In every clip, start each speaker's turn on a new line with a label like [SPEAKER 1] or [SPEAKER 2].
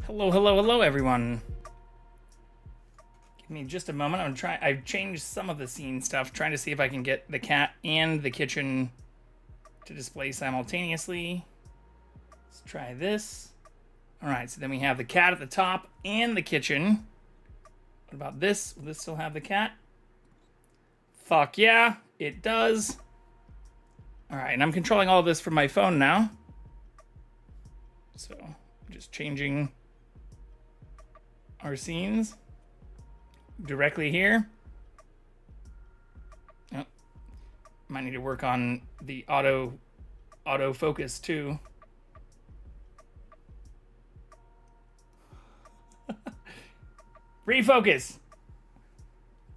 [SPEAKER 1] Hello, hello, hello, everyone. Give me just a moment. I've changed some of the scene stuff, trying to see if I can get the cat and the kitchen to display simultaneously. Let's try this. All right, so then we have the cat at the top and the kitchen. What about this? Will this still have the cat? Fuck yeah, it does. All right, and I'm controlling all this from my phone now. So, just changing our scenes directly here. Oh, might need to work on the auto focus too. Refocus.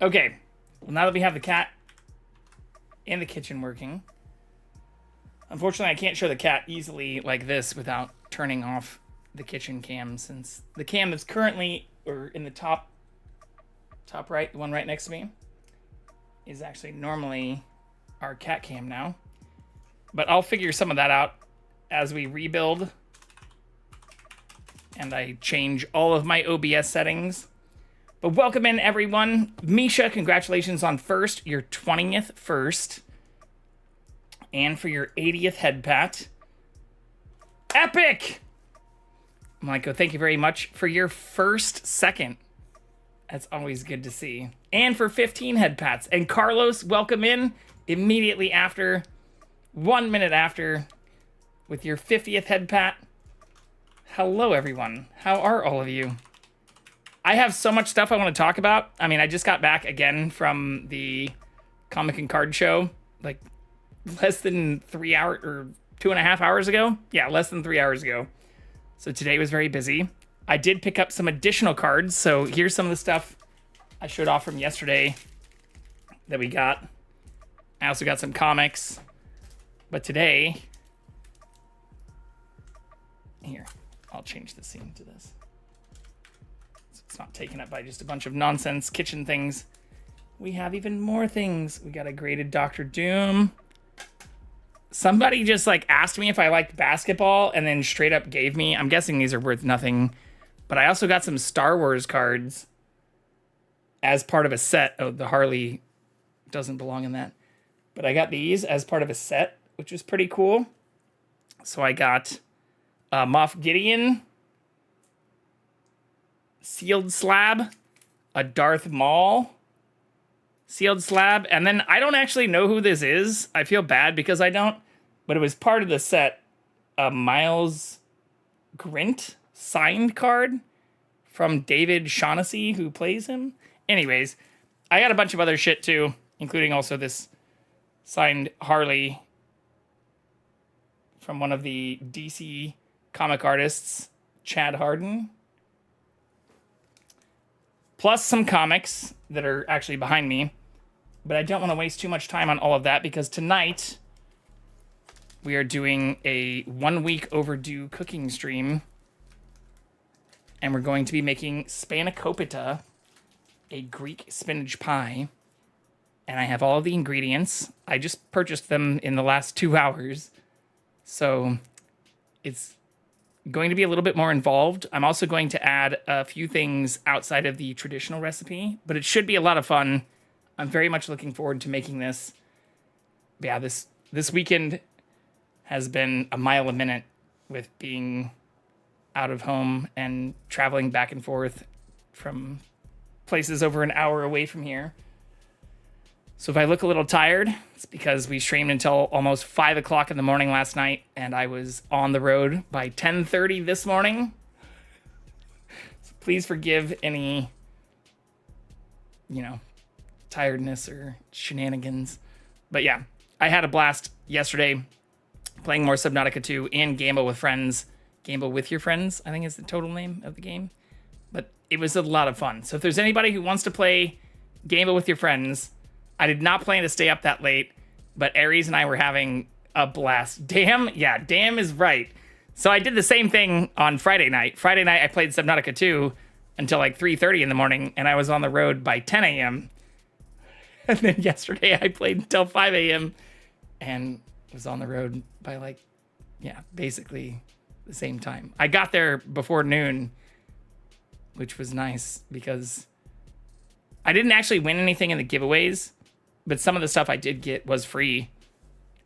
[SPEAKER 1] Okay. Well, now that we have the cat and the kitchen working, unfortunately I can't show the cat easily like this without turning off the kitchen cam, since the cam that's currently, or in the top right, the one right next to me, is actually normally our cat cam now. But I'll figure some of that out as we rebuild and I change all of my OBS settings. But welcome in, everyone. Misha, congratulations on your 20th first, and for your 80th head pat. Epic! Michael, thank you very much for your first second. That's always good to see. And for 15 head pats. And Carlos, welcome in immediately after, 1 minute after, with your 50th head pat. Hello, everyone. How are all of you? I have so much stuff I want to talk about. I mean, I just got back again from the comic and card show, like less than 3 hours or 2.5 hours ago. Yeah, less than 3 hours ago. So today was very busy. I did pick up some additional cards. So here's some of the stuff I showed off from yesterday that we got. I also got some comics. But today, here, I'll change the scene to this. So it's not taken up by just a bunch of nonsense kitchen things. We have even more things. We got a graded Dr. Doom. Somebody just like asked me if I liked basketball and then straight up gave me, I'm guessing these are worth nothing, but I also got some Star Wars cards as part of a set. Oh, the Harley doesn't belong in that. But I got these as part of a set, which was pretty cool. So I got Moff Gideon, Sealed Slab, a Darth Maul sealed slab, and then I don't actually know who this is. I feel bad because I don't, but it was part of the set. A Miles Grint signed card from David Shaughnessy, who plays him. Anyways, I got a bunch of other shit too, including also this signed Harley from one of the DC comic artists, Chad Hardin. Plus some comics that are actually behind me. But I don't want to waste too much time on all of that because tonight we are doing a 1 week overdue cooking stream. And we're going to be making Spanakopita, a Greek spinach pie. And I have all of the ingredients. I just purchased them in the last 2 hours. So it's going to be a little bit more involved. I'm also going to add a few things outside of the traditional recipe, but it should be a lot of fun. I'm very much looking forward to making this. But yeah, this weekend has been a mile a minute with being out of home and traveling back and forth from places over an hour away from here. So if I look a little tired, it's because we streamed until almost 5 o'clock in the morning last night, and I was on the road by 10:30 this morning. So please forgive any, tiredness or shenanigans. But yeah, I had a blast yesterday playing more Subnautica 2 and Gamble with Friends. Gamble with Your Friends, I think is the total name of the game. But it was a lot of fun. So if there's anybody who wants to play Gamble with Your Friends, I did not plan to stay up that late, but Aries and I were having a blast. Damn, yeah, damn is right. So I did the same thing on Friday night. Friday night, I played Subnautica 2 until like 3:30 in the morning, and I was on the road by 10 a.m. And then yesterday, I played until 5 a.m. and was on the road by basically the same time. I got there before noon, which was nice because I didn't actually win anything in the giveaways, but some of the stuff I did get was free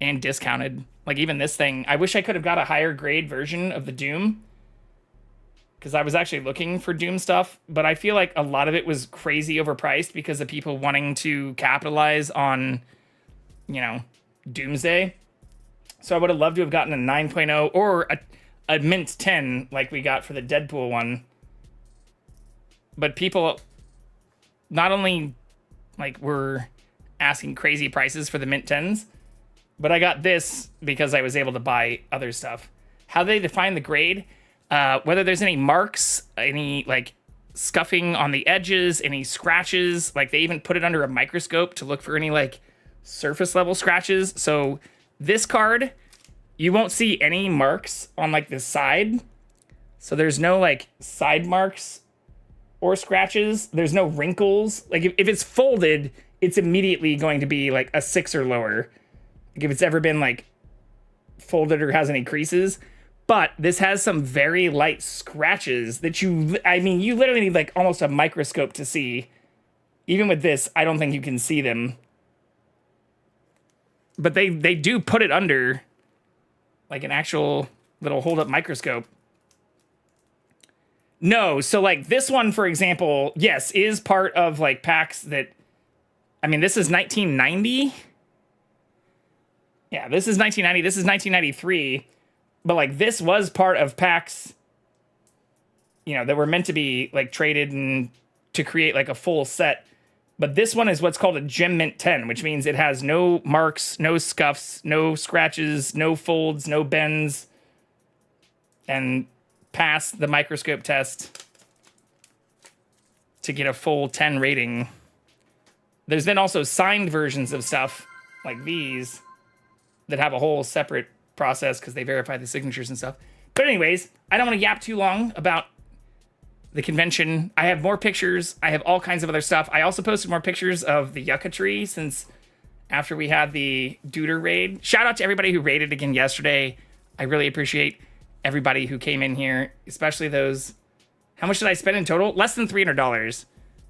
[SPEAKER 1] and discounted. Like even this thing, I wish I could have got a higher grade version of the Doom, because I was actually looking for Doom stuff, but I feel like a lot of it was crazy overpriced because of people wanting to capitalize on, you know, Doomsday. So I would have loved to have gotten a 9.0 or a Mint 10 like we got for the Deadpool one. But people not only like were asking crazy prices for the Mint 10s, but I got this because I was able to buy other stuff. How they define the grade, whether there's any marks, any like scuffing on the edges, any scratches, like they even put it under a microscope to look for any like surface level scratches. So this card, you won't see any marks on like the side. So there's no like side marks or scratches. There's no wrinkles. Like if it's folded, it's immediately going to be like a 6 or lower. Like if it's ever been like folded or has any creases. But this has some very light scratches that you literally need like almost a microscope to see. Even with this, I don't think you can see them. But they do put it under like an actual little hold-up microscope. No, so like this one, for example, yes, is part of like packs that, I mean, this is 1990. Yeah, this is 1990. This is 1993. But like this was part of packs, you know, that were meant to be like traded and to create like a full set. But this one is what's called a Gem Mint 10, which means it has no marks, no scuffs, no scratches, no folds, no bends, and pass the microscope test to get a full 10 rating. There's then also signed versions of stuff like these that have a whole separate process because they verify the signatures and stuff. But anyways, I don't want to yap too long about the convention. I have more pictures. I have all kinds of other stuff. I also posted more pictures of the yucca tree since after we had the Duder raid. Shout out to everybody who raided again yesterday. I really appreciate everybody who came in here, especially those. How much did I spend in total? Less than $300.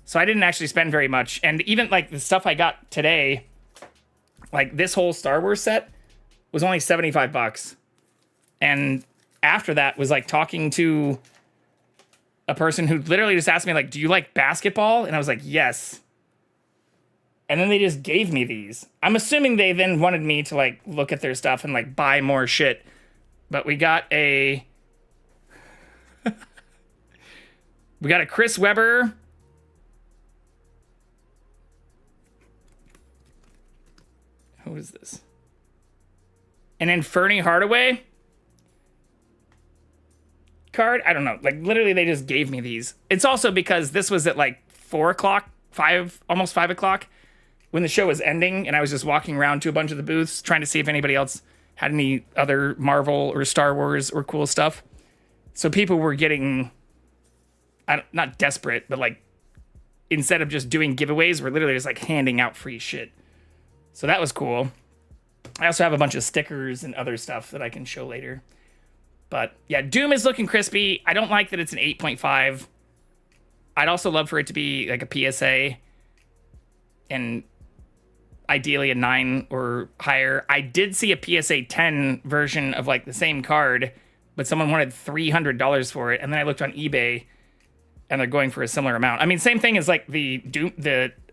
[SPEAKER 1] So I didn't actually spend very much. And even like the stuff I got today, like this whole Star Wars set was only $75. And after that was like talking to a person who literally just asked me like, do you like basketball? And I was like, yes. And then they just gave me these. I'm assuming they then wanted me to like look at their stuff and like buy more shit. But we got a Chris Webber. Who is this? And then Fernie Hardaway card. I don't know. Like literally they just gave me these. It's also because this was at like 4 o'clock, almost 5 o'clock when the show was ending. And I was just walking around to a bunch of the booths trying to see if anybody else had any other Marvel or Star Wars or cool stuff. So people were getting, not desperate, but like instead of just doing giveaways, we're literally just like handing out free shit. So that was cool. I also have a bunch of stickers and other stuff that I can show later. But yeah, Doom is looking crispy. I don't like that it's an 8.5. I'd also love for it to be like a PSA and ideally a 9 or higher. I did see a PSA 10 version of like the same card, but someone wanted $300 for it. And then I looked on eBay and they're going for a similar amount. I mean, same thing as like the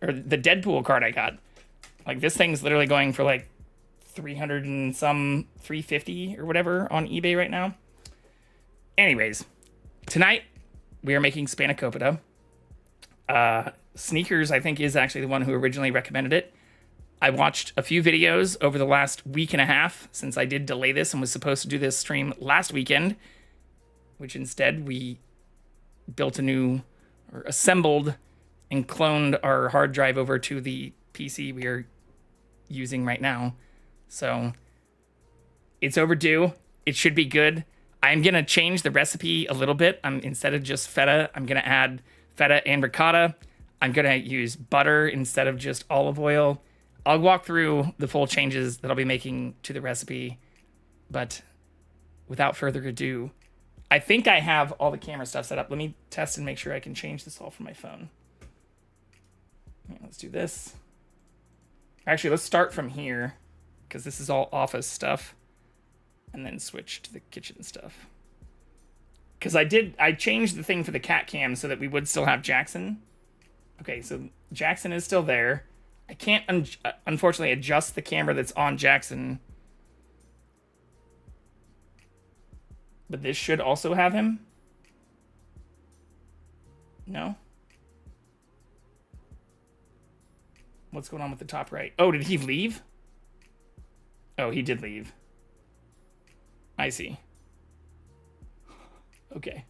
[SPEAKER 1] Deadpool card I got. Like this thing's literally going for like 300 and some, 350 or whatever on eBay right now. Anyways, tonight we are making Spanakopita. Sneakers, I think, is actually the one who originally recommended it. I watched a few videos over the last week and a half since I did delay this and was supposed to do this stream last weekend, which instead we built a new, or assembled and cloned our hard drive over to the PC we are using right now. So it's overdue. It should be good. I'm going to change the recipe a little bit. Instead of just feta, I'm going to add feta and ricotta. I'm going to use butter instead of just olive oil. I'll walk through the full changes that I'll be making to the recipe. But without further ado, I think I have all the camera stuff set up. Let me test and make sure I can change this all from my phone. Yeah, let's do this. Actually, let's start from here because this is all office stuff, and then switch to the kitchen stuff. Because I changed the thing for the CatCam so that we would still have Jackson. Okay, so Jackson is still there. I can't, unfortunately, adjust the camera that's on Jackson. But this should also have him. No? What's going on with the top right? Oh, did he leave? Oh, he did leave. I see. Okay.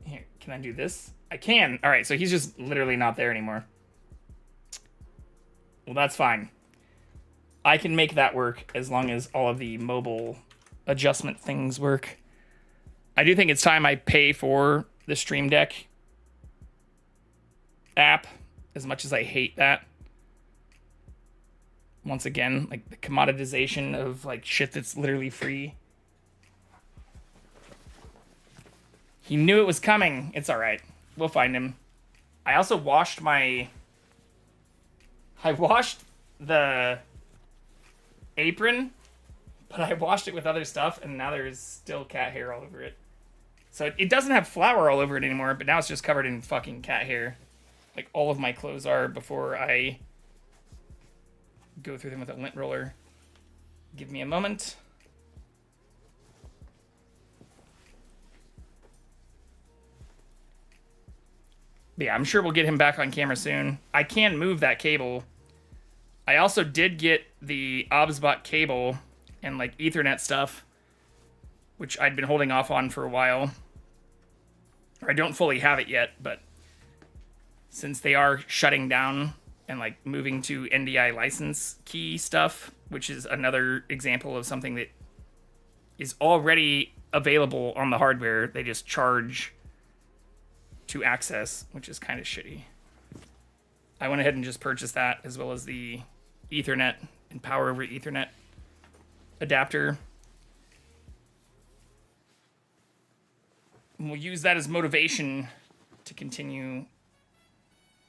[SPEAKER 1] Here, can I do this? I can. All right, so he's just literally not there anymore. Well, that's fine. I can make that work as long as all of the mobile adjustment things work. I do think it's time I pay for the Stream Deck app, as much as I hate that. Once again, like the commoditization of like shit that's literally free. He knew it was coming. It's all right. We'll find him. I also washed my... I washed the apron, but I washed it with other stuff, and now there's still cat hair all over it. So it doesn't have flour all over it anymore, but now it's just covered in fucking cat hair. Like all of my clothes are before I go through them with a lint roller. Give me a moment. But yeah, I'm sure we'll get him back on camera soon. I can move that cable. I also did get the OBSBot cable and like Ethernet stuff, which I'd been holding off on for a while. Or I don't fully have it yet, but since they are shutting down and like moving to NDI license key stuff, which is another example of something that is already available on the hardware, they just charge to access, which is kind of shitty. I went ahead and just purchased that, as well as the Ethernet and power over Ethernet adapter. And we'll use that as motivation to continue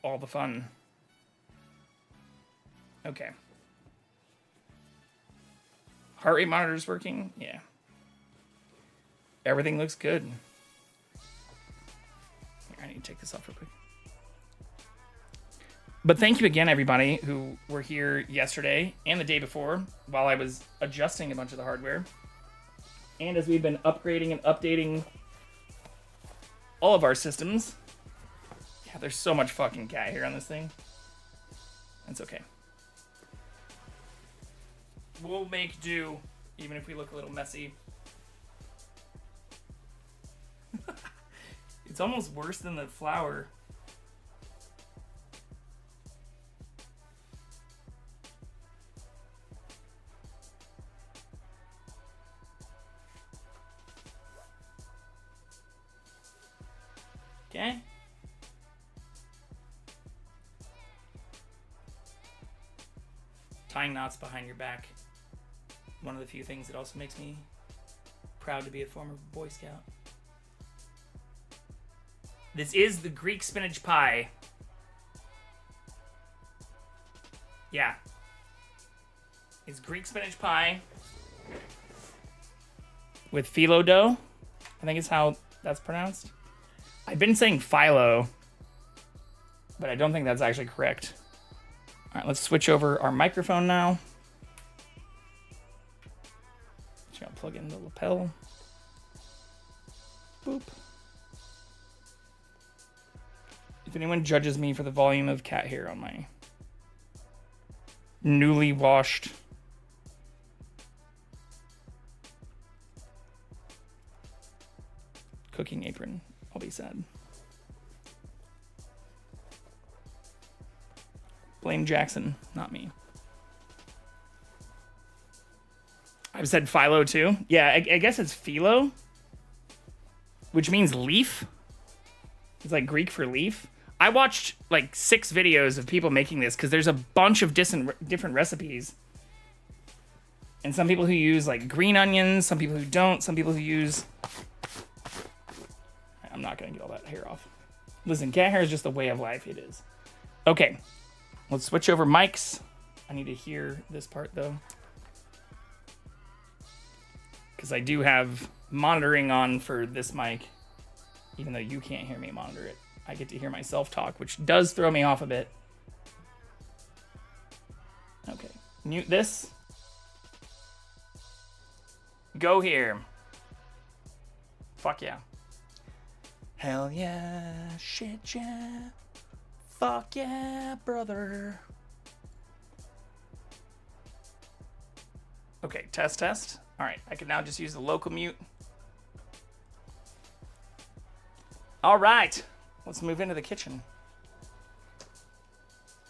[SPEAKER 1] all the fun. Okay. Heart rate monitor's working? Yeah. Everything looks good. Here, I need to take this off real quick. But thank you again, everybody who were here yesterday and the day before while I was adjusting a bunch of the hardware. And as we've been upgrading and updating all of our systems. Yeah, there's so much fucking cat hair on this thing. That's okay. We'll make do, even if we look a little messy. It's almost worse than the flour. Okay. Tying knots behind your back. One of the few things that also makes me proud to be a former Boy Scout. This is the Greek spinach pie. Yeah. It's Greek spinach pie with phyllo dough. I think is how that's pronounced. I've been saying phyllo, but I don't think that's actually correct. All right, let's switch over our microphone now. Just gonna plug in the lapel. Boop. If anyone judges me for the volume of cat hair on my newly washed cooking apron, I'll be sad. Blame Jackson, not me. I've said phyllo too. Yeah, I guess it's phyllo, which means leaf. It's like Greek for leaf. I watched like 6 videos of people making this because there's a bunch of different recipes. And some people who use like green onions, some people who don't, some people who use... I'm not going to get all that hair off. Listen, cat hair is just a way of life. It is. Okay, let's switch over mics. I need to hear this part though, because I do have monitoring on for this mic, even though you can't hear me monitor it. I get to hear myself talk, which does throw me off a bit. Okay, mute this. Go here. Fuck yeah. Hell yeah, shit yeah. Fuck yeah, brother. Okay, test. All right, I can now just use the local mute. All right, let's move into the kitchen.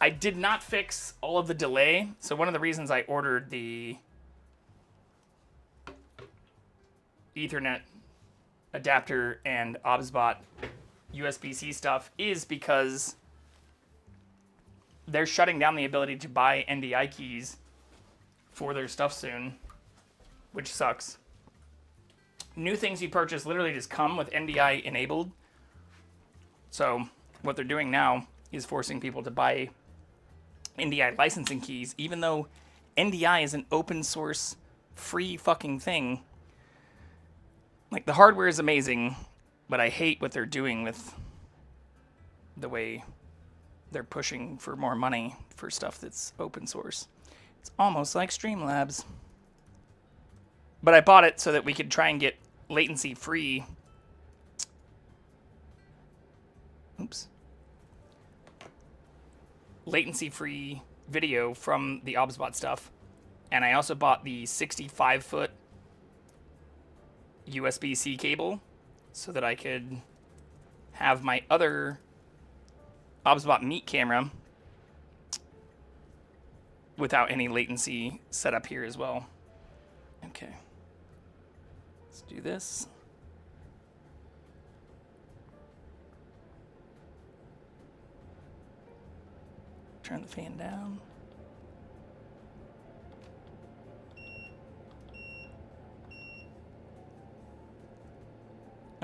[SPEAKER 1] I did not fix all of the delay, so one of the reasons I ordered the Ethernet adapter and OBSBot USB-C stuff is because they're shutting down the ability to buy NDI keys for their stuff soon, which sucks. New things you purchase literally just come with NDI enabled. So what they're doing now is forcing people to buy NDI licensing keys, even though NDI is an open source, free fucking thing. Like, the hardware is amazing, but I hate what they're doing with the way they're pushing for more money for stuff that's open source. It's almost like Streamlabs. But I bought it so that we could try and get latency-free. Oops. Latency-free video from the OBSBot stuff. And I also bought the 65-foot USB-C cable so that I could have my other OBSBot Meet camera without any latency set up here as well. Okay. Let's do this. Turn the fan down.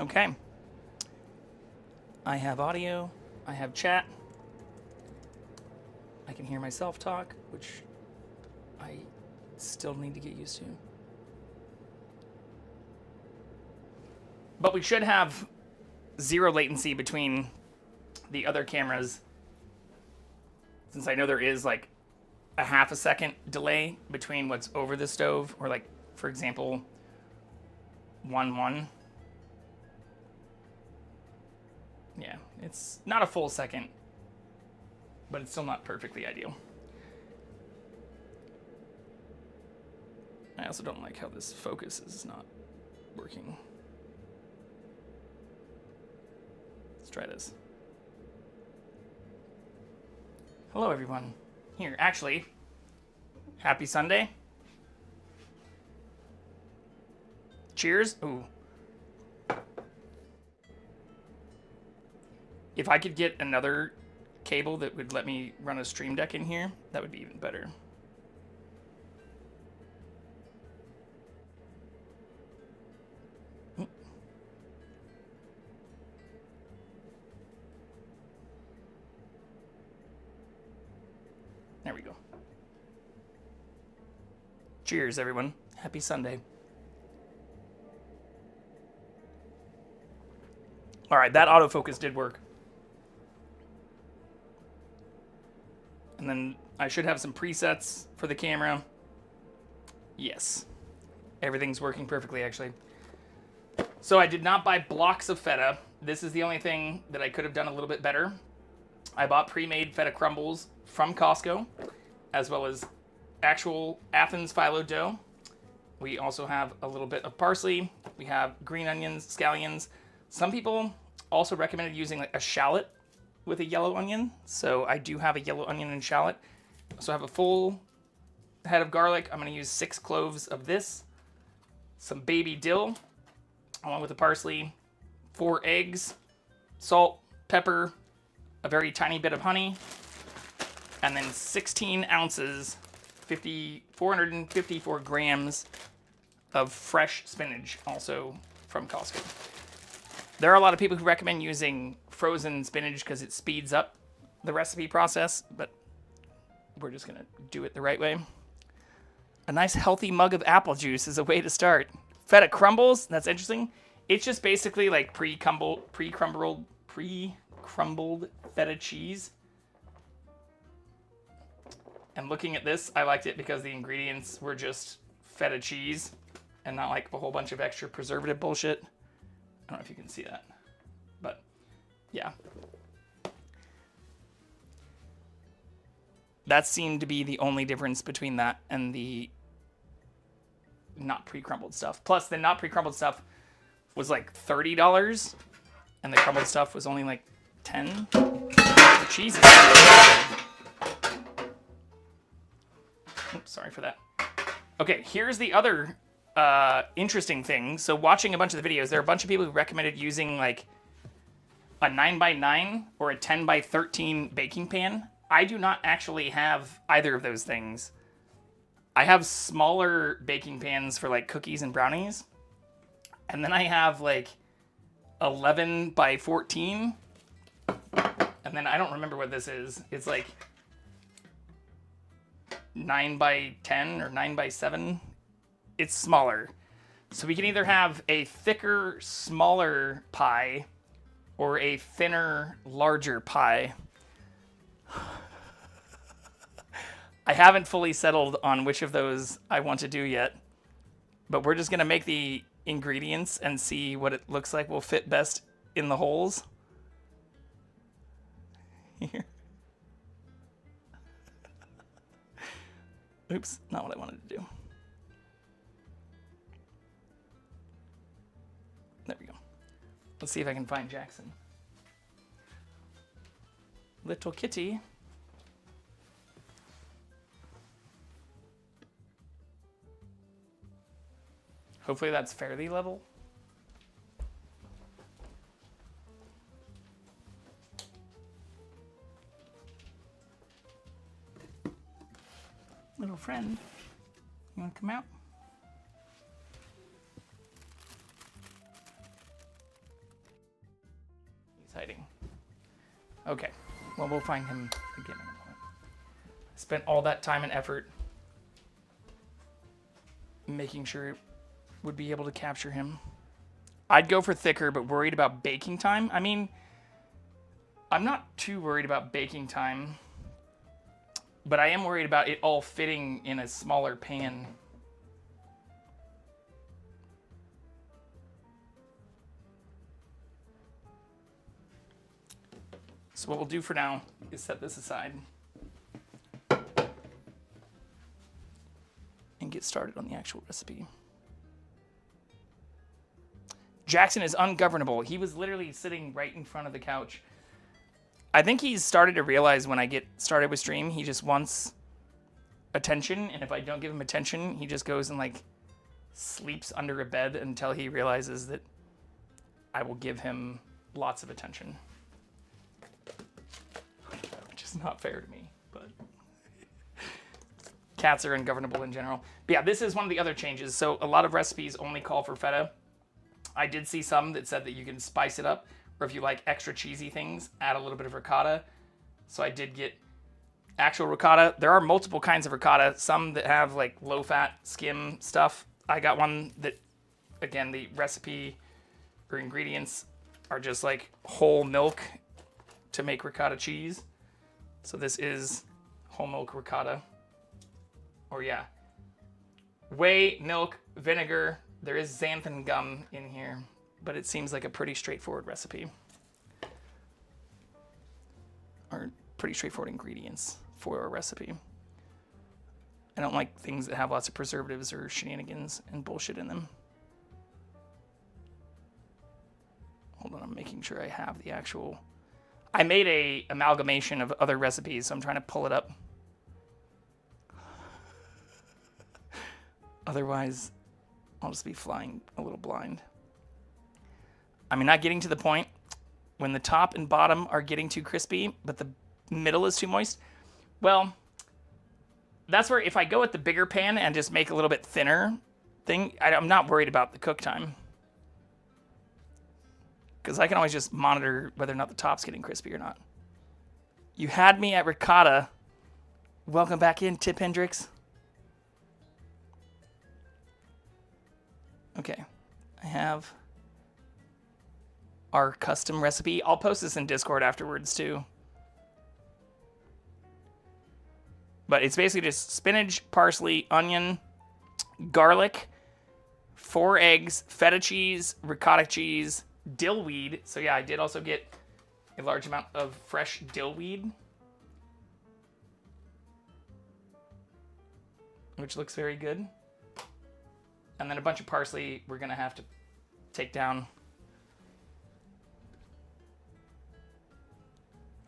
[SPEAKER 1] Okay. I have audio. I have chat. I can hear myself talk, which I still need to get used to. But we should have zero latency between the other cameras, since I know there is like a half a second delay between what's over the stove, or like, for example, 1:1. Yeah, it's not a full second, but it's still not perfectly ideal. I also don't like how this focus is not working. Let's try this. Hello, everyone. Here, actually, happy Sunday. Cheers. Ooh. If I could get another cable that would let me run a Stream Deck in here, that would be even better. There we go. Cheers, everyone. Happy Sunday. All right, that autofocus did work. And then I should have some presets for the camera. Yes. Everything's working perfectly, actually. So I did not buy blocks of feta. This is the only thing that I could have done a little bit better. I bought pre-made feta crumbles from Costco, as well as actual Athens phyllo dough. We also have a little bit of parsley. We have green onions, scallions. Some people also recommended using like a shallot with a yellow onion. So I do have a yellow onion and shallot. So I have a full head of garlic. I'm gonna use 6 cloves of this, some baby dill, along with the parsley, 4 eggs, salt, pepper, a very tiny bit of honey, and then 16 ounces, 454 grams of fresh spinach, also from Costco. There are a lot of people who recommend using frozen spinach because it speeds up the recipe process, but we're just gonna do it the right way. A nice healthy mug of apple juice is a way to start. Feta crumbles, that's interesting. It's just basically like pre-crumbled feta cheese. And looking at this, I liked it because the ingredients were just feta cheese and not like a whole bunch of extra preservative bullshit. I don't know if you can see that, but yeah. That seemed to be the only difference between that and the not pre-crumbled stuff. Plus, the not pre-crumbled stuff was like $30, and the crumbled stuff was only like $10. The cheese is oops, sorry for that. Okay, here's the other interesting thing. So watching a bunch of the videos, there are a bunch of people who recommended using like a 9x9 or a 10x13 baking pan. I do not actually have either of those things. I have smaller baking pans for like cookies and brownies. And then I have like 11x14. And then I don't remember what this is. It's like 9x10 or 9x7. It's smaller. So we can either have a thicker, smaller pie or a thinner, larger pie. I haven't fully settled on which of those I want to do yet, but we're just going to make the ingredients and see what it looks like will fit best in the holes. Here. Oops, not what I wanted to do. There we go. Let's see if I can find Jackson. Little kitty. Hopefully that's fairly level. Little friend, you want to come out? He's hiding. Okay, well, we'll find him again in a moment. I spent all that time and effort making sure it would be able to capture him. I'd go for thicker, but worried about baking time. I mean, I'm not too worried about baking time, but I am worried about it all fitting in a smaller pan. So what we'll do for now is set this aside and get started on the actual recipe. Jackson is ungovernable. He was literally sitting right in front of the couch. I think he's started to realize when I get started with stream, he just wants attention. And if I don't give him attention, he just goes and like sleeps under a bed until he realizes that I will give him lots of attention. Which is not fair to me, but cats are ungovernable in general. But yeah, this is one of the other changes. So a lot of recipes only call for feta. I did see some that said that you can spice it up, or if you like extra cheesy things, add a little bit of ricotta. So I did get actual ricotta. There are multiple kinds of ricotta, some that have like low-fat skim stuff. I got one that, again, the recipe or ingredients are just like whole milk to make ricotta cheese. So this is whole milk ricotta. Or yeah, whey, milk, vinegar. There is xanthan gum in here, but it seems like a pretty straightforward recipe. Or pretty straightforward ingredients for a recipe. I don't like things that have lots of preservatives or shenanigans and bullshit in them. Hold on, I'm making sure I have the actual... I made a amalgamation of other recipes, so I'm trying to pull it up. Otherwise, I'll just be flying a little blind. I mean, not getting to the point when the top and bottom are getting too crispy, but the middle is too moist. Well, that's where if I go with the bigger pan and just make a little bit thinner thing, I'm not worried about the cook time. Because I can always just monitor whether or not the top's getting crispy or not. You had me at ricotta. Welcome back in, Tip Hendricks. Okay, I have our custom recipe. I'll post this in Discord afterwards too. But it's basically just spinach, parsley, onion, garlic, 4 eggs, feta cheese, ricotta cheese, dill weed. So yeah, I did also get a large amount of fresh dill weed, which looks very good. And then a bunch of parsley we're gonna have to take down.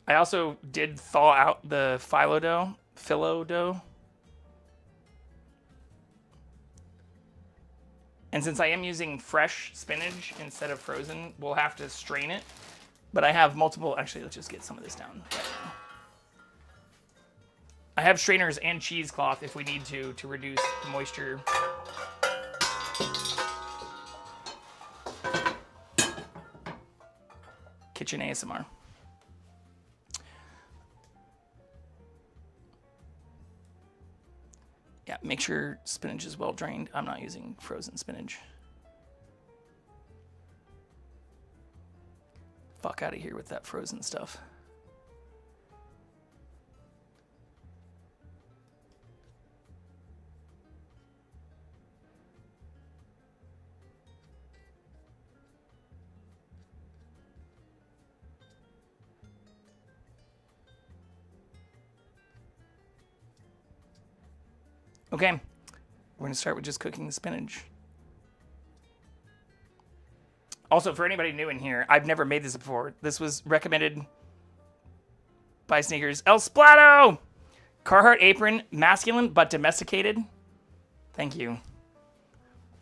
[SPEAKER 1] I also did thaw out the phyllo dough. And since I am using fresh spinach instead of frozen, we'll have to strain it. But I have multiple, actually, let's just get some of this down right now. I have strainers and cheesecloth if we need to reduce the moisture. Kitchen ASMR. Yeah, make sure spinach is well drained. I'm not using frozen spinach. Fuck out of here with that frozen stuff. Okay, we're gonna start with just cooking the spinach. Also, for anybody new in here, I've never made this before. This was recommended by Sneakers. El Splato! Carhartt apron, masculine but domesticated. Thank you.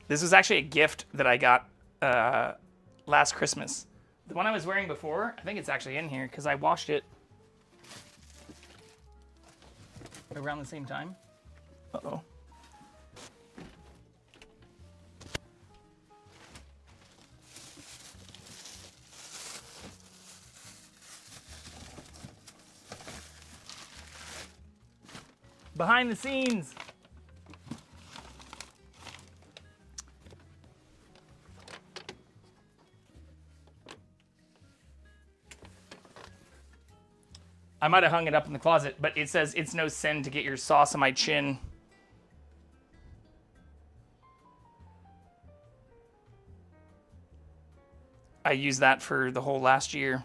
[SPEAKER 1] This was actually a gift that I got last Christmas. The one I was wearing before, I think it's actually in here because I washed it around the same time. Uh-oh. Behind the scenes. I might have hung it up in the closet, but it says it's no sin to get your sauce on my chin. I used that for the whole last year.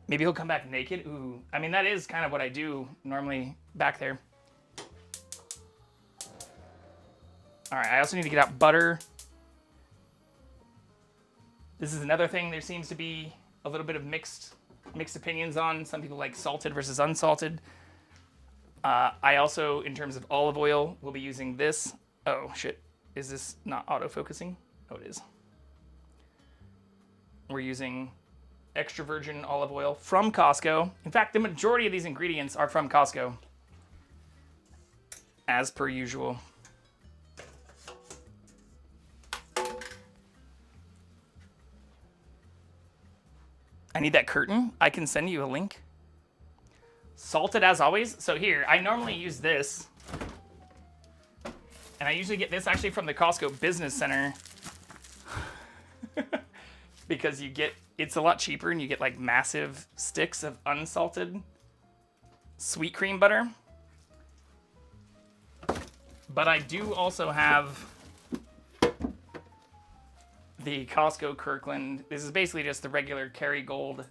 [SPEAKER 1] Maybe he'll come back naked. Ooh, I mean, that is kind of what I do normally back there. All right, I also need to get out butter. This is another thing there seems to be a little bit of mixed opinions on. Some people like salted versus unsalted. I also, in terms of olive oil, will be using this. Oh, shit. Is this not auto-focusing? Oh, it is. We're using extra virgin olive oil from Costco. In fact, the majority of these ingredients are from Costco, as per usual. I need that curtain. I can send you a link. Salted as always. So here, I normally use this. And I usually get this actually from the Costco Business Center. Because it's a lot cheaper and you get like massive sticks of unsalted sweet cream butter. But I do also have the Costco Kirkland. This is basically just the regular Kerrygold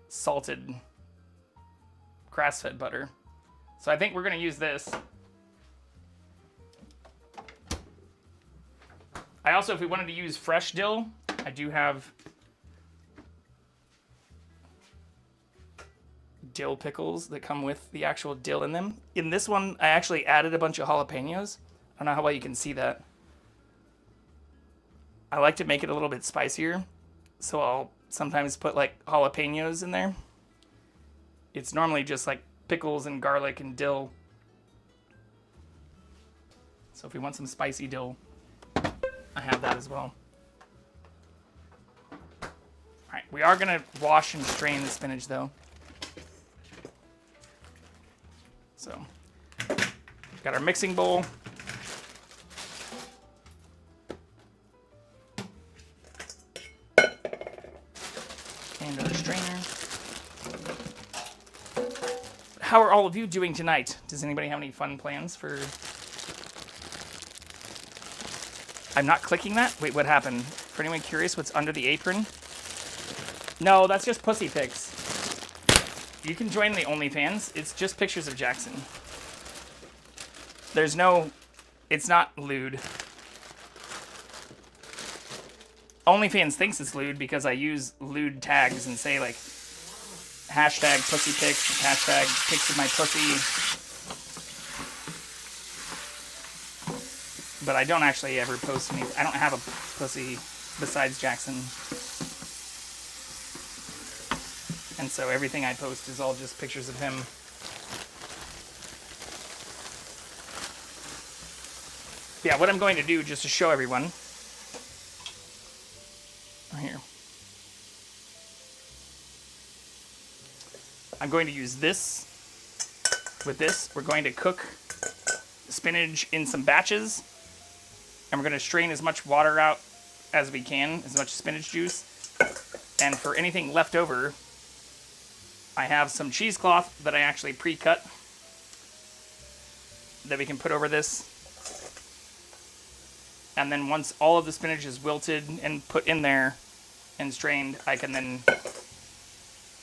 [SPEAKER 1] salted grass-fed butter. So I think we're gonna use this. I also, if we wanted to use fresh dill, I do have dill pickles that come with the actual dill in them. In this one, I actually added a bunch of jalapenos. I don't know how well you can see that. I like to make it a little bit spicier, so I'll sometimes put like jalapenos in there. It's normally just like pickles and garlic and dill. So if we want some spicy dill, I have that as well. All right, we are gonna wash and strain the spinach though. So, got our mixing bowl. And our strainer. How are all of you doing tonight? Does anybody have any fun plans for... I'm not clicking that? Wait, what happened? For anyone curious what's under the apron? No, that's just pussy pics. You can join the OnlyFans. It's just pictures of Jackson. There's no... It's not lewd. OnlyFans thinks it's lewd because I use lewd tags and say, like, hashtag pussy pics, hashtag pics of my pussy. But I don't actually ever post any... I don't have a pussy besides Jackson. And so everything I post is all just pictures of him. Yeah, what I'm going to do, just to show everyone... Right here. I'm going to use this. With this, we're going to cook spinach in some batches. And we're going to strain as much water out as we can, as much spinach juice. And for anything left over, I have some cheesecloth that I actually pre-cut that we can put over this. And then once all of the spinach is wilted and put in there and strained, I can then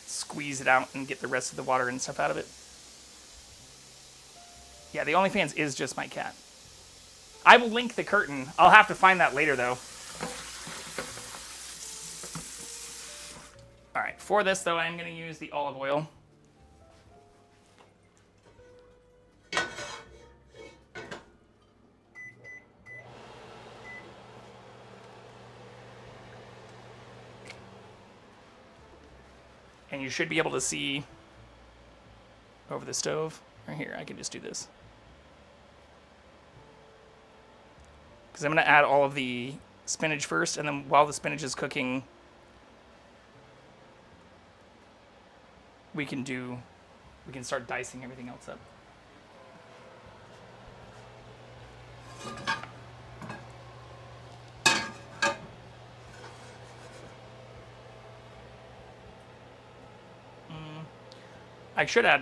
[SPEAKER 1] squeeze it out and get the rest of the water and stuff out of it. Yeah, the OnlyFans is just my cat. I will link the curtain. I'll have to find that later, though. All right, for this, though, I'm going to use the olive oil. And you should be able to see over the stove. Right here, I can just do this. Because I'm going to add all of the spinach first, and then while the spinach is cooking, we can start dicing everything else up. I should add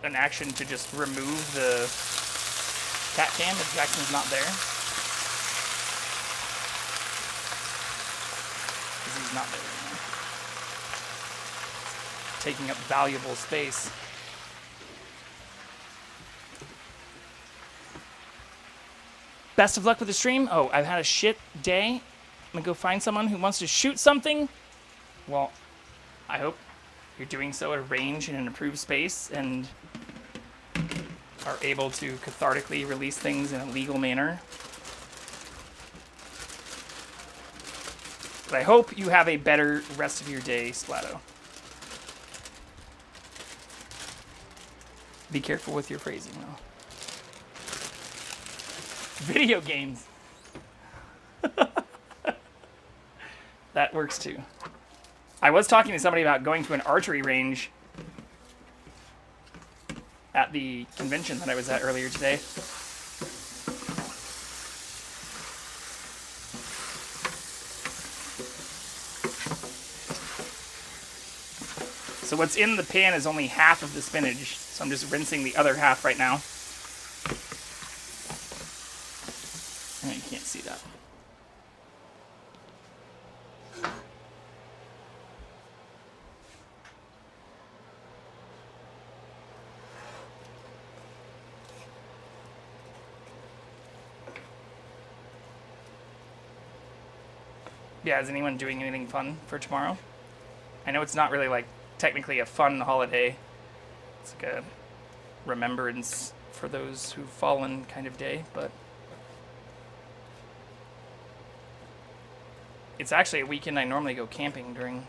[SPEAKER 1] an action to just remove the CatCam if Jackson's not there. Because he's not there anymore. Taking up valuable space. Best of luck with the stream. Oh, I've had a shit day. I'm gonna go find someone who wants to shoot something. Well, I hope you're doing so at a range in an approved space and are able to cathartically release things in a legal manner. But I hope you have a better rest of your day, Splato. Be careful with your phrasing, though. Video games. That works too. I was talking to somebody about going to an archery range at the convention that I was at earlier today. So what's in the pan is only half of the spinach, so I'm just rinsing the other half right now. Oh, you can't see that. Yeah, is anyone doing anything fun for tomorrow? I know it's not really like technically a fun holiday. It's like a remembrance for those who've fallen kind of day, but it's actually a weekend I normally go camping during.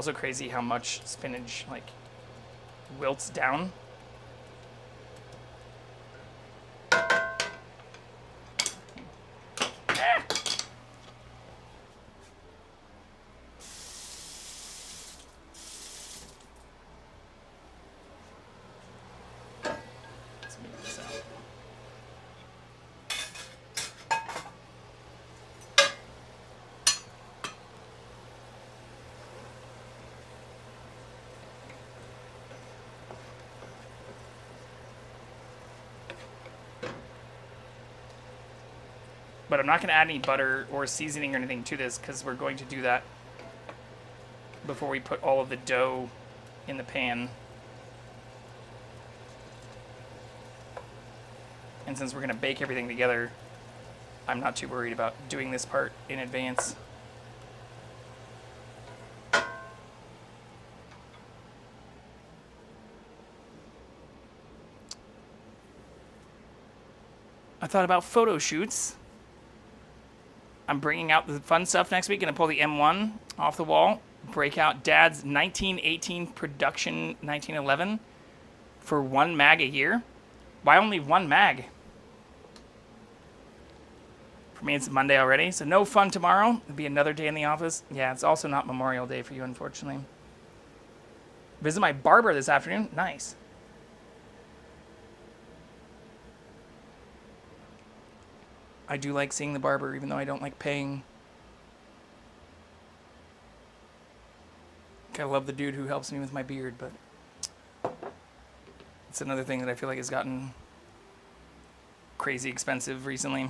[SPEAKER 1] also crazy how much spinach like wilts down. But I'm not going to add any butter or seasoning or anything to this because we're going to do that before we put all of the dough in the pan. And since we're going to bake everything together, I'm not too worried about doing this part in advance. I thought about photo shoots. I'm bringing out the fun stuff next week. Gonna pull the M1 off the wall, break out Dad's 1918 production 1911 for 1 mag a year. Why only 1 mag? For me, it's Monday already, so no fun tomorrow. It'll be another day in the office. Yeah, it's also not Memorial Day for you, unfortunately. Visit my barber this afternoon. Nice. I do like seeing the barber, even though I don't like paying. I love the dude who helps me with my beard, but it's another thing that I feel like has gotten crazy expensive recently.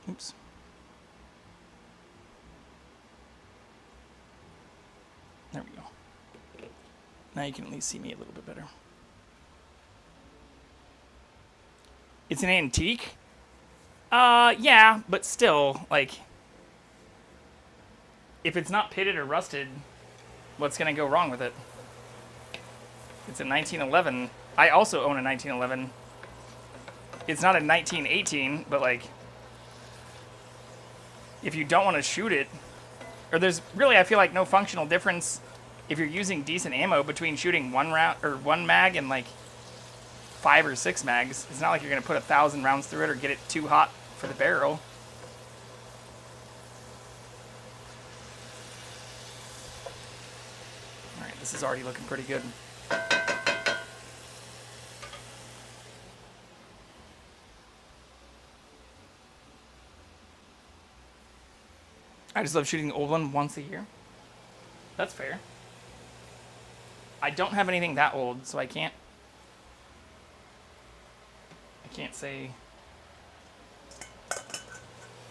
[SPEAKER 1] Oops. There we go. Now you can at least see me a little bit better. It's an antique? Yeah, but still, like, if it's not pitted or rusted, what's gonna go wrong with it? It's a 1911. I also own a 1911. It's not a 1918, but like, if you don't want to shoot it, or there's really, I feel like, no functional difference if you're using decent ammo between shooting 1 round or 1 mag and like 5 or 6 mags. It's not like you're gonna put 1,000 rounds through it or get it too hot for the barrel. All right, this is already looking pretty good. I just love shooting the old one once a year. That's fair. I don't have anything that old, so I can't say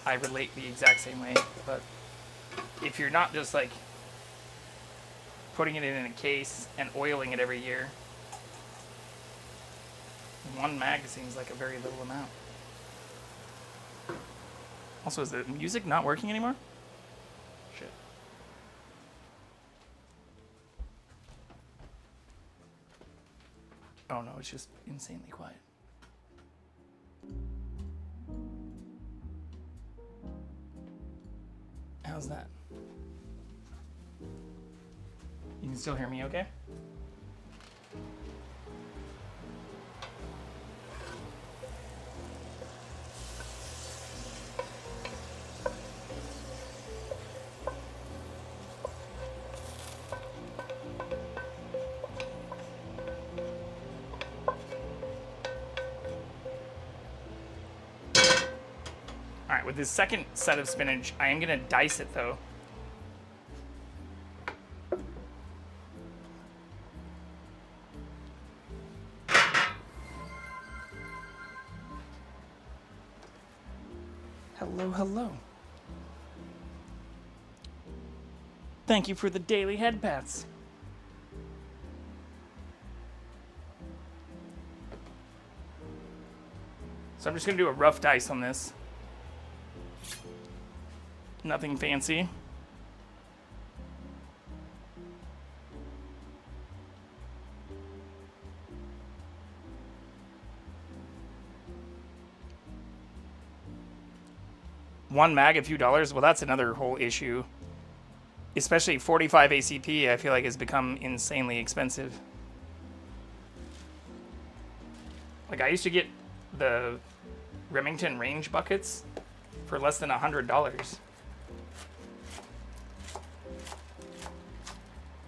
[SPEAKER 1] I relate the exact same way, but if you're not just like putting it in a case and oiling it every year, 1 mag seems like a very little amount. Also, is the music not working anymore? Shit. Oh no, it's just insanely quiet. How's that? You can still hear me okay? Alright, with this second set of spinach, I am going to dice it though. Hello, hello. Thank you for the daily head pats. So I'm just going to do a rough dice on this. Nothing fancy. one mag a few dollars. Well, that's another whole issue. Especially 45 ACP, I feel like has become insanely expensive. Like, I used to get the Remington range buckets for less than $100.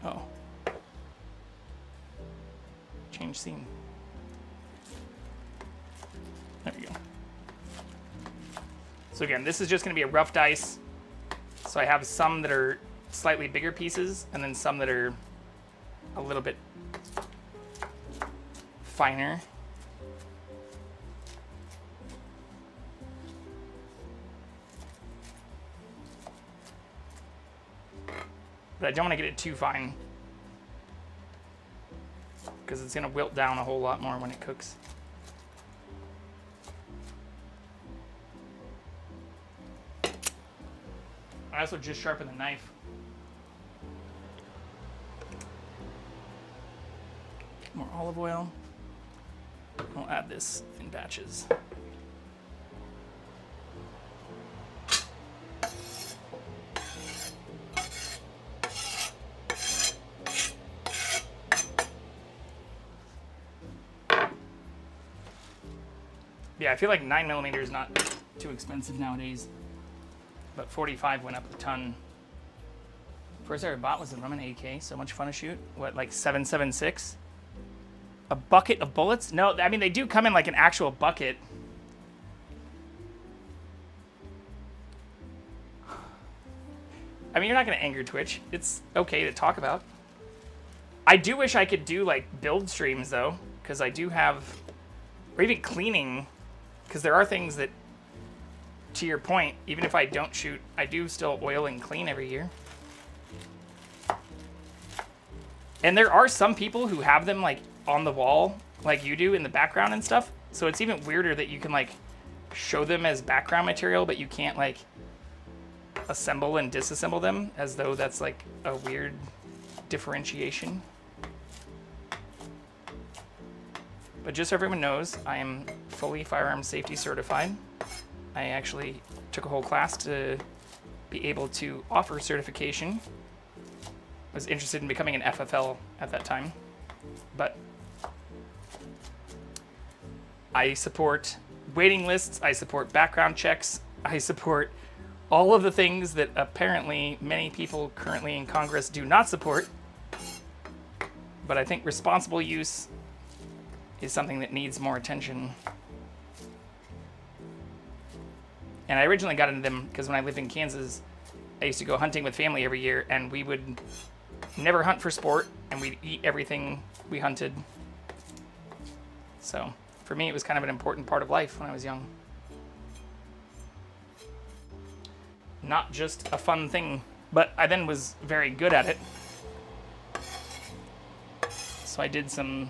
[SPEAKER 1] Oh. Change scene. There we go. So again, this is just going to be a rough dice. So I have some that are slightly bigger pieces, and then some that are a little bit finer. But I don't want to get it too fine, because it's going to wilt down a whole lot more when it cooks. I also just sharpened the knife. More olive oil. I'll add this in batches. Yeah, I feel like 9mm is not too expensive nowadays, but 45 went up a ton. First I ever bought was the Roman AK. So much fun to shoot. What, like 7.76? A bucket of bullets? No, I mean, they do come in like an actual bucket. I mean, you're not going to anger Twitch. It's okay to talk about. I do wish I could do like build streams though, because I do have, or even cleaning, because there are things that, to your point, even if I don't shoot, I do still oil and clean every year. And there are some people who have them like on the wall, like you do, in the background and stuff. So it's even weirder that you can like show them as background material, but you can't like assemble and disassemble them, as though that's like a weird differentiation. But just so everyone knows, I am fully firearm safety certified. I actually took a whole class to be able to offer certification. I was interested in becoming an FFL at that time, but I support waiting lists, I support background checks, I support all of the things that apparently many people currently in Congress do not support. But I think responsible use is something that needs more attention. And I originally got into them because when I lived in Kansas, I used to go hunting with family every year, and we would never hunt for sport, and we'd eat everything we hunted. So for me, it was kind of an important part of life when I was young. Not just a fun thing, but I then was very good at it. So I did some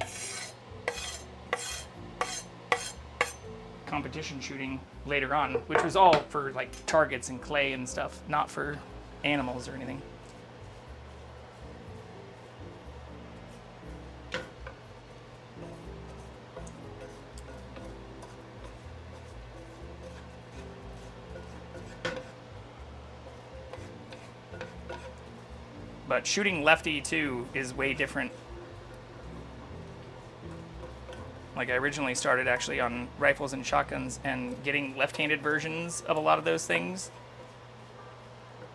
[SPEAKER 1] competition shooting later on, which was all for like targets and clay and stuff, not for animals or anything. But shooting lefty too is way different. Like, I originally started actually on rifles and shotguns, and getting left-handed versions of a lot of those things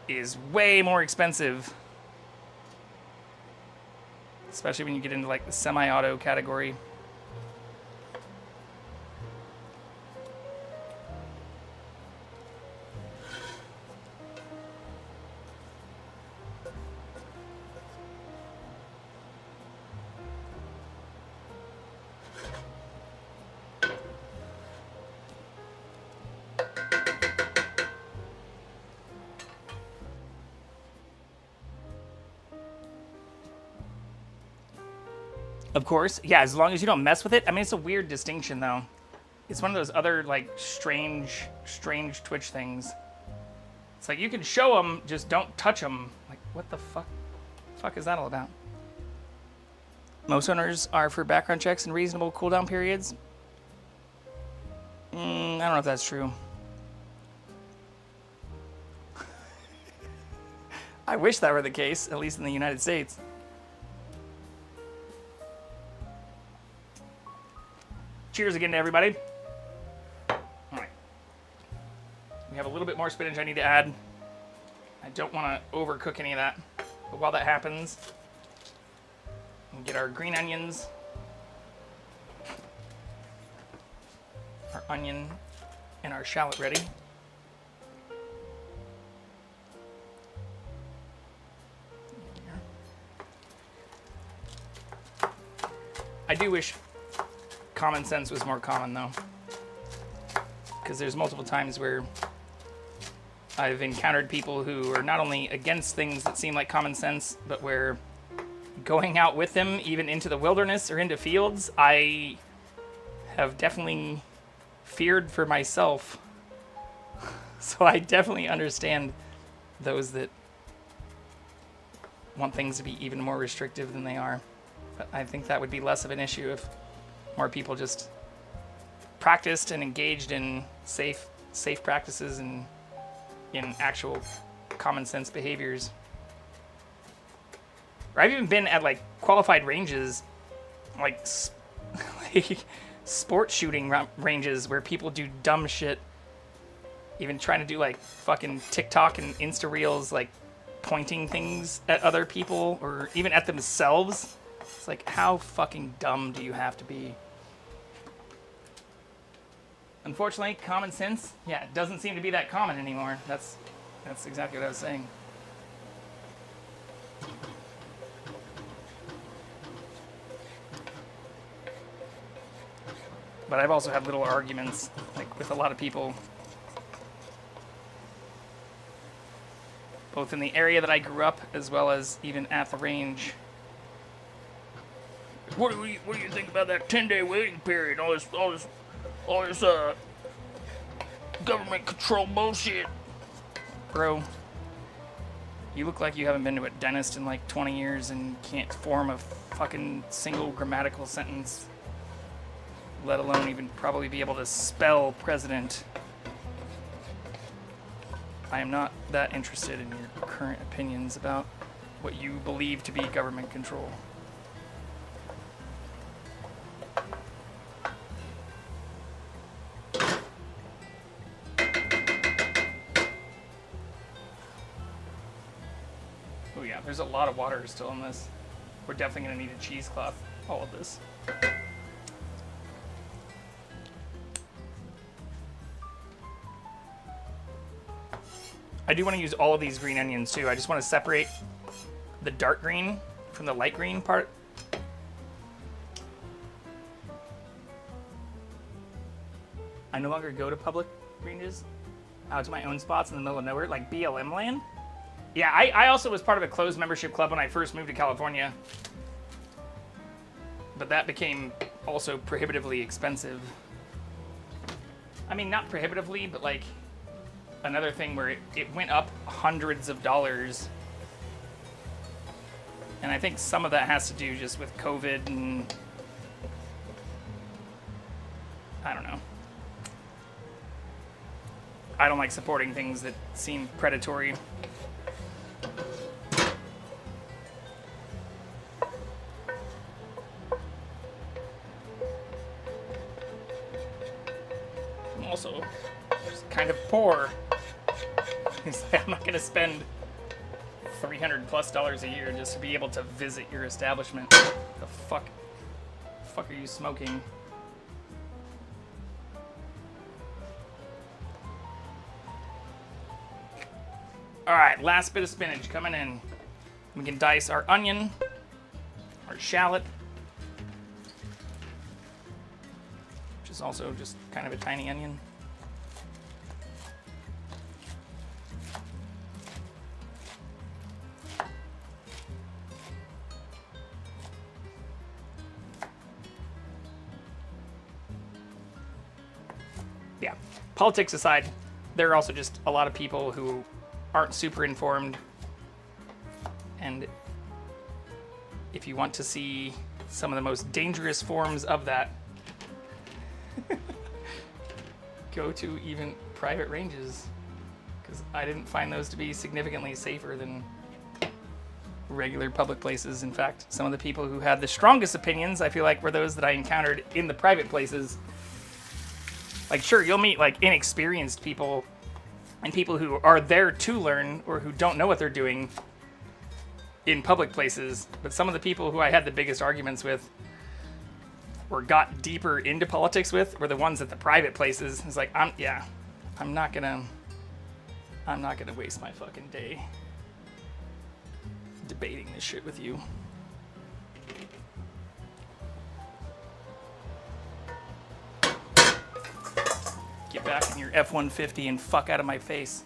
[SPEAKER 1] is way more expensive. Especially when you get into like the semi-auto category. Of course, yeah, as long as you don't mess with it. I mean, it's a weird distinction, though. It's one of those other, like, strange Twitch things. It's like, you can show them, just don't touch them. Like, what the fuck is that all about? Most owners are for background checks and reasonable cooldown periods. I don't know if that's true. I wish that were the case, at least in the United States. Cheers again to everybody. All right. We have a little bit more spinach I need to add. I don't want to overcook any of that. But while that happens, we'll get our green onions, our onion, and our shallot ready. I do wish common sense was more common, though, because there's multiple times where I've encountered people who are not only against things that seem like common sense, but where going out with them, even into the wilderness or into fields, I have definitely feared for myself. So I definitely understand those that want things to be even more restrictive than they are. But I think that would be less of an issue if more people just practiced and engaged in safe practices and in actual common sense behaviors. Or I've even been at like qualified ranges, like sport shooting ranges where people do dumb shit, even trying to do like fucking TikTok and Insta reels, like pointing things at other people or even at themselves. It's like, how fucking dumb do you have to be? Unfortunately, common sense, yeah, it doesn't seem to be that common anymore. That's exactly what I was saying. But I've also had little arguments, like with a lot of people, both in the area that I grew up as well as even at the range. What do you think about that 10-day waiting period? All this government control bullshit. Bro, you look like you haven't been to a dentist in like 20 years and can't form a fucking single grammatical sentence, let alone even probably be able to spell president. I am not that interested in your current opinions about what you believe to be government control. Oh yeah, there's a lot of water still in this. We're definitely gonna need a cheesecloth, all of this. I do want to use all of these green onions too. I just want to separate the dark green from the light green part. I no longer go to public ranges, out to my own spots in the middle of nowhere, like BLM land. Yeah, I also was part of a closed membership club when I first moved to California. But that became also prohibitively expensive. I mean, not prohibitively, but like another thing where it went up hundreds of dollars. And I think some of that has to do just with COVID and I don't know. I don't like supporting things that seem predatory. I'm also just kind of poor. I'm not going to spend $300+ a year just to be able to visit your establishment. The fuck are you smoking? All right, last bit of spinach coming in. We can dice our onion, our shallot, which is also just kind of a tiny onion. Yeah, politics aside, there are also just a lot of people who aren't super informed, and if you want to see some of the most dangerous forms of that, go to even private ranges, because I didn't find those to be significantly safer than regular public places. In fact, some of the people who had the strongest opinions, I feel like, were those that I encountered in the private places. Like, sure, you'll meet, like, inexperienced people and people who are there to learn or who don't know what they're doing in public places. But some of the people who I had the biggest arguments with or got deeper into politics with were the ones at the private places. It's like, I'm not gonna waste my fucking day debating this shit with you. Get back in your F-150 and fuck out of my face.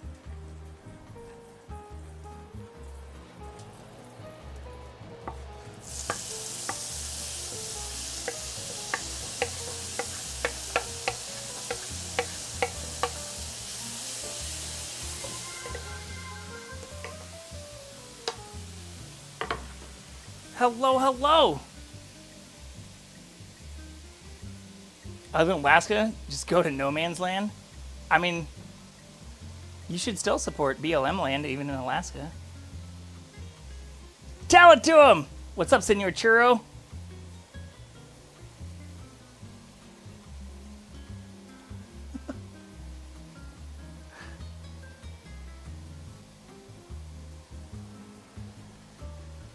[SPEAKER 1] Hello, hello. Other than Alaska, just go to no man's land. I mean, you should still support BLM land even in Alaska. Tell it to him. What's up, Senor Churro?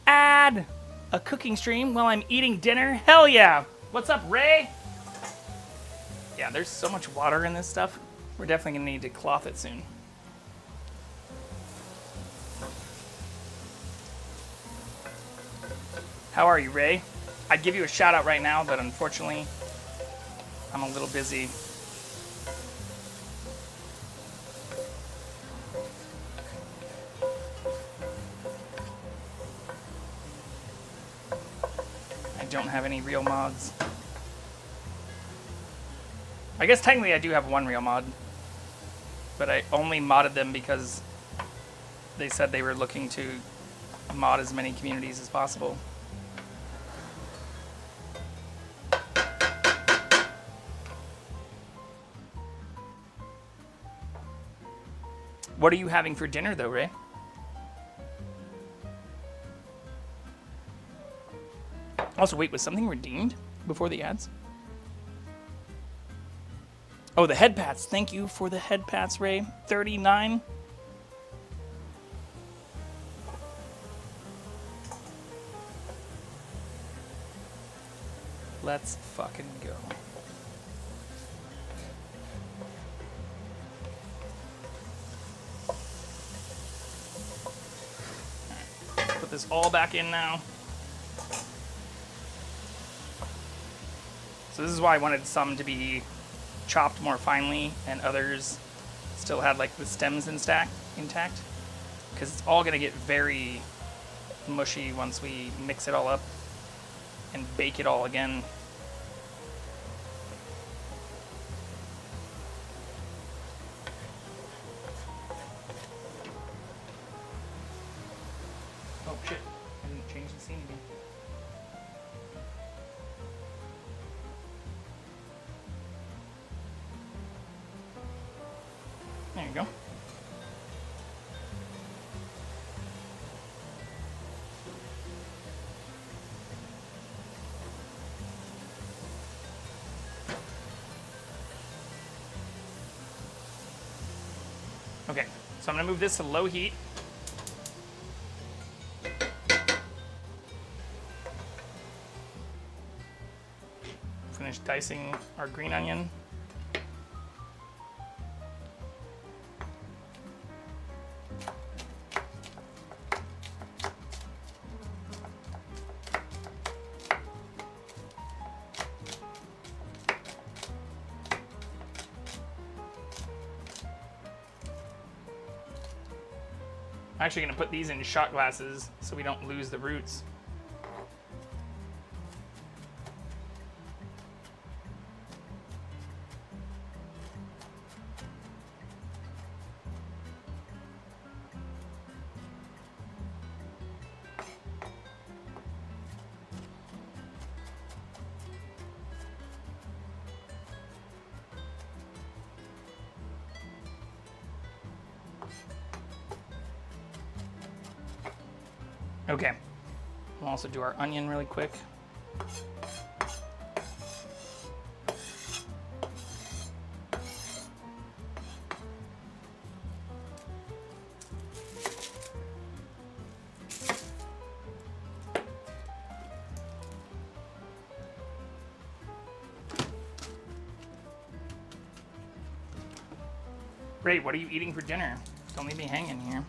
[SPEAKER 1] Add a cooking stream while I'm eating dinner? Hell yeah. What's up, Ray? Yeah, there's so much water in this stuff. We're definitely gonna need to cloth it soon. How are you, Ray? I'd give you a shout out right now, but unfortunately, I'm a little busy. I don't have any real mods. I guess technically I do have one real mod, but I only modded them because they said they were looking to mod as many communities as possible. What are you having for dinner though, Ray? Also, wait, was something redeemed before the ads? Oh, the head pats. Thank you for the head pats, Ray. 39. Let's fucking go. Alright, put this all back in now. So this is why I wanted some to be chopped more finely and others still had like the stems intact, because it's all going to get very mushy once we mix it all up and bake it all again. Oh shit, I didn't change the scene again. There you go. Okay, so I'm gonna move this to low heat. Finish dicing our green onion. I'm actually going to put these in shot glasses so we don't lose the roots. Okay. We'll also do our onion really quick. Ray, what are you eating for dinner? Don't leave me hanging here.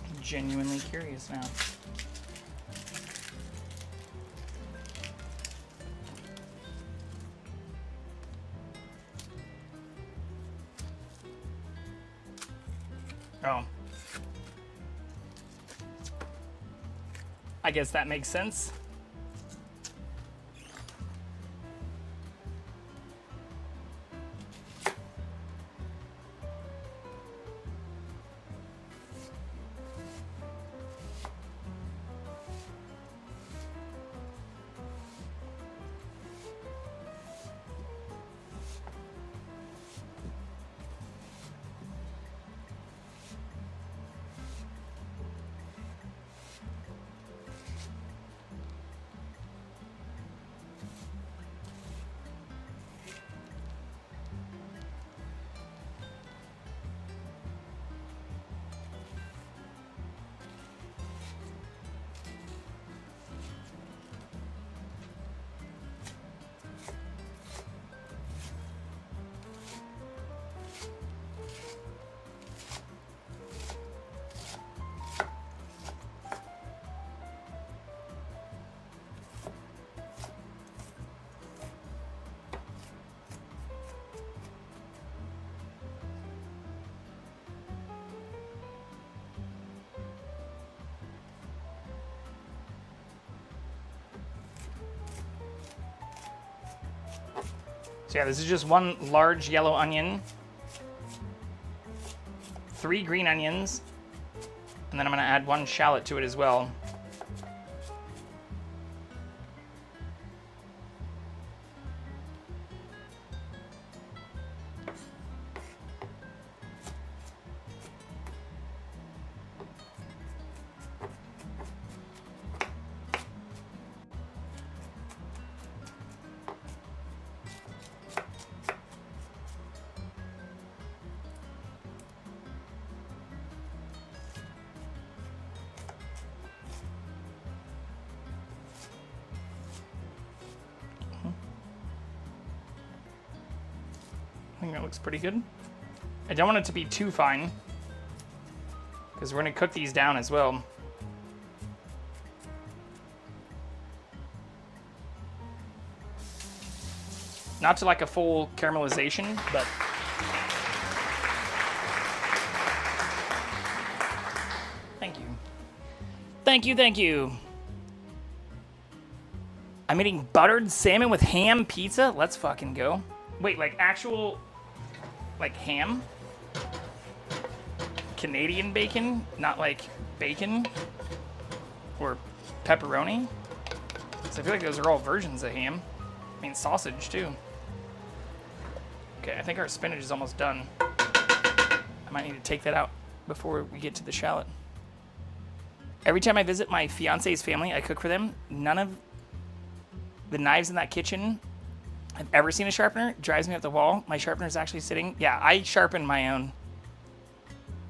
[SPEAKER 1] I'm genuinely curious now. Oh. I guess that makes sense. So yeah, this is just one large yellow onion, 3 green onions, and then I'm gonna add 1 shallot to it as well. I think that looks pretty good. I don't want it to be too fine, because we're going to cook these down as well. Not to like a full caramelization, but... Thank you. Thank you, thank you. I'm eating buttered salmon with ham pizza? Let's fucking go. Wait, like actual... like ham? Canadian bacon? Not like bacon? Or pepperoni? Because I feel like those are all versions of ham. I mean, sausage, too. Okay, I think our spinach is almost done. I might need to take that out before we get to the shallot. Every time I visit my fiance's family, I cook for them. None of the knives in that kitchen I've ever seen a sharpener. It drives me up the wall. My sharpener is actually sitting. Yeah, I sharpen my own.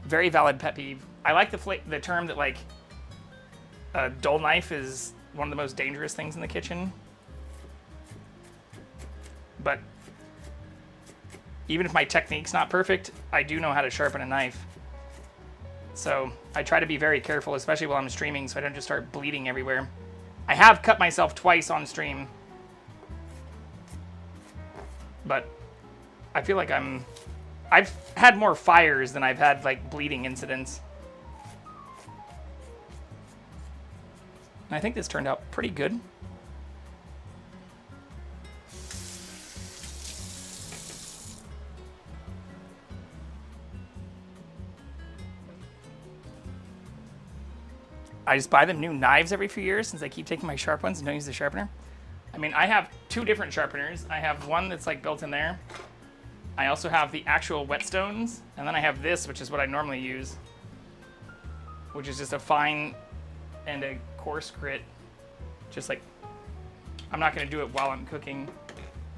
[SPEAKER 1] Very valid pet peeve. I like the term that like a dull knife is one of the most dangerous things in the kitchen. But even if my technique's not perfect, I do know how to sharpen a knife. So I try to be very careful, especially while I'm streaming, so I don't just start bleeding everywhere. I have cut myself twice on stream. But I feel like I've had more fires than I've had like bleeding incidents. And I think this turned out pretty good. I just buy them new knives every few years since I keep taking my sharp ones and don't use the sharpener. I mean, I have two different sharpeners. I have one that's like built in there. I also have the actual whetstones, and then I have this, which is what I normally use, which is just a fine and a coarse grit. Just like, I'm not going to do it while I'm cooking.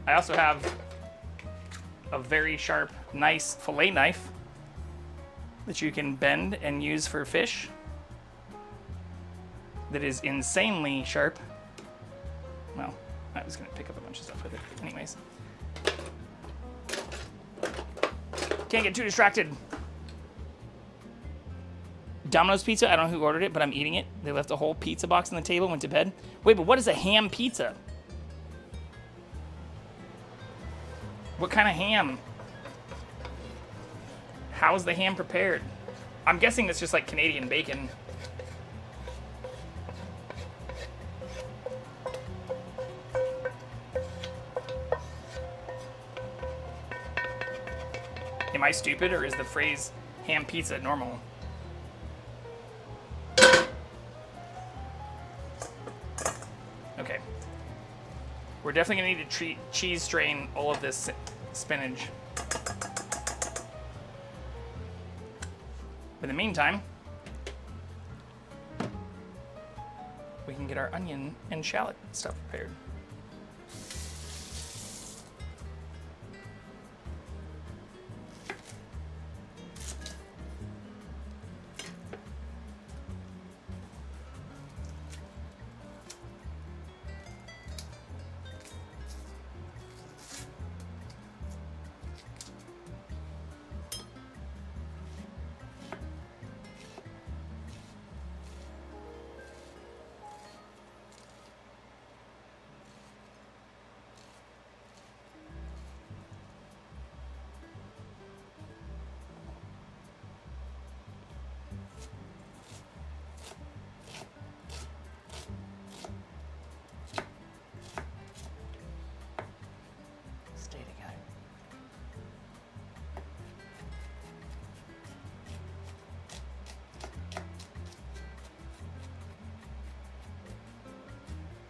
[SPEAKER 1] I also have a very sharp, nice fillet knife that you can bend and use for fish. That is insanely sharp. Well, I was going to pick up a bunch of stuff with it. Anyways. Can't get too distracted. Domino's pizza, I don't know who ordered it, but I'm eating it. They left a whole pizza box on the table, went to bed. Wait, but what is a ham pizza? What kind of ham? How is the ham prepared? I'm guessing it's just like Canadian bacon. Am I stupid, or is the phrase ham pizza normal? Okay. We're definitely gonna need to cheese strain all of this spinach. But in the meantime, we can get our onion and shallot stuff prepared.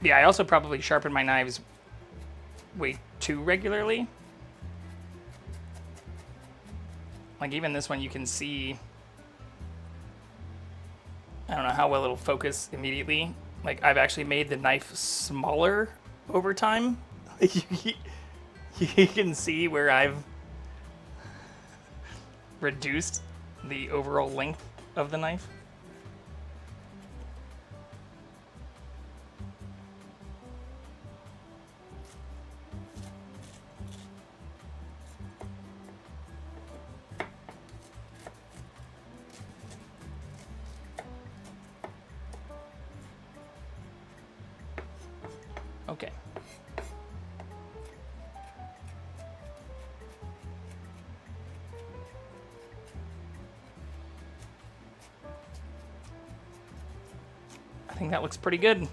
[SPEAKER 1] Yeah, I also probably sharpen my knives way too regularly. Like even this one, you can see, I don't know how well it'll focus immediately. Like I've actually made the knife smaller over time. You can see where I've reduced the overall length of the knife. Okay. I think that looks pretty good.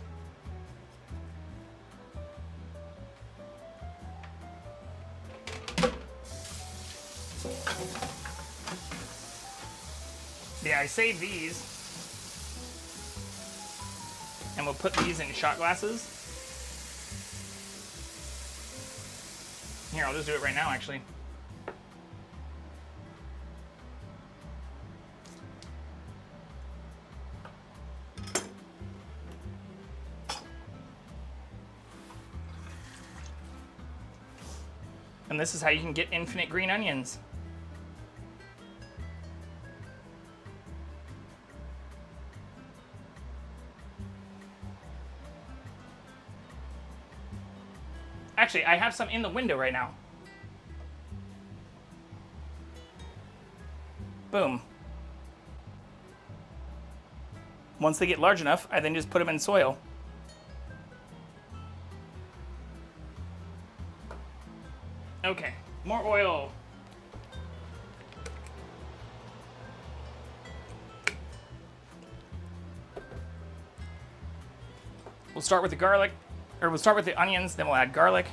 [SPEAKER 1] Yeah, I saved these. And we'll put these in shot glasses. Here, I'll just do it right now, actually. And this is how you can get infinite green onions. Actually, I have some in the window right now. Boom. Once they get large enough, I then just put them in soil. Okay, more oil. We'll start with the garlic. Or we'll start with the onions, then we'll add garlic.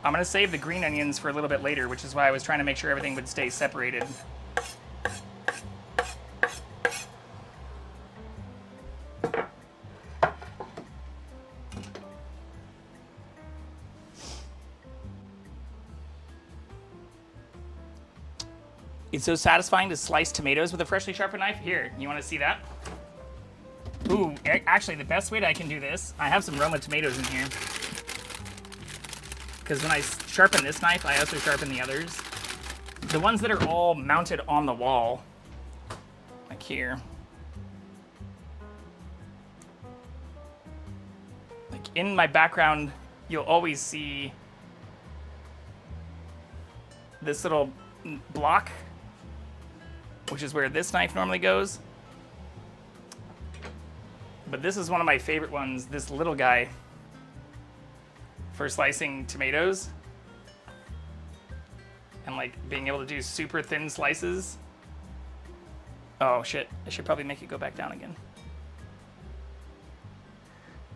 [SPEAKER 1] I'm gonna save the green onions for a little bit later, which is why I was trying to make sure everything would stay separated. It's so satisfying to slice tomatoes with a freshly sharpened knife. Here, you want to see that? Ooh, actually, the best way that I can do this, I have some Roma tomatoes in here. Because when I sharpen this knife, I also sharpen the others. The ones that are all mounted on the wall, like here. Like in my background, you'll always see this little block, which is where this knife normally goes. But this is one of my favorite ones, this little guy, for slicing tomatoes. And like being able to do super thin slices. Oh shit, I should probably make it go back down again.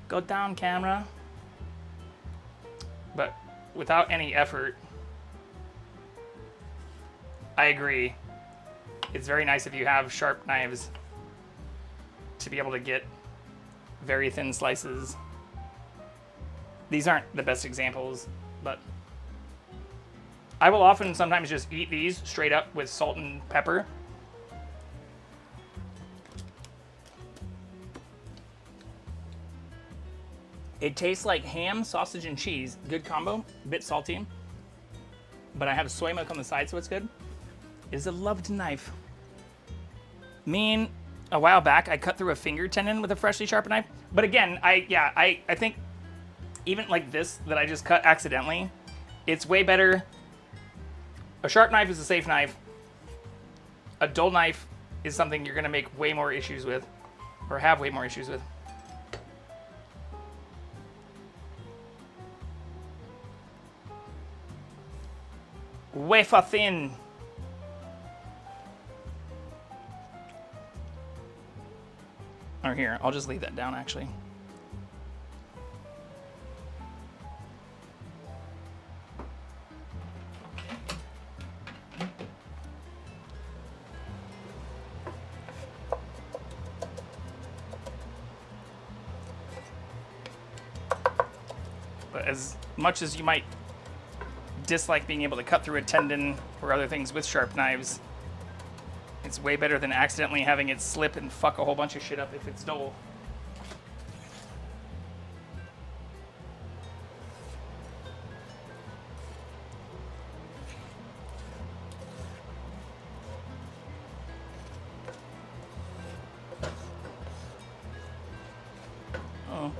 [SPEAKER 1] Go down, camera. But without any effort, I agree. It's very nice if you have sharp knives to be able to get very thin slices. These aren't the best examples, but I will often sometimes just eat these straight up with salt and pepper. It tastes like ham, sausage, and cheese. Good combo, a bit salty, but I have soy milk on the side, so it's good. It is a loved knife. A while back, I cut through a finger tendon with a freshly sharpened knife. But again, I think even like this that I just cut accidentally, it's way better. A sharp knife is a safe knife. A dull knife is something you're gonna make way more issues with, or have way more issues with. Wafer thin. Or here, I'll just leave that down actually. But as much as you might dislike being able to cut through a tendon or other things with sharp knives, it's way better than accidentally having it slip and fuck a whole bunch of shit up if it's dull. Oh.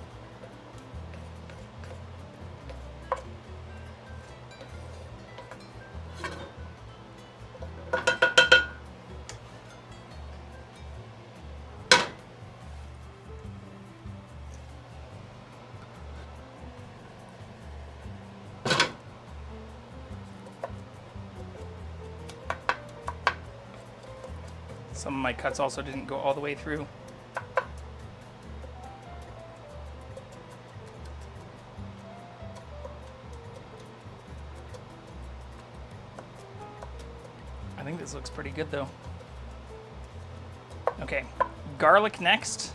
[SPEAKER 1] Some of my cuts also didn't go all the way through. I think this looks pretty good though. Okay, garlic next.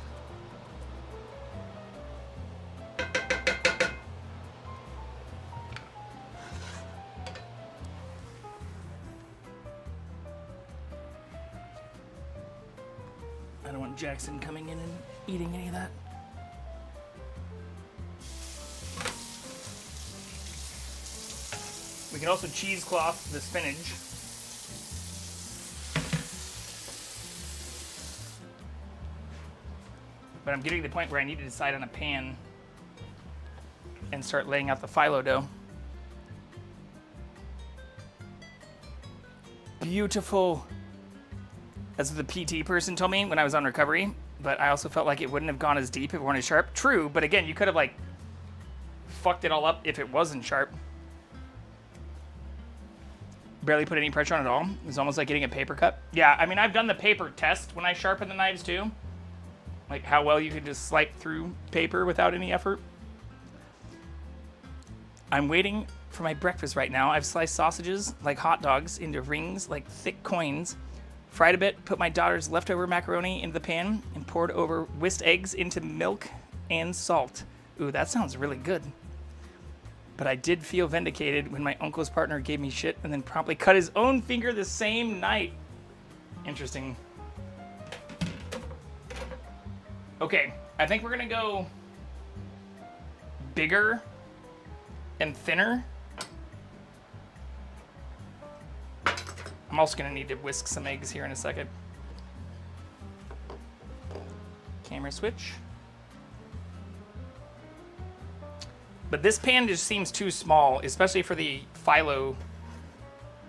[SPEAKER 1] I don't want Jackson coming in and eating any of that. We can also cheesecloth the spinach. But I'm getting to the point where I need to decide on a pan and start laying out the phyllo dough. Beautiful. That's what the PT person told me when I was on recovery, but I also felt like it wouldn't have gone as deep if it weren't as sharp. True, but again, you could have like fucked it all up if it wasn't sharp. Barely put any pressure on it at all. It was almost like getting a paper cut. Yeah, I mean, I've done the paper test when I sharpen the knives too. Like how well you can just swipe through paper without any effort. I'm waiting for my breakfast right now. I've sliced sausages like hot dogs into rings like thick coins. Fried a bit, put my daughter's leftover macaroni into the pan, and poured over whisked eggs into milk and salt. Ooh, that sounds really good. But I did feel vindicated when my uncle's partner gave me shit and then promptly cut his own finger the same night. Interesting. Okay, I think we're gonna go bigger and thinner. I'm also gonna need to whisk some eggs here in a second. Camera switch. But this pan just seems too small, especially for the phyllo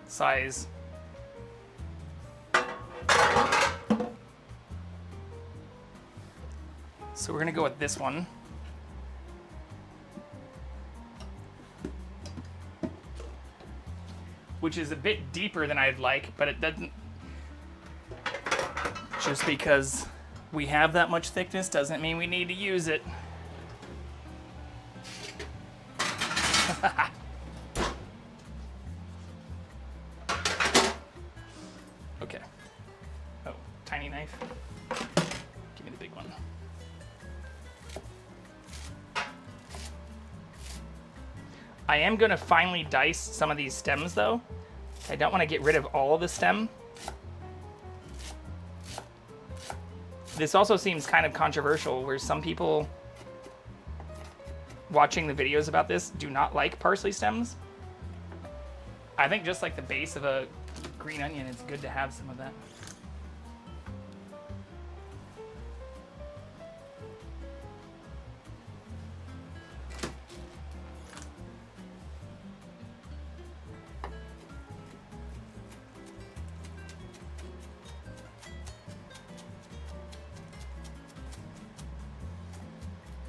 [SPEAKER 1] size. So we're gonna go with this one. Which is a bit deeper than I'd like, but it doesn't... Just because we have that much thickness doesn't mean we need to use it. Okay. Oh, tiny knife. Give me the big one. I am going to finely dice some of these stems, though. I don't want to get rid of all of the stem. This also seems kind of controversial, where some people watching the videos about this do not like parsley stems. I think just like the base of a green onion, it's good to have some of that.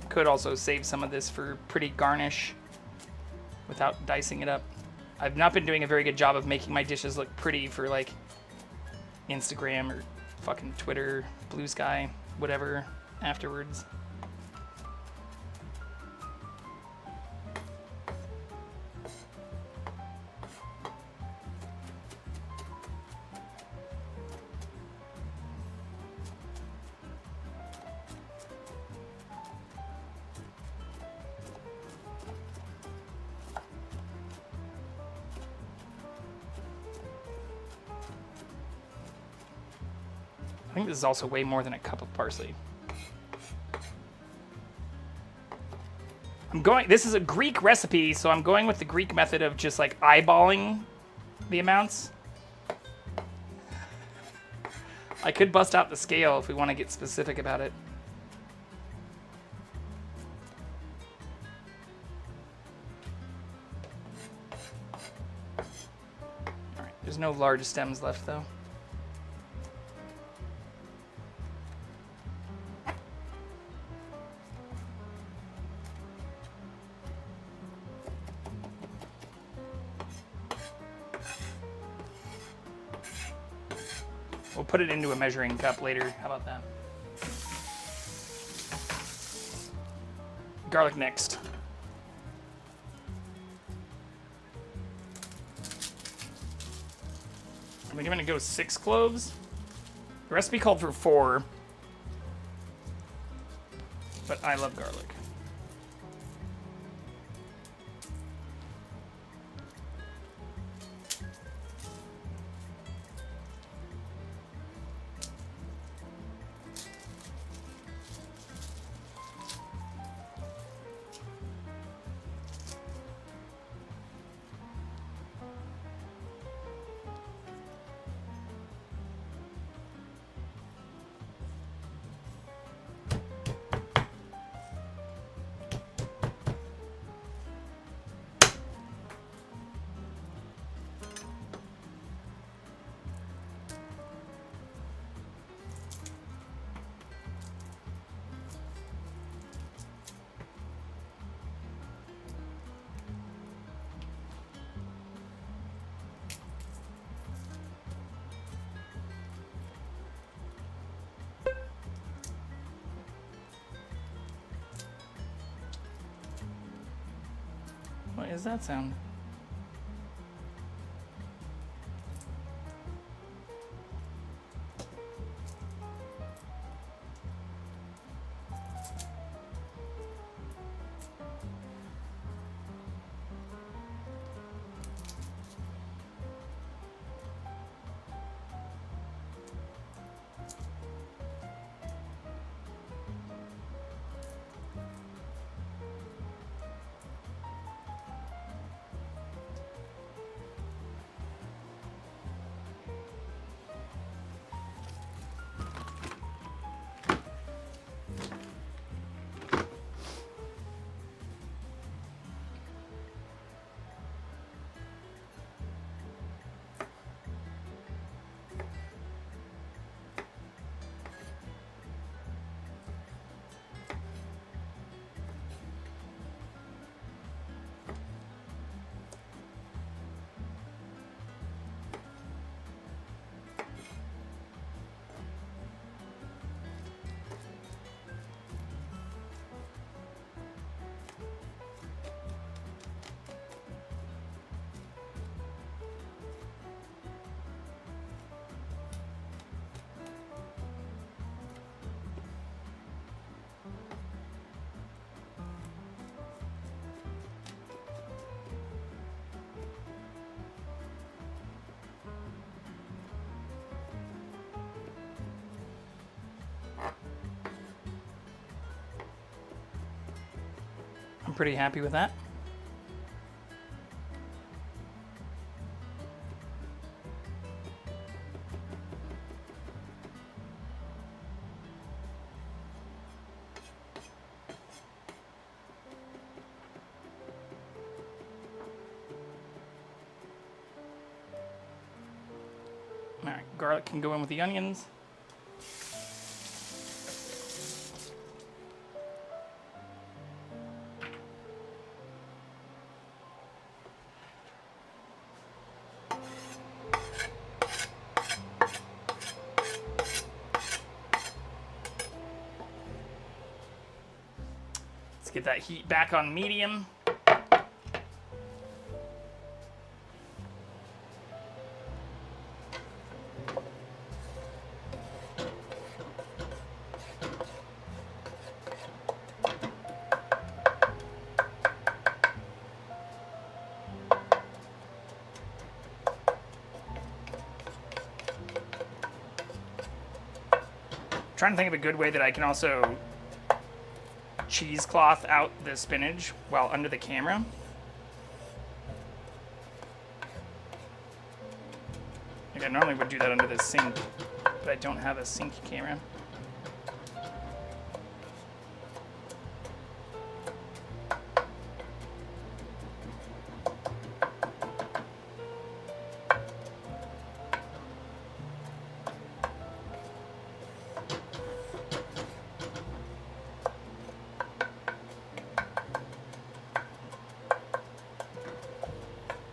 [SPEAKER 1] Could also save some of this for pretty garnish without dicing it up. I've not been doing a very good job of making my dishes look pretty for like Instagram or fucking Twitter, Blue Sky, whatever afterwards. I think this is also way more than a cup of parsley. This is a Greek recipe, so I'm going with the Greek method of just like eyeballing the amounts. I could bust out the scale if we want to get specific about it. All right, there's no large stems left though. We'll put it into a measuring cup later. How about that? Garlic next. I think I'm gonna go 6 cloves. The recipe called for 4, but I love garlic. What is that sound? pretty happy with that. All right, garlic can go in with the onions. Let's get that heat back on medium. Trying to think of a good way that I can also cheesecloth out the spinach while under the camera. Like I normally would do that under the sink, but I don't have a sink camera.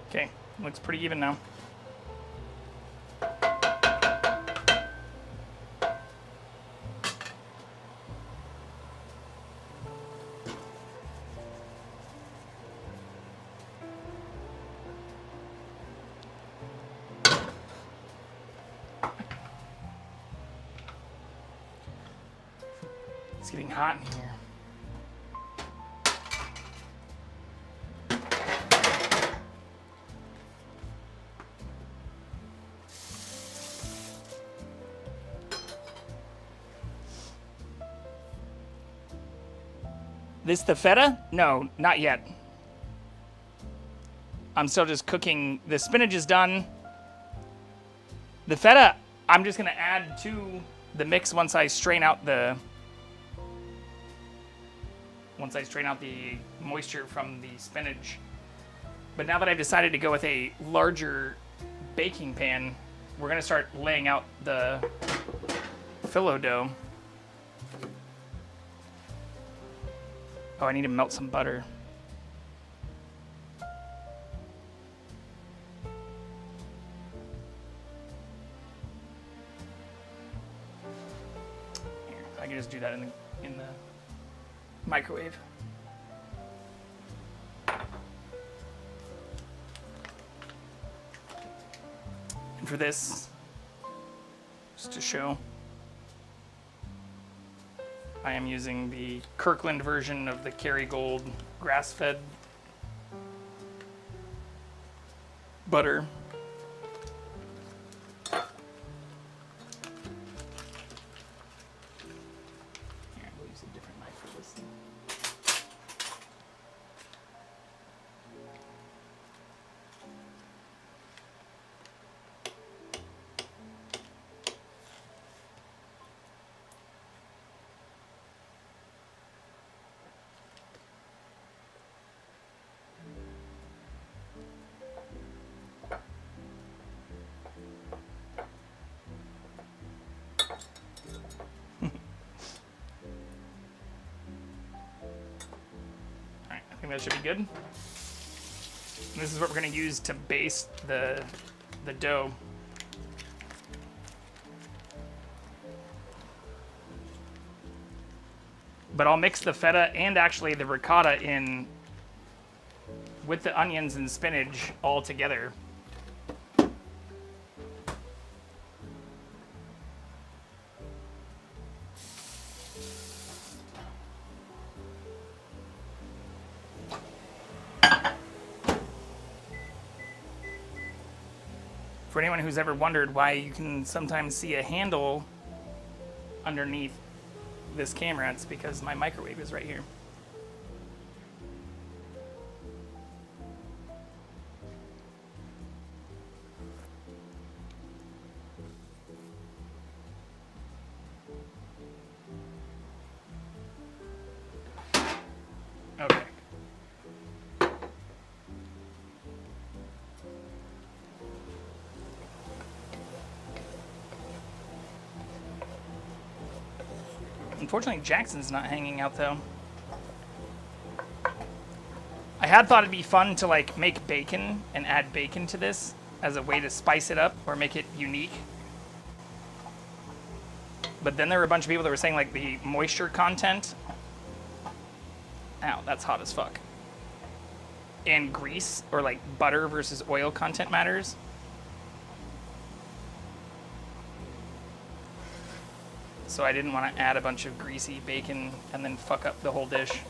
[SPEAKER 1] Okay, looks pretty even now. It's getting hot in here. This the feta? No, not yet. I'm still just cooking. The spinach is done. The feta, I'm just gonna add to the mix once I strain out the moisture from the spinach. But now that I've decided to go with a larger baking pan, we're gonna start laying out the phyllo dough. Oh, I need to melt some butter. Here, I can just do that in the microwave. And for this, just to show, I am using the Kirkland version of the Kerrygold grass-fed butter. Here, we'll use a different knife for this thing. I think that should be good. And this is what we're going to use to baste the dough. But I'll mix the feta and actually the ricotta in with the onions and spinach all together. For anyone who's ever wondered why you can sometimes see a handle underneath this camera, it's because my microwave is right here. Unfortunately, Jackson's not hanging out, though. I had thought it'd be fun to, like, make bacon and add bacon to this as a way to spice it up or make it unique. But then there were a bunch of people that were saying, like, the moisture content. Ow, that's hot as fuck. And grease, or, like, butter versus oil content matters. So I didn't want to add a bunch of greasy bacon and then fuck up the whole dish.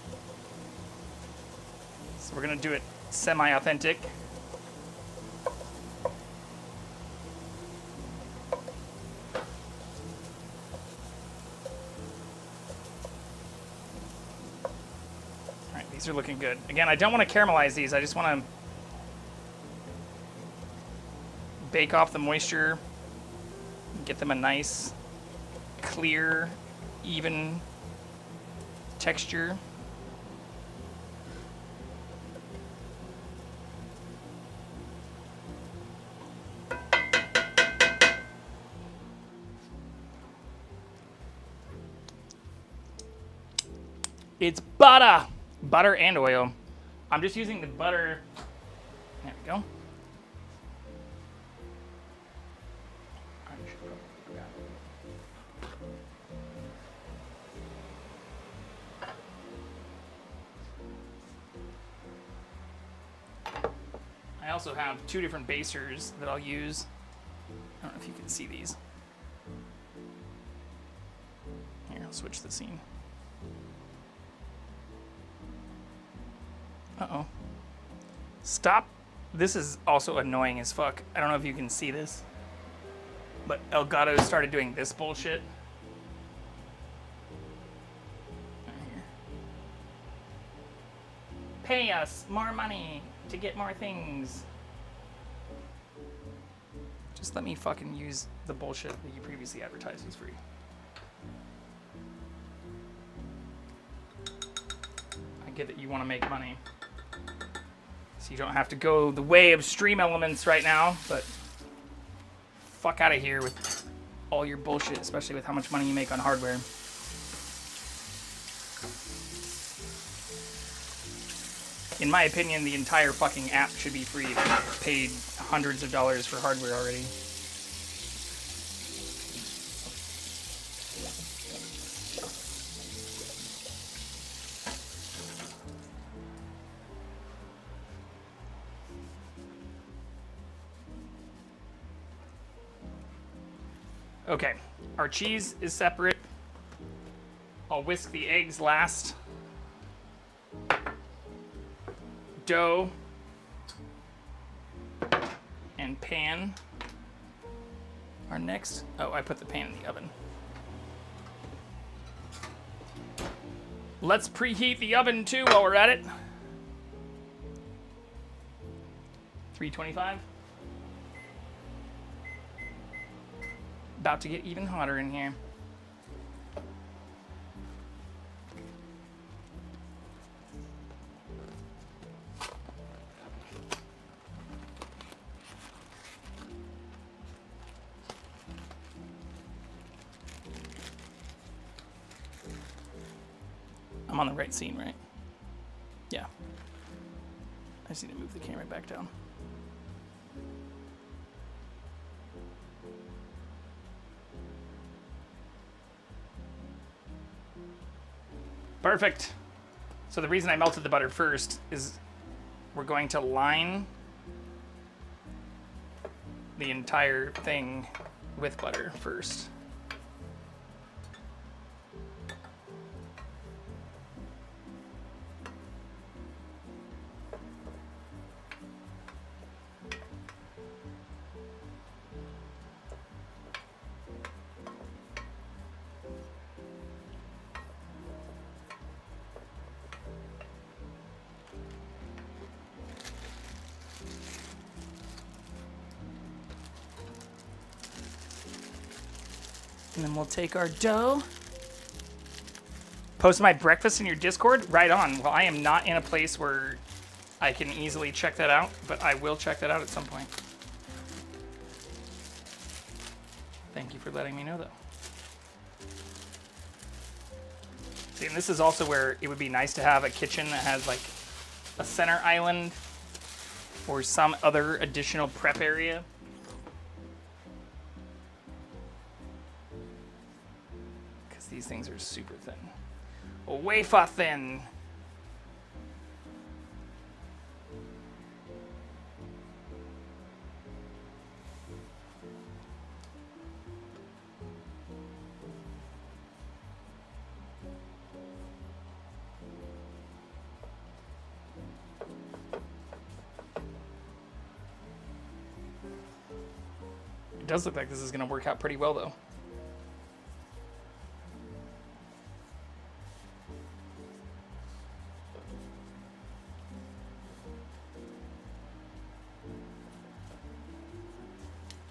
[SPEAKER 1] So we're going to do it semi-authentic. Alright, these are looking good. Again, I don't want to caramelize these. I just want to bake off the moisture, get them a nice, clear, even texture. It's butter! Butter and oil. I'm just using the butter. There we go. I also have 2 different basers that I'll use. I don't know if you can see these. Here, I'll switch the scene. Uh-oh. Stop. This is also annoying as fuck. I don't know if you can see this, but Elgato started doing this bullshit. Right here. Pay us more money to get more things. Just let me fucking use the bullshit that you previously advertised was free. I get that you want to make money, so you don't have to go the way of Stream Elements right now, but fuck out of here with all your bullshit, especially with how much money you make on hardware. In my opinion, the entire fucking app should be free. They've paid hundreds of dollars for hardware already. Okay, our cheese is separate. I'll whisk the eggs last. Dough and pan are next. Oh, I put the pan in the oven. Let's preheat the oven too while we're at it. 325. About to get even hotter in here. I'm on the right scene, right? Yeah. I just need to move the camera back down. Perfect. So the reason I melted the butter first is we're going to line the entire thing with butter first. And then we'll take our dough. Post my breakfast in your Discord? Right on. Well, I am not in a place where I can easily check that out, but I will check that out at some point. Thank you for letting me know, though. See, and this is also where it would be nice to have a kitchen that has like a center island or some other additional prep area. Because these things are super thin. Wafer thin. It does look like this is going to work out pretty well, though.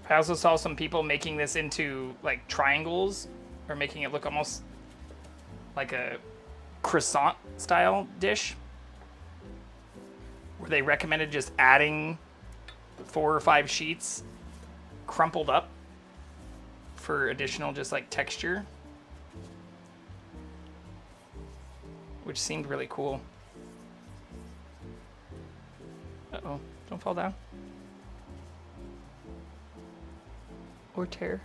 [SPEAKER 1] I also saw some people making this into like triangles, or making it look almost like a croissant style dish, where they recommended just adding 4 or 5 sheets crumpled up for additional just like texture, which seemed really cool. Uh-oh, don't fall down. Or tear.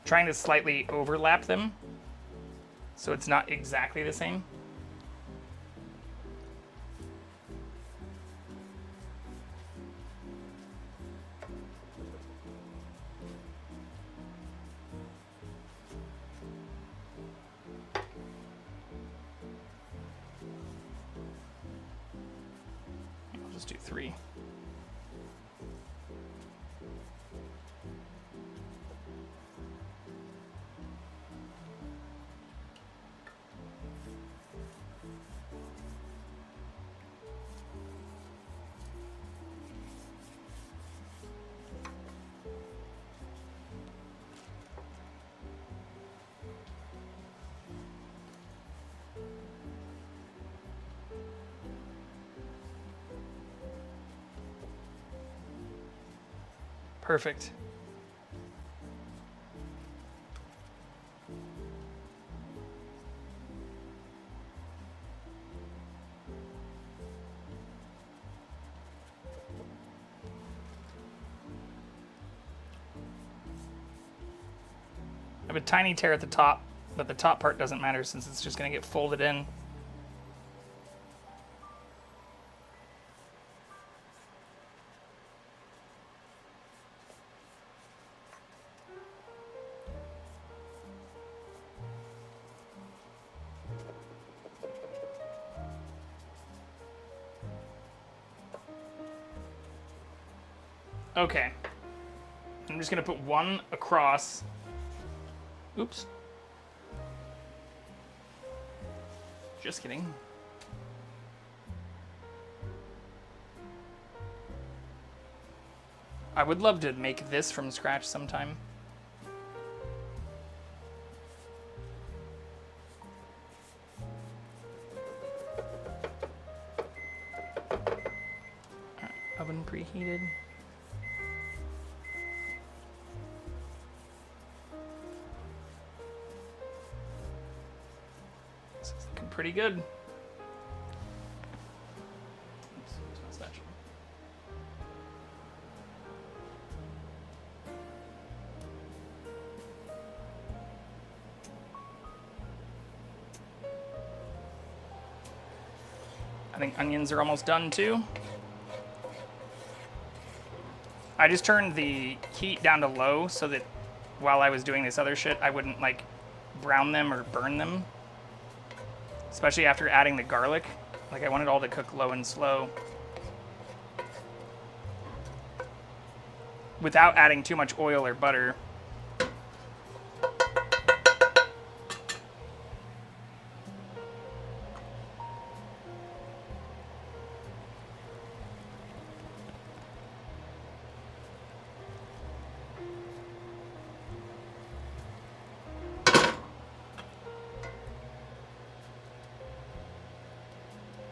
[SPEAKER 1] Trying to slightly overlap them so it's not exactly the same. I'll just do 3. Perfect. I have a tiny tear at the top, but the top part doesn't matter since it's just going to get folded in. Okay. I'm just going to put one across. Oops. Just kidding. I would love to make this from scratch sometime. Alright, oven preheated. Pretty good. Oops, it's not spatula. I think onions are almost done too. I just turned the heat down to low so that while I was doing this other shit, I wouldn't like brown them or burn them. Especially after adding the garlic. Like I want it all to cook low and slow. Without adding too much oil or butter.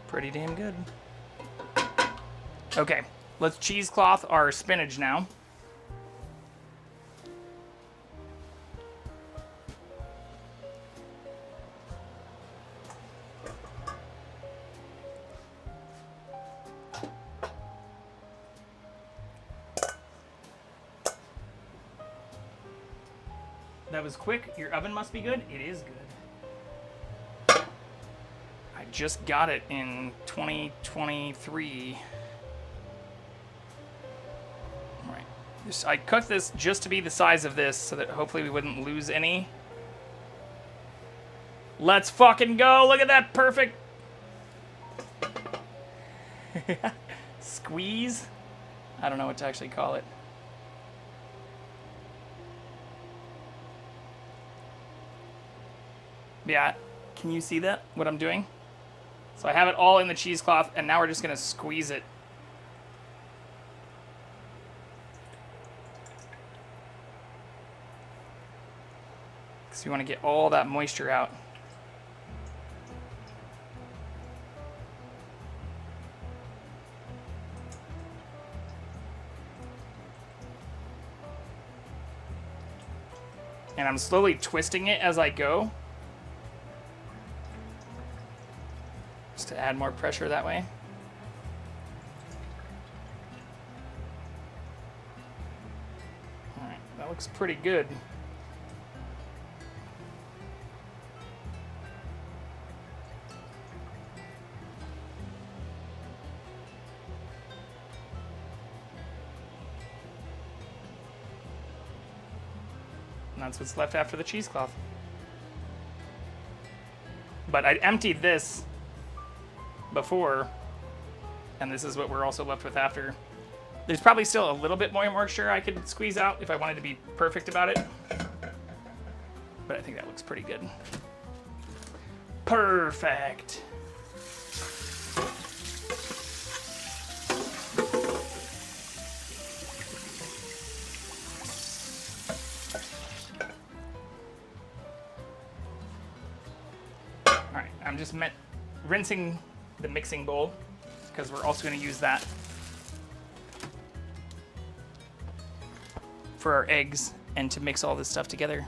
[SPEAKER 1] Pretty damn good. Okay, let's cheesecloth our spinach now. That was quick. Your oven must be good. It is good. I just got it in 2023. All right. I cooked this just to be the size of this so that hopefully we wouldn't lose any. Let's fucking go. Look at that. Perfect. Squeeze. I don't know what to actually call it. Yeah, can you see that, what I'm doing? So I have it all in the cheesecloth, and now we're just going to squeeze it. Because we want to get all that moisture out. And I'm slowly twisting it as I go. To add more pressure that way. Alright, that looks pretty good. And that's what's left after the cheesecloth. But I emptied this before, and this is what we're also left with after. There's probably still a little bit more moisture I could squeeze out if I wanted to be perfect about it, but I think that looks pretty good. Perfect. All right, I'm just rinsing the mixing bowl because we're also going to use that for our eggs and to mix all this stuff together.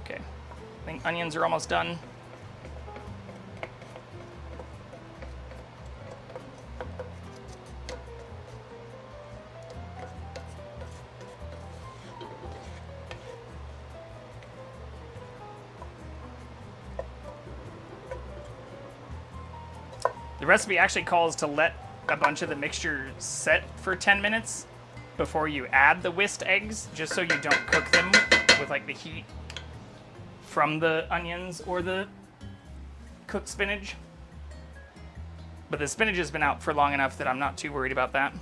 [SPEAKER 1] Okay, I think onions are almost done. The recipe actually calls to let a bunch of the mixture set for 10 minutes before you add the whisked eggs, just so you don't cook them with like the heat from the onions or the cooked spinach. But the spinach has been out for long enough that I'm not too worried about that.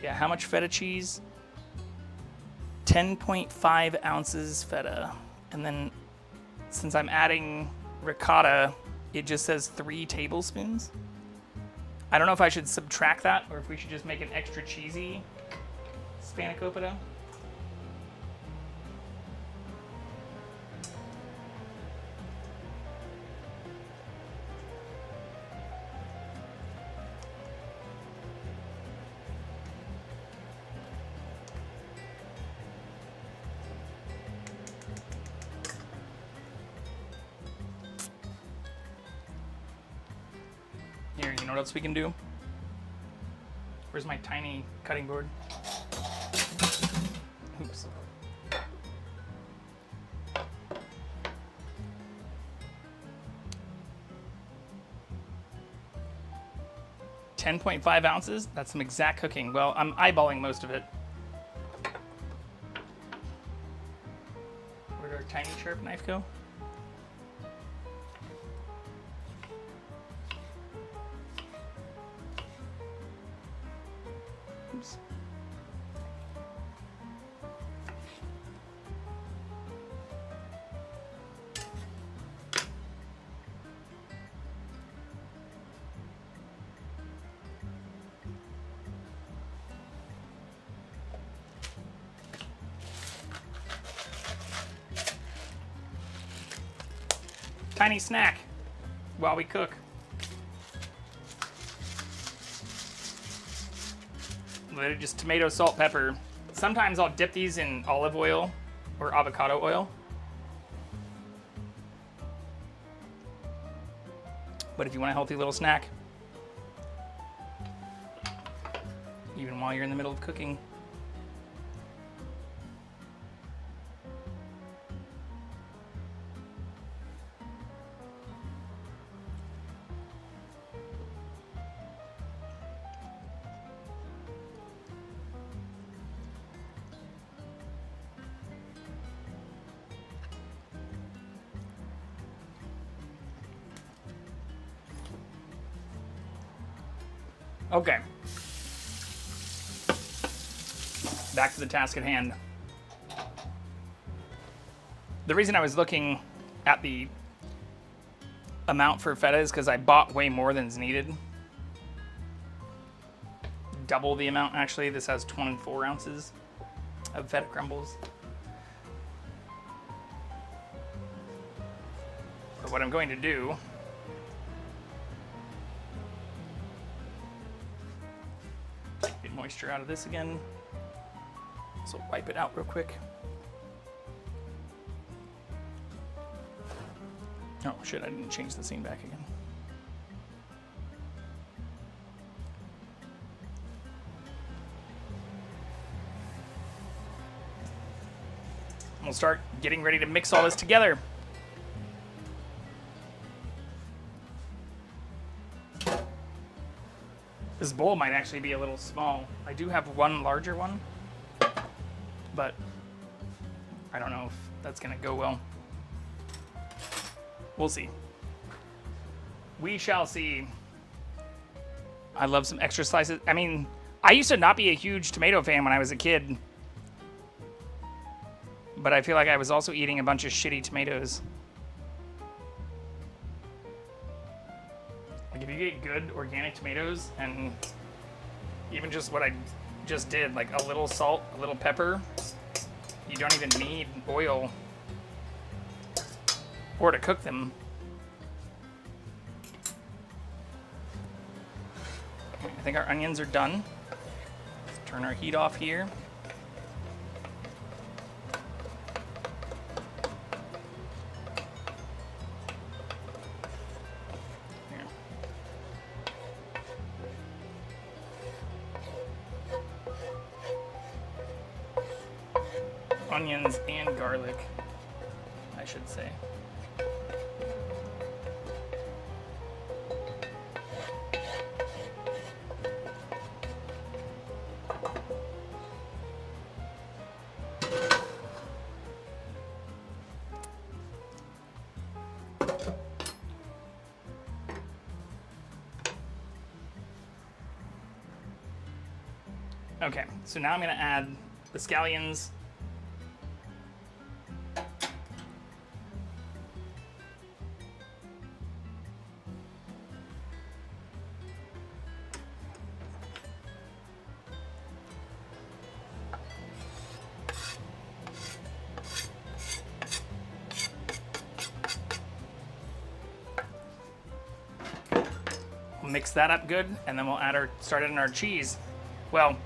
[SPEAKER 1] Yeah, how much feta cheese? 10.5 ounces feta. And then since I'm adding ricotta, it just says 3 tablespoons. I don't know if I should subtract that or if we should just make an extra cheesy Spanakopita. Here, you know what else we can do? Where's my tiny cutting board? Oops. .5 ounces? That's some exact cooking. Well, I'm eyeballing most of it. Where'd our tiny sharp knife go? Oops. tiny snack while we cook. Literally just tomato, salt, pepper. Sometimes I'll dip these in olive oil or avocado oil. But if you want a healthy little snack, even while you're in the middle of cooking. Okay. Back to the task at hand. The reason I was looking at the amount for feta is because I bought way more than is needed. Double the amount, actually. This has 24 ounces of feta crumbles. But what I'm going to do get moisture out of this again. So wipe it out real quick. Oh shit, I didn't change the scene back again. We'll start getting ready to mix all this together. This bowl might actually be a little small. I do have one larger one, but I don't know if that's gonna go well. We'll see. We shall see. I love some extra slices. I mean, I used to not be a huge tomato fan when I was a kid, but I feel like I was also eating a bunch of shitty tomatoes. Like if you get good organic tomatoes and even just what I just did, like a little salt, a little pepper, you don't even need oil or to cook them. I think our onions are done. Let's turn our heat off here. Onions and garlic, I should say. Okay, so now I'm going to add the scallions. Mix that up good, and then we'll start adding our cheese. Well,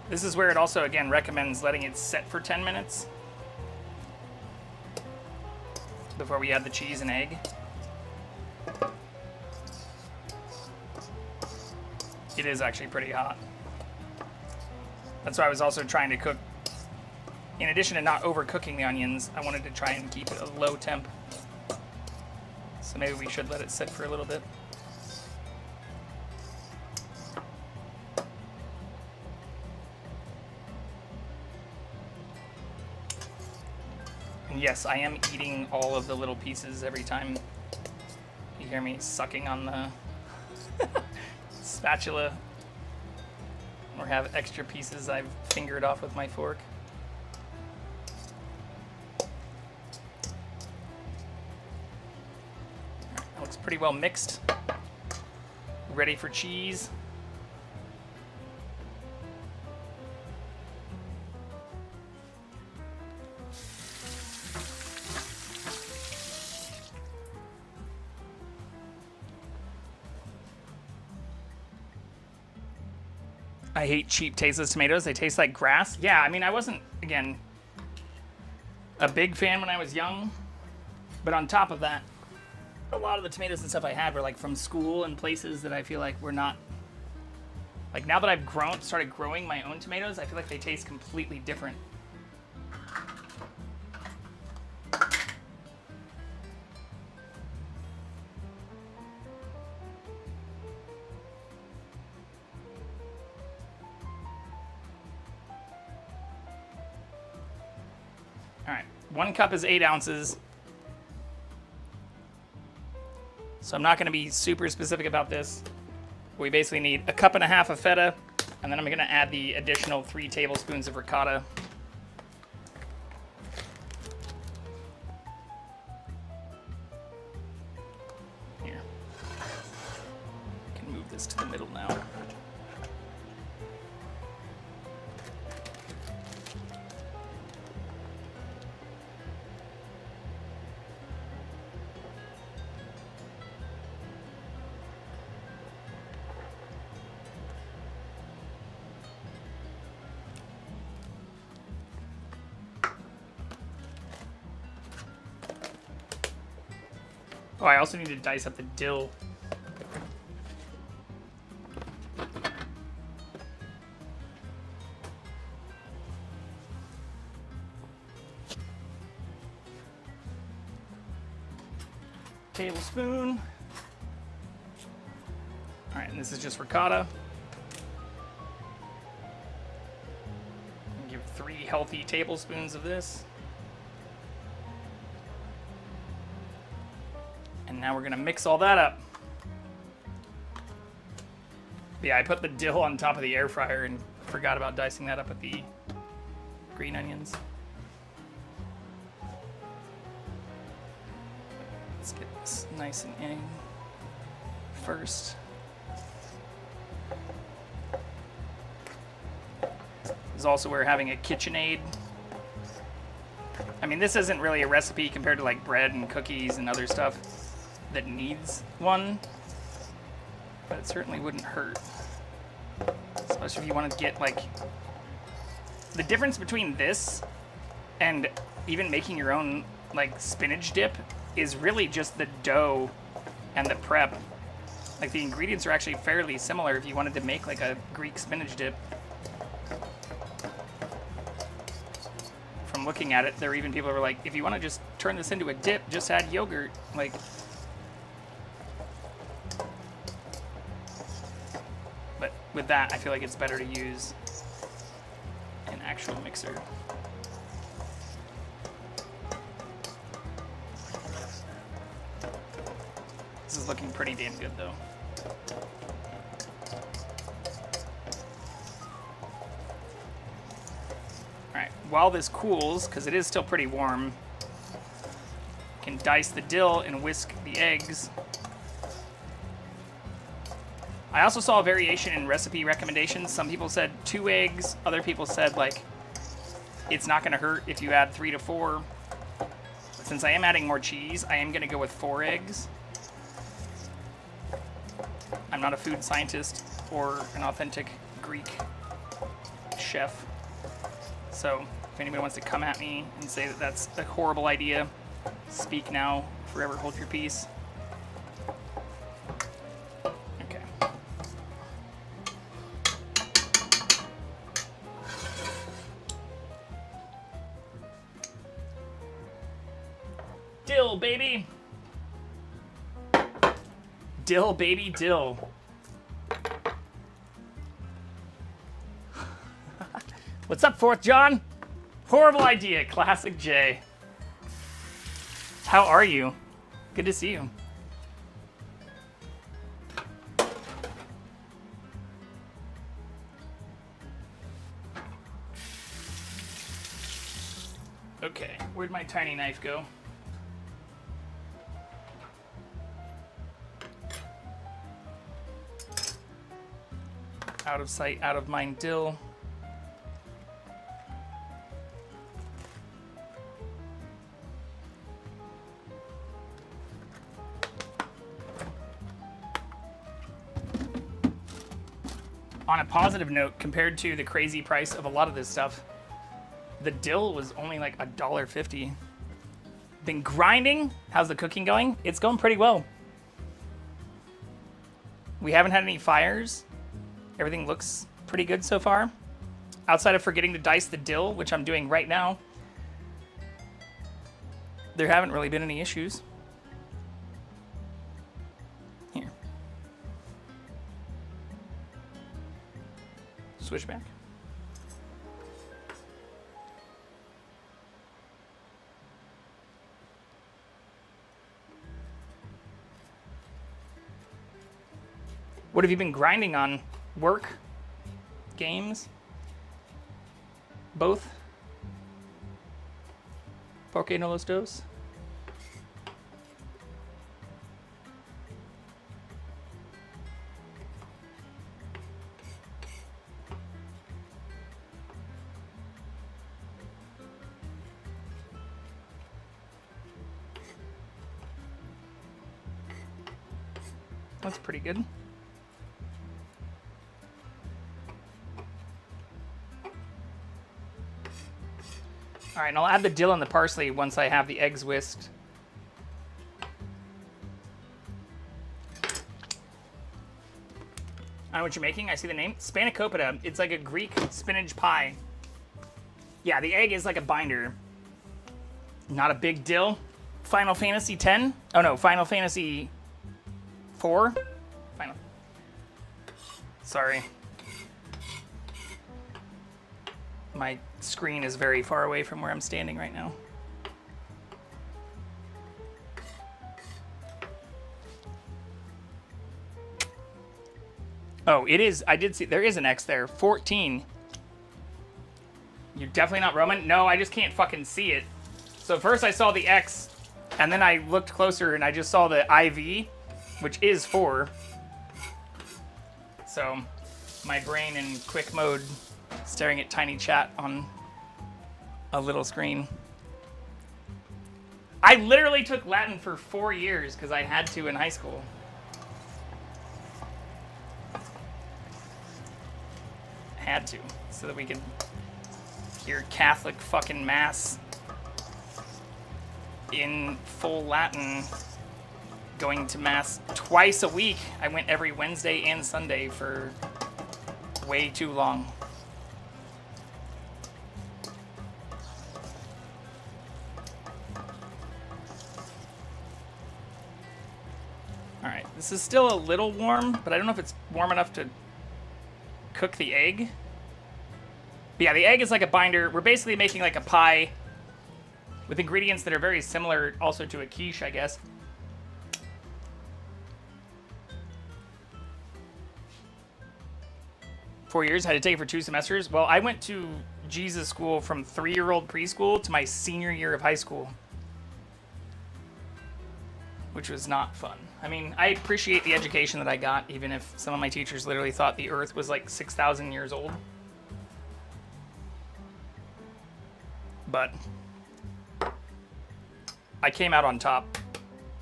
[SPEAKER 1] this is where it also, again, recommends letting it set for 10 minutes before we add the cheese and egg. It is actually pretty hot. That's why I was also trying to cook. In addition to not overcooking the onions, I wanted to try and keep it a low temp. So maybe we should let it sit for a little bit. And yes, I am eating all of the little pieces every time you hear me sucking on the spatula or have extra pieces I've fingered off with my fork. Looks pretty well mixed. Ready for cheese. I hate cheap, tasteless tomatoes. They taste like grass. Yeah, I mean, I wasn't, again, a big fan when I was young. But on top of that, a lot of the tomatoes and stuff I had were like from school and places that I feel like were not. Like now that I've started growing my own tomatoes, I feel like they taste completely different. All right, 1 cup is 8 ounces. So I'm not going to be super specific about this. We basically need 1.5 cups of feta, and then I'm going to add the additional 3 tablespoons of ricotta. Here. I can move this to the middle now. Oh, I also need to dice up the dill. Tablespoon. All right, and this is just ricotta. Give 3 healthy tablespoons of this. And now we're gonna mix all that up. Yeah, I put the dill on top of the air fryer and forgot about dicing that up with the green onions. Let's get this nice and in first. This is also where having a KitchenAid. I mean, this isn't really a recipe compared to like bread and cookies and other stuff that needs one, but it certainly wouldn't hurt. Especially if you want to get like the difference between this and even making your own like spinach dip is really just the dough and the prep. Like the ingredients are actually fairly similar if you wanted to make like a Greek spinach dip. From looking at it, there are even people who are like, if you want to just turn this into a dip, just add yogurt. Like, but with that, I feel like it's better to use an actual mixer. This is looking pretty damn good though. Alright, while this cools, because it is still pretty warm, you can dice the dill and whisk the eggs. I also saw a variation in recipe recommendations. Some people said 2 eggs, other people said like it's not going to hurt if you add 3 to 4. But since I am adding more cheese, I am going to go with 4 eggs. I'm not a food scientist or an authentic Greek chef. So if anybody wants to come at me and say that that's a horrible idea, speak now, forever hold your peace. Okay. Dill, baby. Dill, baby, dill. What's up, Fourth John? Horrible idea, classic Jay. How are you? Good to see you. Okay, where'd my tiny knife go? Out of sight, out of mind, dill. On a positive note, compared to the crazy price of a lot of this stuff, the dill was only like $1.50. Been grinding. How's the cooking going? It's going pretty well. We haven't had any fires. Everything looks pretty good so far. Outside of forgetting to dice the dill, which I'm doing right now, there haven't really been any issues. Here. Switchback. What have you been grinding on? Work? Games? Both? Porque no los dos? That's pretty good. All right, and I'll add the dill and the parsley once I have the eggs whisked. I know what you're making. I see the name. Spanakopita. It's like a Greek spinach pie. Yeah, the egg is like a binder. Not a big dill. Final Fantasy X? Oh no, Final Fantasy 4? Final. Sorry. My screen is very far away from where I'm standing right now. Oh, it is. I did see. There is an X there. 14. You're definitely not Roman? No, I just can't fucking see it. So first I saw the X, and then I looked closer and I just saw the IV, which is 4. So my brain in quick mode, staring at tiny chat on a little screen. I literally took Latin for 4 years because I had to in high school. Had to, so that we could hear Catholic fucking Mass in full Latin, going to Mass twice a week. I went every Wednesday and Sunday for way too long. All right, this is still a little warm, but I don't know if it's warm enough to cook the egg. But yeah, the egg is like a binder. We're basically making like a pie with ingredients that are very similar also to a quiche, I guess. Four years, had to take it for 2 semesters. Well, I went to Jesus school from 3-year-old preschool to my senior year of high school, which was not fun. I mean, I appreciate the education that I got, even if some of my teachers literally thought the earth was like 6,000 years old. But I came out on top,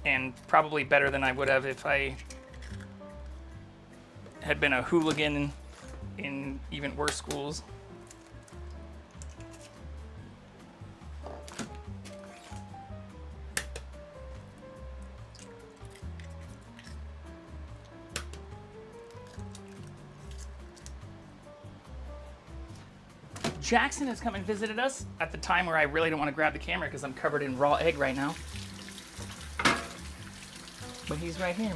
[SPEAKER 1] and probably better than I would have if I had been a hooligan in even worse schools. Jackson has come and visited us at the time where I really don't want to grab the camera because I'm covered in raw egg right now. But he's right here.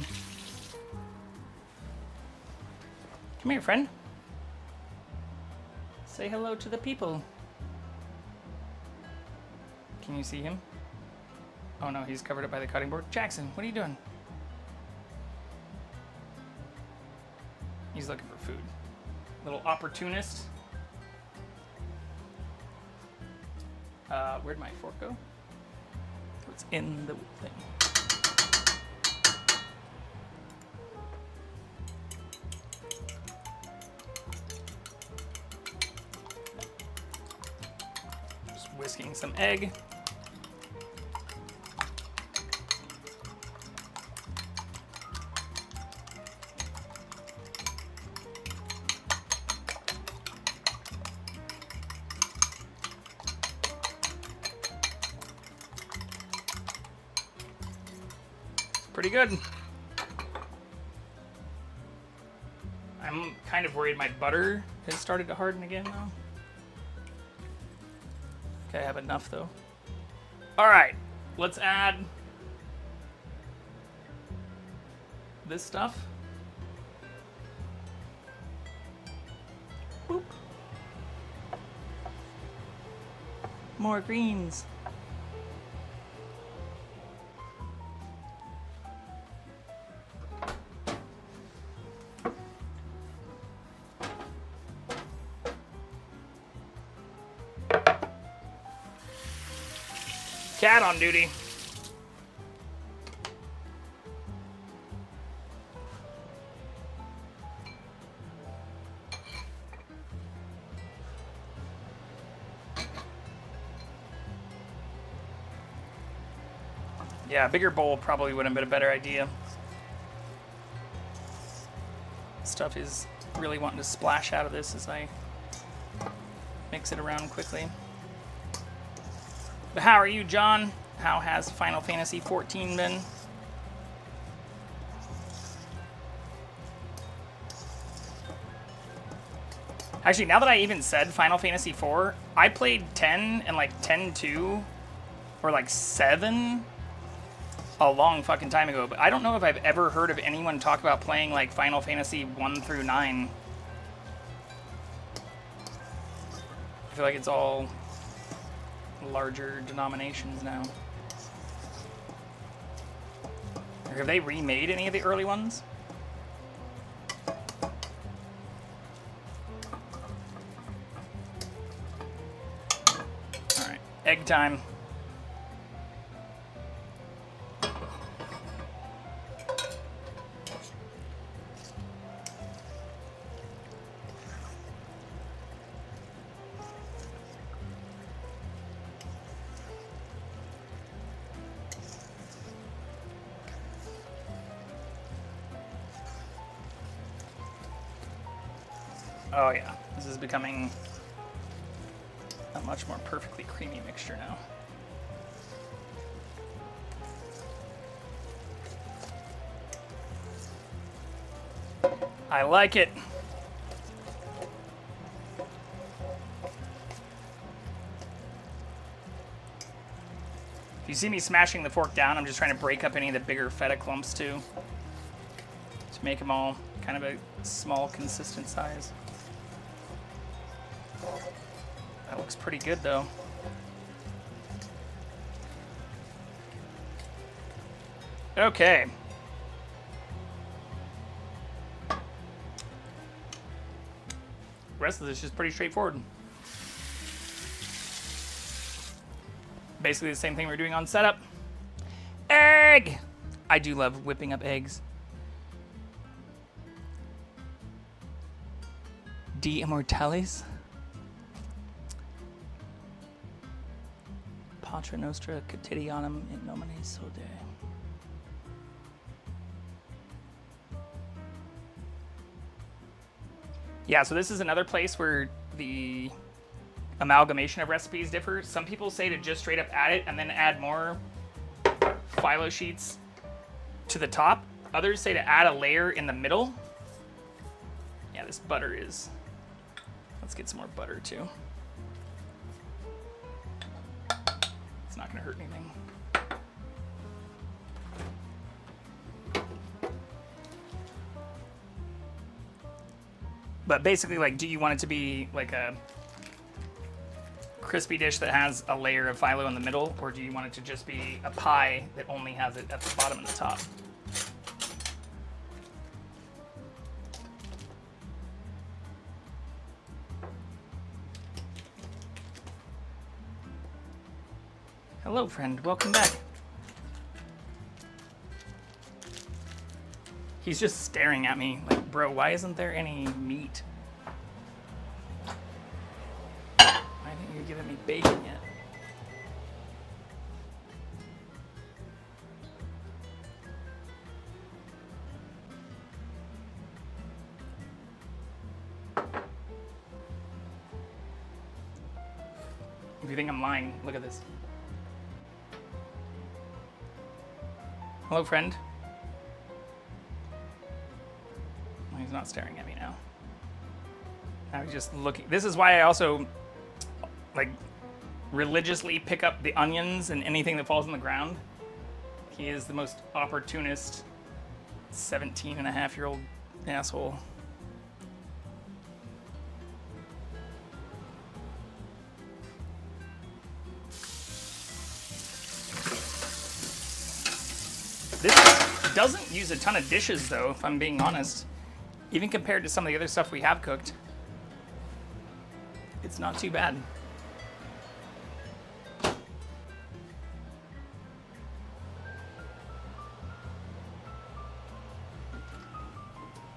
[SPEAKER 1] Come here, friend. Say hello to the people. Can you see him? Oh no, he's covered up by the cutting board. Jackson, what are you doing? He's looking for food. Little opportunist. Where'd my fork go? It's in the thing. Just whisking some egg. pretty good. I'm kind of worried my butter has started to harden again now. Okay, I have enough though. All right, let's add this stuff. Boop. More greens. Cat on duty. Yeah, a bigger bowl probably would have been a better idea. Stuff is really wanting to splash out of this as I mix it around quickly. But how are you, John? How has Final Fantasy XIV been? Actually, now that I even said Final Fantasy IV, I played 10 and like 10-2 or like 7 a long fucking time ago. But I don't know if I've ever heard of anyone talk about playing like Final Fantasy 1 through 9. I feel like it's all larger denominations now. Or have they remade any of the early ones? Alright, egg time. Oh yeah, this is becoming a much more perfectly creamy mixture now. I like it. If you see me smashing the fork down, I'm just trying to break up any of the bigger feta clumps too, to make them all kind of a small, consistent size. That looks pretty good though. Okay. The rest of this is just pretty straightforward. Basically the same thing we're doing on setup. Egg! I do love whipping up eggs. De Immortalis. Patra Nostra Quotidianum in nomine Sode. Yeah, so this is another place where the amalgamation of recipes differ. Some people say to just straight up add it and then add more phyllo sheets to the top. Others say to add a layer in the middle. Yeah, this butter is... Let's get some more butter too. It's not gonna hurt anything. But basically, like, do you want it to be like a crispy dish that has a layer of phyllo in the middle, or do you want it to just be a pie that only has it at the bottom and the top? Hello, friend. Welcome back. He's just staring at me like, bro, why isn't there any meat? Why didn't you give me bacon yet? If you think I'm lying, look at this. Hello, friend. He's not staring at me now. Now he's just looking. This is why I also, like, religiously pick up the onions and anything that falls on the ground. He is the most opportunist 17-and-a-half-year-old asshole. This doesn't use a ton of dishes, though, if I'm being honest. Even compared to some of the other stuff we have cooked. It's not too bad.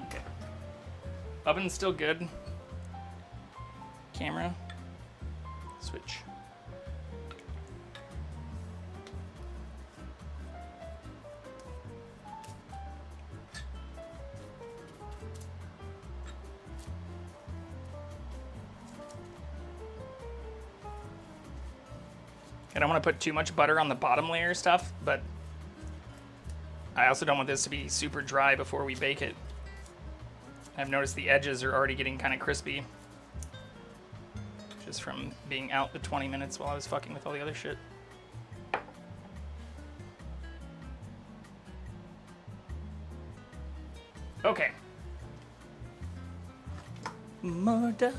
[SPEAKER 1] Okay. Oven's still good. Camera. Switch. I don't want to put too much butter on the bottom layer stuff, but I also don't want this to be super dry before we bake it. I've noticed the edges are already getting kind of crispy. Just from being out the 20 minutes while I was fucking with all the other shit. Okay. More dough.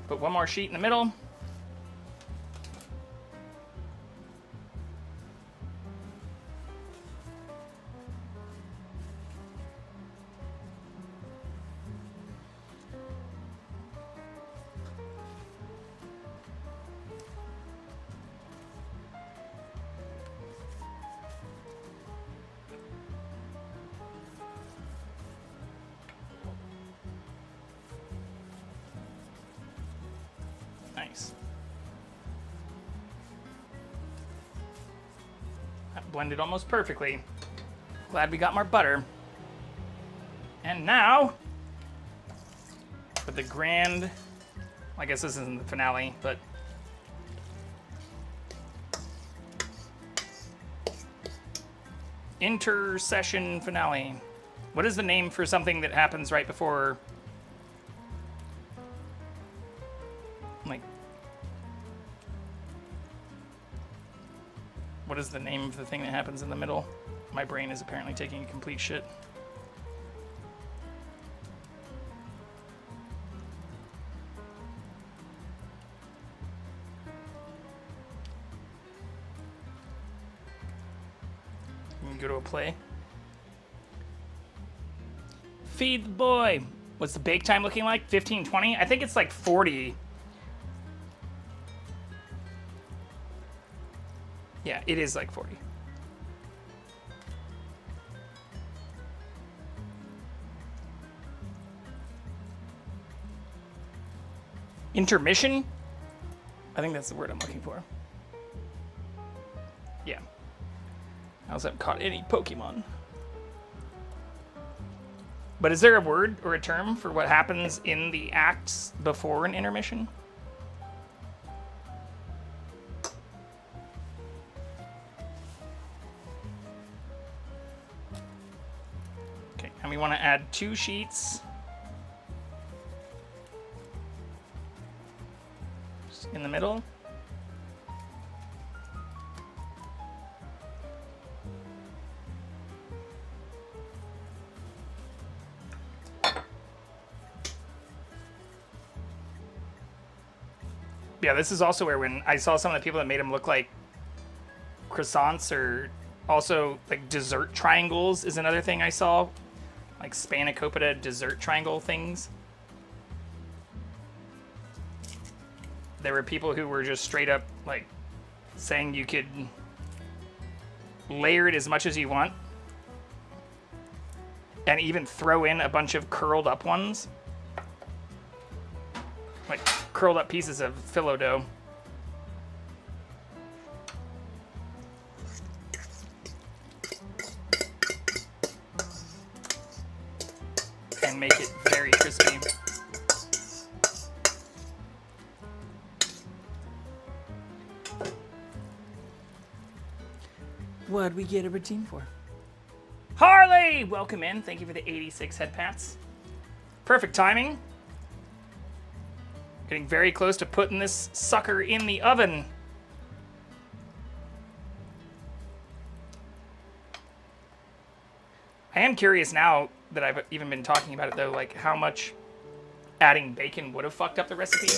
[SPEAKER 1] Put one more sheet in the middle. Nice. That blended almost perfectly. Glad we got more butter. And now, for the grand, I guess this isn't the finale, but intercession finale. What is the name for something that happens right before, like, what is the name of the thing that happens in the middle? My brain is apparently taking a complete shit. We can go to a play. Feed the boy. What's the bake time looking like? 15, 20? I think it's like 40. Yeah, it is like 40. Intermission? I think that's the word I'm looking for. Yeah. I also haven't caught any Pokemon. But is there a word or a term for what happens in the acts before an intermission? Okay, and we want to add 2 sheets. Just in the middle. Yeah, this is also where when I saw some of the people that made them look like croissants, or also like dessert triangles is another thing I saw. Like Spanakopita dessert triangle things. There were people who were just straight up like saying you could layer it as much as you want and even throw in a bunch of curled up ones. Like curled up pieces of phyllo dough. And make it very crispy. What'd we get a routine for? Harley! Harley, welcome in. Thank you for the 86 head pats. Perfect timing. Getting very close to putting this sucker in the oven. I am curious now that I've even been talking about it though, like how much adding bacon would have fucked up the recipe.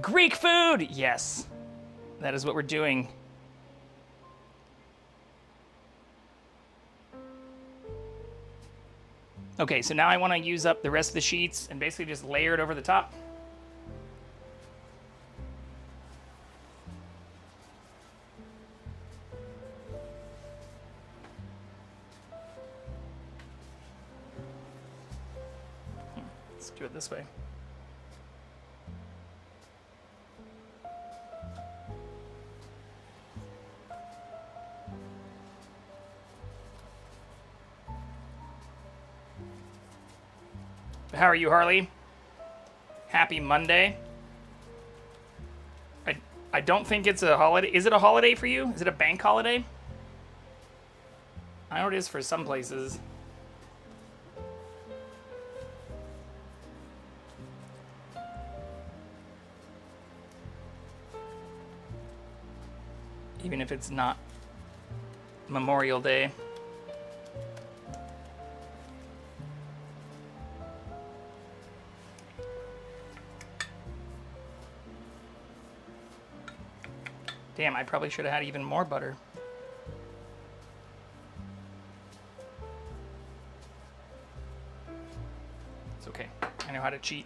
[SPEAKER 1] Greek food! Yes. That is what we're doing. Okay, so now I want to use up the rest of the sheets and basically just layer it over the top. Let's do it this way. How are you, Harley? Happy Monday. I don't think it's a holiday. Is it a holiday for you? Is it a bank holiday? I know it is for some places. Even if it's not Memorial Day. Damn, I probably should have had even more butter. It's okay. I know how to cheat.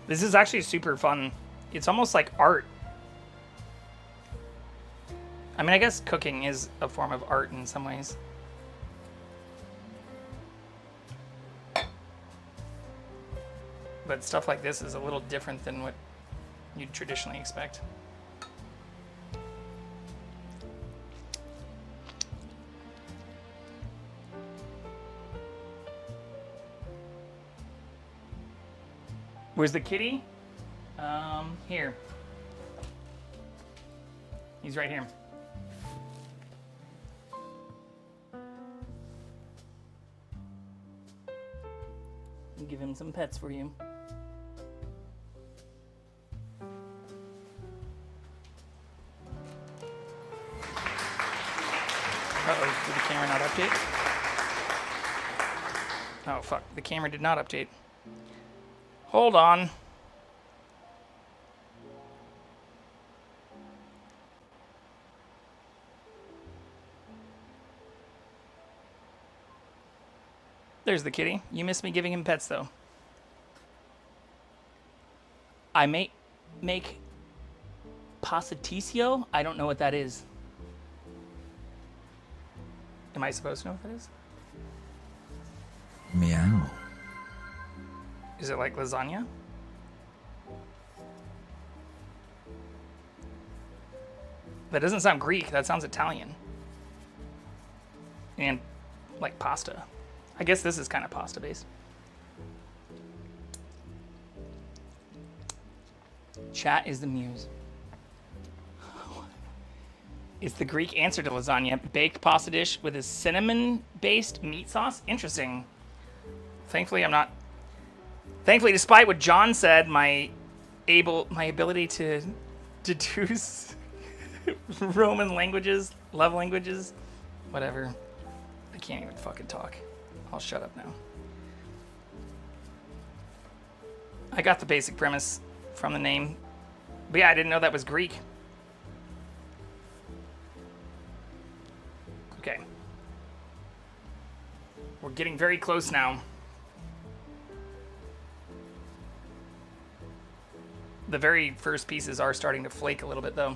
[SPEAKER 1] This is actually super fun. It's almost like art. I mean, I guess cooking is a form of art in some ways. But stuff like this is a little different than what you'd traditionally expect. Where's the kitty? Here. He's right here. I'll give him some pets for you. Uh-oh, did the camera not update? Oh, fuck, the camera did not update. Hold on. There's the kitty. You missed me giving him pets, though. I make pasaticio? I don't know what that is. Am I supposed to know what that is?
[SPEAKER 2] Meow.
[SPEAKER 1] Is it like lasagna? That doesn't sound Greek. That sounds Italian. And like pasta. I guess this is kind of pasta based. Chat is the muse. It's the Greek answer to lasagna. Baked pasta dish with a cinnamon-based meat sauce. Interesting. Thankfully, despite what John said, my ability to deduce Roman languages, love languages, whatever. I can't even fucking talk. I'll shut up now. I got the basic premise from the name. But yeah, I didn't know that was Greek. Okay. We're getting very close now. The very first pieces are starting to flake a little bit, though.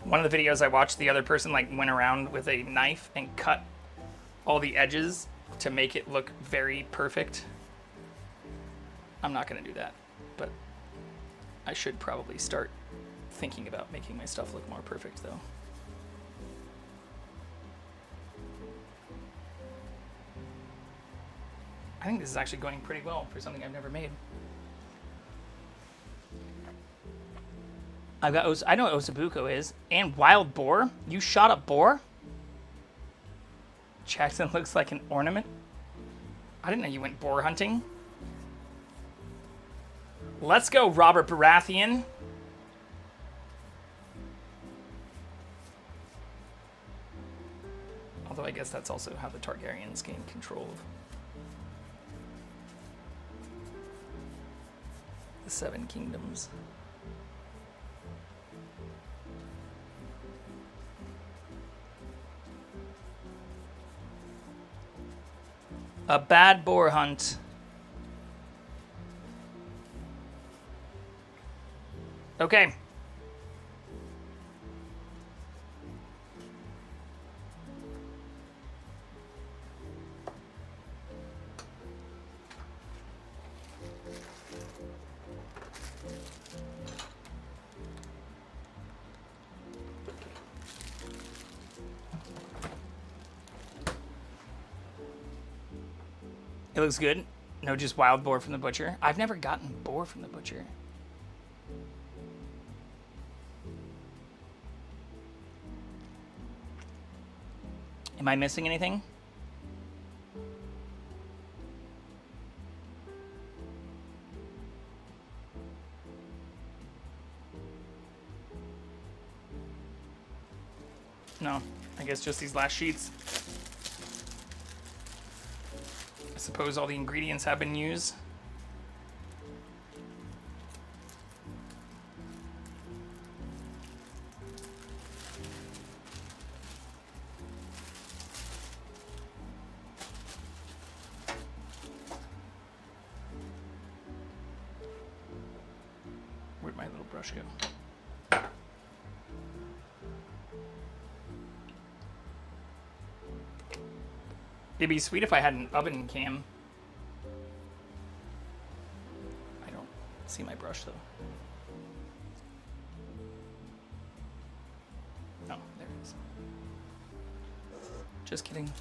[SPEAKER 1] One of the videos I watched, the other person like went around with a knife and cut all the edges to make it look very perfect. I'm not going to do that, but I should probably start thinking about making my stuff look more perfect, though. I think this is actually going pretty well for something I've never made. I know what Osabuco is. And wild boar? You shot a boar? Jackson looks like an ornament. I didn't know you went boar hunting. Let's go, Robert Baratheon. Although I guess that's also how the Targaryens gain control of the Seven Kingdoms. A bad boar hunt. Okay. It looks good. No, just wild boar from the butcher. I've never gotten boar from the butcher. Am I missing anything? No, I guess just these last sheets. I suppose all the ingredients have been used. Where'd my little brush go? It'd be sweet if I had an oven cam. I don't see my brush though. Oh, there it is. Just kidding.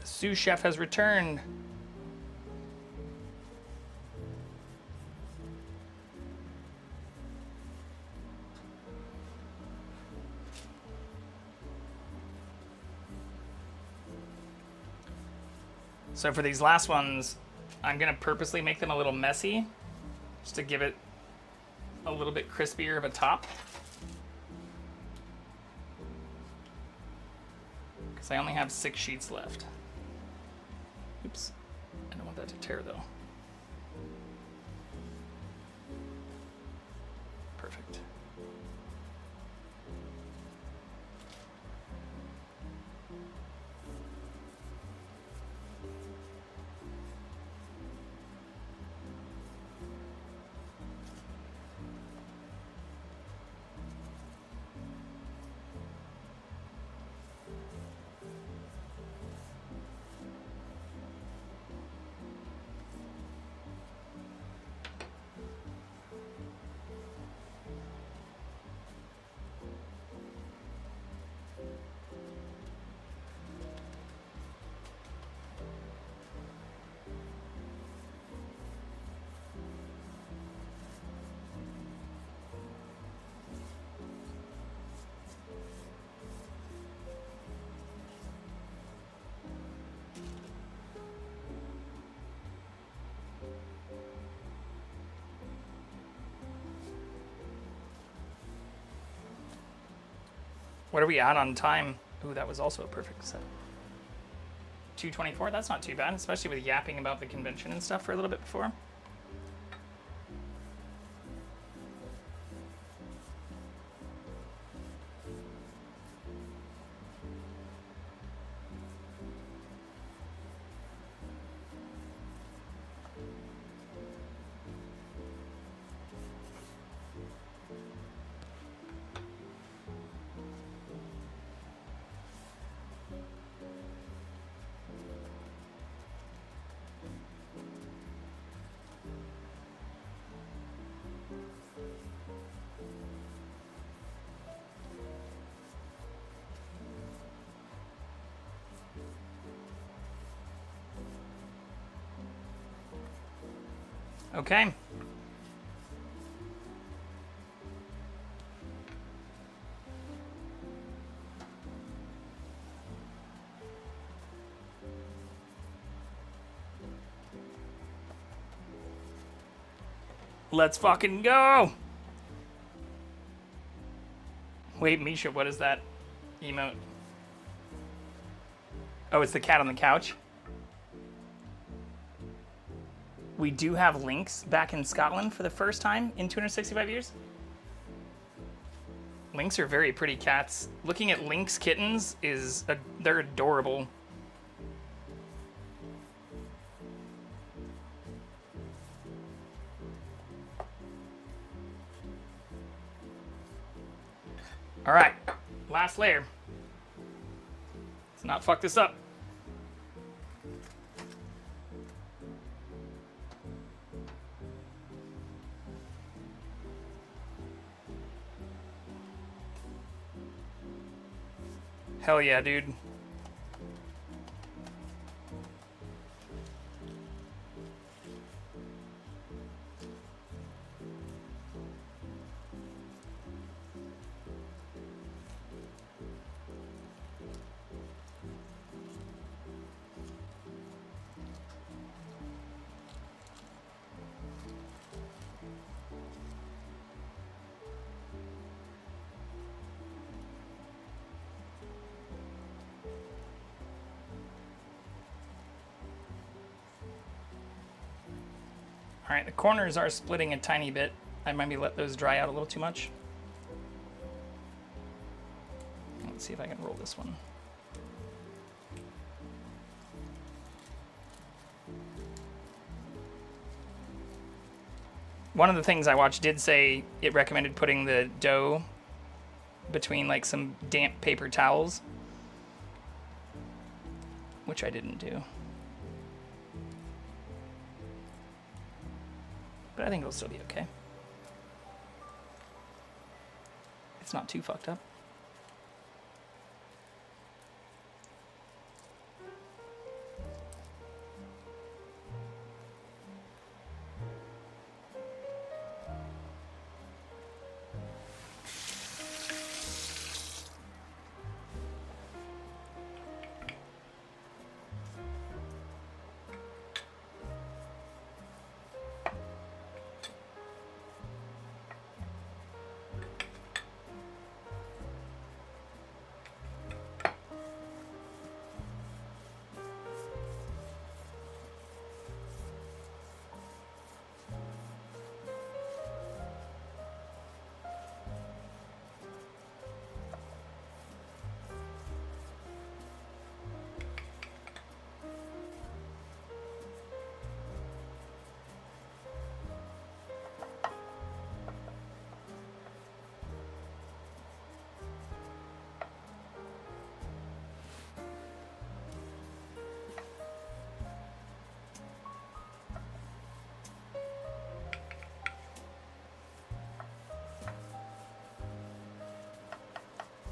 [SPEAKER 1] Sous chef has returned. So for these last ones, I'm gonna purposely make them a little messy, just to give it a little bit crispier of a top. Because I only have 6 sheets left. Oops, I don't want that to tear though. Perfect. What are we at on time? Ooh, that was also a perfect set. 2:24. That's not too bad, especially with yapping about the convention and stuff for a little bit before. Okay. Let's fucking go! Wait, Misha, what is that emote? Oh, it's the cat on the couch? We do have lynx back in Scotland for the first time in 265 years. Lynx are very pretty cats. Looking at lynx kittens they're adorable. All right, last layer. Let's not fuck this up. Hell yeah, dude. All right, the corners are splitting a tiny bit. I maybe let those dry out a little too much. Let's see if I can roll this one. One of the things I watched did say it recommended putting the dough between like some damp paper towels, which I didn't do. But I think it'll still be okay. It's not too fucked up.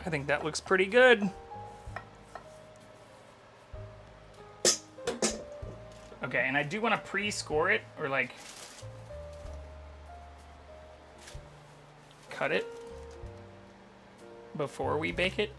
[SPEAKER 1] I think that looks pretty good. Okay, and I do want to pre-score it, or like cut it before we bake it.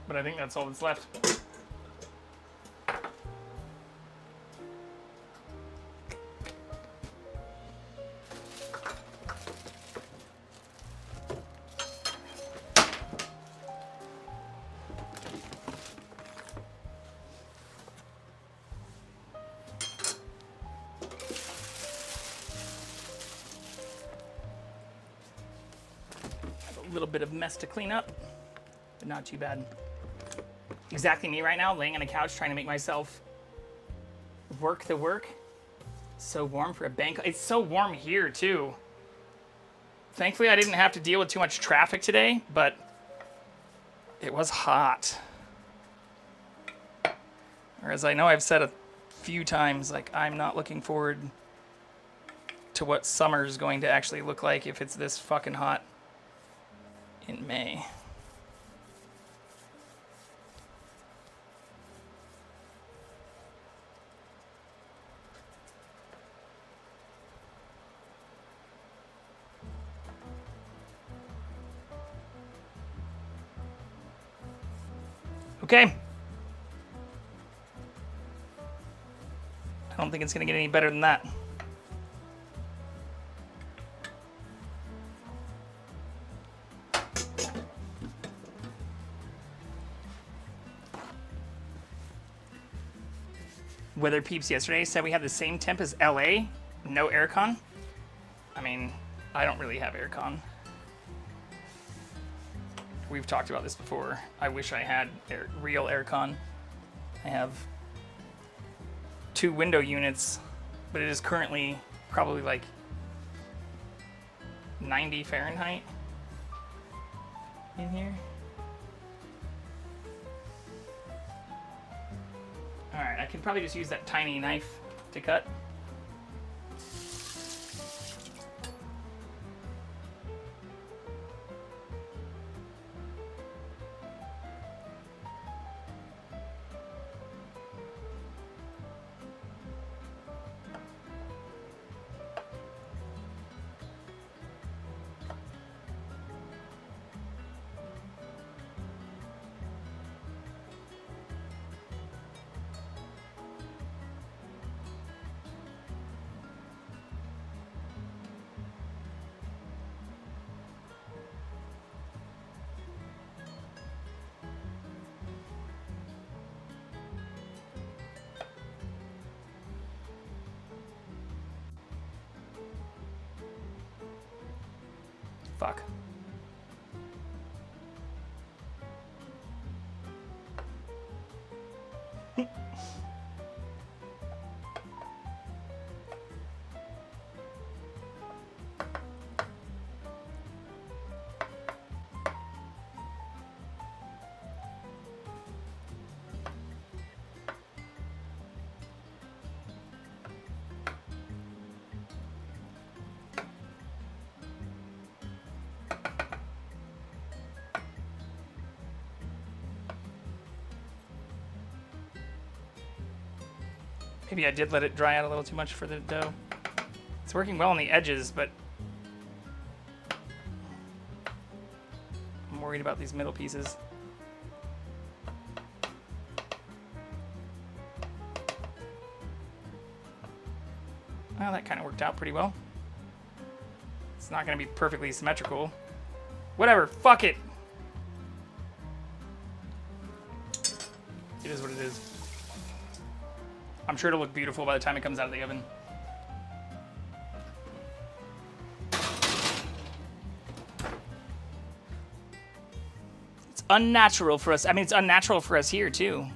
[SPEAKER 1] but I think that's all that's left. A little bit of mess to clean up, but not too bad. Exactly me right now, laying on a couch trying to make myself work the work. So warm for a bank. It's so warm here too. Thankfully I didn't have to deal with too much traffic today, but it was hot. Whereas I know I've said a few times, like, I'm not looking forward to what summer is going to actually look like if it's this fucking hot in May. Okay. I don't think it's gonna get any better than that. Weather peeps yesterday said we had the same temp as LA, no aircon. I mean, I don't really have aircon. We've talked about this before. I wish I had real aircon. I have 2 window units, but it is currently probably like 90 Fahrenheit in here. All right, I can probably just use that tiny knife to cut. Fuck. Maybe I did let it dry out a little too much for the dough. It's working well on the edges, but I'm worried about these middle pieces. Well, that kind of worked out pretty well. It's not going to be perfectly symmetrical. Whatever, fuck it. It is what it is. I'm sure it'll look beautiful by the time it comes out of the oven. It's unnatural for us. I mean, it's unnatural for us here, too.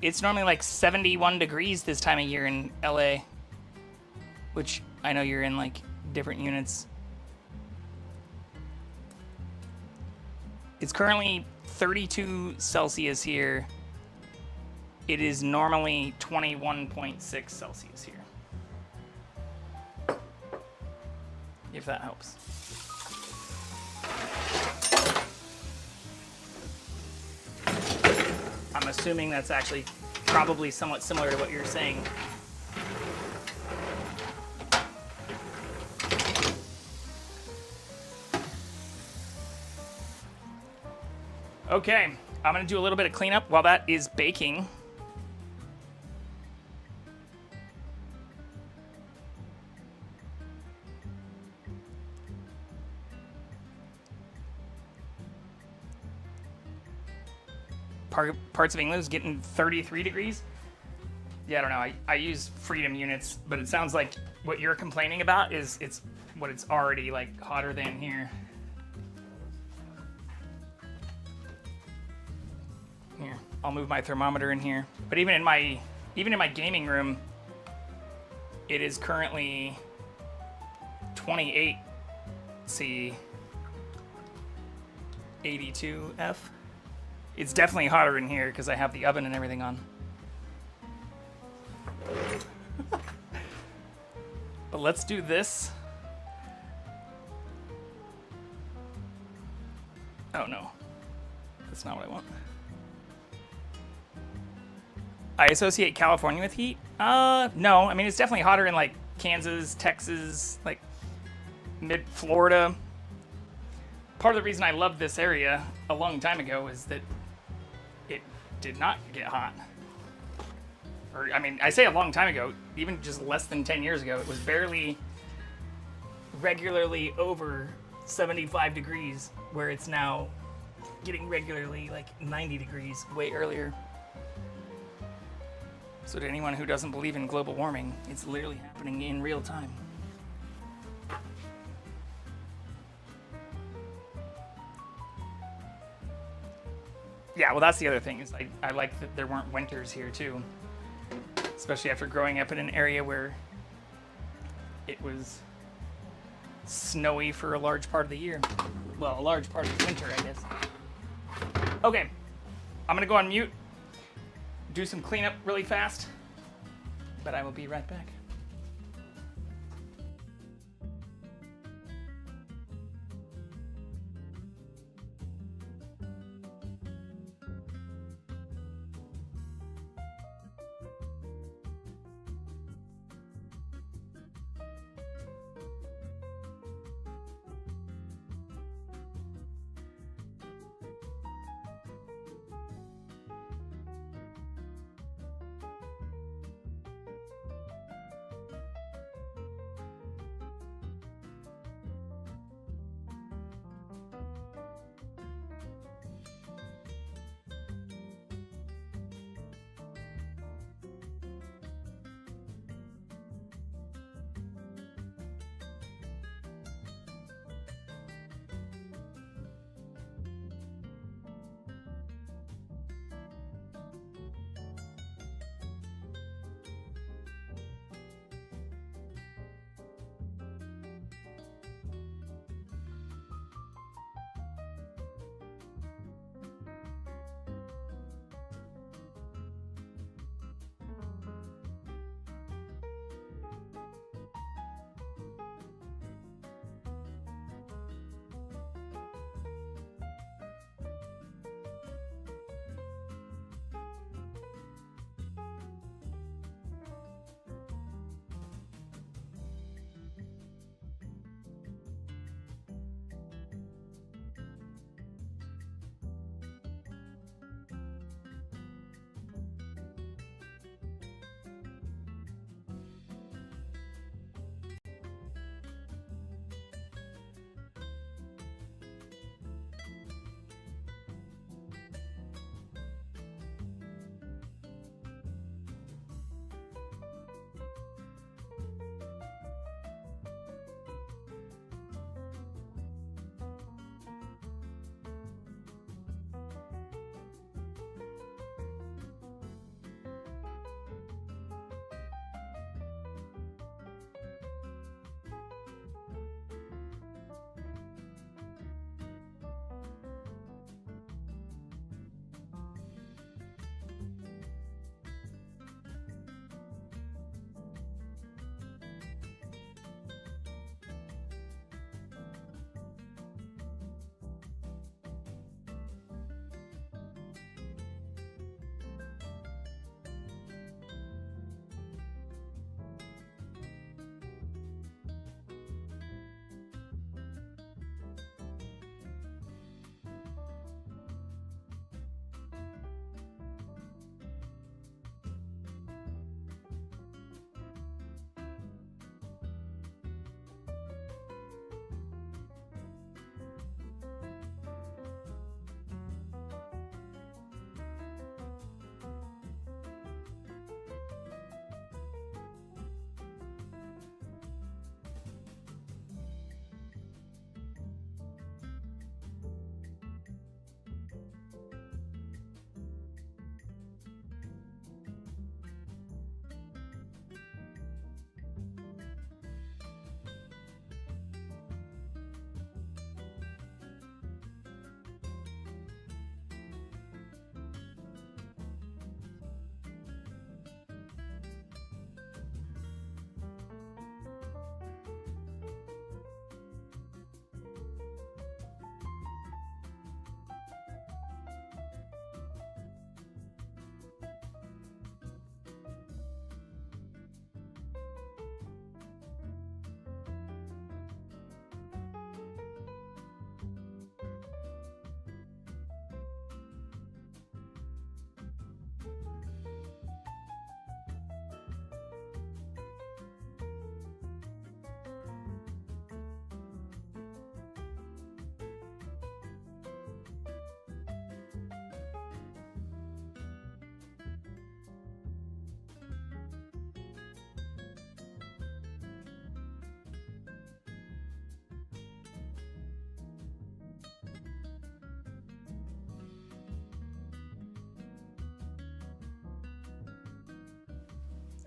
[SPEAKER 1] It's normally like 71 degrees this time of year in LA. Which, I know you're in, like, different units. It's currently 32 Celsius here. It is normally 21.6 Celsius here. If that helps. I'm assuming that's actually probably somewhat similar to what you're saying. Okay, I'm going to do a little bit of cleanup while that is baking. Parts of England is getting 33 degrees. Yeah, I don't know. I use Freedom units, but it sounds like what you're complaining about is it's already like hotter than here. Here, I'll move my thermometer in here. But even in my gaming room, it is currently 28 C, 82 F. It's definitely hotter in here because I have the oven and everything on. But let's do this. Oh no, that's not what I want. I associate California with heat? No. I mean, it's definitely hotter in like Kansas, Texas, like mid-Florida. Part of the reason I loved this area a long time ago is that it did not get hot. Or, I mean, I say a long time ago, even just less than 10 years ago, it was barely regularly over 75 degrees, where it's now getting regularly like 90 degrees way earlier. So to anyone who doesn't believe in global warming, it's literally happening in real time. Yeah, well, that's the other thing, is I like that there weren't winters here too. Especially after growing up in an area where it was snowy for a large part of the year. Well, a large part of the winter, I guess. Okay, I'm gonna go on mute, do some cleanup really fast, but I will be right back.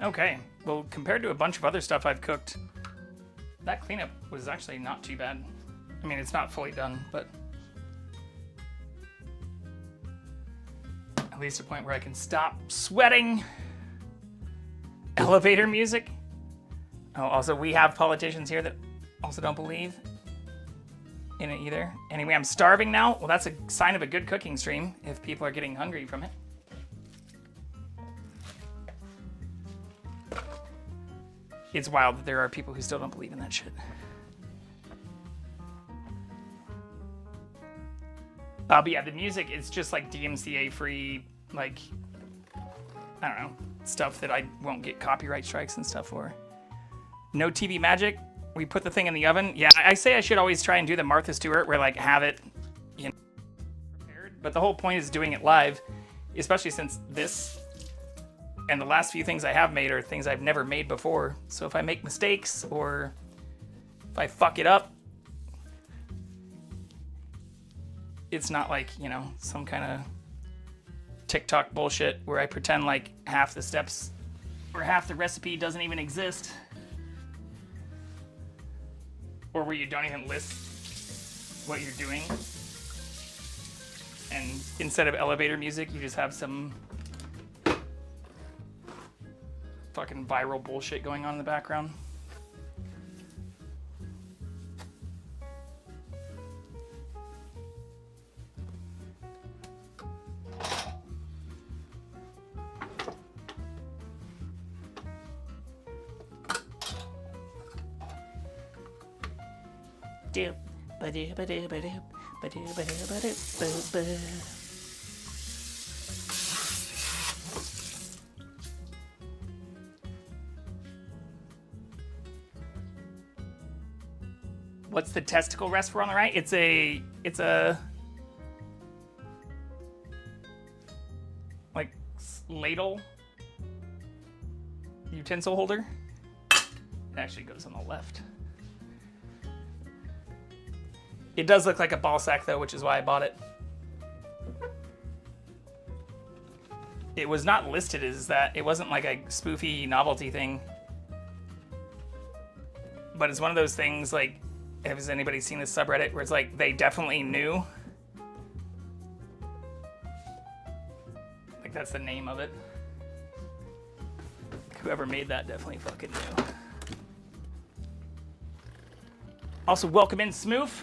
[SPEAKER 1] Okay, well, compared to a bunch of other stuff I've cooked, that cleanup was actually not too bad. I mean, it's not fully done, but at least a point where I can stop sweating. Elevator music. Oh, also, we have politicians here that also don't believe in it either. Anyway, I'm starving now. Well, that's a sign of a good cooking stream if people are getting hungry from it. It's wild that there are people who still don't believe in that shit. But yeah, the music is just like DMCA free, like, I don't know, stuff that I won't get copyright strikes and stuff for. No TV magic. We put the thing in the oven. Yeah, I say I should always try and do the Martha Stewart where like have it, you know, prepared. But the whole point is doing it live, especially since this and the last few things I have made are things I've never made before. So if I make mistakes or if I fuck it up, it's not like, you know, some kind of TikTok bullshit where I pretend like half the steps or half the recipe doesn't even exist. Or where you don't even list what you're doing. And instead of elevator music, you just have some fucking viral bullshit going on in the background. What's the testicle rest on the right? It's a like ladle utensil holder. It actually goes on the left. It does look like a ball sack though, which is why I bought it. It was not listed as that. It wasn't like a spoofy novelty thing. But it's one of those things like, has anybody seen this subreddit where it's like they definitely knew? Like that's the name of it. Whoever made that definitely fucking knew. Also, welcome in, Smoof.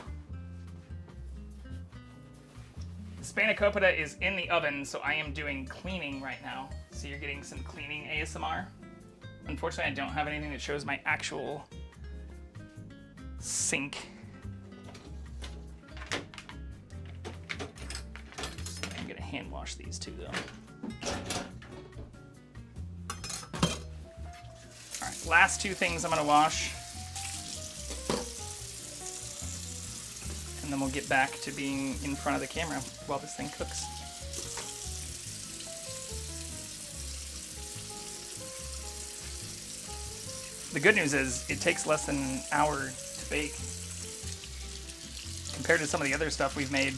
[SPEAKER 1] Spanakopita is in the oven, so I am doing cleaning right now. So you're getting some cleaning ASMR. Unfortunately, I don't have anything that shows my actual sink. I'm gonna hand wash these too, though. All right, last two things I'm gonna wash. And then we'll get back to being in front of the camera while this thing cooks. The good news is it takes less than an hour to bake compared to some of the other stuff we've made.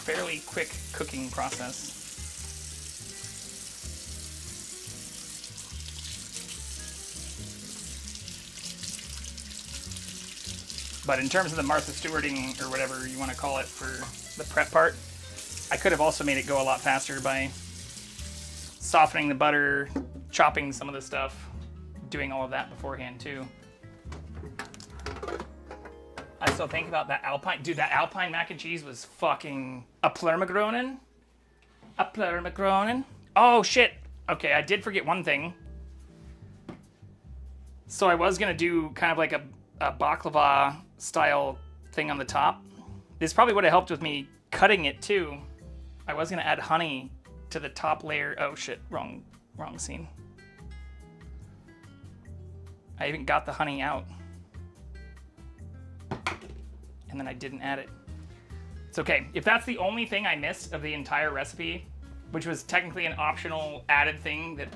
[SPEAKER 1] Fairly quick cooking process. But in terms of the Martha Stewarting, or whatever you want to call it, for the prep part, I could have also made it go a lot faster by softening the butter, chopping some of the stuff, doing all of that beforehand too. I still think about that Alpine. Dude, that Alpine mac and cheese was fucking a plurmagronen. A plurmagronen. Oh shit. Okay, I did forget one thing. So I was gonna do kind of like a baklava style thing on the top. This probably would have helped with me cutting it too. I was gonna add honey to the top layer. Oh shit, wrong scene. I even got the honey out. And then I didn't add it. It's okay. If that's the only thing I missed of the entire recipe, which was technically an optional added thing that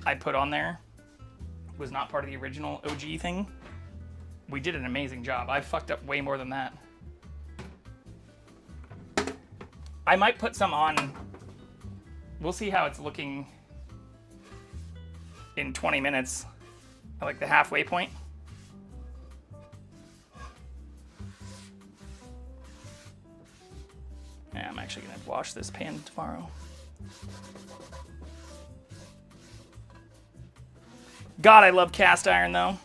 [SPEAKER 1] I put on there, was not part of the original OG thing, we did an amazing job. I fucked up way more than that. I might put some on. We'll see how it's looking in 20 minutes. I like the halfway point. Yeah, I'm actually gonna wash this pan tomorrow. God, I love cast iron though.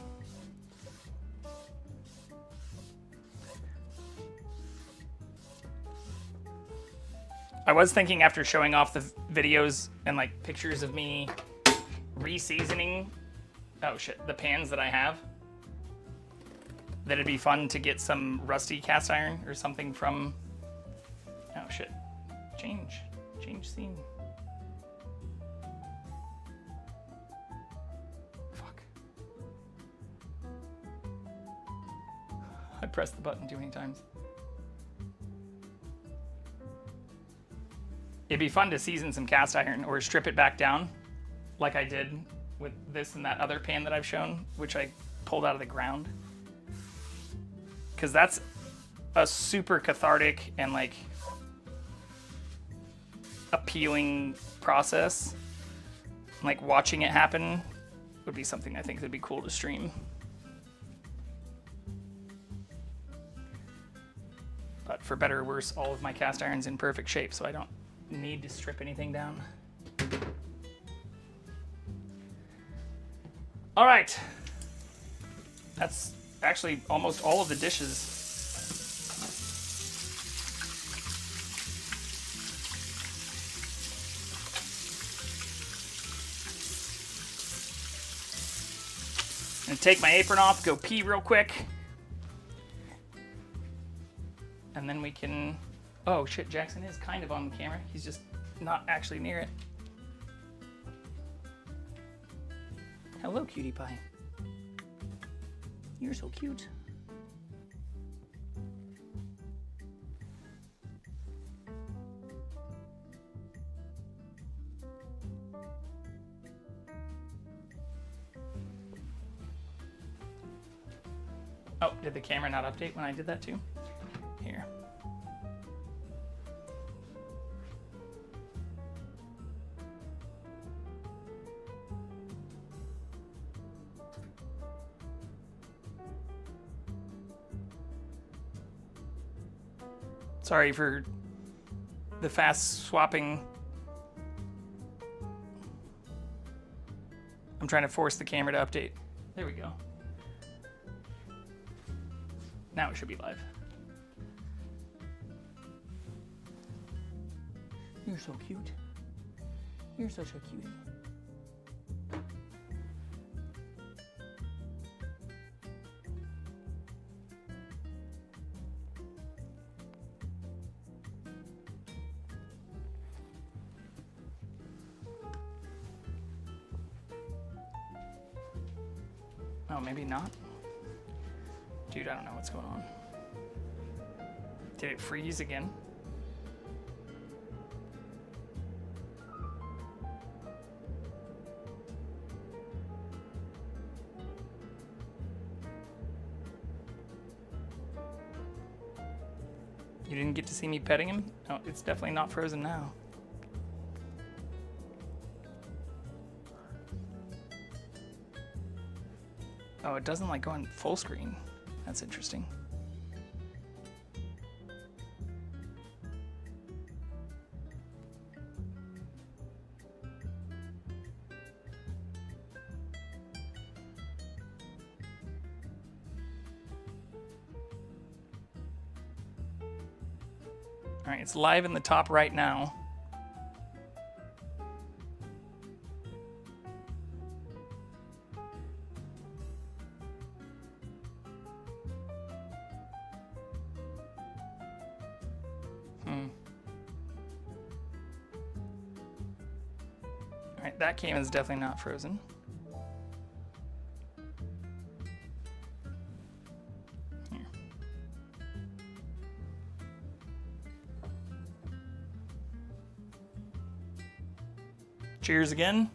[SPEAKER 1] I was thinking after showing off the videos and like pictures of me re-seasoning, oh shit, the pans that I have, that it'd be fun to get some rusty cast iron or something from, oh shit, change scene. Fuck. I pressed the button too many times. It'd be fun to season some cast iron or strip it back down like I did with this and that other pan that I've shown, which I pulled out of the ground. Because that's a super cathartic and like appealing process. Like watching it happen would be something I think that'd be cool to stream. But for better or worse, all of my cast iron's in perfect shape, so I don't need to strip anything down. All right. That's actually almost all of the dishes. I'm gonna take my apron off, go pee real quick. And then we can, oh shit, Jackson is kind of on the camera. He's just not actually near it. Hello, cutie pie. You're so cute. Oh, did the camera not update when I did that too? Here. Sorry for the fast swapping. I'm trying to force the camera to update. There we go. Now it should be live. You're so cute. You're such a cutie. Oh, maybe not. Dude, I don't know what's going on. Did it freeze again? You didn't get to see me petting him? Oh, it's definitely not frozen now. Oh, it doesn't like go on full screen. That's interesting. All right, it's live in the top right now. All right, that cam is definitely not frozen. Here. Cheers again.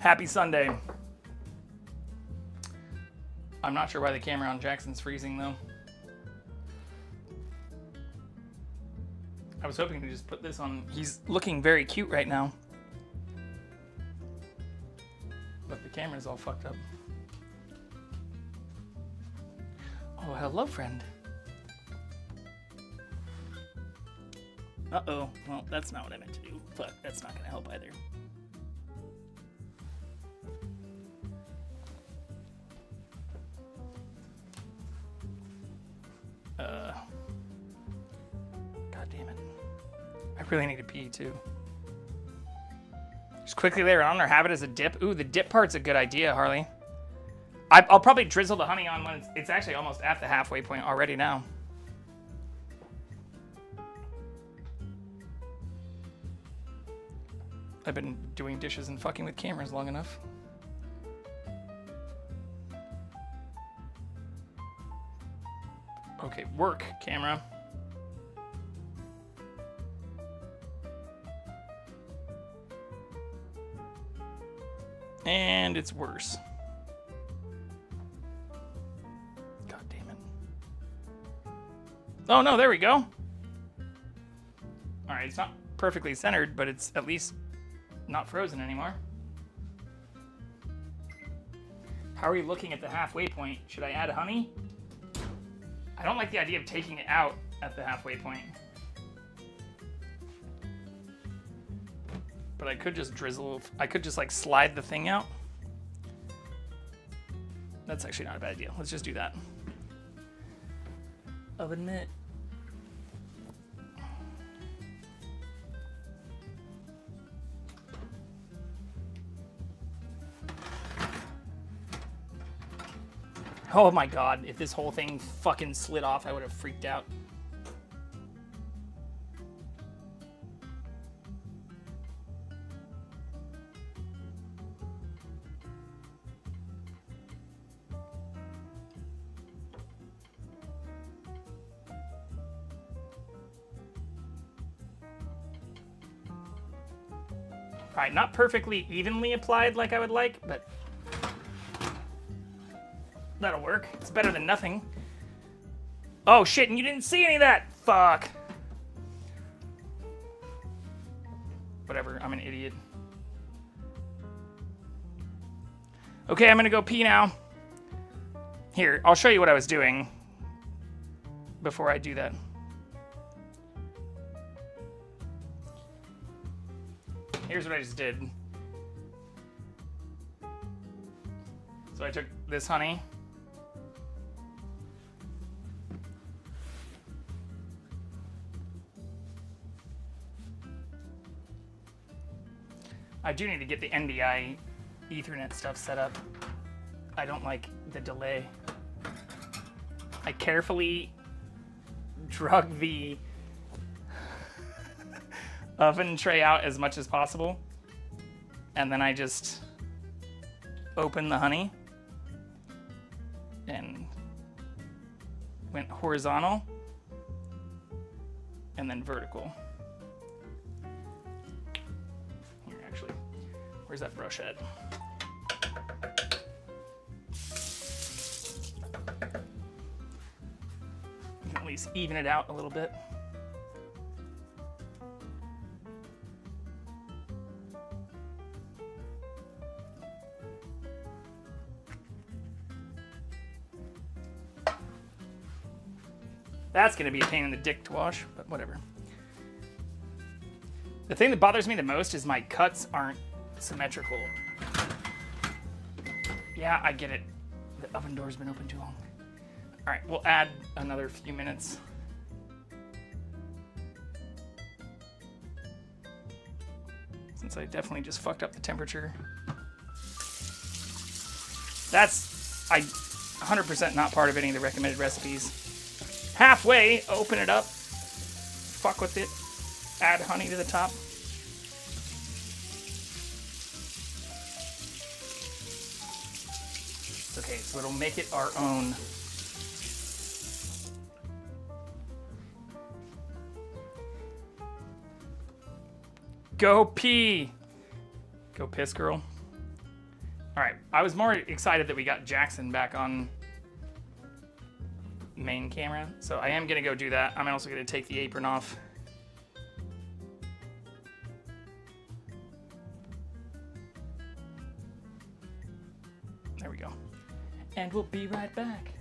[SPEAKER 1] Happy Sunday. I'm not sure why the camera on Jackson's freezing though. I was hoping to just put this on. He's looking very cute right now. But the camera's all fucked up. Oh, hello, friend. Uh-oh. Well, that's not what I meant to do, but that's not going to help either. God damn it. I really need to pee, too. Just quickly layer on or have it as a dip. Ooh, the dip part's a good idea, Harley. I'll probably drizzle the honey on when it's actually almost at the halfway point already now. I've been doing dishes and fucking with cameras long enough. Okay, work, camera. And it's worse. God damn it. Oh no, there we go. Alright, it's not perfectly centered, but it's at least not frozen anymore. How are we looking at the halfway point? Should I add honey? I don't like the idea of taking it out at the halfway point. But I could just drizzle, I could just like slide the thing out. That's actually not a bad idea. Let's just do that. Oven mitt. Oh my god, if this whole thing fucking slid off, I would have freaked out. Alright, not perfectly evenly applied like I would like, but that'll work. It's better than nothing. Oh shit, and you didn't see any of that! Fuck. Whatever, I'm an idiot. Okay, I'm gonna go pee now. Here, I'll show you what I was doing before I do that. Here's what I just did. So I took this honey. I do need to get the NDI Ethernet stuff set up. I don't like the delay. I carefully drug the oven tray out as much as possible, and then I just opened the honey and went horizontal and then vertical. Here, actually, where's that brush at? You can at least even it out a little bit. That's gonna be a pain in the dick to wash, but whatever. The thing that bothers me the most is my cuts aren't symmetrical. Yeah, I get it. The oven door's been open too long. All right, we'll add another few minutes. Since I definitely just fucked up the temperature. That's 100% not part of any of the recommended recipes. Halfway, open it up, fuck with it, add honey to the top. Okay, so it'll make it our own. Go pee. Go piss, girl. All right, I was more excited that we got Jackson back on main camera, so I am gonna go do that. I'm also gonna take the apron off. There we go. And we'll be right back.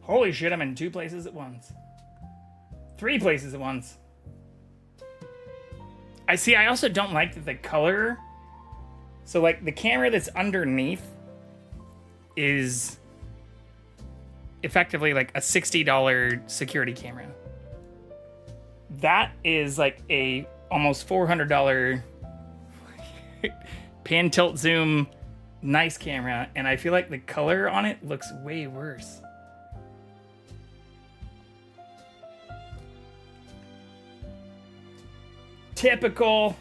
[SPEAKER 1] Holy shit, I'm in 2 places at once. 3 places at once. I also don't like the color. So like the camera that's underneath is effectively like a $60 security camera. That is like a almost $400 pan tilt zoom nice camera, and I feel like the color on it looks way worse. Typical.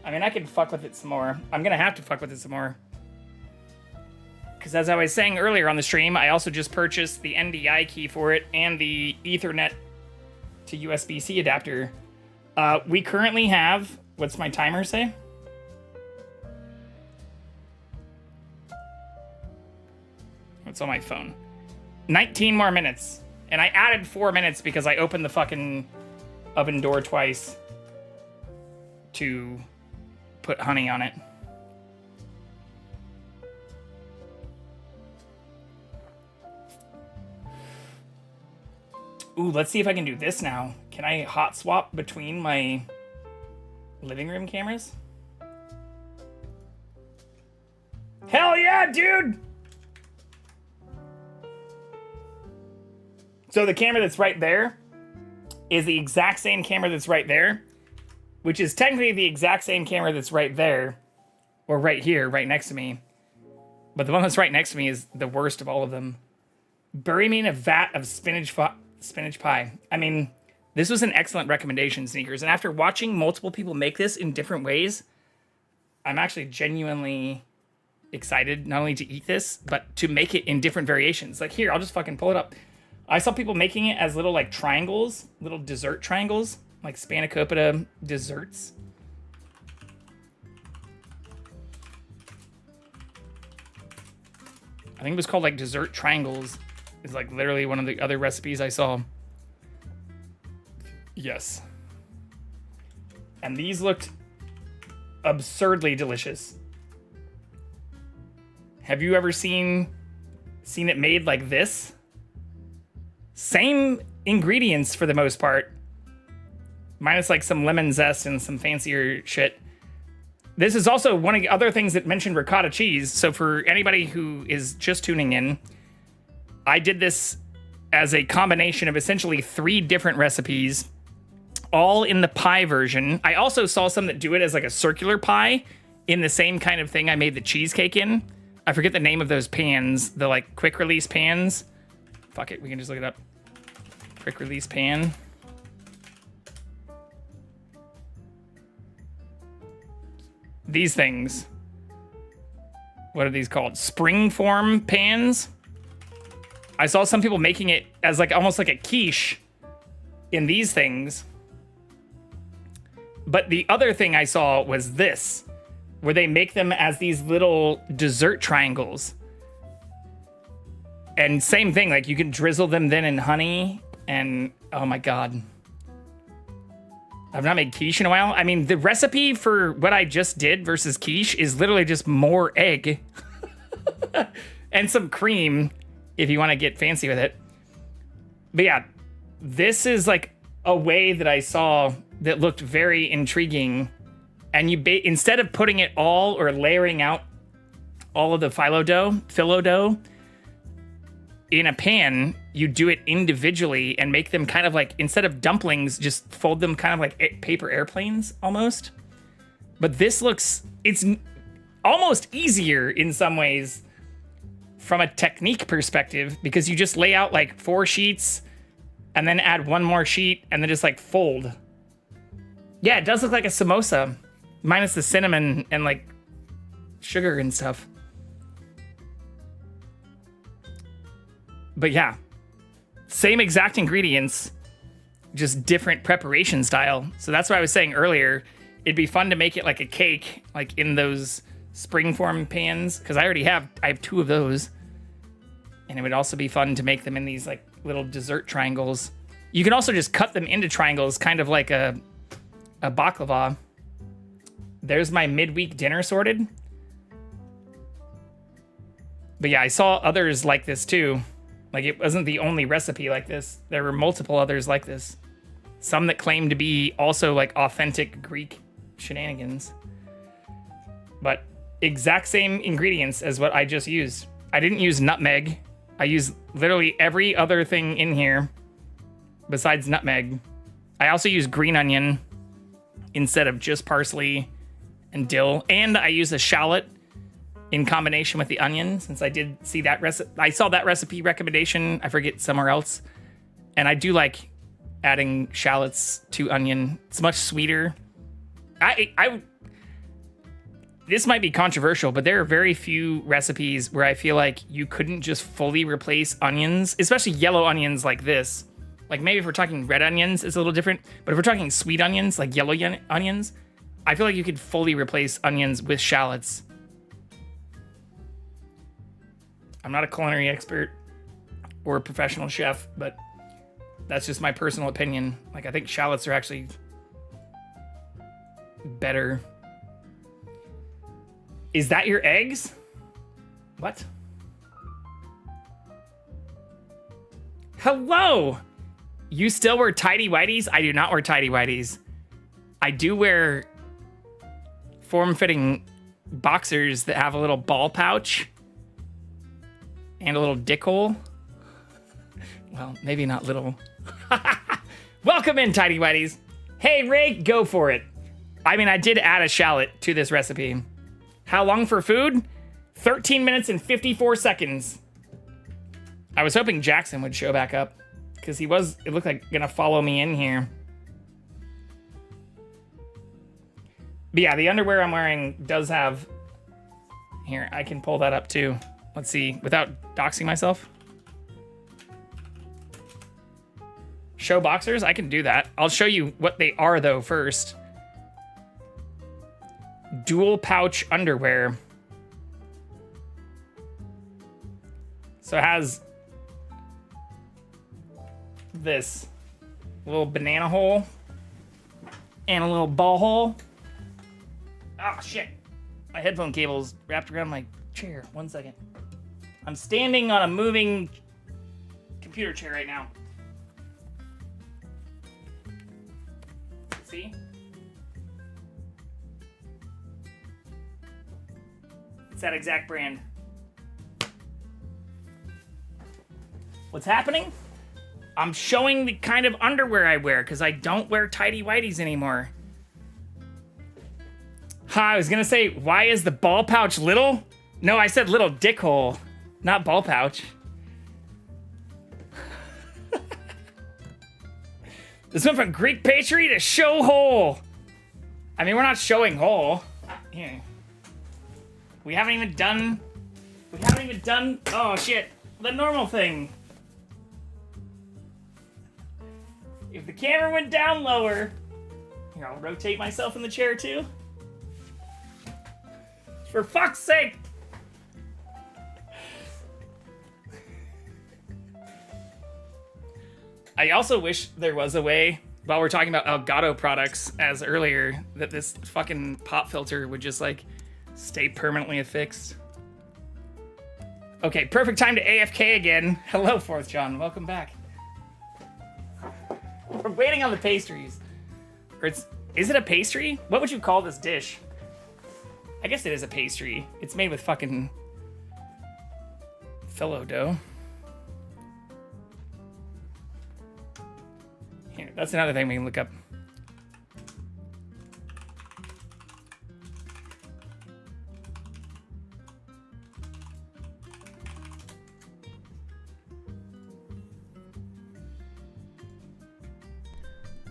[SPEAKER 1] I mean, I can fuck with it some more. I'm gonna have to fuck with it some more. Because as I was saying earlier on the stream, I also just purchased the NDI key for it and the Ethernet to USB-C adapter. We currently have, what's my timer say? What's on my phone? 19 more minutes. And I added 4 minutes because I opened the fucking oven door twice to put honey on it. Ooh, let's see if I can do this now. Can I hot swap between my living room cameras? Hell yeah, dude! So the camera that's right there is the exact same camera that's right there, which is technically the exact same camera that's right there, or right here, right next to me. But the one that's right next to me is the worst of all of them. Bury me in a vat of spinach pie. I mean, this was an excellent recommendation, Sneakers. And after watching multiple people make this in different ways, I'm actually genuinely excited not only to eat this, but to make it in different variations. Like here, I'll just fucking pull it up. I saw people making it as little like triangles, little dessert triangles, like Spanakopita desserts. I think it was called like dessert triangles. Is like literally one of the other recipes I saw. Yes. And these looked absurdly delicious. Have you ever seen it made like this? Same ingredients for the most part. Minus like some lemon zest and some fancier shit. This is also one of the other things that mentioned ricotta cheese. So for anybody who is just tuning in, I did this as a combination of essentially 3 different recipes, all in the pie version. I also saw some that do it as like a circular pie in the same kind of thing I made the cheesecake in. I forget the name of those pans, the like quick release pans. Fuck it, we can just look it up. Quick release pan. These things. What are these called? Springform pans. I saw some people making it as like almost like a quiche in these things. But the other thing I saw was this, where they make them as these little dessert triangles. And same thing, like you can drizzle them then in honey and oh my God. I've not made quiche in a while. I mean, the recipe for what I just did versus quiche is literally just more egg and some cream if you want to get fancy with it. But yeah, this is like a way that I saw that looked very intriguing. And you instead of putting it all or layering out all of the phyllo dough in a pan, you do it individually and make them kind of like, instead of dumplings, just fold them kind of like paper airplanes almost. But this it's almost easier in some ways from a technique perspective, because you just lay out like 4 sheets and then add 1 more sheet and then just like fold. Yeah, it does look like a samosa, minus the cinnamon and like sugar and stuff. But yeah, same exact ingredients, just different preparation style. So that's what I was saying earlier. It'd be fun to make it like a cake, like in those springform pans, because I have 2 of those. And it would also be fun to make them in these like little dessert triangles. You can also just cut them into triangles, kind of like a baklava. There's my midweek dinner sorted. But yeah, I saw others like this too. Like, it wasn't the only recipe like this. There were multiple others like this. Some that claimed to be also, like, authentic Greek shenanigans. But exact same ingredients as what I just used. I didn't use nutmeg. I used literally every other thing in here besides nutmeg. I also used green onion instead of just parsley and dill. And I used a shallot in combination with the onion, since I did see that recipe. I saw that recipe recommendation, I forget, somewhere else. And I do like adding shallots to onion. It's much sweeter. This might be controversial, but there are very few recipes where I feel like you couldn't just fully replace onions, especially yellow onions like this. Like, maybe if we're talking red onions, it's a little different. But if we're talking sweet onions, like yellow onions, I feel like you could fully replace onions with shallots. I'm not a culinary expert or a professional chef, but that's just my personal opinion. Like, I think shallots are actually better. Is that your eggs? What? Hello! You still wear tighty-whities? I do not wear tighty-whities. I do wear form-fitting boxers that have a little ball pouch and a little dick hole. Well, maybe not little. Welcome in, tighty-whities. Hey, Ray, go for it. I mean, I did add a shallot to this recipe. How long for food? 13 minutes and 54 seconds. I was hoping Jackson would show back up, because it looked like gonna follow me in here. But yeah, the underwear I'm wearing does have, here, I can pull that up too. Let's see, without doxing myself. Show boxers, I can do that. I'll show you what they are though first. Dual pouch underwear. So it has this little banana hole and a little ball hole. Oh shit. My headphone cable's wrapped around my chair. 1 second. I'm standing on a moving computer chair right now. See? It's that exact brand. What's happening? I'm showing the kind of underwear I wear because I don't wear tighty-whities anymore. I was gonna say, why is the ball pouch little? No, I said little dick hole, not ball pouch. This went from Greek pastry to show hole. I mean, we're not showing hole. Here. We haven't even done, oh shit, the normal thing. If the camera went down lower, here, I'll rotate myself in the chair too. For fuck's sake! I also wish there was a way, while we're talking about Elgato products as earlier, that this fucking pop filter would just like stay permanently affixed. Okay, perfect time to AFK again. Hello, 4th John, welcome back. We're waiting on the pastries. Or is it a pastry? What would you call this dish? I guess it is a pastry. It's made with fucking phyllo dough. Here, that's another thing we can look up.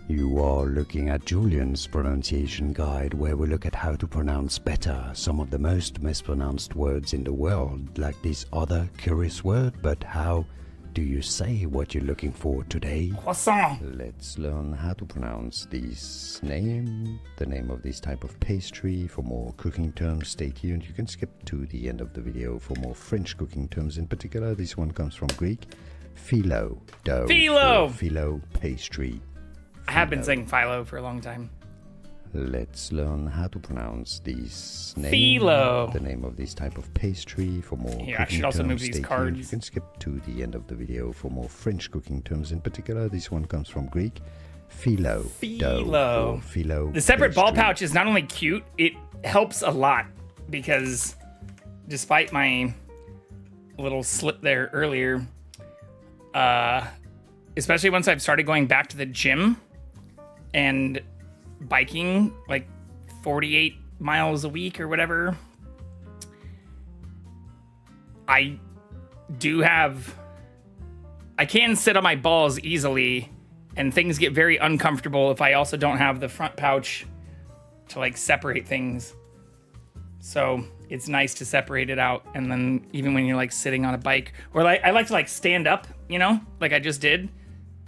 [SPEAKER 2] You are looking at Julian's pronunciation guide, where we look at how to pronounce better some of the most mispronounced words in the world, like this other curious word. But how do you say what you're looking for today?
[SPEAKER 1] Croissant.
[SPEAKER 2] Let's learn how to pronounce this name, the name of this type of pastry. For more cooking terms, stay tuned. You can skip to the end of the video for more French cooking terms. In particular, this one comes from Greek. Phyllo dough.
[SPEAKER 1] Phyllo!
[SPEAKER 2] Phyllo pastry.
[SPEAKER 1] I have been saying phyllo for a long time.
[SPEAKER 2] let's learn how to pronounce this name.
[SPEAKER 1] Philo.
[SPEAKER 2] The name of this type of pastry. For more
[SPEAKER 1] Here, I
[SPEAKER 2] cooking
[SPEAKER 1] should also
[SPEAKER 2] terms,
[SPEAKER 1] move these
[SPEAKER 2] stay tuned.
[SPEAKER 1] cards.
[SPEAKER 2] You can skip to the end of the video for more French cooking terms in particular. This one comes from Greek. Philo.
[SPEAKER 1] Philo.
[SPEAKER 2] Philo.
[SPEAKER 1] The separate ball
[SPEAKER 2] pastry.
[SPEAKER 1] pouch is not only cute, it helps a lot because despite my little slip there earlier, especially once I've started going back to the gym and biking like 48 miles a week or whatever, I can sit on my balls easily, and things get very uncomfortable if I also don't have the front pouch to like separate things. So it's nice to separate it out. And then even when you're like sitting on a bike, or like I like to like stand up, you know, like I just did.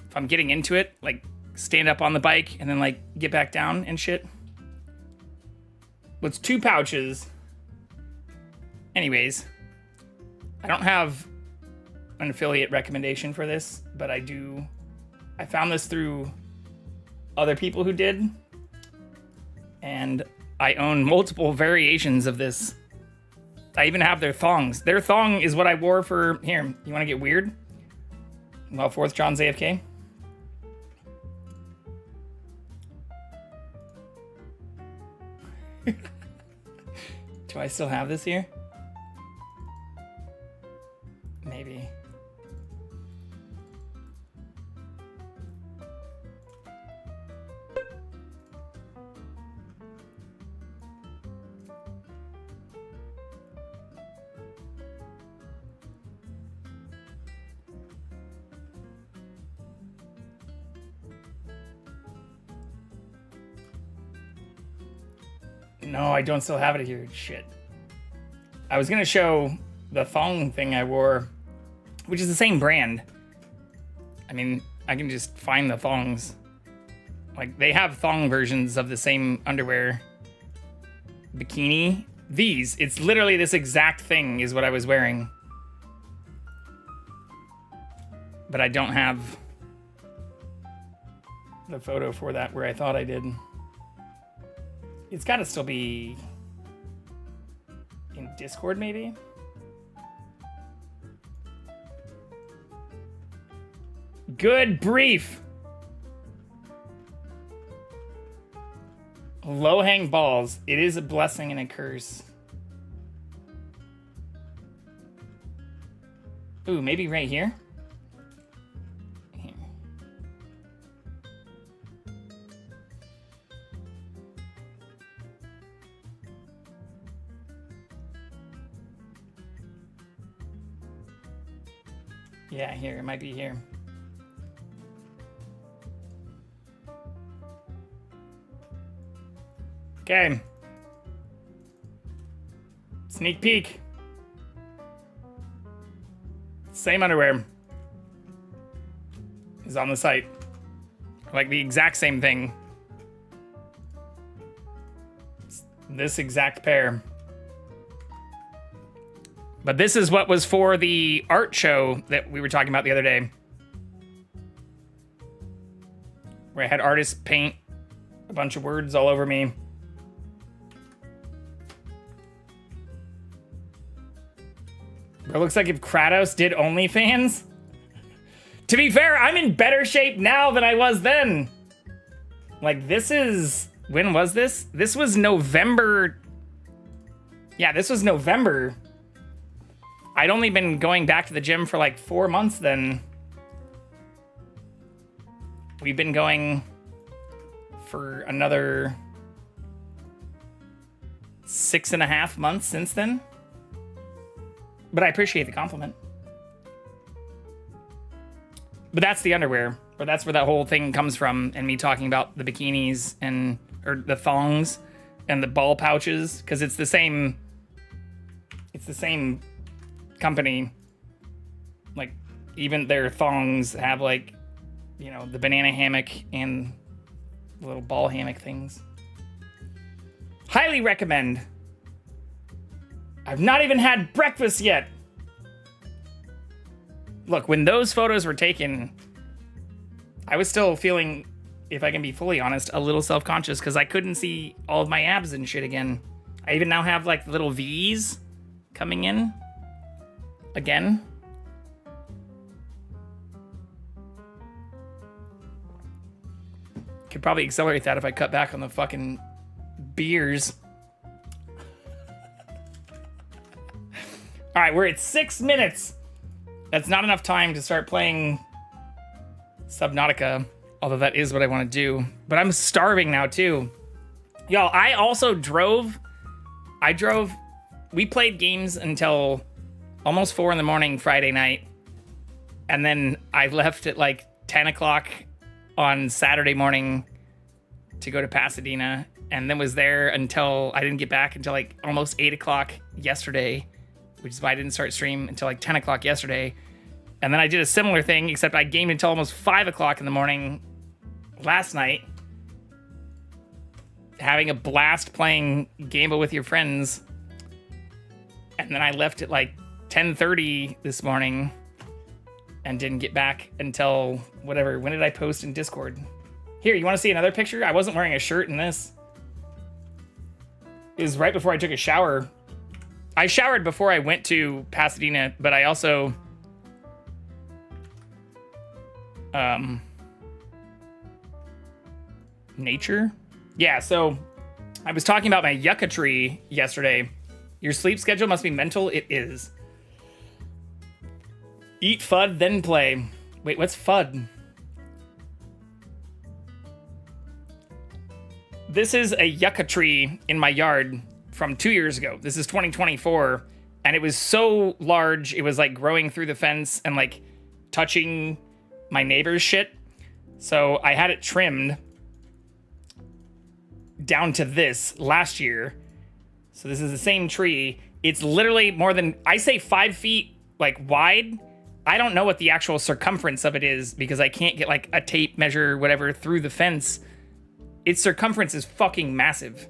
[SPEAKER 1] If I'm getting into it, like stand up on the bike and then like get back down and shit. With 2 pouches. Anyways, I don't have an affiliate recommendation for this, but I found this through other people who did, and I own multiple variations of this. I even have their thongs. Their thong is what I wore for, here, you want to get weird? Well, 4th John's AFK. Do I still have this here? Maybe. No, I don't still have it here. Shit. I was gonna show the thong thing I wore, which is the same brand. I mean, I can just find the thongs. Like, they have thong versions of the same underwear. Bikini. It's literally this exact thing is what I was wearing. But I don't have the photo for that where I thought I did. It's gotta still be in Discord, maybe? Good brief. Low hang balls. It is a blessing and a curse. Ooh, maybe right here? Here. Yeah, here. It might be here. Okay. Sneak peek. Same underwear is on the site. Like the exact same thing. It's this exact pair. But this is what was for the art show that we were talking about the other day. Where I had artists paint a bunch of words all over me. It looks like if Kratos did OnlyFans. To be fair, I'm in better shape now than I was then. Like, this is... When was this? This was November. Yeah, this was November. I'd only been going back to the gym for like 4 months then. We've been going for another 6.5 months since then. But I appreciate the compliment. But that's the underwear. Or that's where that whole thing comes from. And me talking about the bikinis and... Or the thongs and the ball pouches. Because it's the same... It's the same company. Like, even their thongs have like... You know, the banana hammock and the little ball hammock things. Highly recommend. I've not even had breakfast yet. Look, when those photos were taken, I was still feeling if I can be fully honest, a little self-conscious because I couldn't see all of my abs and shit again. I even now have like little V's coming in again. Could probably accelerate that if I cut back on the fucking beers. All right, we're at 6 minutes. That's not enough time to start playing Subnautica, although that is what I want to do. But I'm starving now too. Y'all, I also drove. We played games until almost 4 in the morning Friday night. And then I left at like 10 o'clock on Saturday morning to go to Pasadena. And then was there until I didn't get back until like almost 8 o'clock yesterday, which is why I didn't start stream until like 10 o'clock yesterday. And then I did a similar thing, except I gamed until almost 5 o'clock in the morning last night, having a blast playing Gamble with your friends. And then I left at like 10:30 this morning and didn't get back until whatever. When did I post in Discord? Here, you want to see another picture? I wasn't wearing a shirt in this. It was right before I took a shower. I showered before I went to Pasadena, but I also nature? Yeah, so I was talking about my yucca tree yesterday. Your sleep schedule must be mental. It is. Eat FUD, then play. Wait, what's FUD? This is a yucca tree in my yard from 2 years ago. This is 2024, and it was so large, it was like growing through the fence and like touching my neighbor's shit. So I had it trimmed down to this last year. So this is the same tree. It's literally more than, I say 5 feet like wide. I don't know what the actual circumference of it is because I can't get like a tape measure, whatever, through the fence. Its circumference is fucking massive.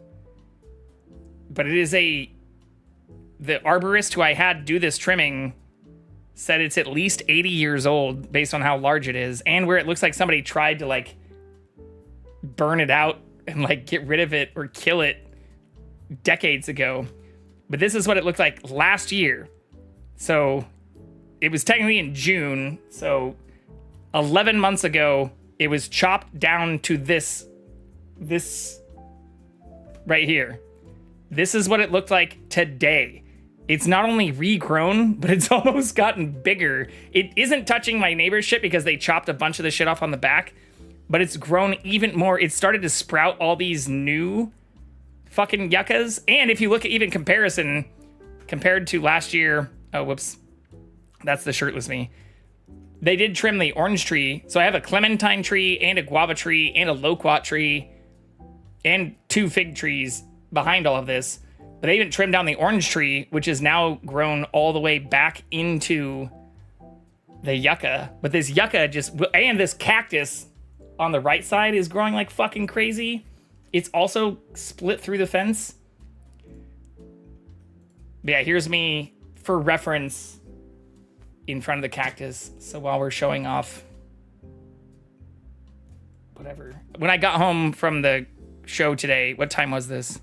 [SPEAKER 1] But it is the arborist who I had do this trimming said it's at least 80 years old based on how large it is, and where it looks like somebody tried to like burn it out and like get rid of it or kill it decades ago. But this is what it looked like last year. So it was technically in June. So 11 months ago, it was chopped down to this right here. This is what it looked like today. It's not only regrown, but it's almost gotten bigger. It isn't touching my neighbor's shit because they chopped a bunch of the shit off on the back, but it's grown even more. It started to sprout all these new fucking yuccas. And if you look at even comparison, compared to last year, oh, whoops, that's the shirtless me. They did trim the orange tree. So I have a clementine tree and a guava tree and a loquat tree and 2 fig trees behind all of this. But they even trimmed down the orange tree, which is now grown all the way back into the yucca. But this yucca and this cactus on the right side is growing like fucking crazy. It's also split through the fence. But yeah, here's me for reference in front of the cactus. So while we're showing off whatever. When I got home from the show today, what time was this?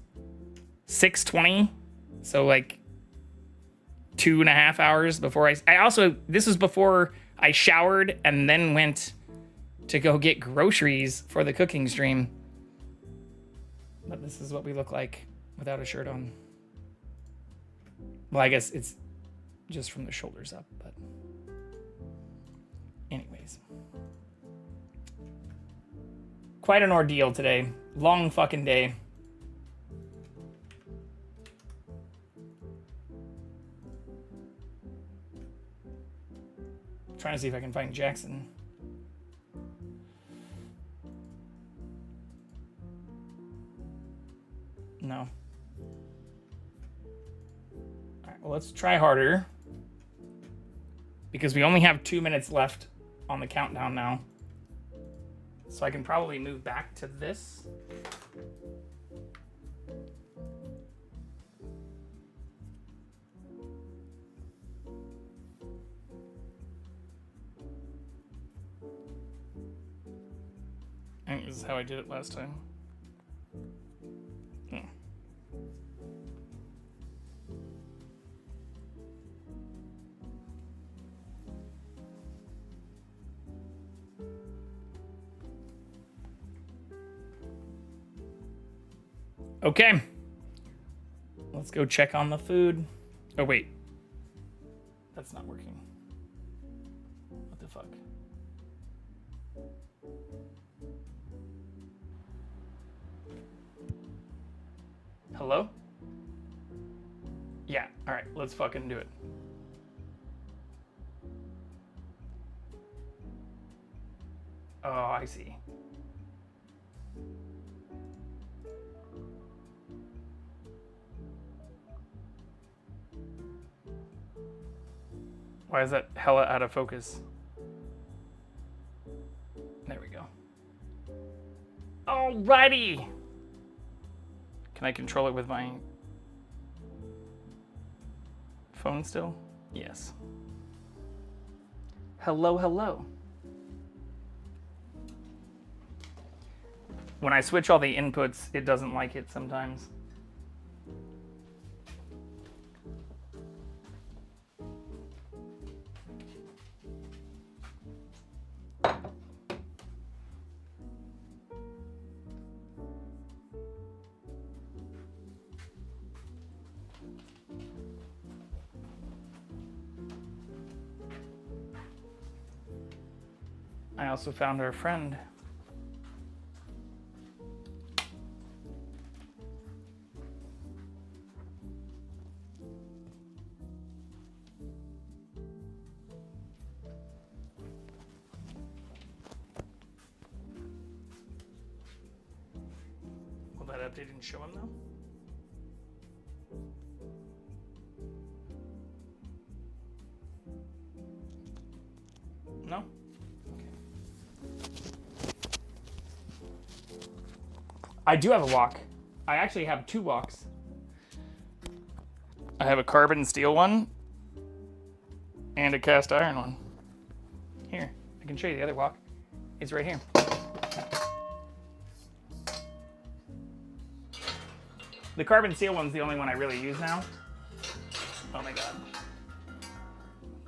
[SPEAKER 1] 6:20, so like 2.5 hours before this was before I showered and then went to go get groceries for the cooking stream. But this is what we look like without a shirt on. Well, I guess it's just from the shoulders up, but anyways. Quite an ordeal today. Long fucking day. Trying to see if I can find Jackson. No. All right, well, let's try harder. Because we only have 2 minutes left on the countdown now. So I can probably move back to this. think this is how I did it last time. Hmm. Okay. Let's go check on the food. Oh, wait. That's not working. What the fuck? Hello? Yeah, alright, let's fucking do it. Oh, I see. Why is that hella out of focus? There we go. Alrighty! Can I control it with my phone still? Yes. Hello, hello. When I switch all the inputs, it doesn't like it sometimes. I also found our friend. Well, that update didn't show him though. No? I do have a wok. I actually have two woks. I have a carbon steel one and a cast iron one. Here, I can show you the other wok. It's right here. The carbon steel one's the only one I really use now. Oh my god.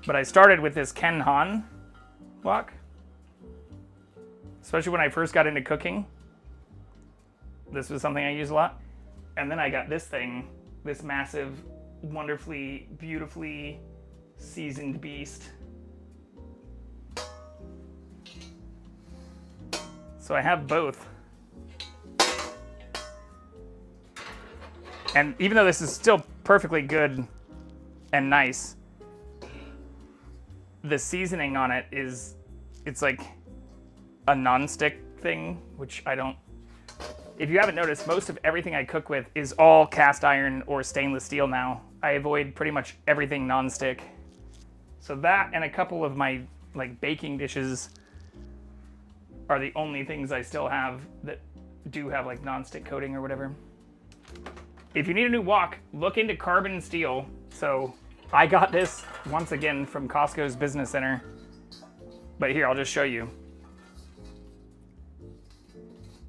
[SPEAKER 1] But I started with this Ken Han wok. Especially when I first got into cooking. This was something I use a lot. And then I got this thing, this massive, wonderfully, beautifully seasoned beast. So I have both. And even though this is still perfectly good and nice, the seasoning on it is, it's like a non-stick thing, which I don't. If you haven't noticed, most of everything I cook with is all cast iron or stainless steel now. I avoid pretty much everything non-stick. So that and a couple of my like baking dishes are the only things I still have that do have like non-stick coating or whatever. If you need a new wok, look into carbon steel. So I got this once again from Costco's Business Center. But here, I'll just show you.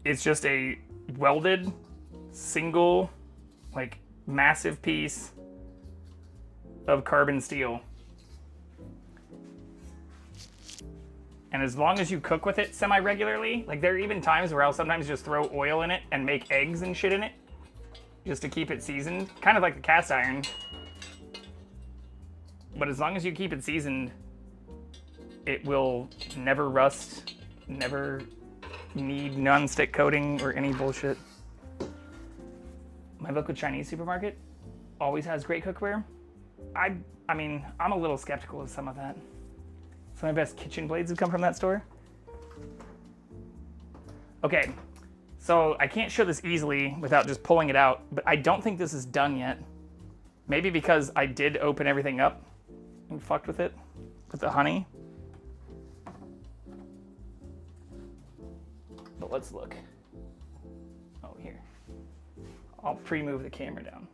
[SPEAKER 1] It's just a welded, single, like massive piece of carbon steel. And as long as you cook with it semi-regularly, like there are even times where I'll sometimes just throw oil in it and make eggs and shit in it, just to keep it seasoned, kind of like the cast iron. But as long as you keep it seasoned, it will never rust, never need non-stick coating or any bullshit. My local Chinese supermarket always has great cookware. I mean, I'm a little skeptical of some of that. Some of my best kitchen blades have come from that store. Okay, so I can't show this easily without just pulling it out, but I don't think this is done yet. Maybe because I did open everything up and fucked with it, with the honey. But let's look. Oh, here. I'll pre-move the camera down.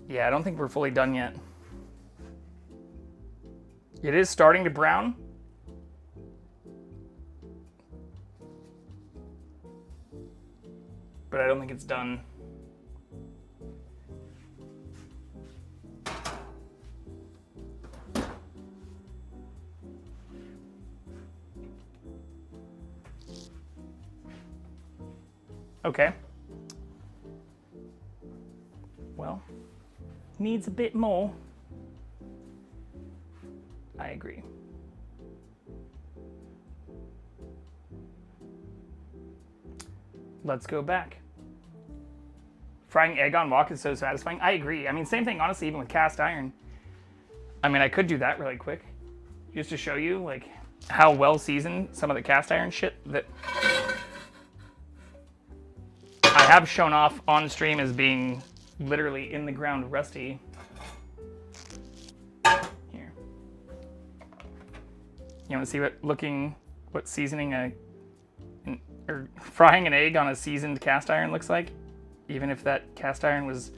[SPEAKER 1] Yeah, I don't think we're fully done yet. It is starting to brown. But I don't think it's done. Okay. Well, needs a bit more. I agree. Let's go back. Frying egg on wok is so satisfying. I agree. I mean, same thing, honestly, even with cast iron. I mean, I could do that really quick, just to show you, like, how well seasoned some of the cast iron shit that I have shown off on stream as being literally in the ground rusty. Here. You want to see what seasoning or frying an egg on a seasoned cast iron looks like? Even if that cast iron was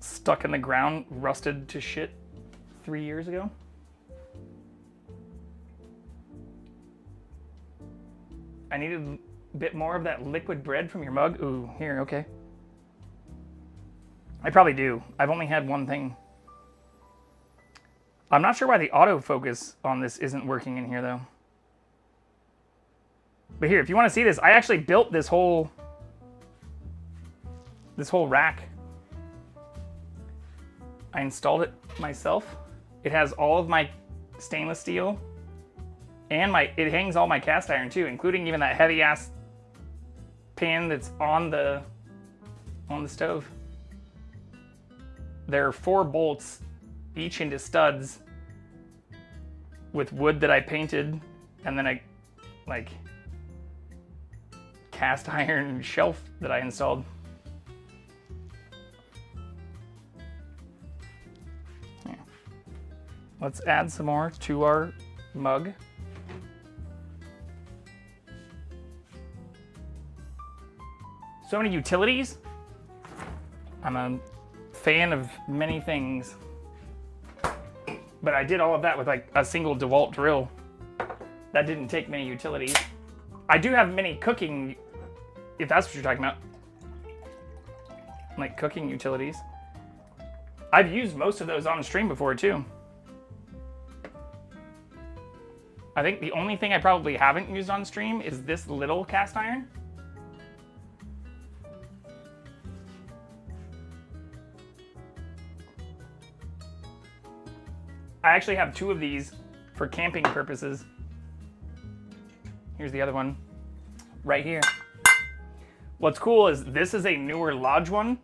[SPEAKER 1] stuck in the ground, rusted to shit 3 years ago. I needed a bit more of that liquid bread from your mug. Ooh, here, okay. I probably do. I've only had one thing. I'm not sure why the autofocus on this isn't working in here, though. But here, if you want to see this, I actually built this whole rack. I installed it myself. It has all of my stainless steel and it hangs all my cast iron too, including even that heavy ass pan that's on the stove. There are 4 bolts, each into studs, with wood that I painted, and then a cast iron shelf that I installed. Yeah. Let's add some more to our mug. So many utilities. I'm a fan of many things, but I did all of that with like a single DeWalt drill. That didn't take many utilities. I do have many cooking, if that's what you're talking about, like cooking utilities. I've used most of those on stream before too. I think the only thing I probably haven't used on stream is this little cast iron. I actually have 2 of these for camping purposes. Here's the other one right here. What's cool is this is a newer Lodge one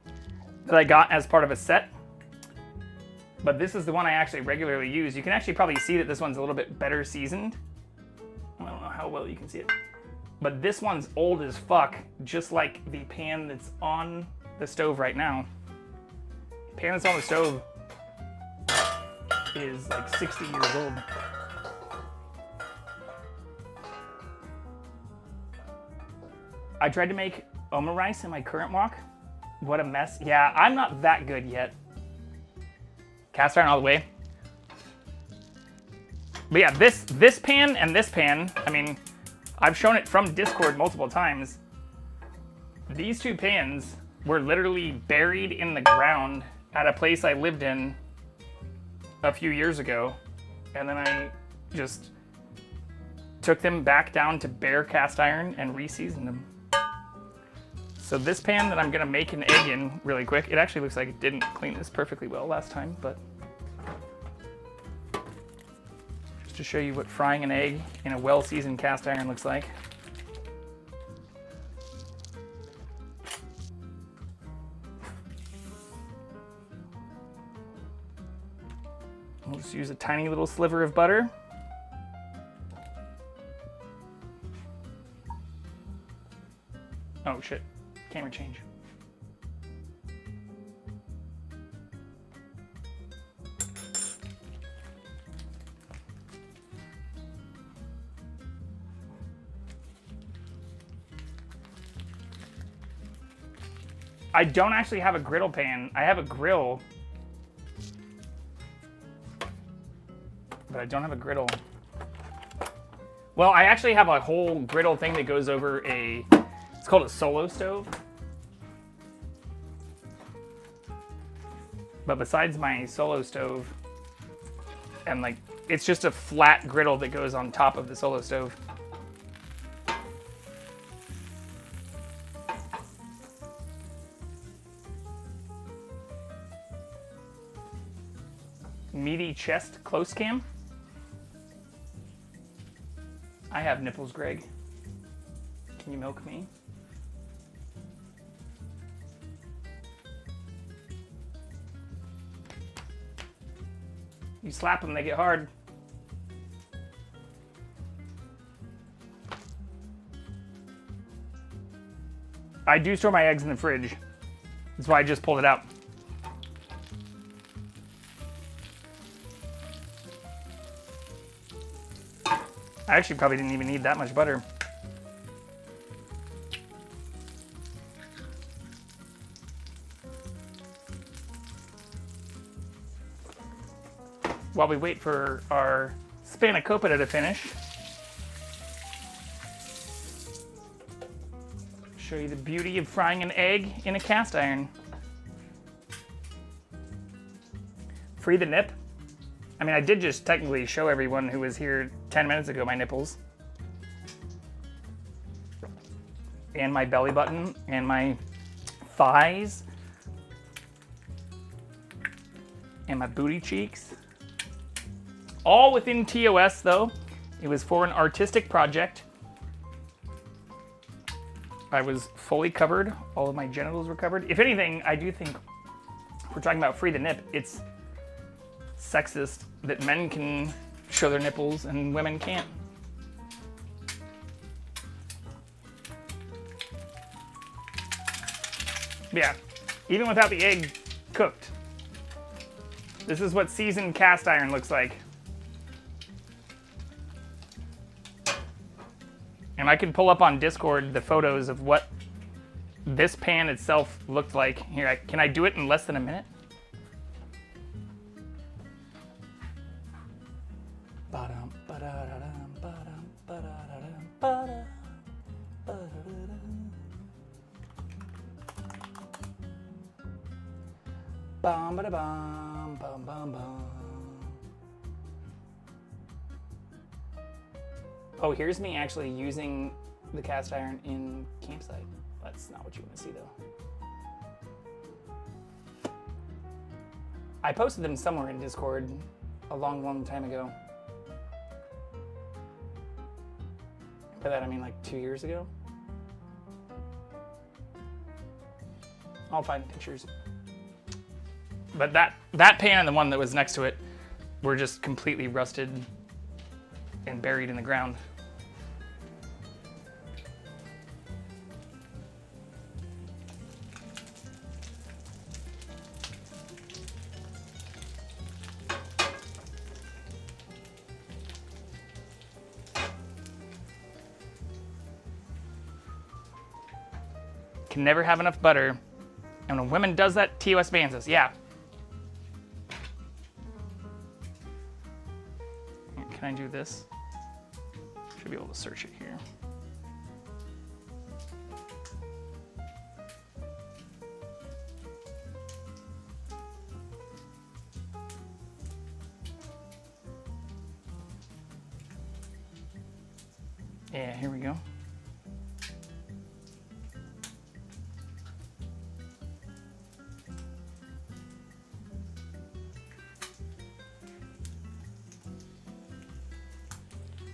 [SPEAKER 1] that I got as part of a set. But this is the one I actually regularly use. You can actually probably see that this one's a little bit better seasoned. I don't know how well you can see it. But this one's old as fuck, just like the pan that's on the stove right now. The pan that's on the stove is like 60 years old. I tried to make oma rice in my current wok. What a mess. Yeah, I'm not that good yet. Cast iron all the way. But yeah, this pan and this pan, I mean, I've shown it from Discord multiple times. These 2 pans were literally buried in the ground at a place I lived in a few years ago, and then I just took them back down to bare cast iron and re-seasoned them. So this pan that I'm gonna make an egg in really quick, it actually looks like it didn't clean this perfectly well last time, but just to show you what frying an egg in a well-seasoned cast iron looks like. We'll just use a tiny little sliver of butter. Oh shit, camera change. I don't actually have a griddle pan. I have a grill. but I don't have a griddle. Well, I actually have a whole griddle thing that goes over it's called a solo stove. But besides my solo stove, and like, it's just a flat griddle that goes on top of the solo stove. Meaty chest close cam. I have nipples, Greg. Can you milk me? You slap them, they get hard. I do store my eggs in the fridge. That's why I just pulled it out. I actually probably didn't even need that much butter. While we wait for our Spanakopita to finish, show you the beauty of frying an egg in a cast iron. Free the nip. I mean, I did just technically show everyone who was here 10 minutes ago my nipples. And my belly button and my thighs. And my booty cheeks. All within TOS though. It was for an artistic project. I was fully covered. All of my genitals were covered. If anything, I do think, if we're talking about free the nip, it's sexist that men can show their nipples and women can't. Yeah, even without the egg cooked. This is what seasoned cast iron looks like. And I can pull up on Discord the photos of what this pan itself looked like. Here, can I do it in less than a minute? Bum, ba, bum, bum, bum, bum. Oh, here's me actually using the cast iron in campsite. That's not what you want to see though. I posted them somewhere in Discord a long time ago. By that I mean like 2 years ago. I'll find pictures. But that pan and the one that was next to it were just completely rusted and buried in the ground. Can never have enough butter. And when a woman does that, TOS bans us. Yeah. Can I do this? Should be able to search it here. Yeah, here we go.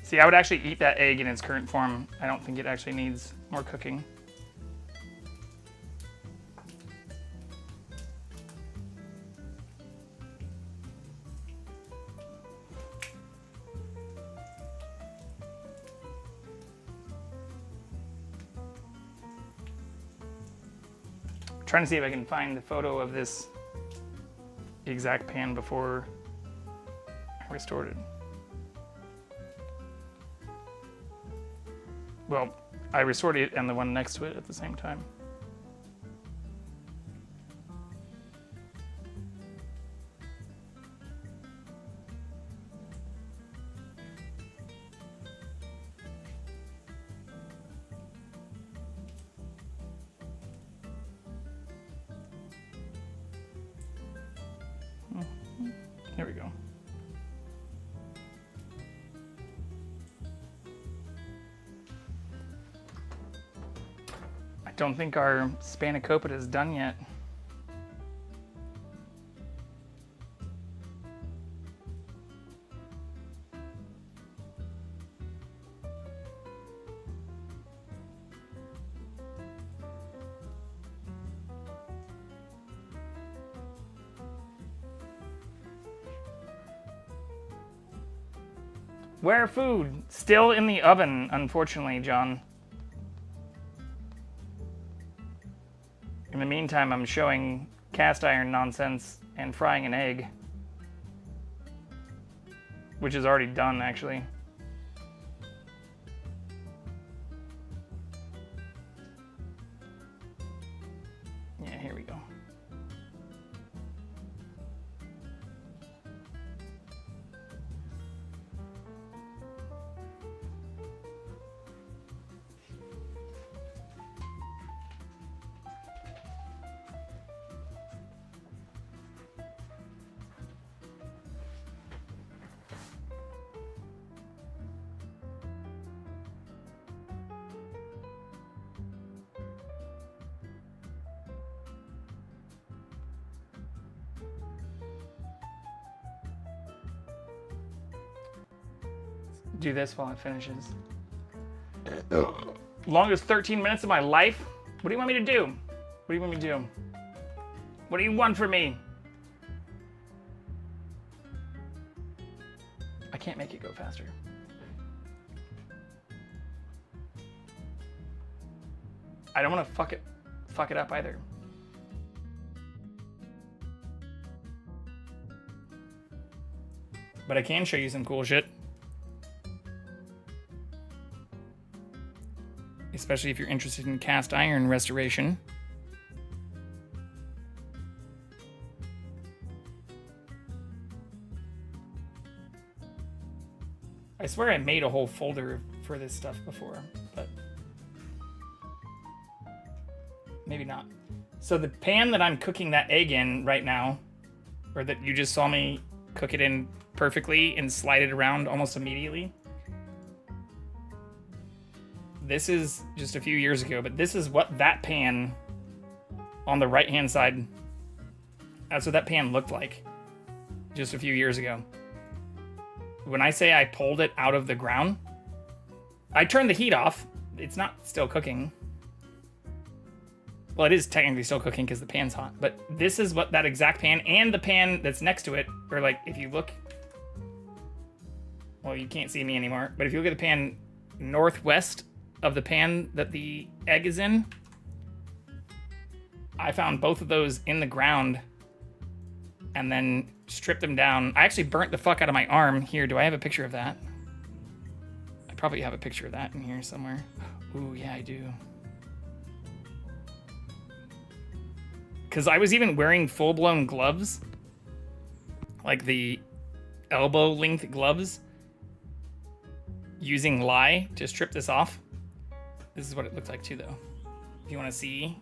[SPEAKER 1] See, I would actually eat that egg in its current form. I don't think it actually needs more cooking. I'm trying to see if I can find the photo of this exact pan before I restored it. Well, I restored it and the one next to it at the same time. Don't think our Spanakopita is done yet. Where food? Still in the oven, unfortunately, John. In the meantime, I'm showing cast iron nonsense and frying an egg. Which is already done, actually. Yeah, here we go. Do this while it finishes. Longest 13 minutes of my life? What do you want me to do? What do you want me to do? What do you want from me? I can't make it go faster. I don't want to fuck it up either. But I can show you some cool shit. Especially if you're interested in cast iron restoration. I swear I made a whole folder for this stuff before, but maybe not. So the pan that I'm cooking that egg in right now, or that you just saw me cook it in perfectly and slide it around almost immediately, this is just a few years ago, but this is what that pan on the right-hand side, that's what that pan looked like just a few years ago. When I say I pulled it out of the ground, I turned the heat off. It's not still cooking. Well, it is technically still cooking because the pan's hot, but this is what that exact pan and the pan that's next to it, or like if you look, well, you can't see me anymore, but if you look at the pan northwest of the pan that the egg is in, I found both of those in the ground and then stripped them down. I actually burnt the fuck out of my arm. Here, do I have a picture of that? I probably have a picture of that in here somewhere. Ooh, yeah, I do. Because I was even wearing full-blown gloves, like the elbow-length gloves, using lye to strip this off. This is what it looked like too, though. If you want to see,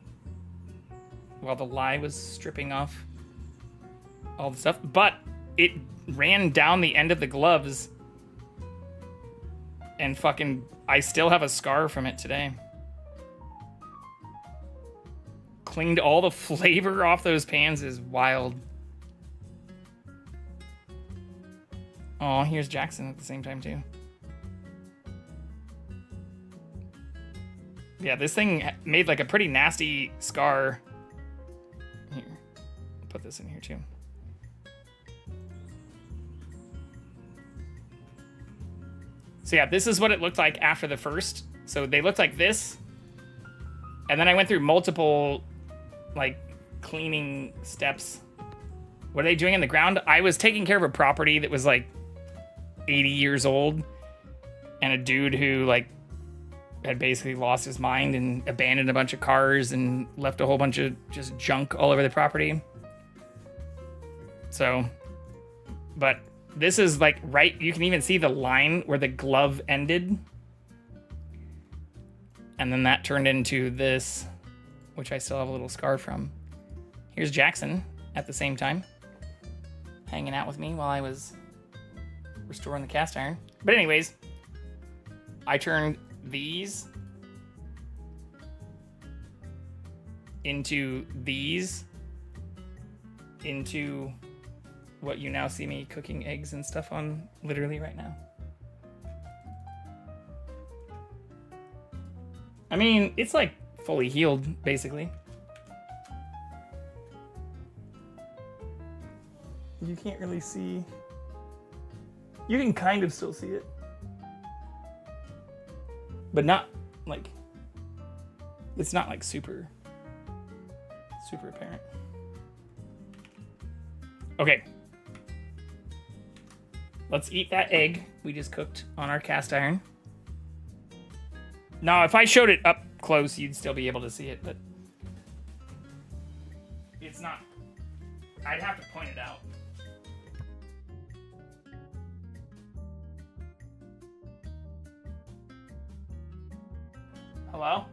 [SPEAKER 1] while the lye was stripping off all the stuff, but it ran down the end of the gloves, and fucking, I still have a scar from it today. Cleaned all the flavor off those pans is wild. Oh, here's Jackson at the same time too. Yeah, this thing made like a pretty nasty scar. Here, I'll put this in here too. So yeah, this is what it looked like after the first. So they looked like this. And then I went through multiple like cleaning steps. What are they doing in the ground? I was taking care of a property that was like 80 years old. And a dude who like had basically lost his mind and abandoned a bunch of cars and left a whole bunch of just junk all over the property. So, but this is like right, you can even see the line where the glove ended. And then that turned into this, which I still have a little scar from. Here's Jackson at the same time, hanging out with me while I was restoring the cast iron. But anyways, I turned these into these, into what you now see me cooking eggs and stuff on literally right now. I mean, it's like fully healed, basically. You can't really see. You can kind of still see it. But not like, it's not like super apparent. Okay. Let's eat that egg we just cooked on our cast iron. Now, if I showed it up close, you'd still be able to see it, but it's not. I'd have to point it out. Hello?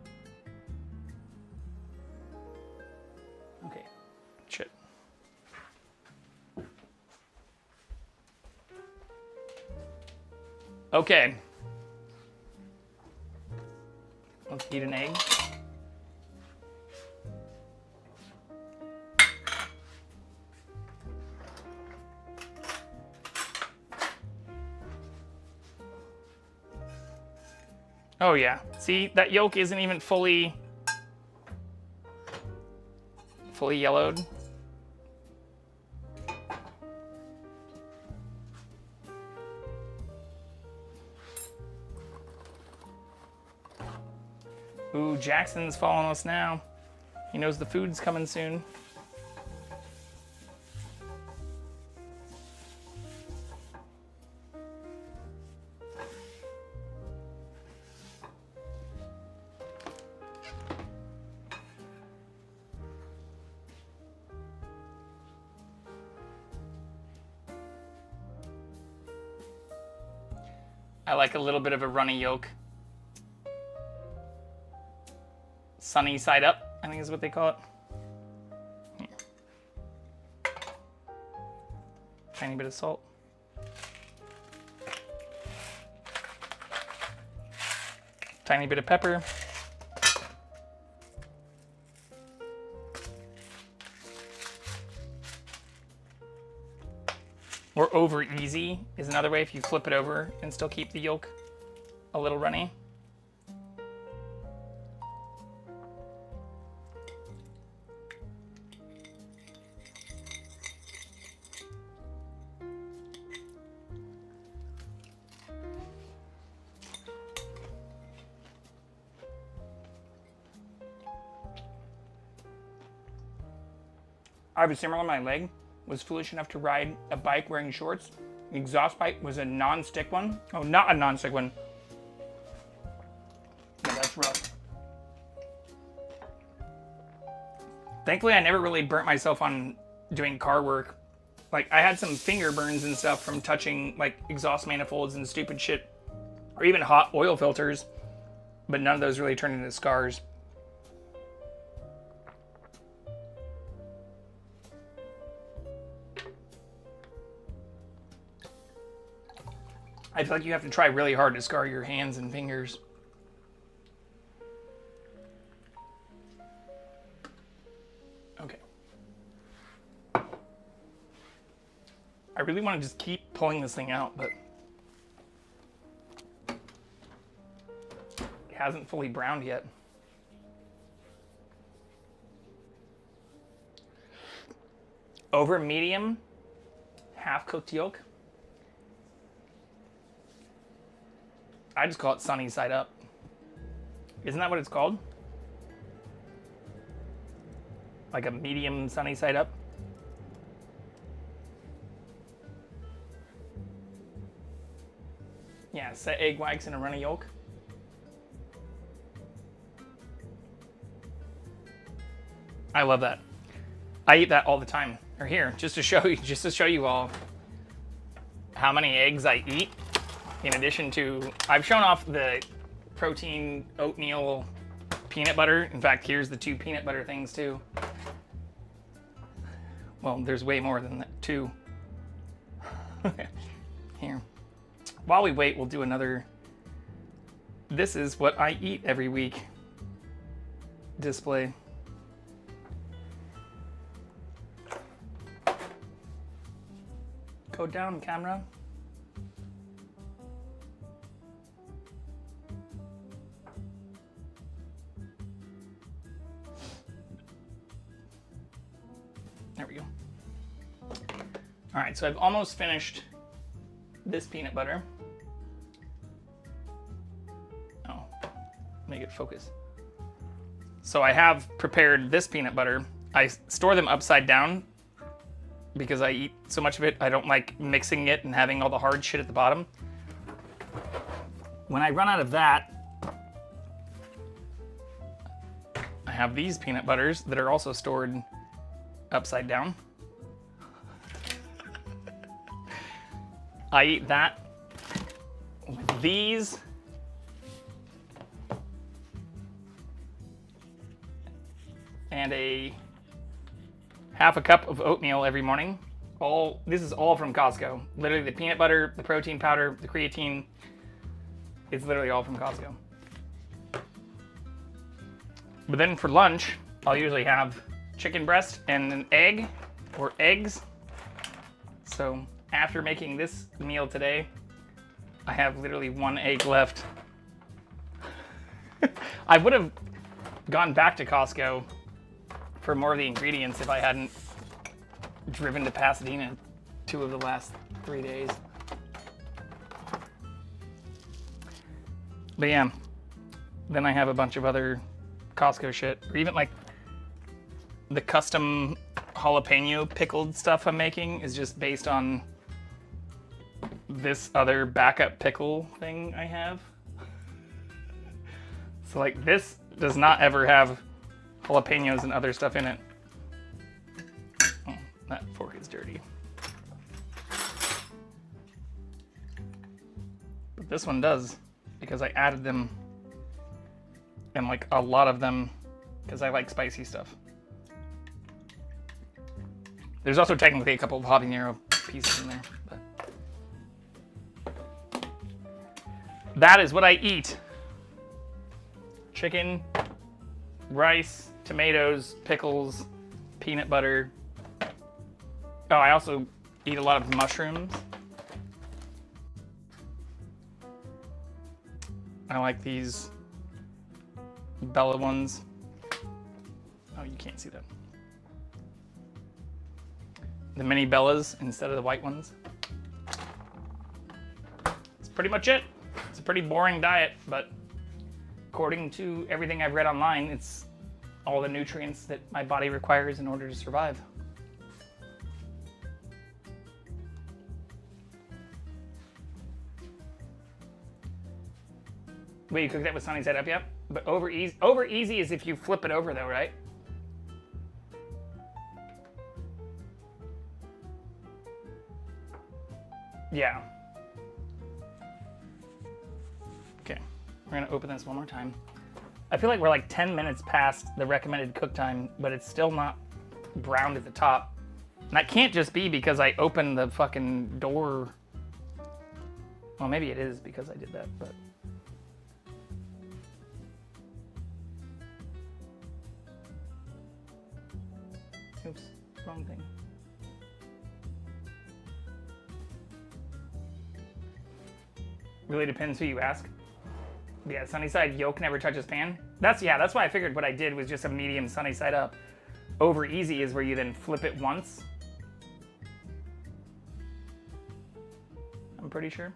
[SPEAKER 1] Okay. Shit. Okay. Let's eat an egg. Oh yeah. See, that yolk isn't even fully yellowed. Ooh, Jackson's following us now. He knows the food's coming soon. I like a little bit of a runny yolk. Sunny side up, I think is what they call it. Here. Tiny bit of salt. Tiny bit of pepper. Or over easy is another way if you flip it over and still keep the yolk a little runny. I have a simmer on my leg. Was foolish enough to ride a bike wearing shorts. The exhaust pipe was a non-stick one. Oh, not a non-stick one. Yeah, that's rough. Thankfully, I never really burnt myself on doing car work. Like, I had some finger burns and stuff from touching, like, exhaust manifolds and stupid shit. Or even hot oil filters. But none of those really turned into scars. I feel like you have to try really hard to scar your hands and fingers. Okay. I really want to just keep pulling this thing out, but it hasn't fully browned yet. Over medium, half-cooked yolk. I just call it sunny side up. Isn't that what it's called? Like a medium sunny side up? Yeah, set egg whites in a runny yolk. I love that. I eat that all the time. Or here, just to show you all how many eggs I eat. In addition to, I've shown off the protein oatmeal peanut butter. In fact, here's the 2 peanut butter things too. Well, there's way more than that, 2. Here. While we wait, we'll do another, this is what I eat every week display. Go down, camera. There we go. All right, so I've almost finished this peanut butter. Oh, make it focus. So I have prepared this peanut butter. I store them upside down because I eat so much of it. I don't like mixing it and having all the hard shit at the bottom. When I run out of that, I have these peanut butters that are also stored upside down. I eat that with these. And a half a cup of oatmeal every morning. This is all from Costco. Literally the peanut butter, the protein powder, the creatine. It's literally all from Costco. But then for lunch, I'll usually have chicken breast and an egg or eggs. So after making this meal today, I have literally 1 egg left. I would have gone back to Costco for more of the ingredients if I hadn't driven to Pasadena 2 of the last 3 days. But yeah, then I have a bunch of other Costco shit, or even like the custom jalapeno pickled stuff I'm making is just based on this other backup pickle thing I have. So like this does not ever have jalapenos and other stuff in it. Oh, that fork is dirty. But this one does, because I added them, and like a lot of them, because I like spicy stuff. There's also technically a couple of habanero pieces in there, but that is what I eat. Chicken, rice, tomatoes, pickles, peanut butter. Oh, I also eat a lot of mushrooms. I like these Bella ones. Oh, you can't see that. The mini Bellas instead of the white ones. That's pretty much it. It's a pretty boring diet, but according to everything I've read online, it's all the nutrients that my body requires in order to survive. Wait, you cook that with sunny side up, yep. But over easy is if you flip it over though, right? Yeah. Okay, we're gonna open this one more time. I feel like we're like 10 minutes past the recommended cook time, but it's still not browned at the top. And that can't just be because I opened the fucking door. Well, maybe it is because I did that, but. Oops, wrong thing. Really depends who you ask. Yeah, sunny side yolk never touches pan. That's why I figured what I did was just a medium sunny side up. Over easy is where you then flip it once. I'm pretty sure.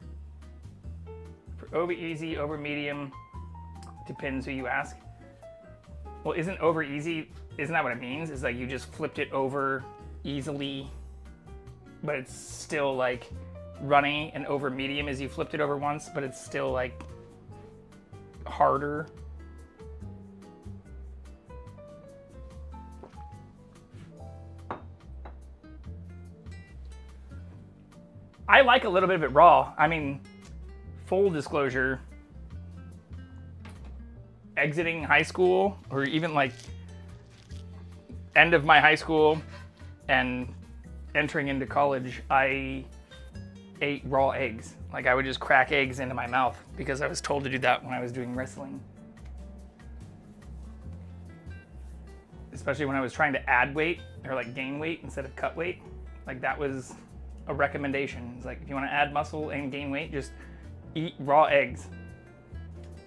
[SPEAKER 1] For over easy, over medium, depends who you ask. Well, isn't over easy, isn't that what it means? Is like you just flipped it over easily, but it's still like runny, and over medium is you flipped it over once, but it's still like harder. I like a little bit of it raw. I mean, full disclosure, exiting high school, or even like end of my high school and entering into college, I ate raw eggs. Like I would just crack eggs into my mouth because I was told to do that when I was doing wrestling. Especially when I was trying to add weight or like gain weight instead of cut weight. Like that was a recommendation. It's like, if you want to add muscle and gain weight, just eat raw eggs.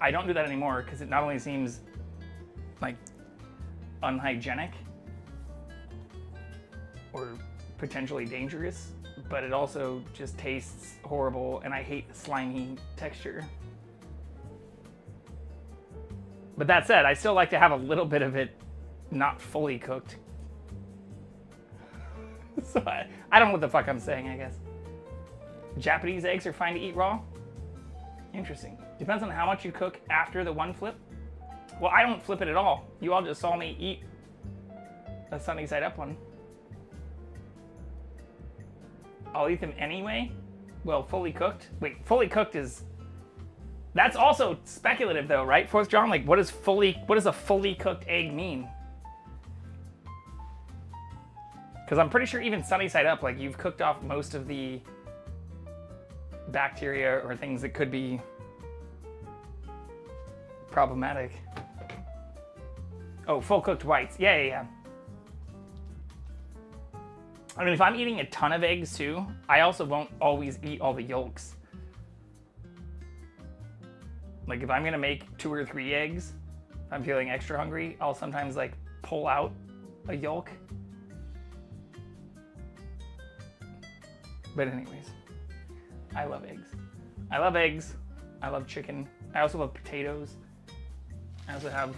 [SPEAKER 1] I don't do that anymore because it not only seems like unhygienic or potentially dangerous, but it also just tastes horrible, and I hate the slimy texture. But that said, I still like to have a little bit of it not fully cooked. So I don't know what the fuck I'm saying, I guess. Japanese eggs are fine to eat raw? Interesting. Depends on how much you cook after the one flip. Well, I don't flip it at all. You all just saw me eat a sunny side up one. I'll eat them anyway? Well, fully cooked? Wait, fully cooked is... That's also speculative though, right? Fourth John, like what does a fully cooked egg mean? Because I'm pretty sure even sunny side up, like you've cooked off most of the bacteria or things that could be problematic. Oh, full cooked whites. Yeah. I mean, if I'm eating a ton of eggs too, I also won't always eat all the yolks. Like if I'm gonna make 2 or 3 eggs, if I'm feeling extra hungry, I'll sometimes like pull out a yolk. But anyways, I love eggs. I love eggs. I love chicken. I also love potatoes. I also have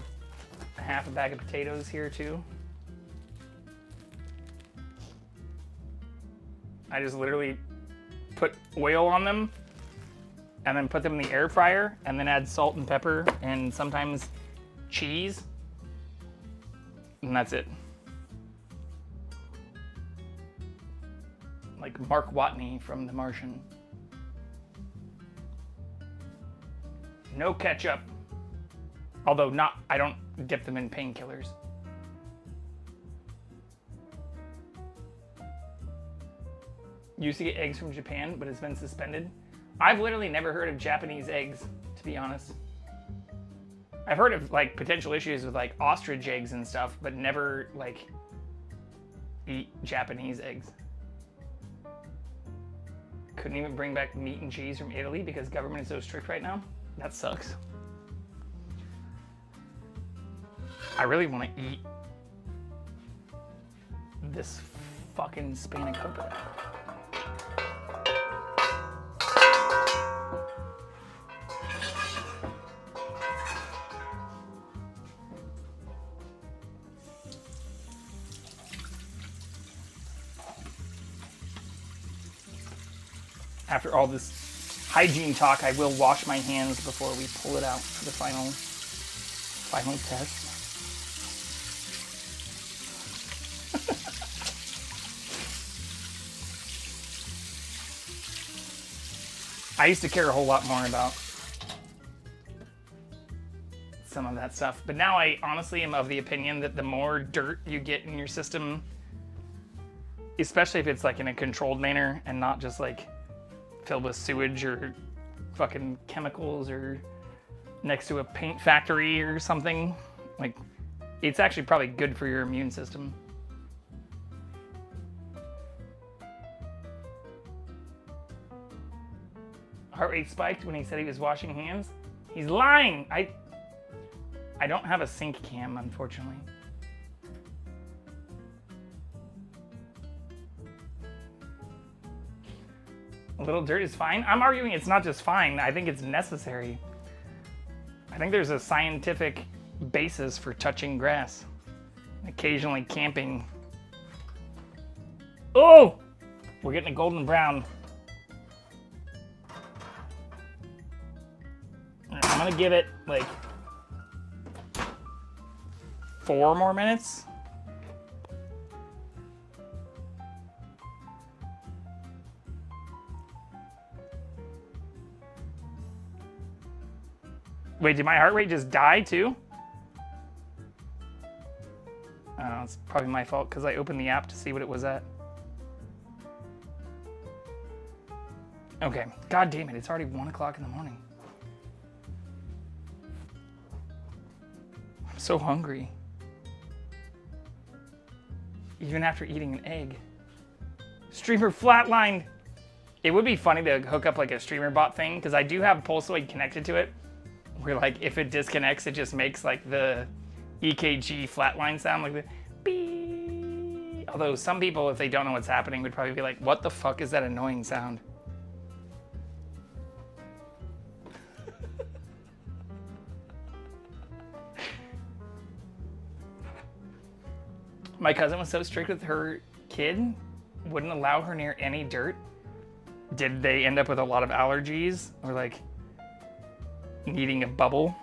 [SPEAKER 1] half a bag of potatoes here too. I just literally put oil on them and then put them in the air fryer and then add salt and pepper and sometimes cheese. And that's it. Like Mark Watney from The Martian. No ketchup. Although I don't dip them in painkillers. Used to get eggs from Japan, but it's been suspended. I've literally never heard of Japanese eggs, to be honest. I've heard of like potential issues with like ostrich eggs and stuff, but never like eat Japanese eggs. Couldn't even bring back meat and cheese from Italy because government is so strict right now. That sucks. I really want to eat this fucking Spanakopita. After all this hygiene talk, I will wash my hands before we pull it out for the final test. I used to care a whole lot more about some of that stuff, but now I honestly am of the opinion that the more dirt you get in your system, especially if it's like in a controlled manner and not just like filled with sewage or fucking chemicals or next to a paint factory or something, like it's actually probably good for your immune system. Heart rate spiked when he said he was washing hands. He's lying. I don't have a sync cam, unfortunately. A little dirt is fine. I'm arguing it's not just fine. I think it's necessary. I think there's a scientific basis for touching grass. Occasionally camping. Oh! We're getting a golden brown. I'm gonna give it like 4 more minutes. Wait, did my heart rate just die too? Oh, it's probably my fault because I opened the app to see what it was at. Okay, god damn it, it's already 1 o'clock in the morning. I'm so hungry. Even after eating an egg. Streamer flatlined. It would be funny to hook up like a streamer bot thing, because I do have Pulsoid connected to it, where like if it disconnects, it just makes like the EKG flatline sound, like the beep. Although some people, if they don't know what's happening, would probably be like, what the fuck is that annoying sound? My cousin was so strict with her kid, wouldn't allow her near any dirt. Did they end up with a lot of allergies or like needing a bubble?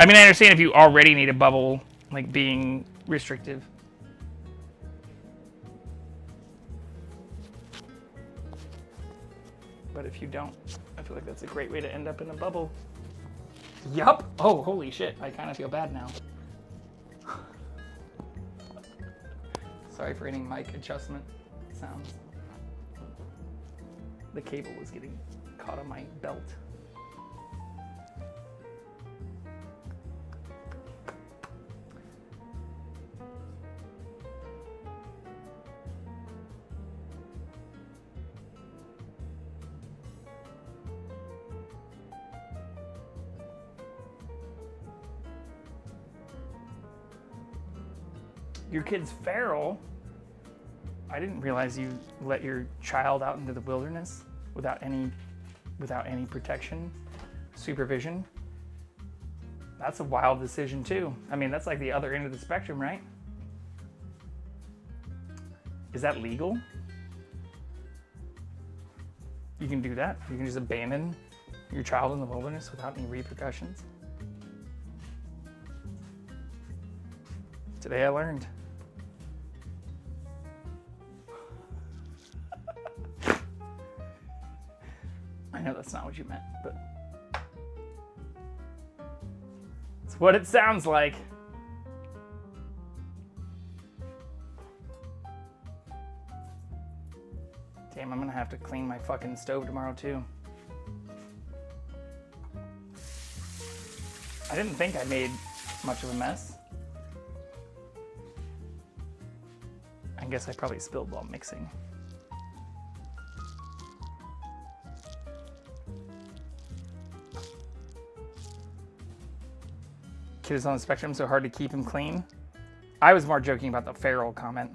[SPEAKER 1] I mean, I understand if you already need a bubble, like being restrictive. But if you don't, I feel like that's a great way to end up in a bubble. Yup. Oh, holy shit. I kind of feel bad now. Sorry for any mic adjustment sounds. The cable was getting caught on my belt. Your kid's feral. I didn't realize you let your child out into the wilderness without any protection, supervision. That's a wild decision too. I mean, that's like the other end of the spectrum, right? Is that legal? You can do that? You can just abandon your child in the wilderness without any repercussions? Today I learned. I know that's not what you meant, but it's what it sounds like. Damn, I'm gonna have to clean my fucking stove tomorrow too. I didn't think I made much of a mess. I guess I probably spilled while mixing. Kid is on the spectrum, so hard to keep him clean. I was more joking about the feral comment.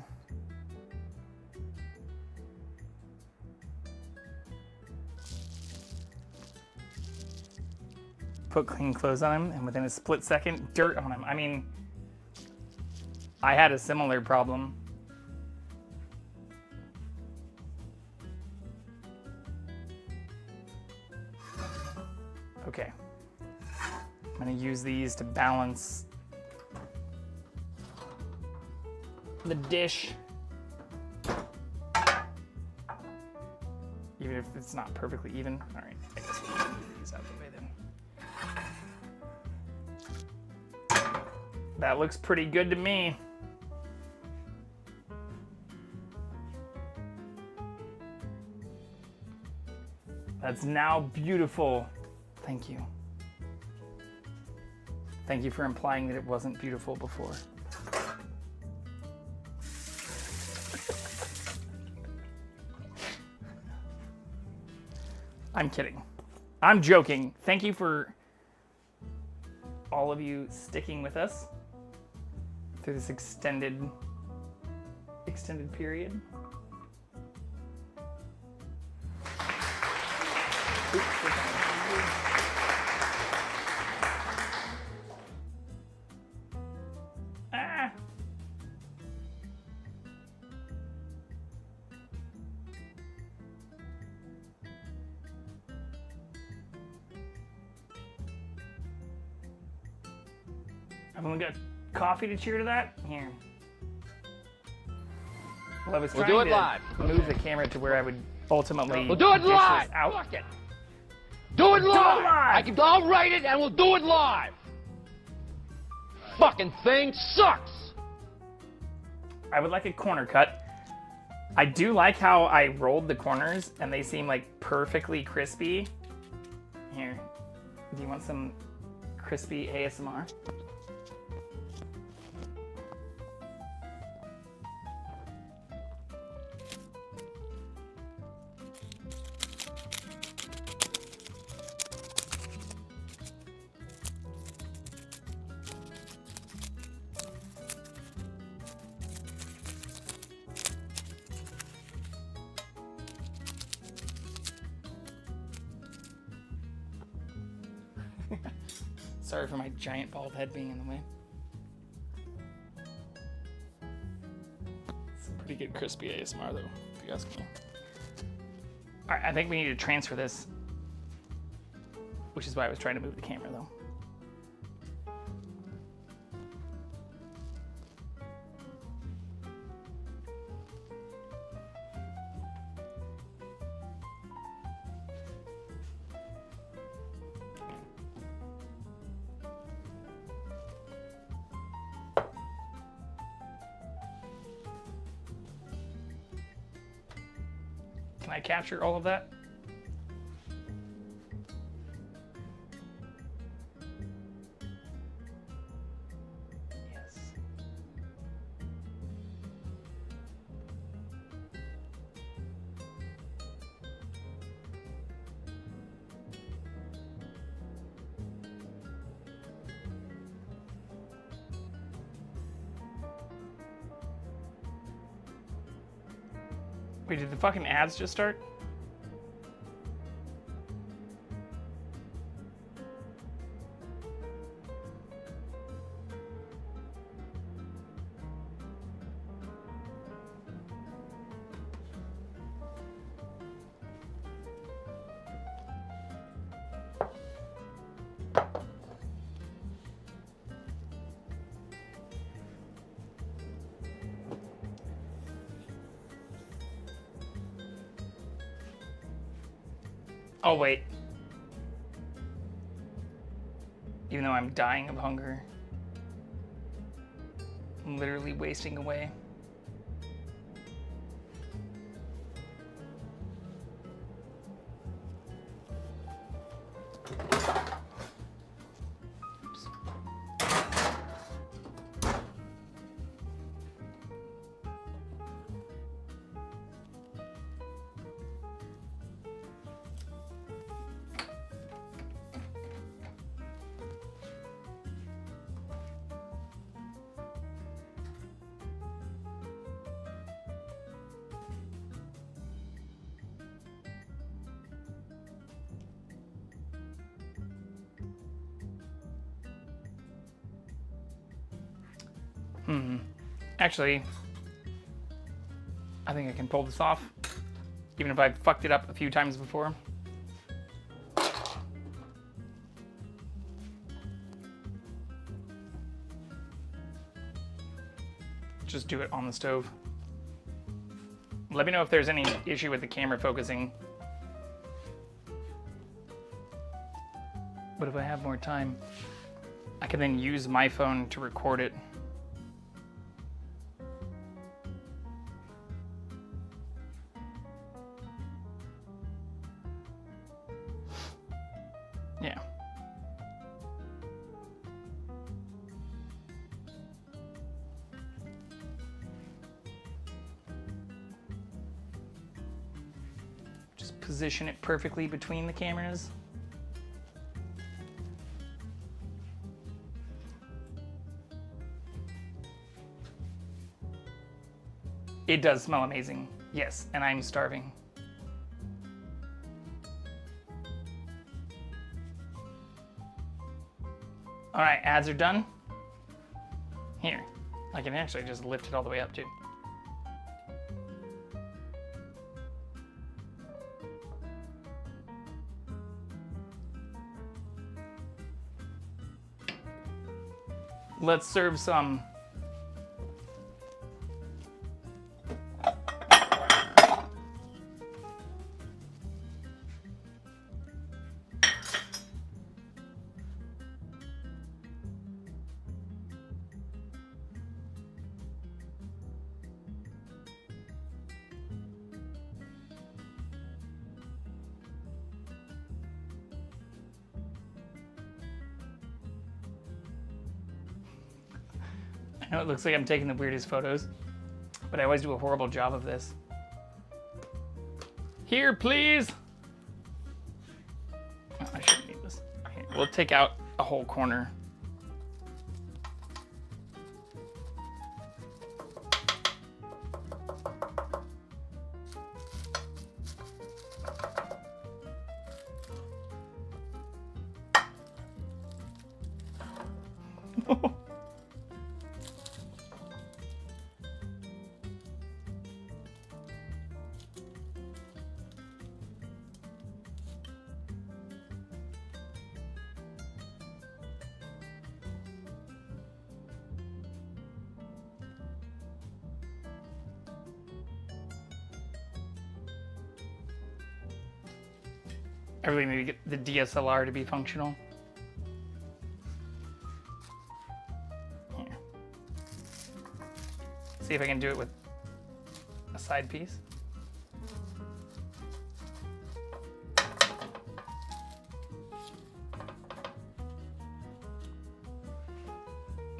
[SPEAKER 1] Put clean clothes on him, and within a split second, dirt on him. I mean, I had a similar problem. Okay. I'm gonna use these to balance the dish. Even if it's not perfectly even. All right, I guess we'll move these out of the way then. That looks pretty good to me. That's now beautiful. Thank you. Thank you for implying that it wasn't beautiful before. I'm kidding. I'm joking. Thank you for all of you sticking with us through this extended period. Everyone got coffee to cheer to that? Here. Well, I was trying
[SPEAKER 3] do it
[SPEAKER 1] to
[SPEAKER 3] live.
[SPEAKER 1] move the camera to where I would ultimately
[SPEAKER 3] We'll do it
[SPEAKER 1] dish
[SPEAKER 3] live.
[SPEAKER 1] this out.
[SPEAKER 3] Fuck it. Do it live.
[SPEAKER 1] live.
[SPEAKER 3] I'll write it and we'll do it live. Fucking thing sucks.
[SPEAKER 1] I would like a corner cut. I do like how I rolled the corners and they seem like perfectly crispy. Here, do you want some crispy ASMR? Sorry for my giant bald head being in the way. It's pretty good crispy ASMR though, if you ask me. Alright, I think we need to transfer this, which is why I was trying to move the camera though. Can I capture all of that? Yes. Wait, did the fucking ads just start? Oh, wait. Even though I'm dying of hunger, I'm literally wasting away. Oops. Actually, I think I can pull this off, even if I've fucked it up a few times before. Just do it on the stove. Let me know if there's any issue with the camera focusing. But if I have more time, I can then use my phone to record it. Yeah. Just position it perfectly between the cameras. It does smell amazing. Yes, and I'm starving. All right, ads are done. Here, I can actually just lift it all the way up too. Let's serve some. I know it looks like I'm taking the weirdest photos, but I always do a horrible job of this. Here, please. Oh, I shouldn't need this. Here, we'll take out a whole corner. I really need to get the DSLR to be functional. Here. See if I can do it with a side piece.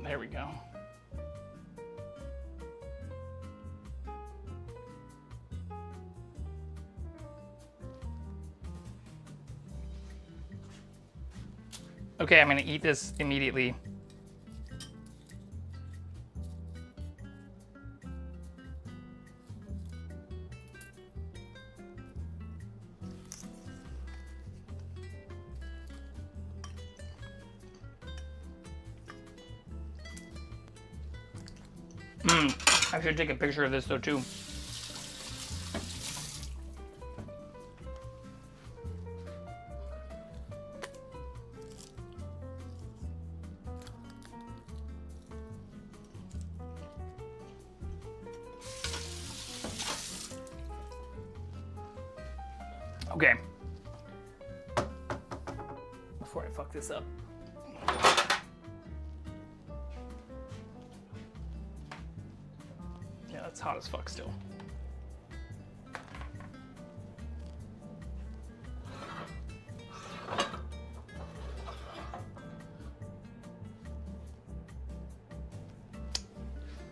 [SPEAKER 1] There we go. Okay, I'm gonna eat this immediately. I should take a picture of this though too. Okay. Before I fuck this up. Yeah, that's hot as fuck still.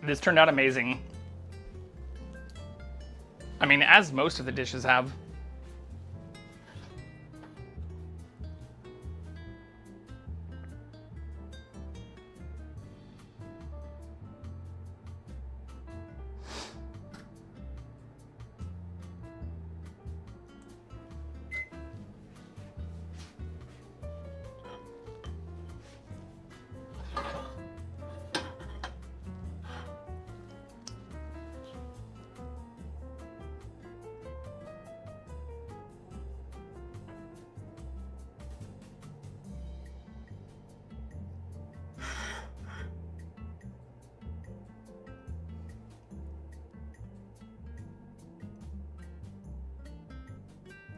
[SPEAKER 1] This turned out amazing. I mean, as most of the dishes have.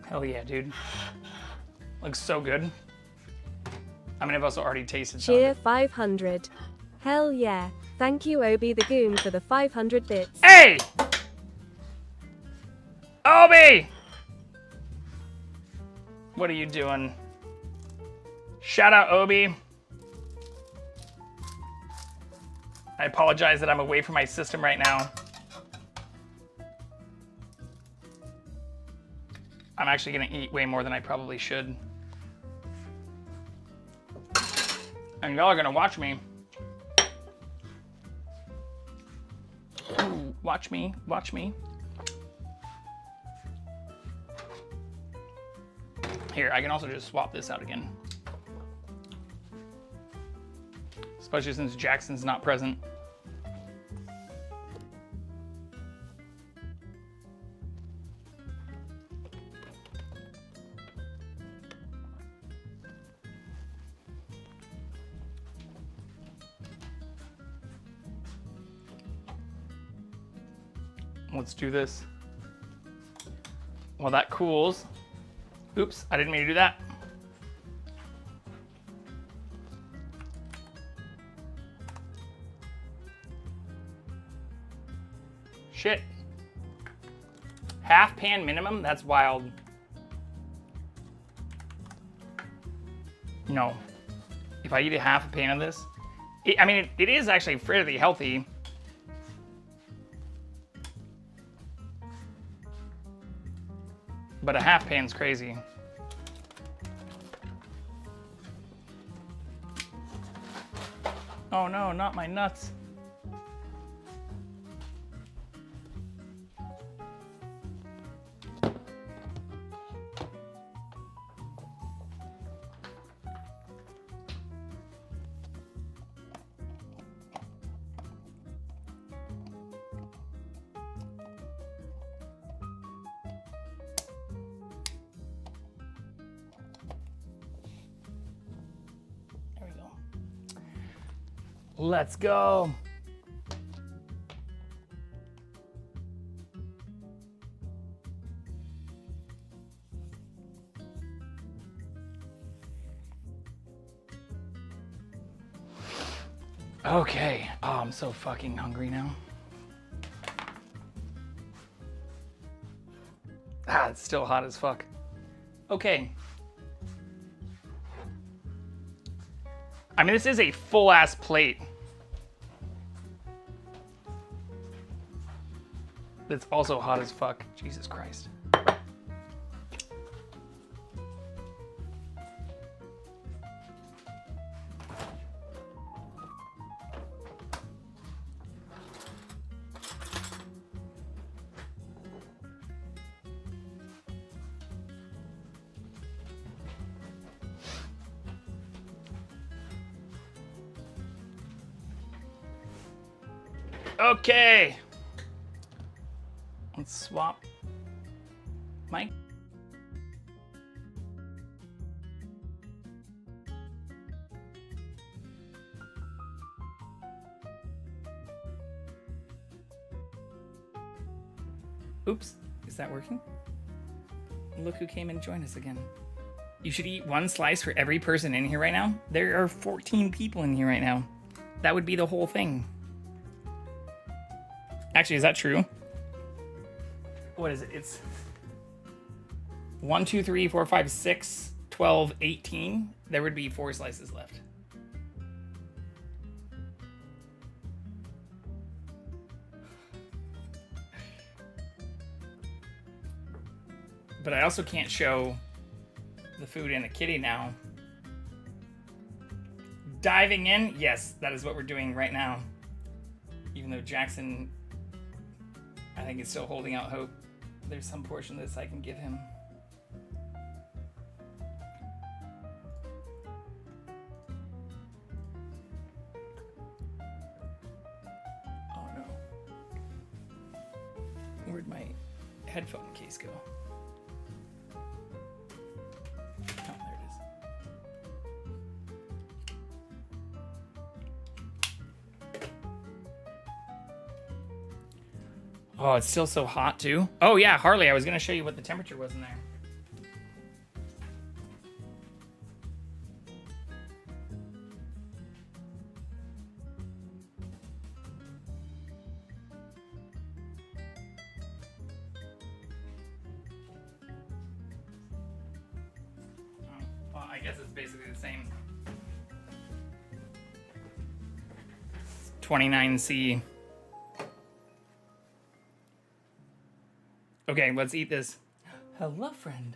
[SPEAKER 1] Hell yeah, dude. Looks so good. I mean, I've also already tasted some.
[SPEAKER 4] Cheer 500. Hell yeah. Thank you, Obi the Goon, for the 500 bits.
[SPEAKER 1] Hey! Obi! What are you doing? Shout out, Obi. I apologize that I'm away from my system right now. I'm actually gonna eat way more than I probably should. And y'all are gonna watch me. Ooh, watch me, watch me. Here, I can also just swap this out again. Especially since Jackson's not present. Let's do this. While that cools. Oops, I didn't mean to do that. Shit. Half pan minimum? That's wild. No. If I eat a half a pan of this, I mean, it is actually fairly healthy. But a half pan's crazy. Oh no, not my nuts. Let's go. Okay. Oh, I'm so fucking hungry now. Ah, it's still hot as fuck. Okay. I mean, this is a full-ass plate. It's also hot as fuck. Jesus Christ. Okay. Let's swap mic. Oops, is that working? Look who came and joined us again. You should eat one slice for every person in here right now. There are 14 people in here right now. That would be the whole thing. Actually, is that true? What is it? It's 1, 2, 3, 4, 5, 6, 12, 18. There would be 4 slices left. But I also can't show the food and the kitty now. Diving in? Yes, that is what we're doing right now. Even though Jackson, I think, is still holding out hope. There's some portion of this I can give him. Oh no. Where'd my headphone case go? Oh, there it is. Oh, it's still so hot too. Oh yeah, Harley, I was gonna show you what the temperature was in there. Oh, well, I guess it's basically the same. 29C. Okay, let's eat this. Hello, friend.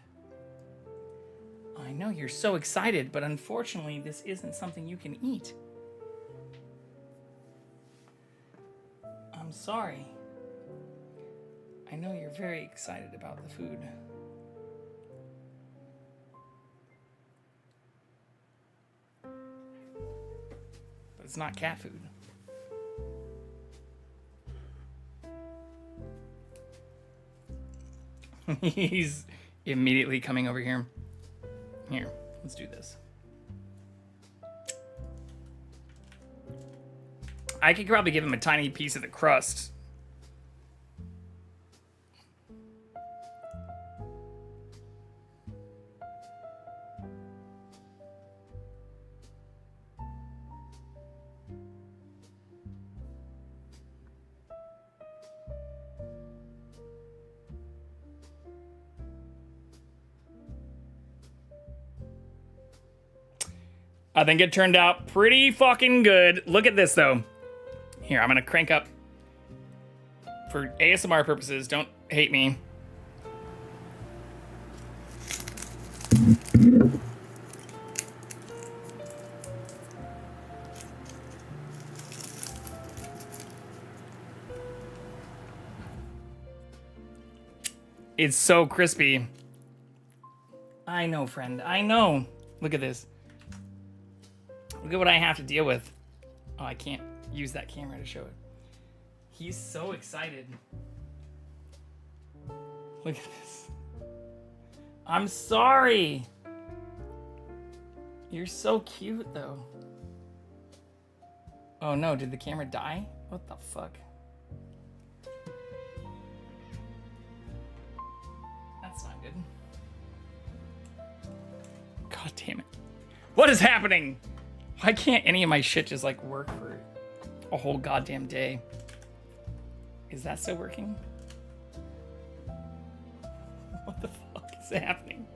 [SPEAKER 1] I know you're so excited, but unfortunately, this isn't something you can eat. I'm sorry. I know you're very excited about the food. But it's not cat food. He's immediately coming over here. Here, let's do this. I could probably give him a tiny piece of the crust. I think it turned out pretty fucking good. Look at this, though. Here, I'm gonna crank up for ASMR purposes. Don't hate me. It's so crispy. I know, friend. I know. Look at this. Look at what I have to deal with. Oh, I can't use that camera to show it. He's so excited. Look at this. I'm sorry. You're so cute, though. Oh no, did the camera die? What the fuck? That's not good. God damn it. What is happening? Why can't any of my shit just like work for a whole goddamn day? Is that still working? What the fuck is happening?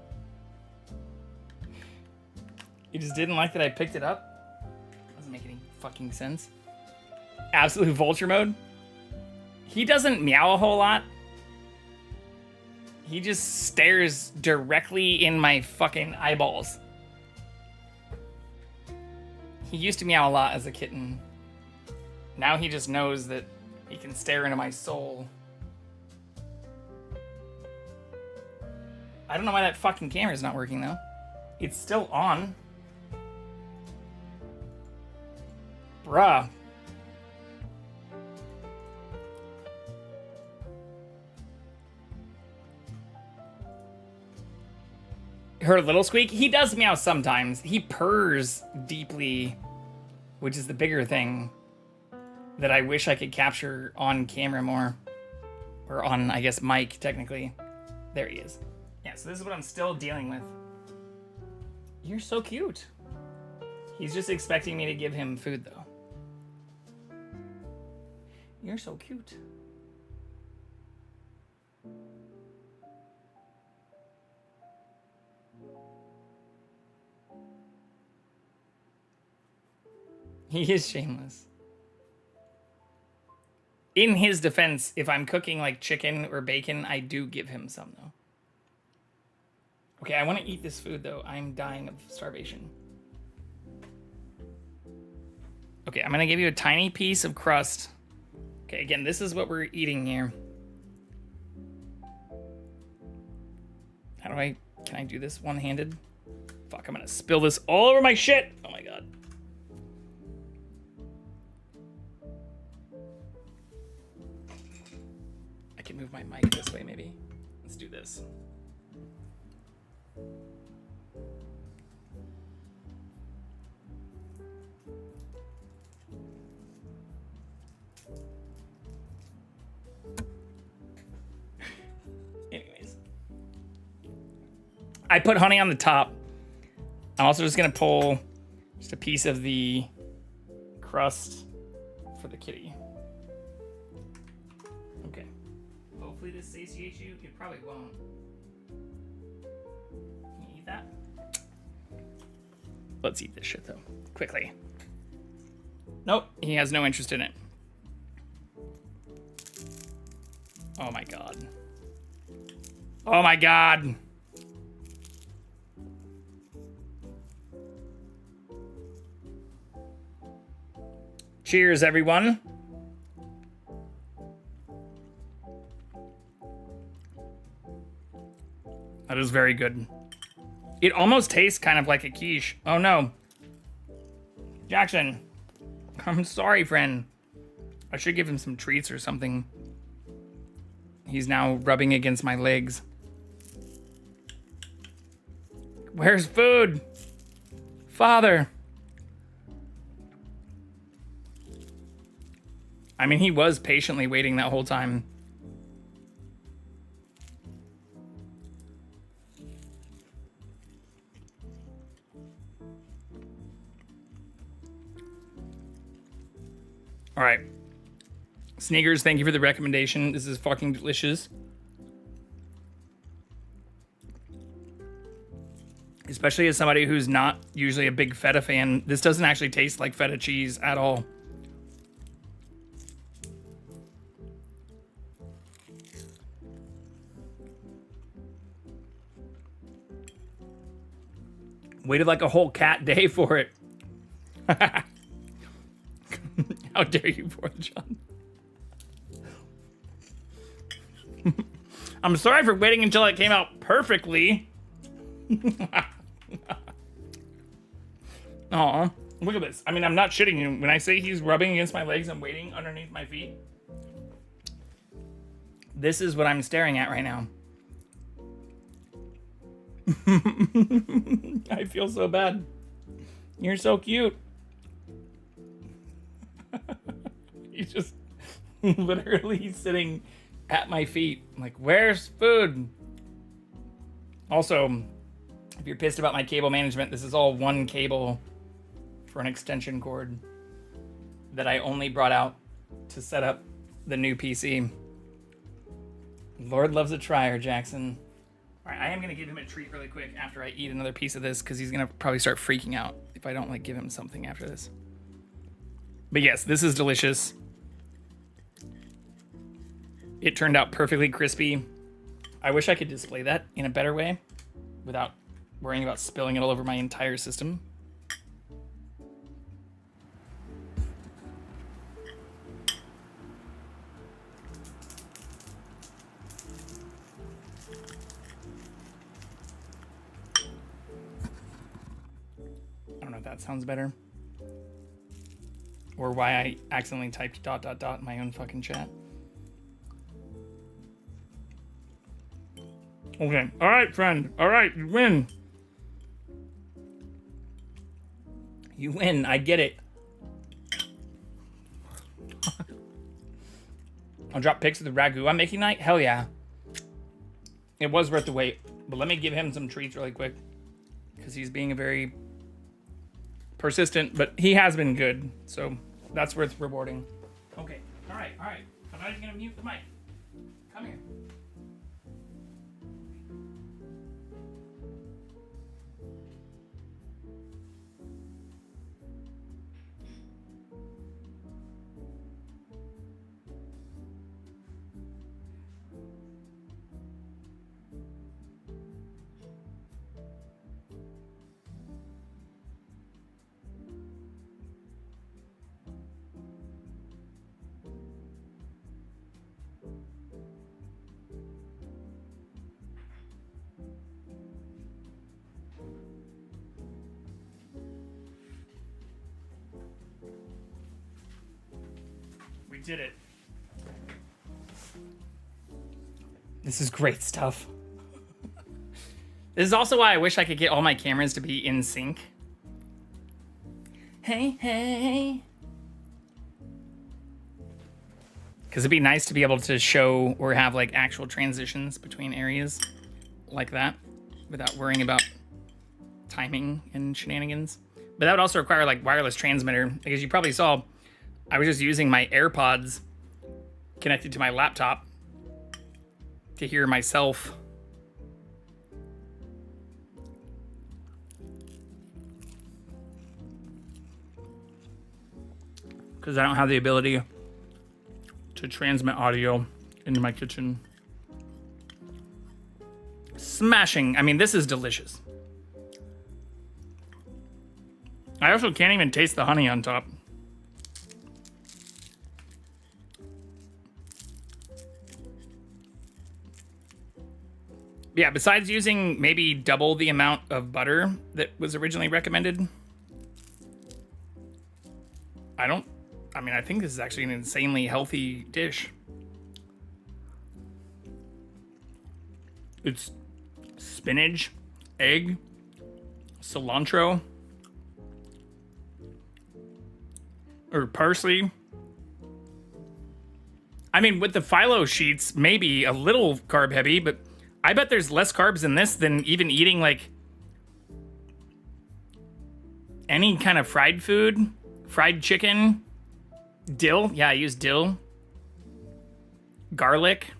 [SPEAKER 1] You just didn't like that I picked it up? Doesn't make any fucking sense. Absolute vulture mode? He doesn't meow a whole lot. He just stares directly in my fucking eyeballs. He used to meow a lot as a kitten. Now he just knows that he can stare into my soul. I don't know why that fucking camera's not working though. It's still on. Bruh. Her little squeak? He does meow sometimes. He purrs deeply, which is the bigger thing that I wish I could capture on camera more. Or on, I guess, mic, technically. There he is. Yeah, so this is what I'm still dealing with. You're so cute. He's just expecting me to give him food, though. You're so cute. He is shameless. In his defense, if I'm cooking like chicken or bacon, I do give him some though. Okay, I want to eat this food though. I'm dying of starvation. Okay, I'm gonna give you a tiny piece of crust. Okay, again, this is what we're eating here. How do I, can I do this one-handed? Fuck, I'm gonna spill this all over my shit. Oh my God. I can move my mic this way maybe. Let's do this. Anyways. I put honey on the top. I'm also just gonna pull just a piece of the crust for the kitty. Okay. Hopefully this satiates you. It probably won't. Can you eat that? Let's eat this shit though. Quickly. Nope, he has no interest in it. Oh my God. Oh my God. Cheers, everyone. That is very good. It almost tastes kind of like a quiche. Oh no. Jackson. I'm sorry, friend. I should give him some treats or something. He's now rubbing against my legs. Where's food? Father. I mean, he was patiently waiting that whole time. All right. Sneakers, thank you for the recommendation. This is fucking delicious. Especially as somebody who's not usually a big feta fan, this doesn't actually taste like feta cheese at all. Waited like a whole cat day for it. How dare you, poor John. I'm sorry for waiting until it came out perfectly. Aw, look at this. I mean, I'm not shitting you. When I say he's rubbing against my legs and waiting underneath my feet, this is what I'm staring at right now. I feel so bad. You're so cute. He's just literally sitting at my feet. I'm like, where's food? Also, if you're pissed about my cable management, this is all one cable for an extension cord that I only brought out to set up the new PC. Lord loves a trier, Jackson. All right, I am going to give him a treat really quick after I eat another piece of this because he's going to probably start freaking out if I don't like give him something after this. But yes, this is delicious. It turned out perfectly crispy. I wish I could display that in a better way without worrying about spilling it all over my entire system. I don't know if that sounds better. Or why I accidentally typed ... in my own fucking chat. Okay. All right, friend. All right, you win. You win. I get it. I'll drop pics of the ragu I'm making tonight. Hell yeah. It was worth the wait. But let me give him some treats really quick. Because he's being a very persistent, but he has been good. So that's worth rewarding. Okay. All right. All right. I'm not even going to mute the mic. Come here. We did it. This is great stuff. This is also why I wish I could get all my cameras to be in sync. Hey, hey. Because it'd be nice to be able to show or have like actual transitions between areas like that without worrying about timing and shenanigans. But that would also require like wireless transmitter, because you probably saw I was just using my AirPods connected to my laptop to hear myself. Because I don't have the ability to transmit audio into my kitchen. Smashing. I mean, this is delicious. I also can't even taste the honey on top. Yeah, besides using maybe double the amount of butter that was originally recommended, I think this is actually an insanely healthy dish. It's spinach, egg, cilantro, or parsley. I mean, with the phyllo sheets, maybe a little carb heavy, but I bet there's less carbs in this than even eating like any kind of fried food, fried chicken, dill. Yeah, I use dill, garlic.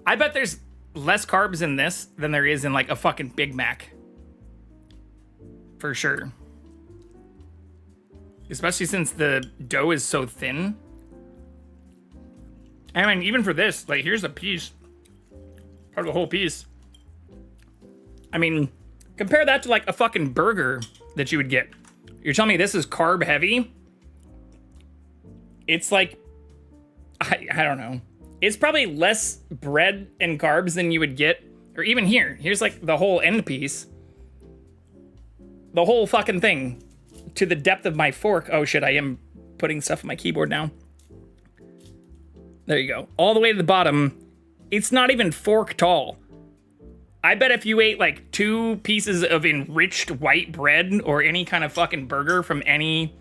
[SPEAKER 1] I bet there's less carbs in this than there is in like a fucking Big Mac. For sure. Especially since the dough is so thin. I mean, even for this, like here's a piece. Part of the whole piece. I mean, compare that to like a fucking burger that you would get. You're telling me this is carb heavy? It's like, I don't know. It's probably less bread and carbs than you would get. Or even here. Here's like the whole end piece. The whole fucking thing. To the depth of my fork. Oh shit, I am putting stuff on my keyboard now. There you go. All the way to the bottom. It's not even fork tall. I bet if you ate like 2 pieces of enriched white bread or any kind of fucking burger from any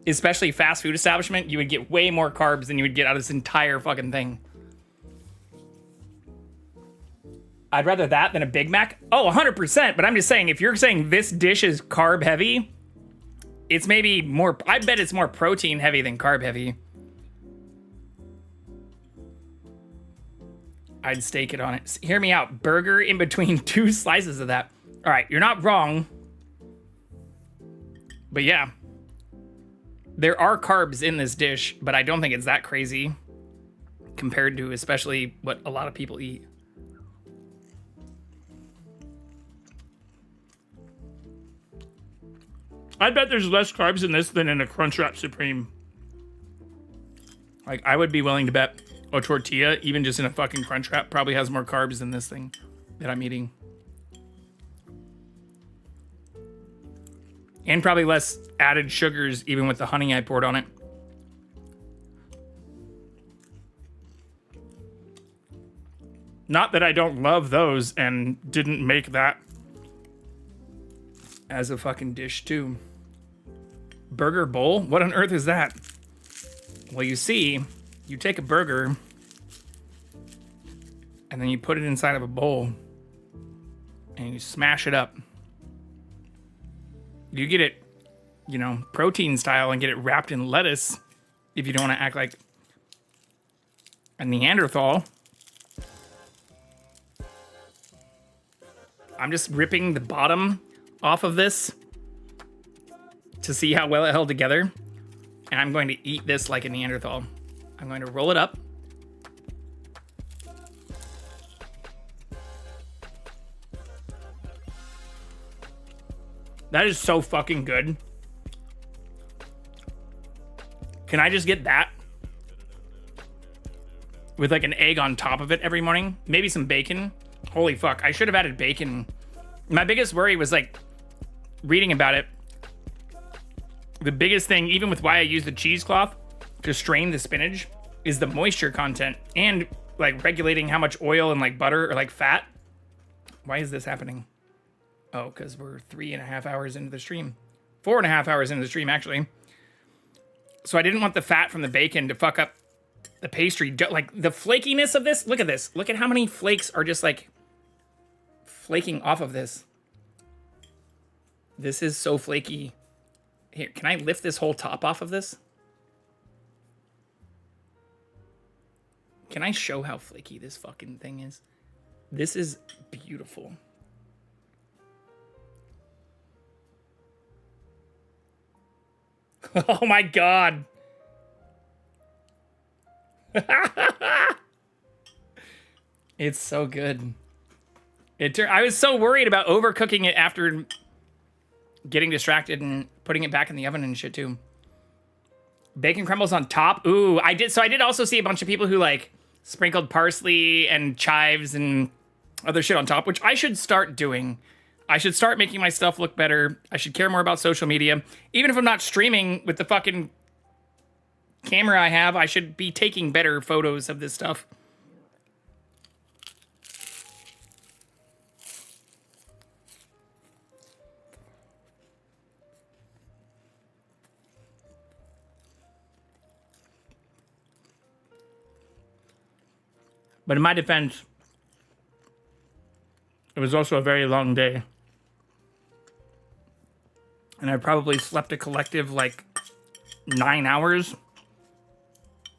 [SPEAKER 1] especially fast food establishment, you would get way more carbs than you would get out of this entire fucking thing. I'd rather that than a Big Mac. Oh, 100%. But I'm just saying, if you're saying this dish is carb heavy, it's maybe more, I bet it's more protein heavy than carb heavy. I'd stake it on it. Hear me out. Burger in between 2 slices of that. All right, you're not wrong. But yeah. There are carbs in this dish, but I don't think it's that crazy compared to especially what a lot of people eat. I bet there's less carbs in this than in a Crunchwrap Supreme. Like, I would be willing to bet a tortilla, even just in a fucking Crunchwrap, probably has more carbs than this thing that I'm eating. And probably less added sugars, even with the honey I poured on it. Not that I don't love those and didn't make that as a fucking dish too. Burger bowl? What on earth is that? Well, you see, you take a burger and then you put it inside of a bowl and you smash it up. You get it, you know, protein style and get it wrapped in lettuce if you don't want to act like a Neanderthal. I'm just ripping the bottom off of this to see how well it held together. And I'm going to eat this like a Neanderthal. I'm going to roll it up. That is so fucking good. Can I just get that? With like an egg on top of it every morning? Maybe some bacon? Holy fuck, I should have added bacon. My biggest worry was like reading about it. The biggest thing, even with why I use the cheesecloth to strain the spinach, is the moisture content and like regulating how much oil and like butter or like fat. Why is this happening? Oh, because we're 3.5 hours into the stream. 4.5 hours into the stream, actually. So I didn't want the fat from the bacon to fuck up the pastry. Like the flakiness of this. Look at this. Look at how many flakes are just like flaking off of this. This is so flaky. Here, can I lift this whole top off of this? Can I show how flaky this fucking thing is? This is beautiful. Oh my God. It's so good. I was so worried about overcooking it after getting distracted and putting it back in the oven and shit too. Bacon crumbles on top. Ooh, I did also see a bunch of people who like sprinkled parsley and chives and other shit on top, which I should start doing. I should start making my stuff look better. I should care more about social media. Even if I'm not streaming with the fucking camera I have, I should be taking better photos of this stuff. But in my defense, it was also a very long day. And I probably slept a collective like 9 hours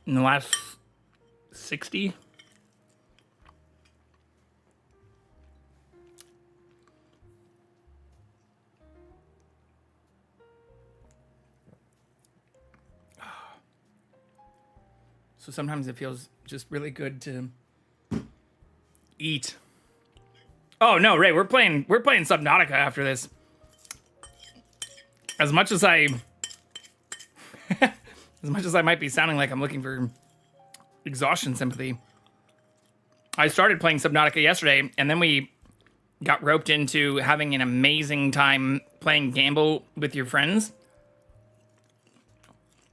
[SPEAKER 1] in the last 60. So sometimes it feels just really good to eat. Oh no, Ray, we're playing Subnautica after this. As much as I might be sounding like I'm looking for exhaustion sympathy, I started playing Subnautica yesterday, and then we got roped into having an amazing time playing Gamble with your friends.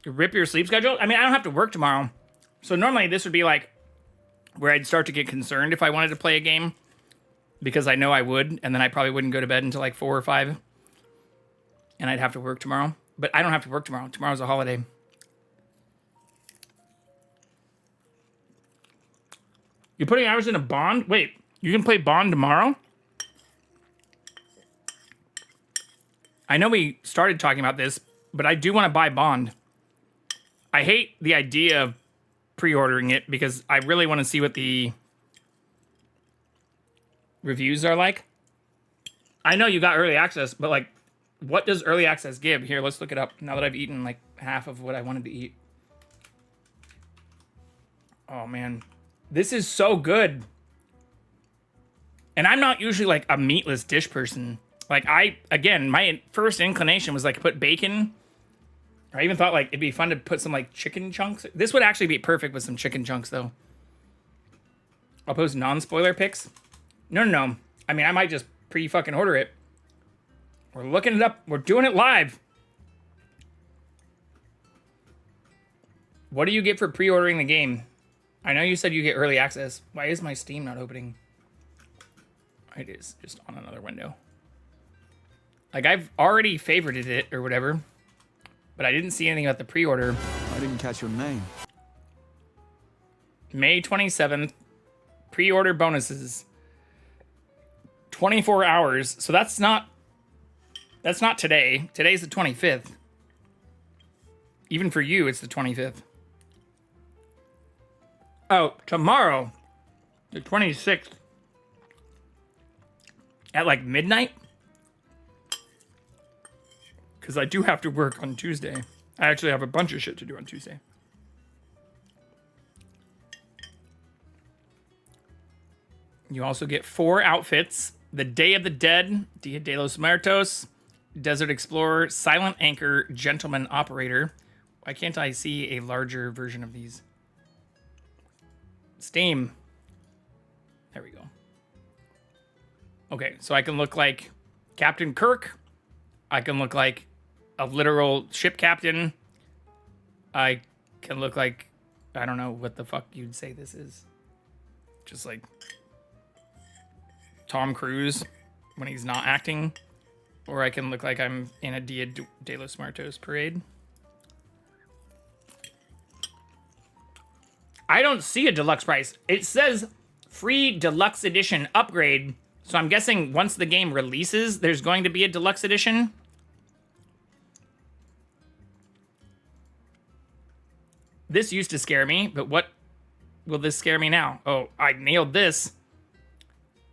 [SPEAKER 1] You rip your sleep schedule? I mean, I don't have to work tomorrow. So normally this would be like where I'd start to get concerned if I wanted to play a game, because I know I would, and then I probably wouldn't go to bed until like 4 or 5, and I'd have to work tomorrow. But I don't have to work tomorrow. Tomorrow's a holiday. You're putting hours into Bond? Wait, you can play Bond tomorrow? I know we started talking about this, but I do want to buy Bond. I hate the idea of pre-ordering it because I really want to see what the reviews are like. I know you got early access, but like, what does early access give? Here, let's look it up now that I've eaten like half of what I wanted to eat. Oh man, this is so good. And I'm not usually like a meatless dish person. Like again, my first inclination was like put bacon. I even thought like it'd be fun to put some like chicken chunks. This would actually be perfect with some chicken chunks though. I'll post non-spoiler pics. No. I mean, I might just pre-fucking order it. We're looking it up. We're doing it live. What do you get for pre-ordering the game? I know you said you get early access. Why is my Steam not opening? It is just on another window. Like, I've already favorited it or whatever, but I didn't see anything about the pre-order.
[SPEAKER 5] I didn't catch your name.
[SPEAKER 1] May 27th. Pre-order bonuses. 24 hours. So that's not today. Today's the 25th. Even for you, it's the 25th. Oh, tomorrow, the 26th. At like midnight? Because I do have to work on Tuesday. I actually have a bunch of shit to do on Tuesday. You also get 4 outfits. The Day of the Dead, Dia de los Muertos, Desert Explorer, Silent Anchor, Gentleman Operator. Why can't I see a larger version of these? Steam. There we go. Okay, so I can look like Captain Kirk. I can look like a literal ship captain. I can look like, I don't know what the fuck you'd say this is. Just like Tom Cruise when he's not acting. Or I can look like I'm in a Dia de los Muertos parade. I don't see a deluxe price. It says free deluxe edition upgrade. So I'm guessing once the game releases, there's going to be a deluxe edition. This used to scare me, but what will this scare me now? Oh, I nailed this.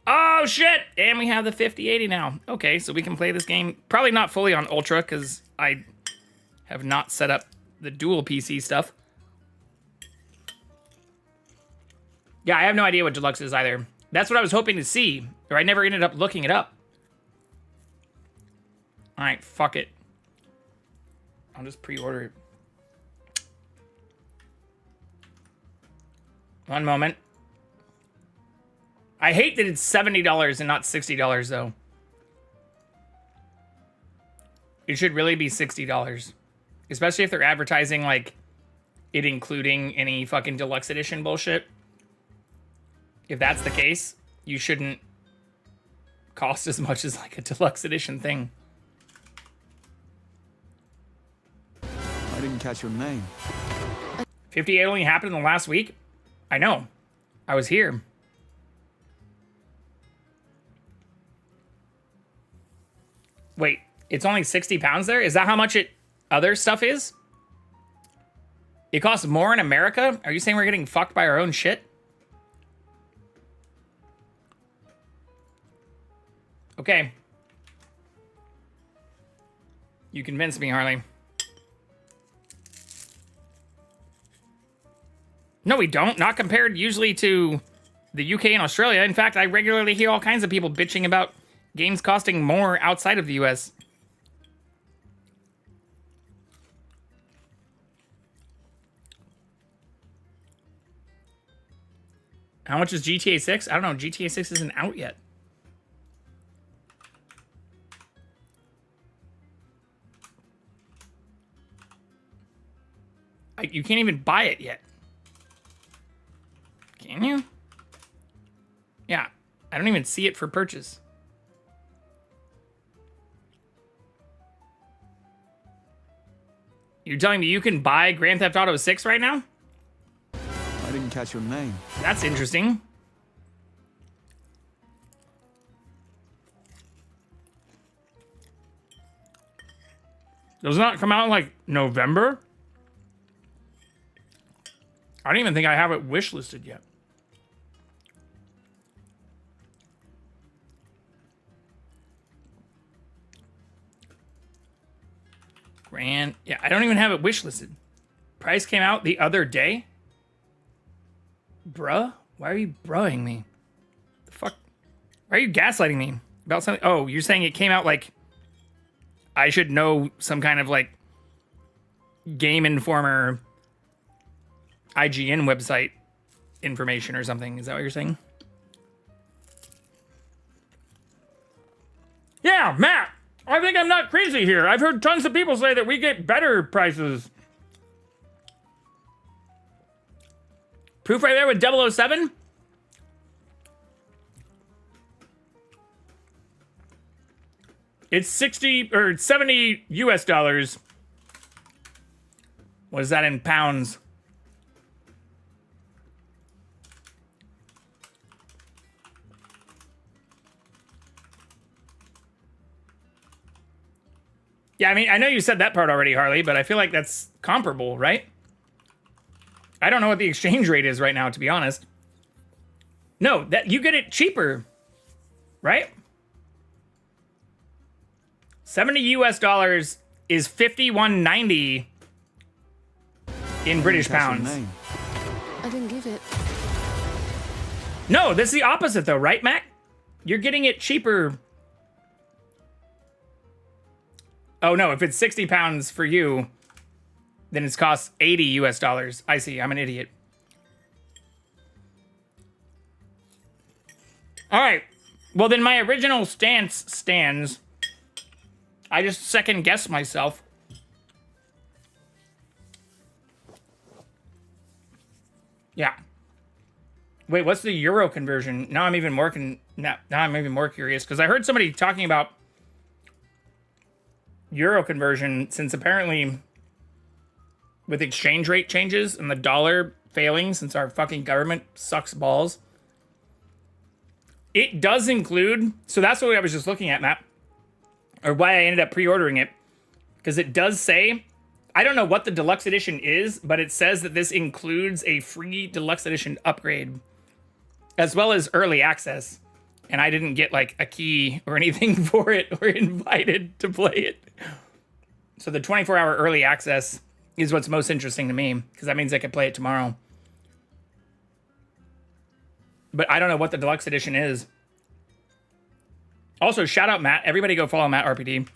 [SPEAKER 1] Oh, shit! And we have the 5080 now. Okay, so we can play this game. Probably not fully on Ultra, because I have not set up the dual PC stuff. Yeah, I have no idea what deluxe is either. That's what I was hoping to see, or I never ended up looking it up. All right, fuck it. I'll just pre-order it. One moment. I hate that it's $70 and not $60 though. It should really be $60. Especially if they're advertising like it including any fucking deluxe edition bullshit. If that's the case, you shouldn't cost as much as like a deluxe edition thing.
[SPEAKER 5] I didn't catch your name.
[SPEAKER 1] 58 only happened in the last week? I know. I was here. Wait, it's only 60 pounds there? Is that how much other stuff is? It costs more in America? Are you saying we're getting fucked by our own shit? Okay. You convinced me, Harley. No, we don't. Not compared usually to the UK and Australia. In fact, I regularly hear all kinds of people bitching about games costing more outside of the US. How much is GTA 6? I don't know. GTA 6 isn't out yet. You can't even buy it yet. Can you? Yeah. I don't even see it for purchase. You're telling me you can buy Grand Theft Auto 6 right now?
[SPEAKER 5] I didn't catch your name.
[SPEAKER 1] That's interesting. Does not come out in like November? I don't even think I have it wishlisted yet. Yeah, I don't even have it wishlisted. Price came out the other day. Bruh? Why are you bruhing me? The fuck? Why are you gaslighting me about something? Oh, you're saying it came out like I should know some kind of like Game Informer IGN website information or something. Is that what you're saying? Yeah, Matt, I think I'm not crazy here. I've heard tons of people say that we get better prices. Proof right there with 007? It's 60 or 70 US dollars. What is that in pounds? Yeah, I mean, I know you said that part already, Harley, but I feel like that's comparable, right? I don't know what the exchange rate is right now, to be honest. No, that you get it cheaper, right? 70 US dollars is 51.90 in British pounds.
[SPEAKER 6] I didn't give it.
[SPEAKER 1] No, that's the opposite though, right, Mac? You're getting it cheaper. Oh no, if it's 60 pounds for you, then it's cost 80 US dollars. I see, I'm an idiot. All right, well then my original stance stands. I just second guessed myself. Yeah. Wait, what's the euro conversion? Now I'm even more now I'm even more curious because I heard somebody talking about euro conversion since apparently with exchange rate changes and the dollar failing since our fucking government sucks balls. It does include, so that's what I was just looking at, Matt, or why I ended up pre-ordering it, because it does say, I don't know what the deluxe edition is, but it says that this includes a free deluxe edition upgrade as well as early access. And I didn't get like a key or anything for it or invited to play it. So the 24-hour early access is what's most interesting to me because that means I can play it tomorrow. But I don't know what the deluxe edition is. Also, shout out Matt. Everybody go follow Matt RPD.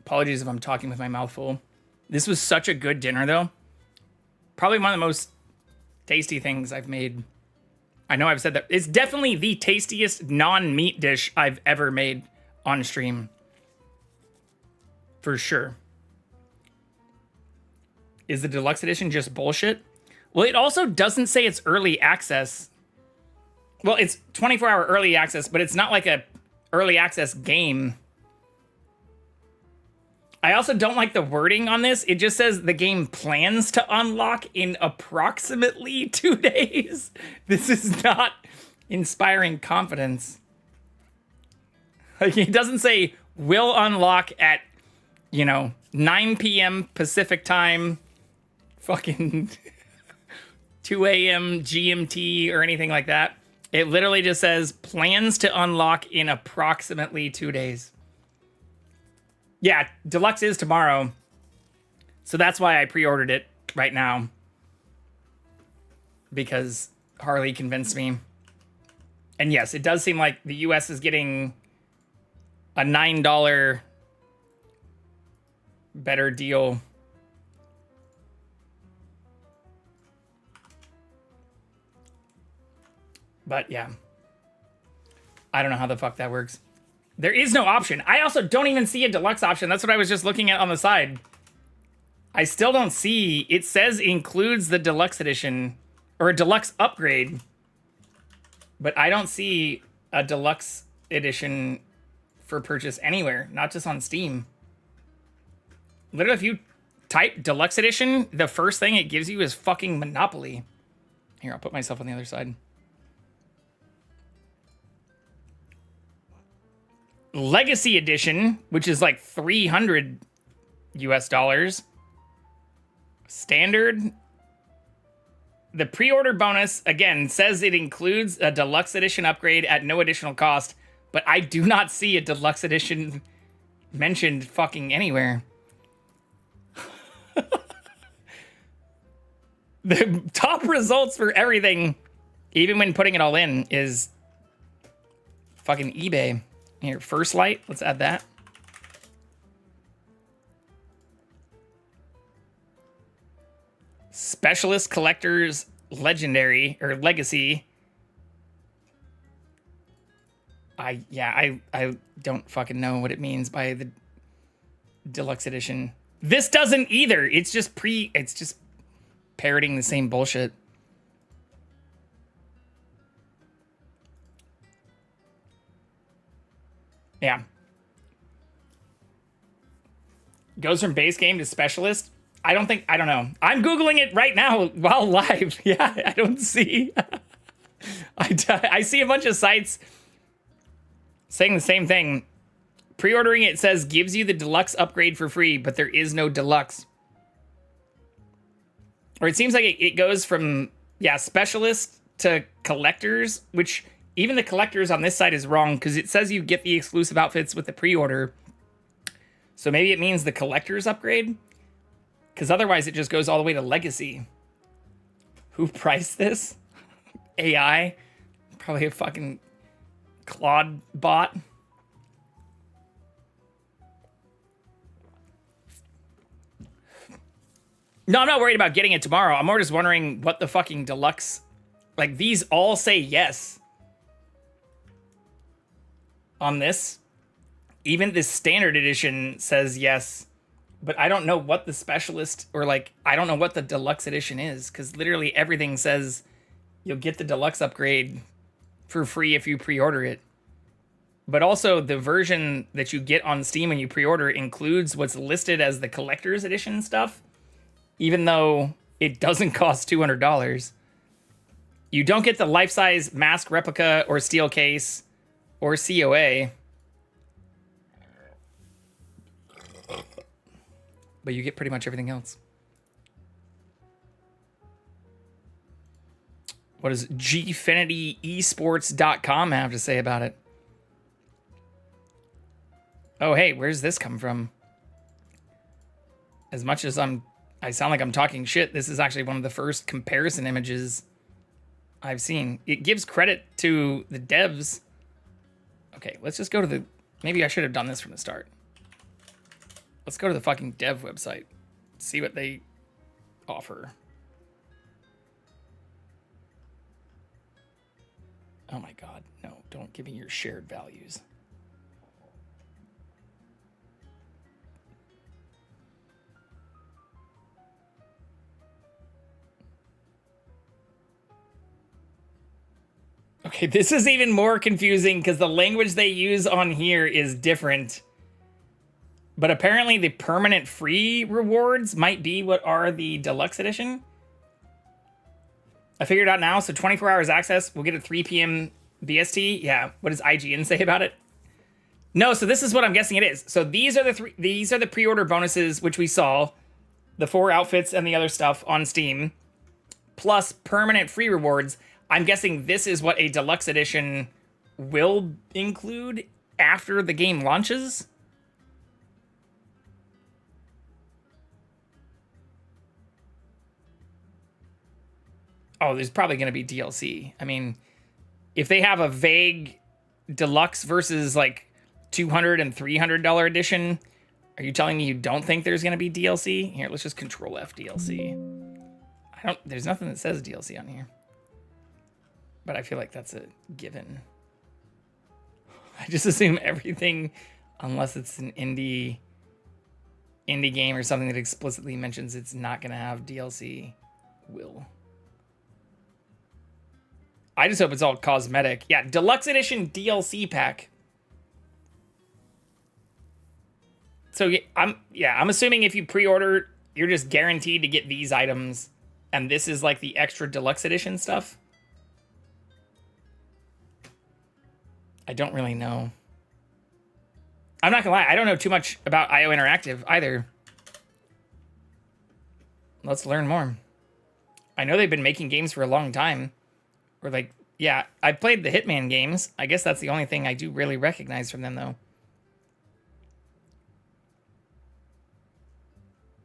[SPEAKER 1] Apologies if I'm talking with my mouth full. This was such a good dinner, though. Probably one of the most tasty things I've made. I know I've said that. It's definitely the tastiest non-meat dish I've ever made on stream. For sure. Is the deluxe edition just bullshit? Well, it also doesn't say it's early access. Well, it's 24-hour early access, but it's not like a early access game. I also don't like the wording on this. It just says the game plans to unlock in approximately 2 days. This is not inspiring confidence. Like, it doesn't say will unlock at, 9 p.m. Pacific time, fucking 2 a.m. GMT or anything like that. It literally just says plans to unlock in approximately 2 days. Yeah, deluxe is tomorrow. So that's why I pre-ordered it right now. Because Harley convinced me. And yes, it does seem like the US is getting a $9 better deal. But yeah. I don't know how the fuck that works. There is no option. I also don't even see a deluxe option. That's what I was just looking at on the side. I still don't see. It says includes the deluxe edition or a deluxe upgrade. But I don't see a deluxe edition for purchase anywhere. Not just on Steam. Literally, if you type deluxe edition, the first thing it gives you is fucking Monopoly. Here, I'll put myself on the other side. Legacy edition, which is like 300 US dollars. Standard. The pre-order bonus, again, says it includes a deluxe edition upgrade at no additional cost, but I do not see a deluxe edition mentioned fucking anywhere. The top results for everything, even when putting it all in, is fucking eBay. Here, First Light, let's add that. Specialist Collectors Legendary or Legacy. I don't fucking know what it means by the deluxe edition. This doesn't either. It's just parroting the same bullshit. Yeah. Goes from base game to specialist. I don't know. I'm Googling it right now while live. Yeah, I don't see. I see a bunch of sites saying the same thing. Pre-ordering it says gives you the deluxe upgrade for free, but there is no deluxe. Or it seems like it goes from, specialist to collectors, which even the collectors on this side is wrong because it says you get the exclusive outfits with the pre-order. So maybe it means the collector's upgrade? Because otherwise it just goes all the way to Legacy. Who priced this? AI? Probably a fucking Claude bot. No, I'm not worried about getting it tomorrow. I'm more just wondering what the fucking deluxe... Like, these all say yes. On this. Even the standard edition says yes. But I don't know what the specialist... Or, like, I don't know what the deluxe edition is. Because literally everything says you'll get the deluxe upgrade for free if you pre-order it. But also, the version that you get on Steam when you pre-order includes what's listed as the collector's edition stuff. Even though it doesn't cost $200. You don't get the life-size mask replica or steel case or COA. But you get pretty much everything else. What does GFinityEsports.com have to say about it? Oh, hey, where's this come from? As much as I sound like I'm talking shit, this is actually one of the first comparison images I've seen. It gives credit to the devs. Okay, let's just go to the... Maybe I should have done this from the start. Let's go to the fucking dev website. See what they offer. Oh my god, no. Don't give me your shared values. Okay, this is even more confusing because the language they use on here is different. But apparently the permanent free rewards might be what are the deluxe edition. I figured it out now. So 24 hours access. We'll get at 3 p.m. BST. Yeah. What does IGN say about it? No. So this is what I'm guessing it is. So these are the pre-order bonuses, which we saw. The 4 outfits and the other stuff on Steam. Plus permanent free rewards. I'm guessing this is what a deluxe edition will include after the game launches. Oh, there's probably going to be DLC. I mean, if they have a vague deluxe versus like $200 and $300 edition, are you telling me you don't think there's going to be DLC? Here, let's just Control F DLC. There's nothing that says DLC on here. But I feel like that's a given. I just assume everything, unless it's an indie game or something that explicitly mentions it's not going to have DLC, will. I just hope it's all cosmetic. Yeah, deluxe edition DLC pack. So I'm assuming if you pre-order, you're just guaranteed to get these items, and this is like the extra deluxe edition stuff. I don't really know. I'm not gonna lie, I don't know too much about IO Interactive either. Let's learn more. I know they've been making games for a long time. Or like, yeah, I played the Hitman games. I guess that's the only thing I do really recognize from them, though.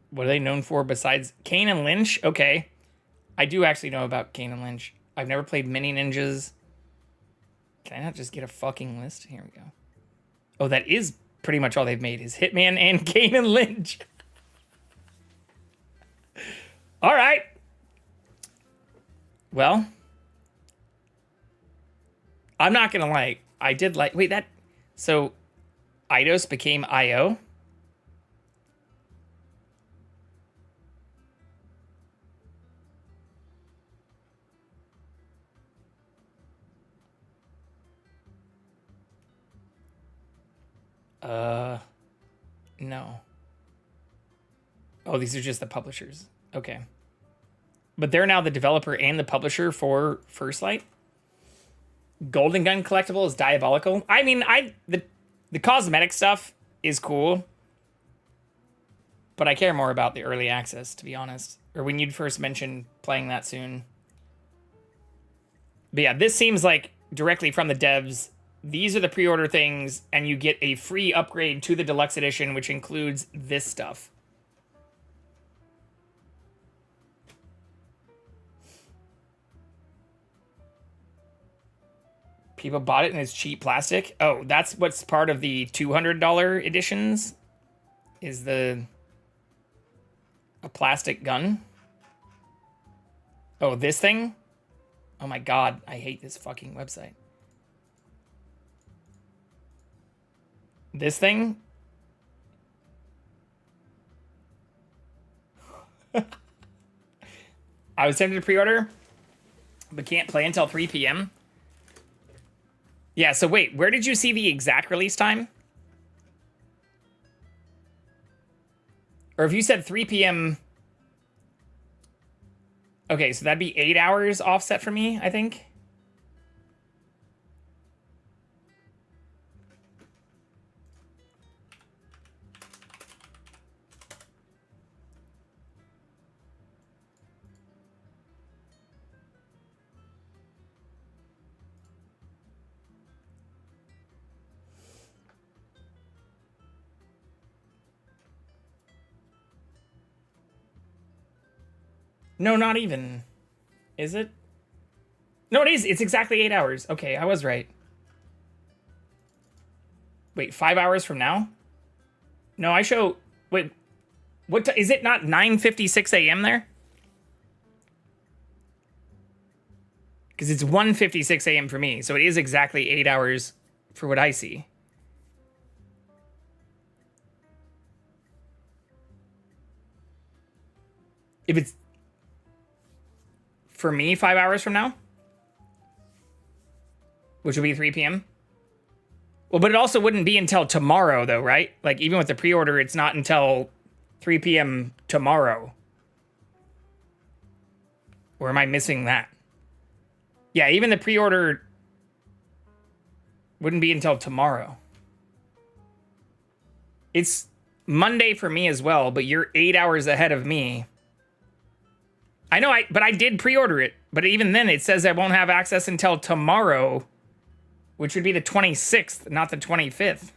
[SPEAKER 1] What are they known for besides Kane and Lynch? Okay. I do actually know about Kane and Lynch. I've never played Mini Ninjas. Can I not just get a fucking list? Here we go. Oh, that is pretty much all they've made is Hitman and Kane and Lynch. All right. Well, I'm not going to lie. I did like... Wait, that... So, Eidos became IO? No. Oh, these are just the publishers. Okay. But they're now the developer and the publisher for First Light. Golden Gun collectible is diabolical. I mean, the cosmetic stuff is cool. But I care more about the early access, to be honest. Or when you'd first mentioned playing that soon. But yeah, this seems like directly from the devs. These are the pre-order things, and you get a free upgrade to the deluxe edition, which includes this stuff. People bought it and it's cheap plastic. Oh, that's what's part of the $200 editions? Is a plastic gun? Oh, this thing? Oh my god, I hate this fucking website. This thing? I was tempted to pre-order, but can't play until 3 p.m. Yeah, so wait, where did you see the exact release time? Or if you said 3 p.m... Okay, so that'd be 8 hours offset for me, I think. No, not even. Is it? No, it is. It's exactly 8 hours. Okay, I was right. Wait, 5 hours from now? No, I show... Wait, what? Is it not 9:56 a.m. there? Because it's 1:56 a.m. for me, so it is exactly 8 hours for what I see. If it's... For me, 5 hours from now? Which would be 3 p.m.? Well, but it also wouldn't be until tomorrow, though, right? Like, even with the pre-order, it's not until 3 p.m. tomorrow. Or am I missing that? Yeah, even the pre-order wouldn't be until tomorrow. It's Monday for me as well, but you're 8 hours ahead of me. I know, but I did pre-order it. But even then, it says I won't have access until tomorrow, which would be the 26th, not the 25th.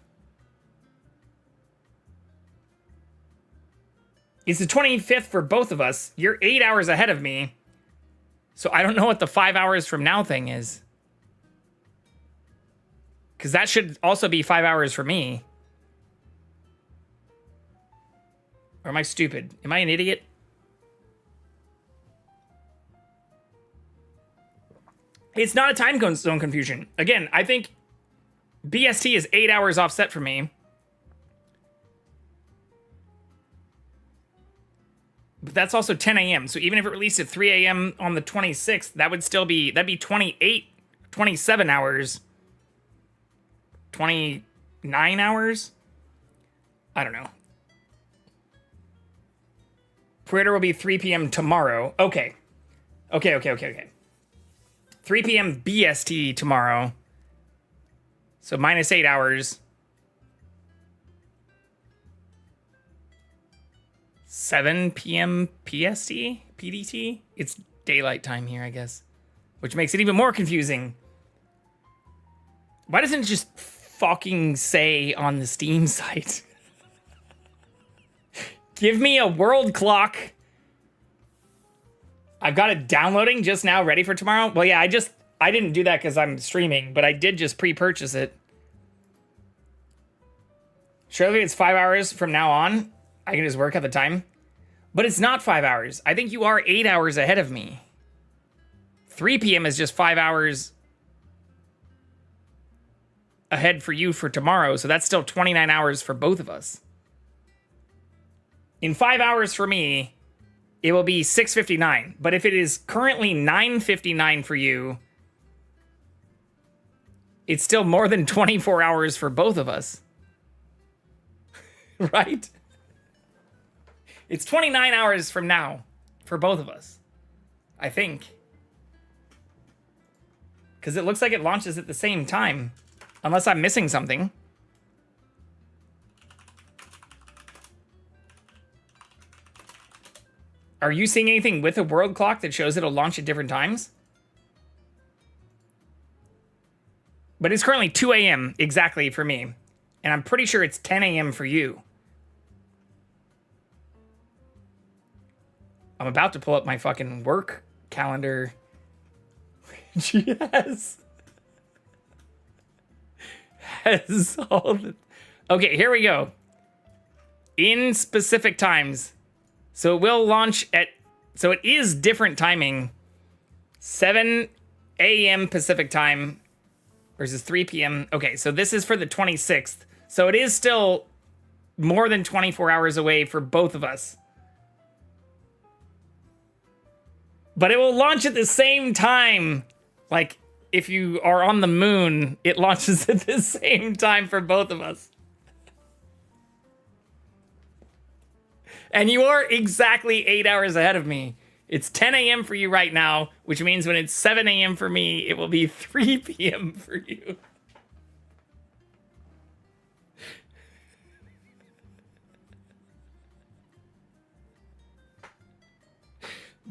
[SPEAKER 1] It's the 25th for both of us. You're 8 hours ahead of me. So I don't know what the 5 hours from now thing is. Because that should also be 5 hours for me. Or am I stupid? Am I an idiot? It's not a time zone confusion. Again, I think BST is 8 hours offset for me. But that's also 10 a.m. So even if it released at 3 a.m. on the 26th, that would still be, that'd be 27 hours. 29 hours? I don't know. Pre-order will be 3 p.m. tomorrow. Okay. 3 p.m. BST tomorrow. So minus 8 hours. 7 p.m. PST? PDT? It's daylight time here, I guess. Which makes it even more confusing. Why doesn't it just fucking say on the Steam site? Give me a world clock. I've got it downloading just now, ready for tomorrow. Well, yeah, I didn't do that because I'm streaming, but I did just pre-purchase it. Surely it's 5 hours from now on. I can just work at the time. But it's not 5 hours. I think you are 8 hours ahead of me. 3 p.m. is just 5 hours ahead for you for tomorrow. So that's still 29 hours for both of us. In 5 hours for me, it will be 6:59. But if it is currently 9:59 for you, it's still more than 24 hours for both of us. Right? It's 29 hours from now for both of us. I think. Because it looks like it launches at the same time. Unless I'm missing something. Are you seeing anything with a world clock that shows it'll launch at different times? But it's currently 2 a.m. exactly for me. And I'm pretty sure it's 10 a.m. for you. I'm about to pull up my fucking work calendar. Yes. Has all the... Okay, here we go. In specific times. So it will launch at... So it is different timing. 7 a.m. Pacific time versus 3 p.m. Okay, so this is for the 26th. So it is still more than 24 hours away for both of us. But it will launch at the same time. Like, if you are on the moon, it launches at the same time for both of us. And you are exactly 8 hours ahead of me. It's 10 a.m. for you right now, which means when it's 7 a.m. for me, it will be 3 p.m. for you.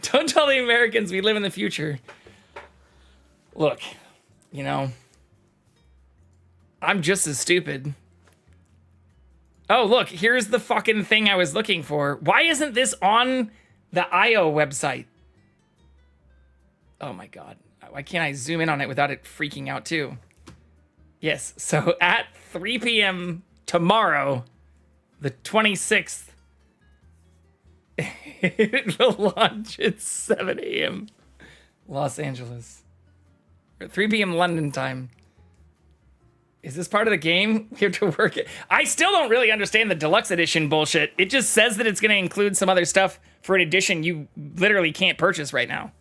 [SPEAKER 1] Don't tell the Americans we live in the future. Look, you know, I'm just as stupid. Oh, look, here's the fucking thing I was looking for. Why isn't this on the IO website? Oh my God. Why can't I zoom in on it without it freaking out too? Yes, so at 3 p.m. tomorrow, the 26th, it will launch at 7 a.m. Los Angeles. Or 3 p.m. London time. Is this part of the game? We have to work it. I still don't really understand the deluxe edition bullshit. It just says that it's going to include some other stuff for an edition you literally can't purchase right now.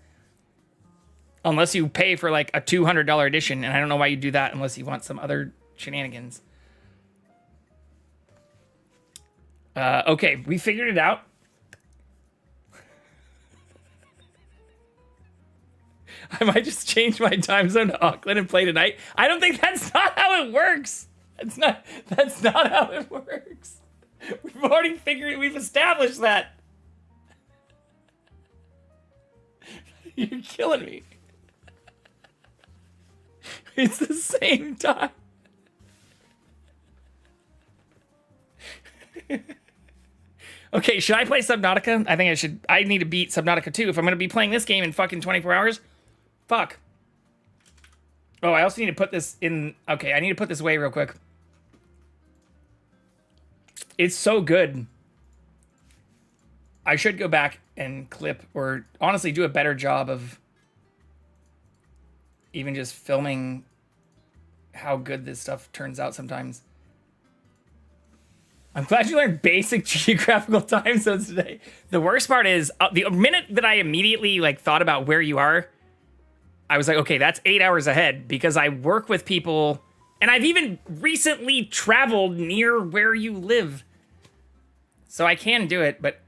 [SPEAKER 1] Unless you pay for like a $200 edition. And I don't know why you do that unless you want some other shenanigans. Okay, we figured it out. I might just change my time zone to Auckland and play tonight. I don't think that's not how it works. That's not how it works. We've established that. You're killing me. It's the same time. Okay, should I play Subnautica? I think I should. I need to beat Subnautica 2 if I'm going to be playing this game in fucking 24 hours. Fuck. Oh, I also need to put this in... Okay, I need to put this away real quick. It's so good. I should go back and clip or honestly do a better job of even just filming how good this stuff turns out sometimes. I'm glad you learned basic geographical time zones today. The worst part is the minute that I immediately like thought about where you are, I was like, okay, that's 8 hours ahead because I work with people and I've even recently traveled near where you live. So I can do it, but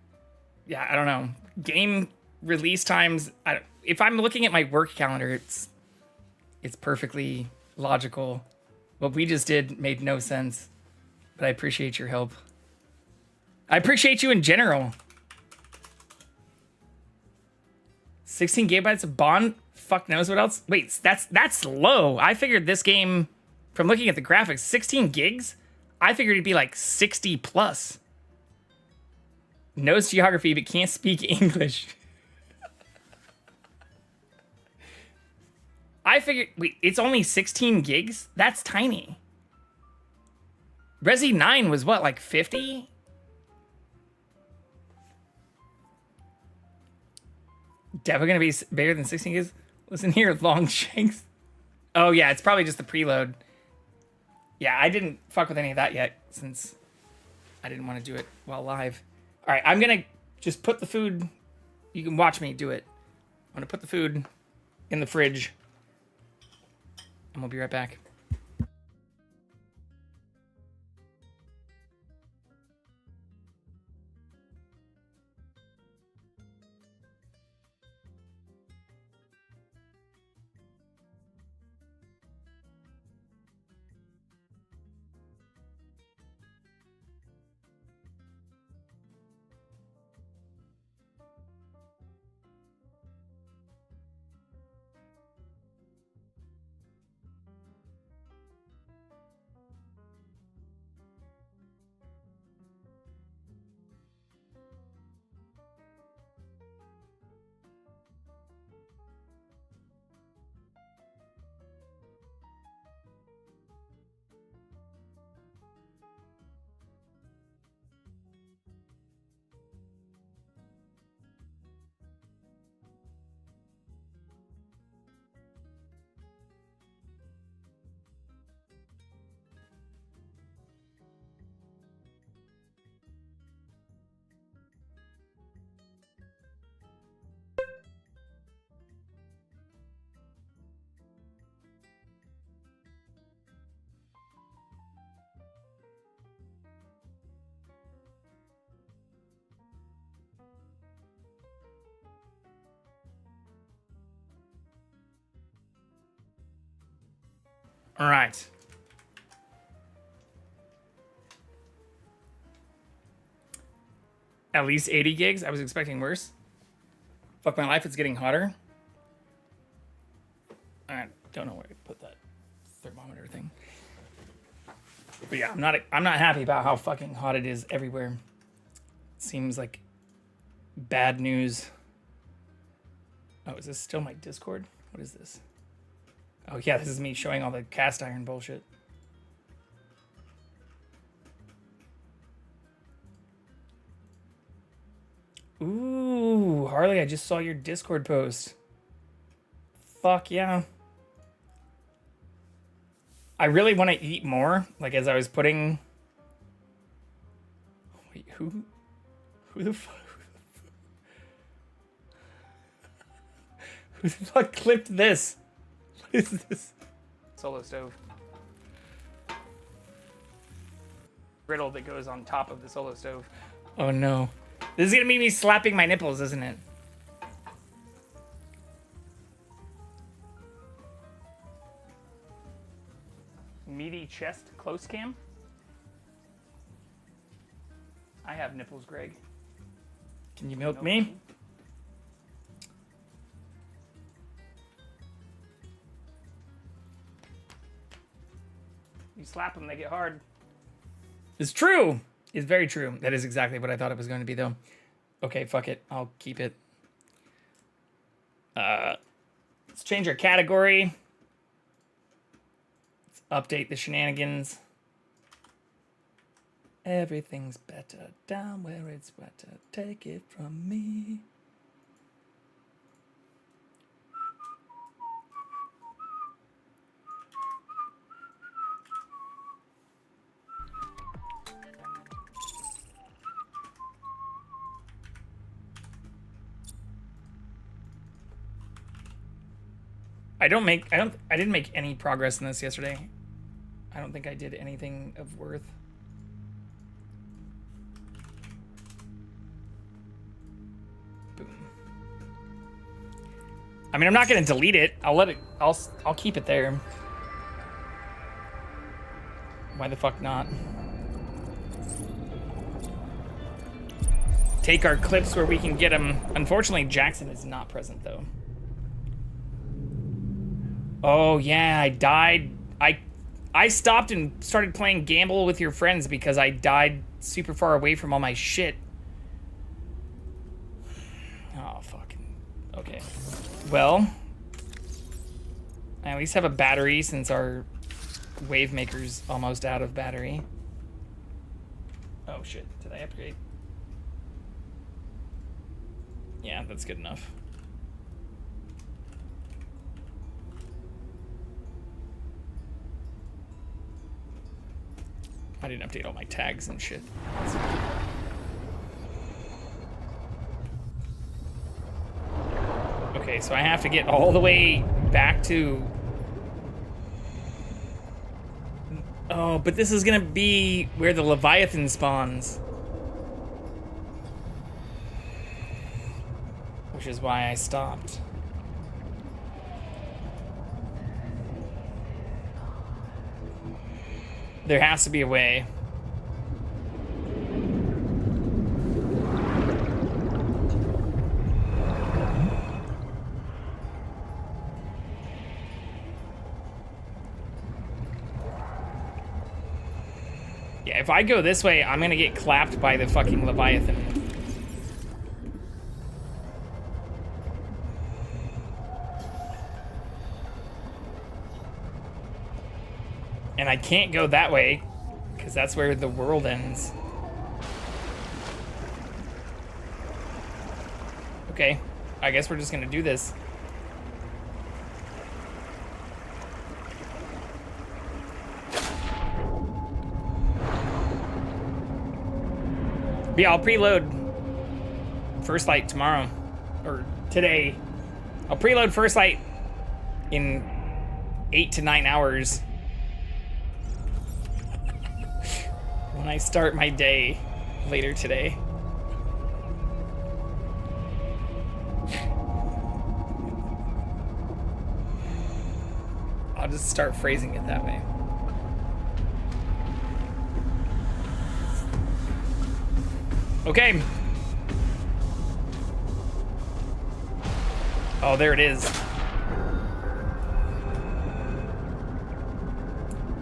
[SPEAKER 1] yeah, I don't know. Game release times. If I'm looking at my work calendar, it's perfectly logical. What we just did made no sense, but I appreciate your help. I appreciate you in general. 16 gigabytes of Bond. Fuck knows what else. Wait, that's low. I figured this game, from looking at the graphics, 16 gigs. I figured it'd be like 60 plus. Knows geography but can't speak English. I figured, wait, it's only 16 gigs? That's tiny. Resi 9 was what, like 50? Definitely gonna be bigger than 16 gigs? Listen here, long shanks. Oh yeah, it's probably just the preload. Yeah, I didn't fuck with any of that yet since I didn't want to do it while live. All right, I'm gonna just put the food. You can watch me do it. I'm gonna put the food in the fridge, and we'll be right back. All right. At least 80 gigs? I was expecting worse. Fuck my life, it's getting hotter. I don't know where I put that thermometer thing. But yeah, I'm not happy about how fucking hot it is everywhere. Seems like bad news. Oh, is this still my Discord? What is this? Oh yeah, this is me showing all the cast iron bullshit. Ooh, Harley, I just saw your Discord post. Fuck yeah. I really want to eat more. Like as I was putting... Wait, who the fuck? Who the fuck clipped this? What is this? Solo stove. Griddle that goes on top of the solo stove. Oh no. This is gonna be me slapping my nipples, isn't it? Meaty chest close cam. I have nipples, Greg. Can you milk me? You slap them, they get hard. It's true. It's very true. That is exactly what I thought it was going to be, though. Okay, fuck it. I'll keep it. Let's change our category. Let's update the shenanigans. Everything's better down where it's wetter. Take it from me. I didn't make any progress in this yesterday. I don't think I did anything of worth. I mean, I'm not gonna delete it. I'll keep it there. Why the fuck not? Take our clips where we can get them. Unfortunately, Jackson is not present though. Oh yeah, I died. I stopped and started playing Gamble with Your Friends because I died super far away from all my shit. Oh, fucking. Okay. Well, I at least have a battery since our wave maker's almost out of battery. Oh shit, did I upgrade? Yeah, that's good enough. I didn't update all my tags and shit. Okay, so I have to get all the way back to... Oh, but this is gonna be where the Leviathan spawns. Which is why I stopped. There has to be a way. Yeah, if I go this way, I'm gonna get clapped by the fucking Leviathan. And I can't go that way, because that's where the world ends. Okay, I guess we're just gonna do this. But yeah, I'll preload First Light tomorrow, or today. I'll preload First Light in 8 to 9 hours. When I start my day later today. I'll just start phrasing it that way. Okay. Oh, there it is.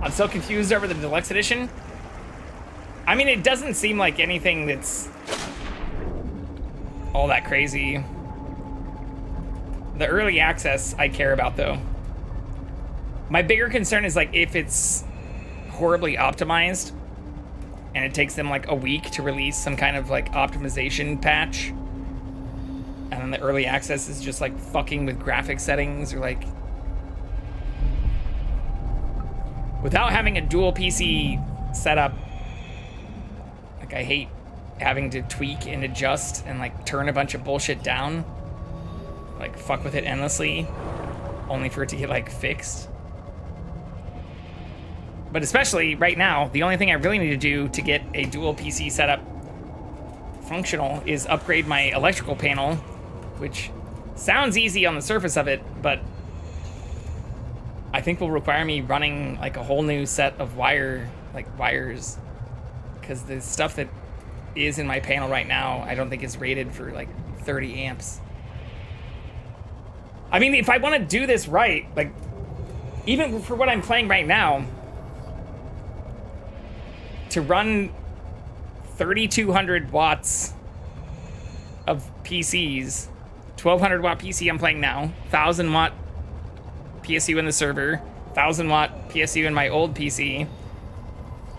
[SPEAKER 1] I'm so confused over the deluxe edition. I mean, it doesn't seem like anything that's all that crazy. The early access I care about, though. My bigger concern is, like, if it's horribly optimized and it takes them, like, a week to release some kind of, like, optimization patch, and then the early access is just, like, fucking with graphic settings or, like... Without having a dual PC setup, like, I hate having to tweak and adjust and, like, turn a bunch of bullshit down. Like, fuck with it endlessly, only for it to get, like, fixed. But especially right now, the only thing I really need to do to get a dual PC setup functional is upgrade my electrical panel, which sounds easy on the surface of it, but I think will require me running, like, a whole new set of wires. Because the stuff that is in my panel right now, I don't think is rated for, like, 30 amps. I mean, if I want to do this right, like, even for what I'm playing right now, to run 3,200 watts of PCs, 1,200 watt PC I'm playing now, 1,000 watt PSU in the server, 1,000 watt PSU in my old PC,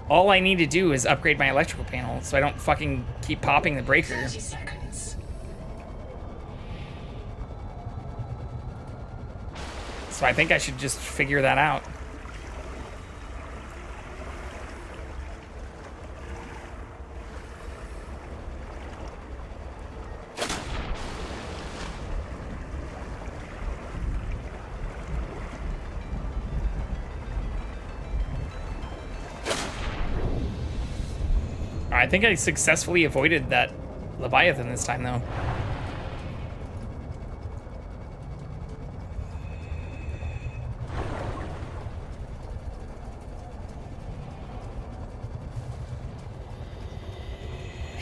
[SPEAKER 1] all I need to do is upgrade my electrical panel so I don't fucking keep popping the breaker.
[SPEAKER 7] 30 seconds.
[SPEAKER 1] So I think I should just figure that out. I think I successfully avoided that Leviathan this time, though.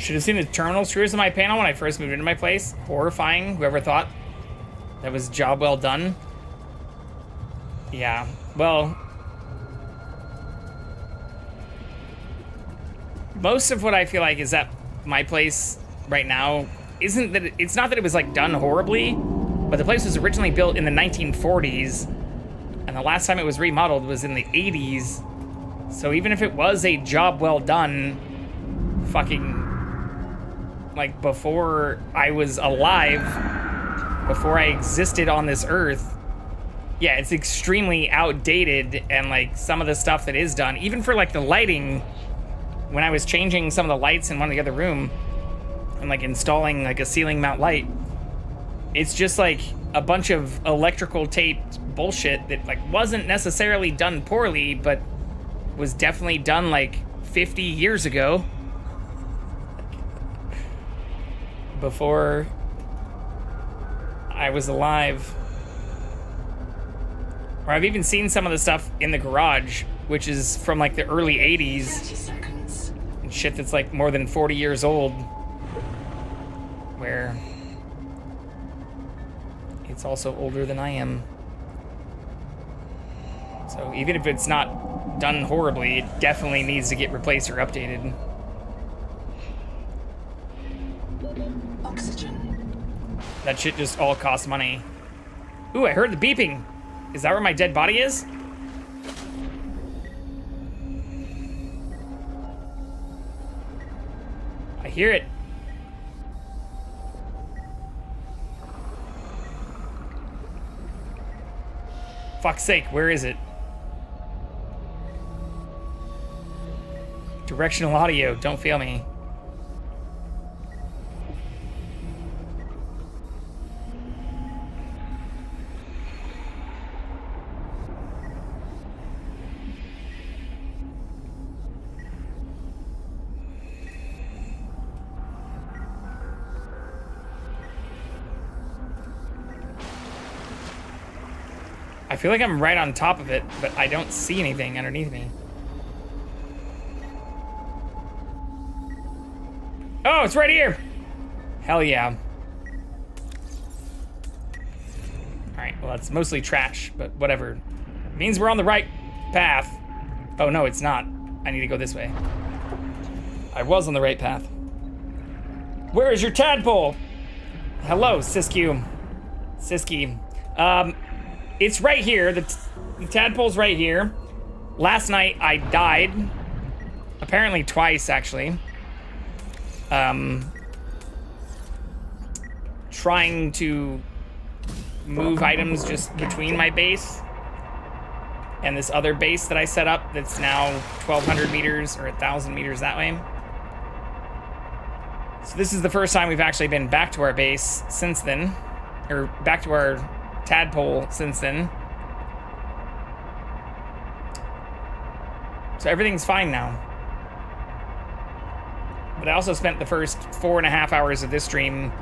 [SPEAKER 1] Should have seen the terminal screws in my panel when I first moved into my place. Horrifying. Whoever thought that was job well done. Yeah. Well, most of what I feel like is that my place right now isn't that it's not that it was like done horribly, but the place was originally built in the 1940s, and the last time it was remodeled was in the 80s. So even if it was a job well done, fucking like before I was alive, before I existed on this earth, yeah, it's extremely outdated. And like some of the stuff that is done, even for like the lighting, when I was changing some of the lights in one of the other room and like installing like a ceiling mount light, it's just like a bunch of electrical taped bullshit that like wasn't necessarily done poorly, but was definitely done like 50 years ago, before I was alive. Or I've even seen some of the stuff in the garage, which is from like the early 80s. And shit that's like more than 40 years old. Where it's also older than I am. So even if it's not done horribly, it definitely needs to get replaced or updated.
[SPEAKER 7] Oxygen.
[SPEAKER 1] That shit just all costs money. Ooh, I heard the beeping. Is that where my dead body is? I hear it. Fuck's sake, where is it? Directional audio, don't fail me. I feel like I'm right on top of it, but I don't see anything underneath me. Oh, it's right here! Hell yeah. Alright, well that's mostly trash, but whatever. It means we're on the right path. Oh no, it's not. I need to go this way. I was on the right path. Where is your tadpole? Hello, Siskiyou. Siski. It's right here. The tadpole's right here. Last night I died. Apparently twice, actually. Trying to move items just between my base and this other base that I set up that's now 1,200 meters or 1,000 meters that way. So this is the first time we've actually been back to our base since then, or back to our tadpole since then. So everything's fine now. But I also spent the first 4.5 hours of this stream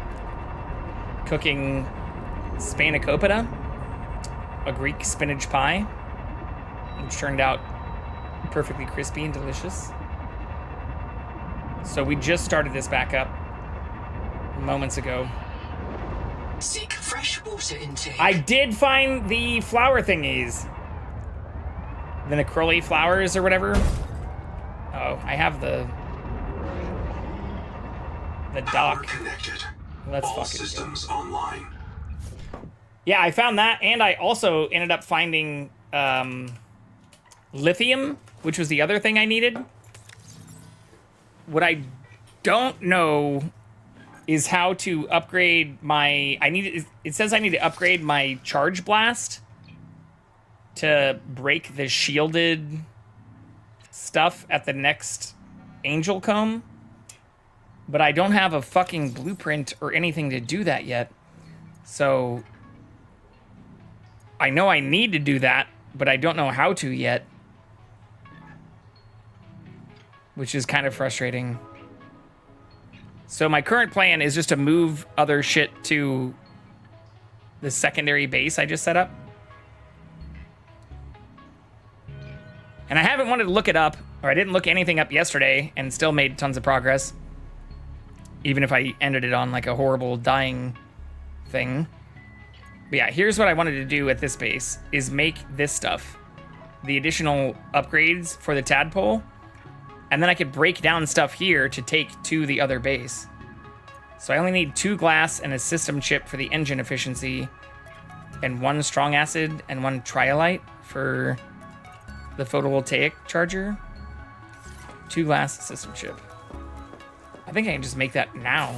[SPEAKER 1] cooking Spanakopita, a Greek spinach pie, which turned out perfectly crispy and delicious. So we just started this back up moments ago.
[SPEAKER 7] Seek fresh water intake.
[SPEAKER 1] I did find the flower thingies. The necroli flowers or whatever. Oh, I have the dock.
[SPEAKER 8] Connected.
[SPEAKER 1] Let's
[SPEAKER 8] All
[SPEAKER 1] fucking
[SPEAKER 8] systems online.
[SPEAKER 1] Yeah, I found that, and I also ended up finding lithium, which was the other thing I needed. What I don't know is how to upgrade my... It says I need to upgrade my charge blast to break the shielded stuff at the next angel comb. But I don't have a fucking blueprint or anything to do that yet. So I know I need to do that, but I don't know how to yet. Which is kind of frustrating. So my current plan is just to move other shit to the secondary base I just set up. And I haven't wanted to look it up, or I didn't look anything up yesterday and still made tons of progress. even if I ended it on like a horrible dying thing. But yeah, here's what I wanted to do at this base, is make this stuff. The additional upgrades for the tadpole. And then I could break down stuff here to take to the other base. So I only need 2 glass and a system chip for the engine efficiency. And 1 strong acid and 1 triolite for the photovoltaic charger. 2 glass system chip. I think I can just make that now.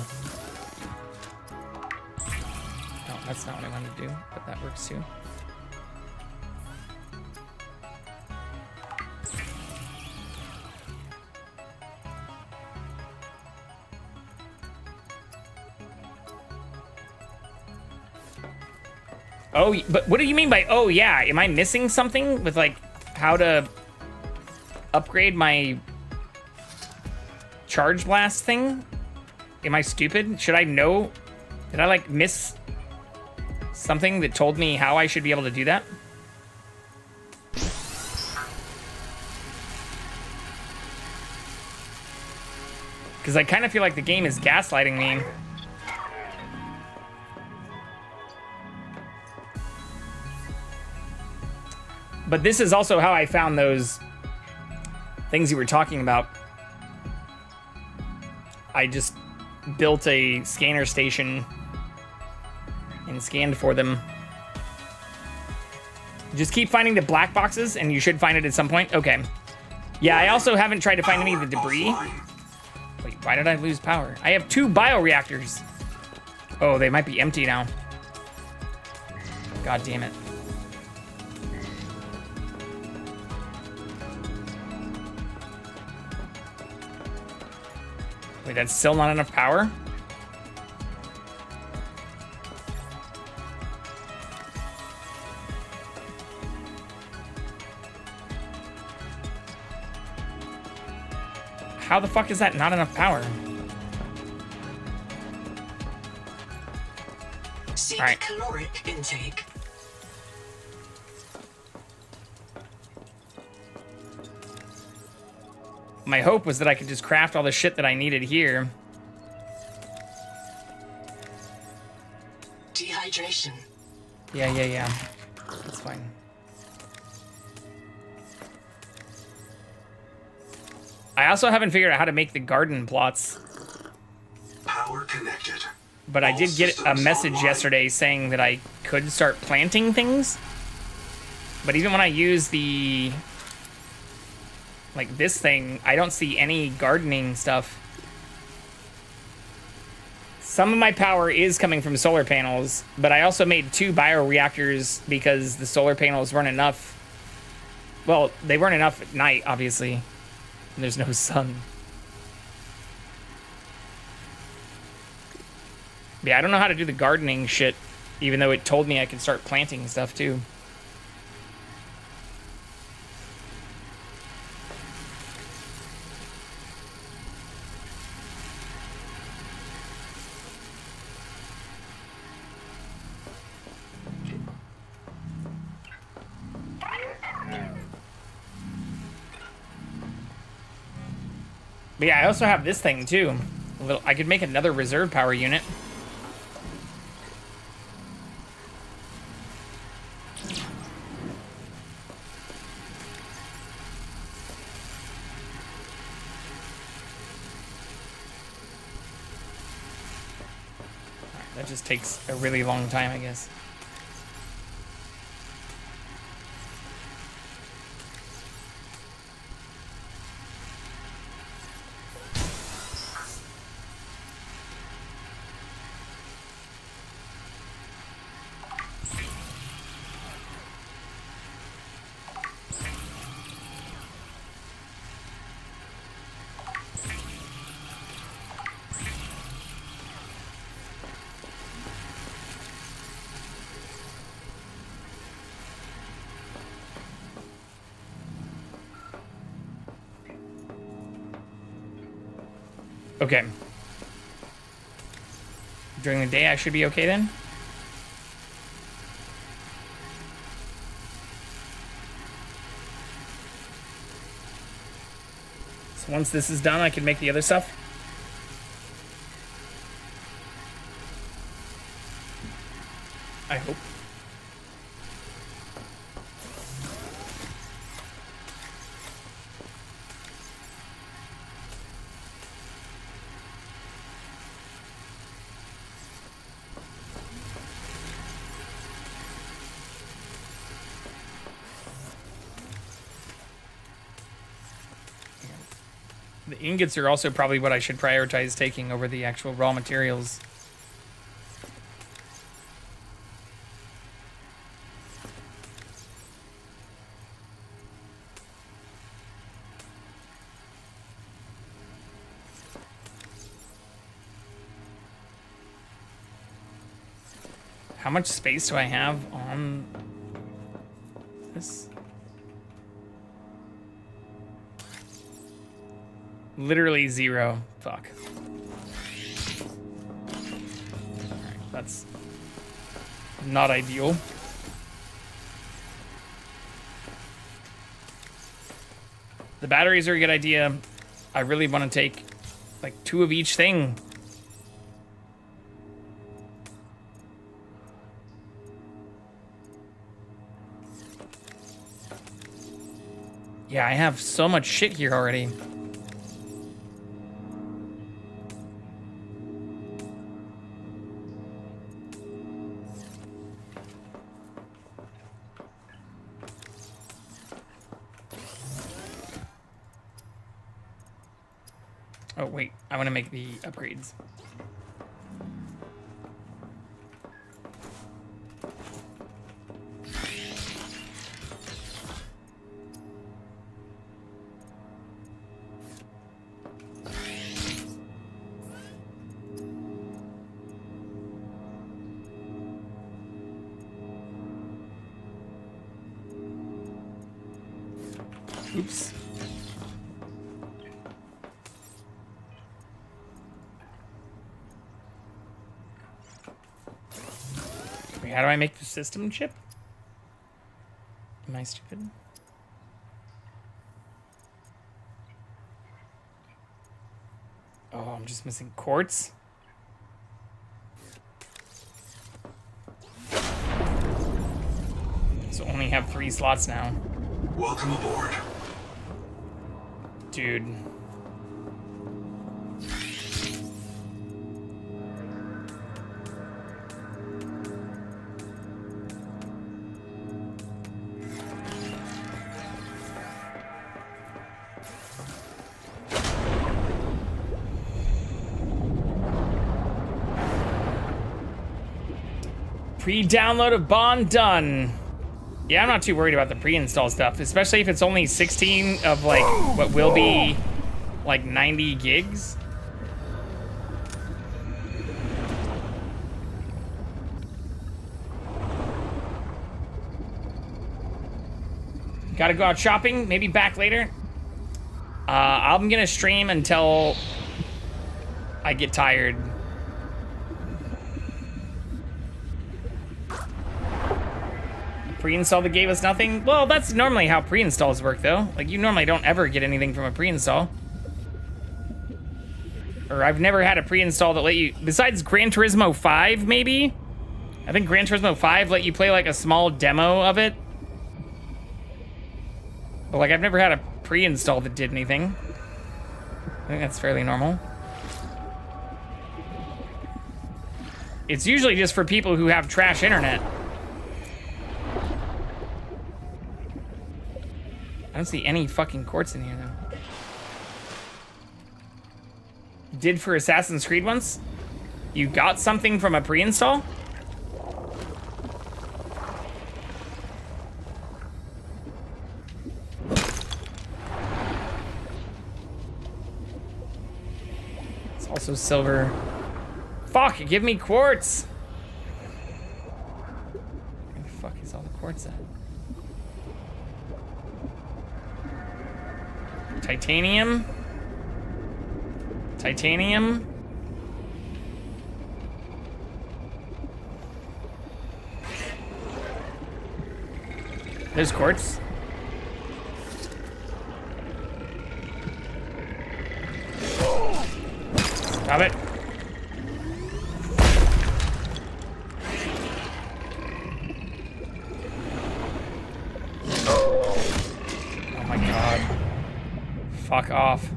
[SPEAKER 1] No, that's not what I wanted to do, but that works too. Oh, but what do you mean by, oh yeah, am I missing something with like how to upgrade my charge blast thing? Am I stupid? Should I know? Did I like miss something that told me how I should be able to do that? Because I kind of feel like the game is gaslighting me. But this is also how I found those things you were talking about. I just built a scanner station and scanned for them. Just keep finding the black boxes and you should find it at some point. Okay. Yeah, I also haven't tried to find any of the debris. Wait, why did I lose power? I have 2 bioreactors. Oh, they might be empty now. God damn it. Wait, that's still not enough power? How the fuck is that not enough power?
[SPEAKER 7] Seek
[SPEAKER 1] All right.
[SPEAKER 7] caloric intake.
[SPEAKER 1] My hope was that I could just craft all the shit that I needed here.
[SPEAKER 7] Dehydration.
[SPEAKER 1] Yeah. That's fine. I also haven't figured out how to make the garden plots.
[SPEAKER 8] Power connected.
[SPEAKER 1] But I did get a message yesterday saying that I could start planting things. But even when I use the... like this thing, I don't see any gardening stuff. Some of my power is coming from solar panels, but I also made 2 bioreactors because the solar panels weren't enough. Well, they weren't enough at night, obviously. And there's no sun. Yeah, I don't know how to do the gardening shit, even though it told me I could start planting stuff too. But yeah, I also have this thing too. I could make another reserve power unit. That just takes a really long time, I guess. Okay. During the day, I should be okay then? So once this is done, I can make the other stuff? The ingots are also probably what I should prioritize taking over the actual raw materials. How much space do I have on this? Literally 0. Fuck. Alright, that's not ideal. The batteries are a good idea. I really want to take like 2 of each thing. Yeah, I have so much shit here already. Oh, wait. I want to make the upgrades. Oops. Wait, how do I make the system chip? Am I stupid? Oh, I'm just missing quartz. So only have 3 slots now.
[SPEAKER 8] Welcome aboard.
[SPEAKER 1] Dude. Pre-download of Bond done. Yeah, I'm not too worried about the pre-install stuff, especially if it's only 16 of like what will be like 90 gigs. Gotta go out shopping, maybe back later. I'm gonna stream until I get tired. Pre-install that gave us nothing? Well, that's normally how pre-installs work, though. Like, you normally don't ever get anything from a pre-install. Or I've never had a pre-install that let you... Besides Gran Turismo 5, maybe? I think Gran Turismo 5 let you play, like, a small demo of it. But, like, I've never had a pre-install that did anything. I think that's fairly normal. It's usually just for people who have trash internet. I don't see any fucking quartz in here, though. Did for Assassin's Creed once? You got something from a pre-install? It's also silver. Fuck, give me quartz! Where the fuck is all the quartz at? Titanium. Titanium. There's quartz. Stop it. Oh my god. Fuck off.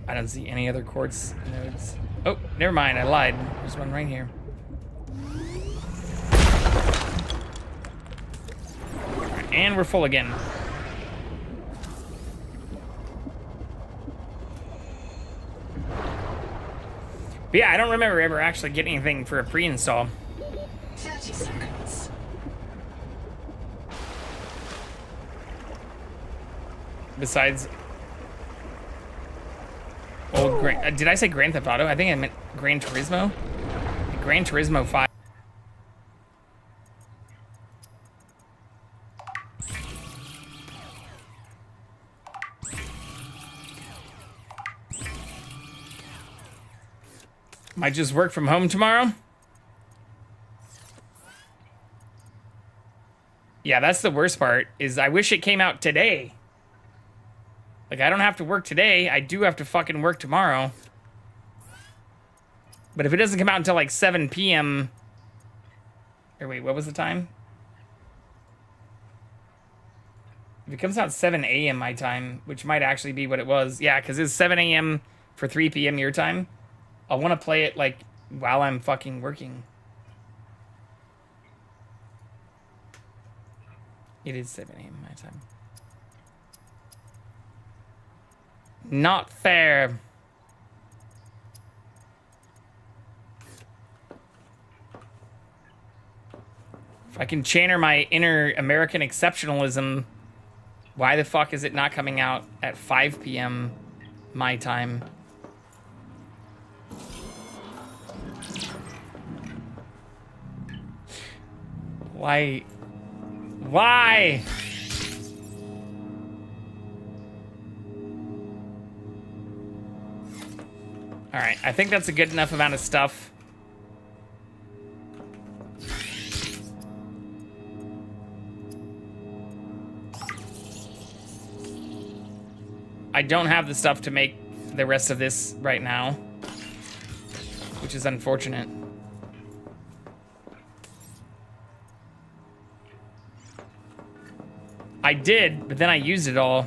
[SPEAKER 1] I don't see any other quartz nodes. Oh, never mind. I lied. There's one right here. Alright, and we're full again. But yeah, I don't remember ever actually getting anything for a pre-install.
[SPEAKER 7] 30 seconds.
[SPEAKER 1] Besides old did I say Grand Theft Auto? I think I meant Gran Turismo. Gran Turismo 5. Might just work from home tomorrow. Yeah, that's the worst part, is I wish it came out today. Like, I don't have to work today. I do have to fucking work tomorrow. But if it doesn't come out until like 7 p.m. Or wait, what was the time? If it comes out 7 a.m. my time, which might actually be what it was. Yeah, because it's 7 a.m. for 3 p.m. your time. I want to play it like while I'm fucking working. It is 7 a.m. my time. Not fair. If I can channel my inner American exceptionalism, why the fuck is it not coming out at 5 p.m. my time? Why? Why? All right, I think that's a good enough amount of stuff. I don't have the stuff to make the rest of this right now, which is unfortunate. I did, but then I used it all.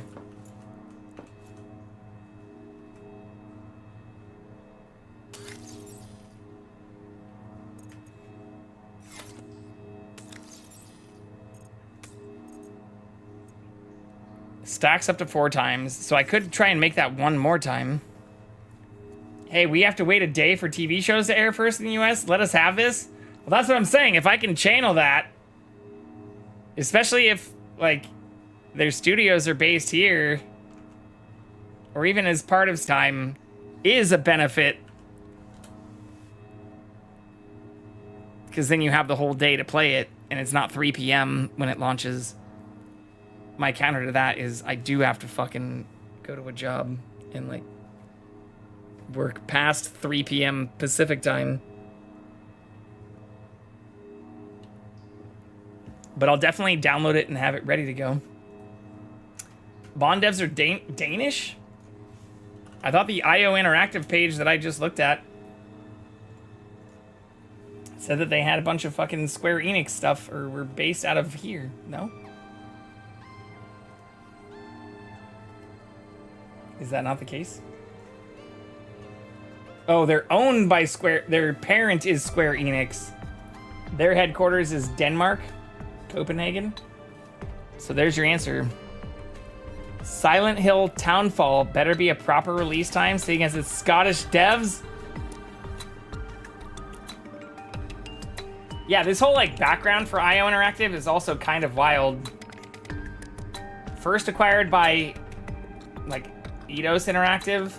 [SPEAKER 1] Stacks up to 4 times, so I could try and make that one more time. Hey, we have to wait a day for TV shows to air first in the US? Let us have this? Well, that's what I'm saying. If I can channel that, especially if, like, their studios are based here, or even as part of time, is a benefit. Because then you have the whole day to play it, and it's not 3 p.m. when it launches. My counter to that is I do have to fucking go to a job and, like, work past 3 p.m. Pacific time. But I'll definitely download it and have it ready to go. Bond devs are Danish? I thought the IO Interactive page that I just looked at said that they had a bunch of fucking Square Enix stuff, or were based out of here. No? Is that not the case? Oh, they're owned by Square. Their parent is Square Enix. Their headquarters is Denmark, Copenhagen. So there's your answer. Silent Hill Townfall better be a proper release time, seeing as it's Scottish devs. Yeah, this whole, like, background for IO Interactive is also kind of wild. First acquired by, like, Eidos Interactive,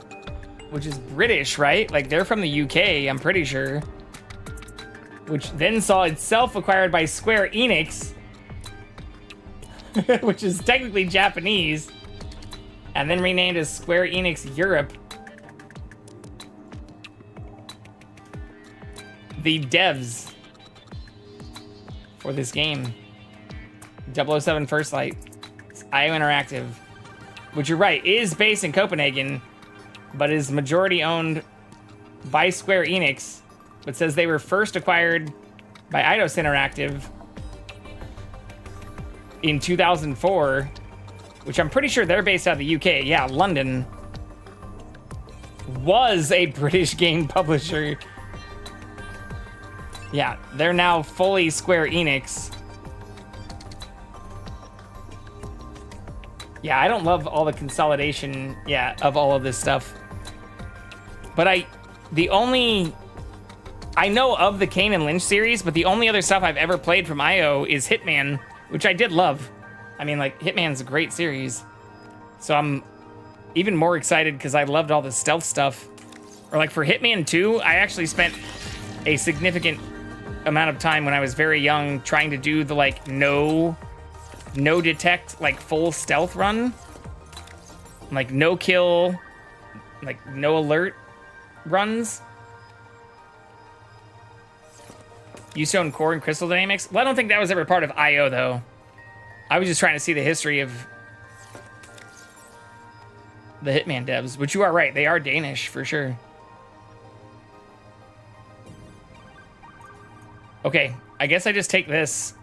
[SPEAKER 1] which is British, right? Like, they're from the UK, I'm pretty sure. Which then saw itself acquired by Square Enix, which is technically Japanese, and then renamed as Square Enix Europe. The devs for this game, 007 First Light, IO Interactive, which, you're right, is based in Copenhagen, but is majority owned by Square Enix, but says they were first acquired by Eidos Interactive in 2004, which I'm pretty sure they're based out of the UK. Yeah, London. was a British game publisher. Yeah, they're now fully Square Enix. Yeah, I don't love all the consolidation, of all of this stuff. But I know of the Kane and Lynch series, but the only other stuff I've ever played from IO is Hitman, which I did love. I mean, like, Hitman's a great series. So I'm even more excited because I loved all the stealth stuff. Or like for Hitman 2, I actually spent a significant amount of time when I was very young trying to do the like no detect, like full stealth run. Like no kill, like no alert runs. Ustone Core and Crystal Dynamics. Well, I don't think that was ever part of IO though. I was just trying to see the history of the Hitman devs, which you are right, they are Danish for sure. Okay, I guess I just take this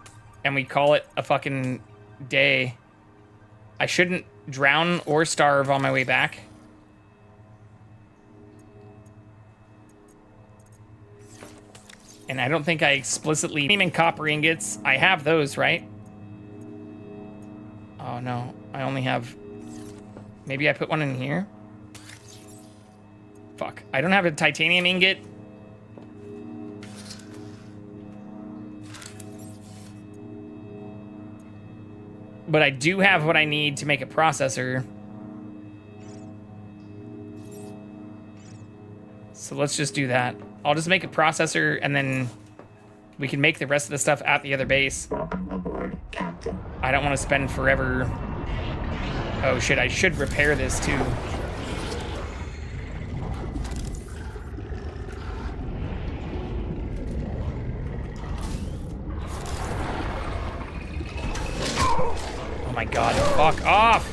[SPEAKER 1] and we call it a fucking day. I shouldn't drown or starve on my way back. And I don't think I explicitly name copper ingots. I have those, right? Oh no, I only have... Maybe I put one in here? Fuck, I don't have a titanium ingot. But I do have what I need to make a processor. So let's just do that. I'll just make a processor and then we can make the rest of the stuff at the other base. I don't want to spend forever. Oh shit, I should repair this too. Oh my god, fuck off!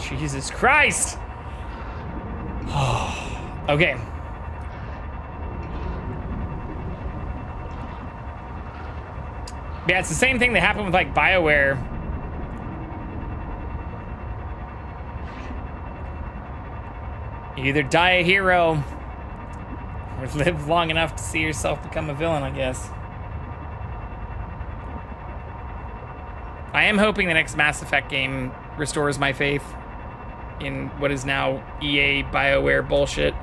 [SPEAKER 1] Jesus Christ! Okay. Yeah, it's the same thing that happened with like BioWare. You either die a hero or live long enough to see yourself become a villain, I guess. I am hoping the next Mass Effect game restores my faith in what is now EA BioWare bullshit.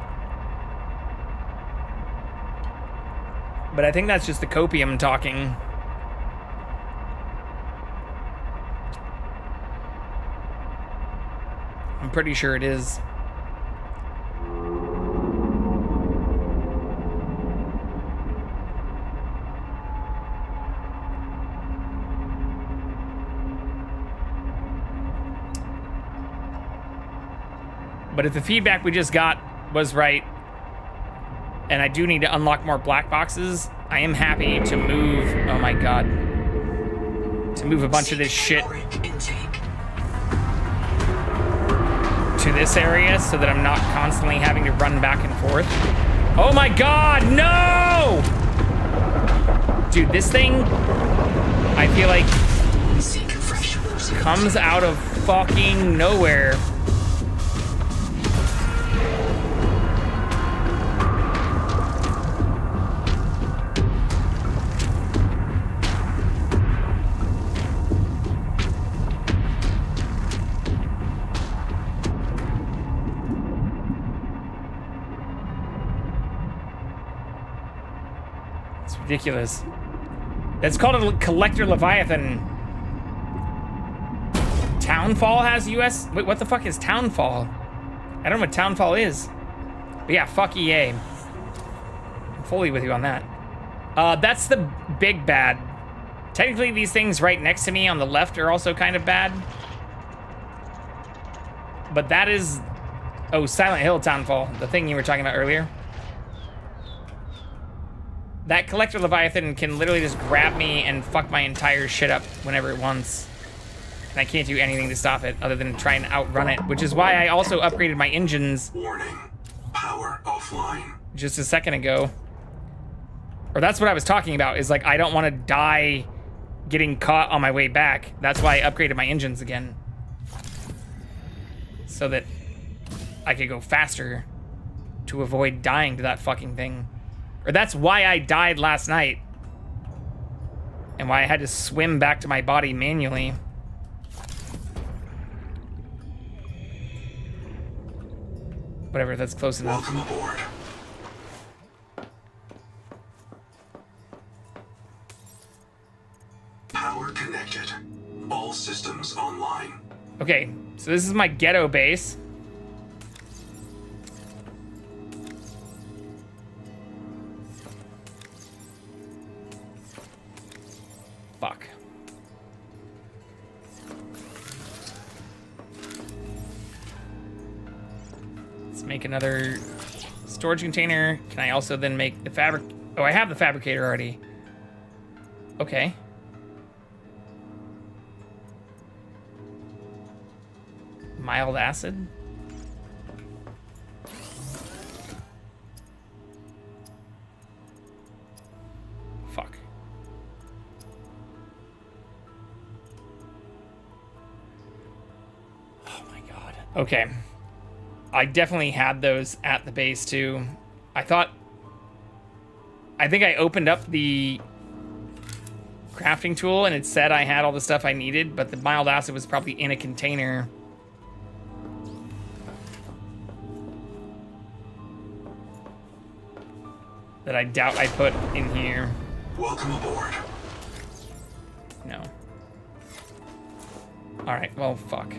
[SPEAKER 1] But I think that's just the copium talking. I'm pretty sure it is. But if the feedback we just got was right, and I do need to unlock more black boxes, I am happy to move, oh my god, to move a bunch of this shit to this area so that I'm not constantly having to run back and forth. Oh my god, no! Dude, this thing, I feel like, comes out of fucking nowhere. Ridiculous. That's called a collector Leviathan. Townfall has US? Wait, what the fuck is Townfall? I don't know what Townfall is. But yeah, fuck EA. I'm fully with you on that. That's the big bad. Technically, these things right next to me on the left are also kind of bad. But that is... Oh, Silent Hill Townfall, the thing you were talking about earlier. That collector Leviathan can literally just grab me and fuck my entire shit up whenever it wants. And I can't do anything to stop it other than try and outrun it, which is why I also upgraded my engines.
[SPEAKER 8] Warning. Power offline.
[SPEAKER 1] Just a second ago. Or that's what I was talking about, is like I don't want to die getting caught on my way back. That's why I upgraded my engines again. so that I could go faster to avoid dying to that fucking thing. Or that's why I died last night. And why I had to swim back to my body manually. Whatever, that's close enough.
[SPEAKER 8] Welcome aboard. Power connected. All systems online.
[SPEAKER 1] Okay, so this is my ghetto base. Fuck. Let's make another storage container. Can I also then make the fabric? Oh, I have the fabricator already. Okay. Mild acid? Fuck. Oh my god. Okay. I definitely had those at the base too. I think I opened up the crafting tool and it said I had all the stuff I needed, but the mild acid was probably in a container. That I doubt I put in here.
[SPEAKER 8] Welcome aboard.
[SPEAKER 1] No. Alright, well, fuck.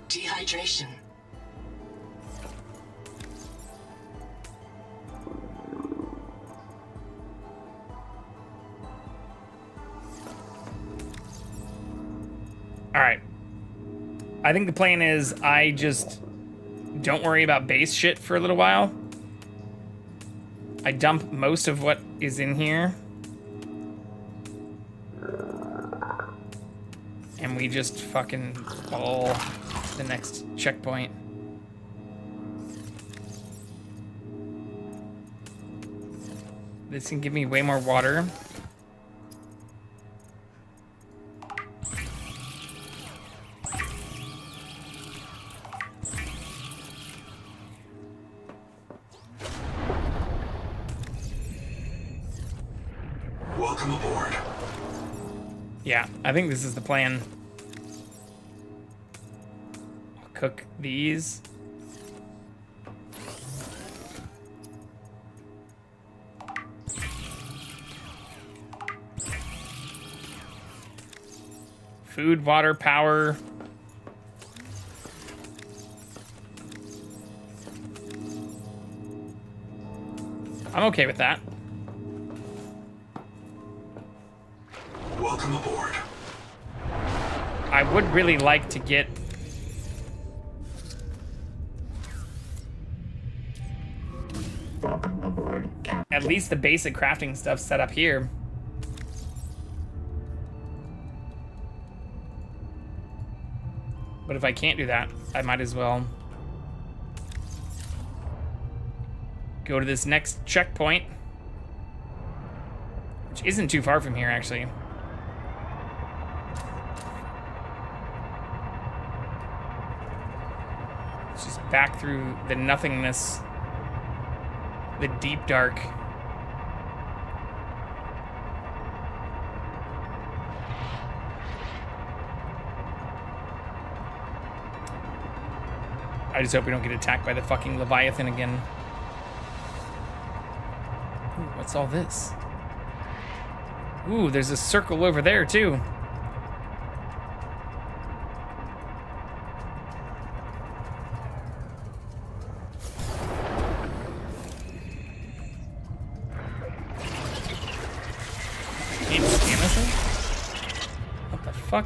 [SPEAKER 7] Dehydration.
[SPEAKER 1] All right. I think the plan is I just don't worry about base shit for a little while. I dump most of what is in here. And we just fucking ball the next checkpoint. This can give me way more water.
[SPEAKER 8] Welcome aboard.
[SPEAKER 1] Yeah, I think this is the plan. I'll cook these. Food, water, power. I'm okay with that.
[SPEAKER 8] Welcome aboard.
[SPEAKER 1] I would really like to get at least the basic crafting stuff set up here. But if I can't do that, I might as well go to this next checkpoint, which isn't too far from here, actually. It's just back through the nothingness, the deep dark. I just hope we don't get attacked by the fucking Leviathan again. Ooh, what's all this? Ooh, there's a circle over there, too. fuck?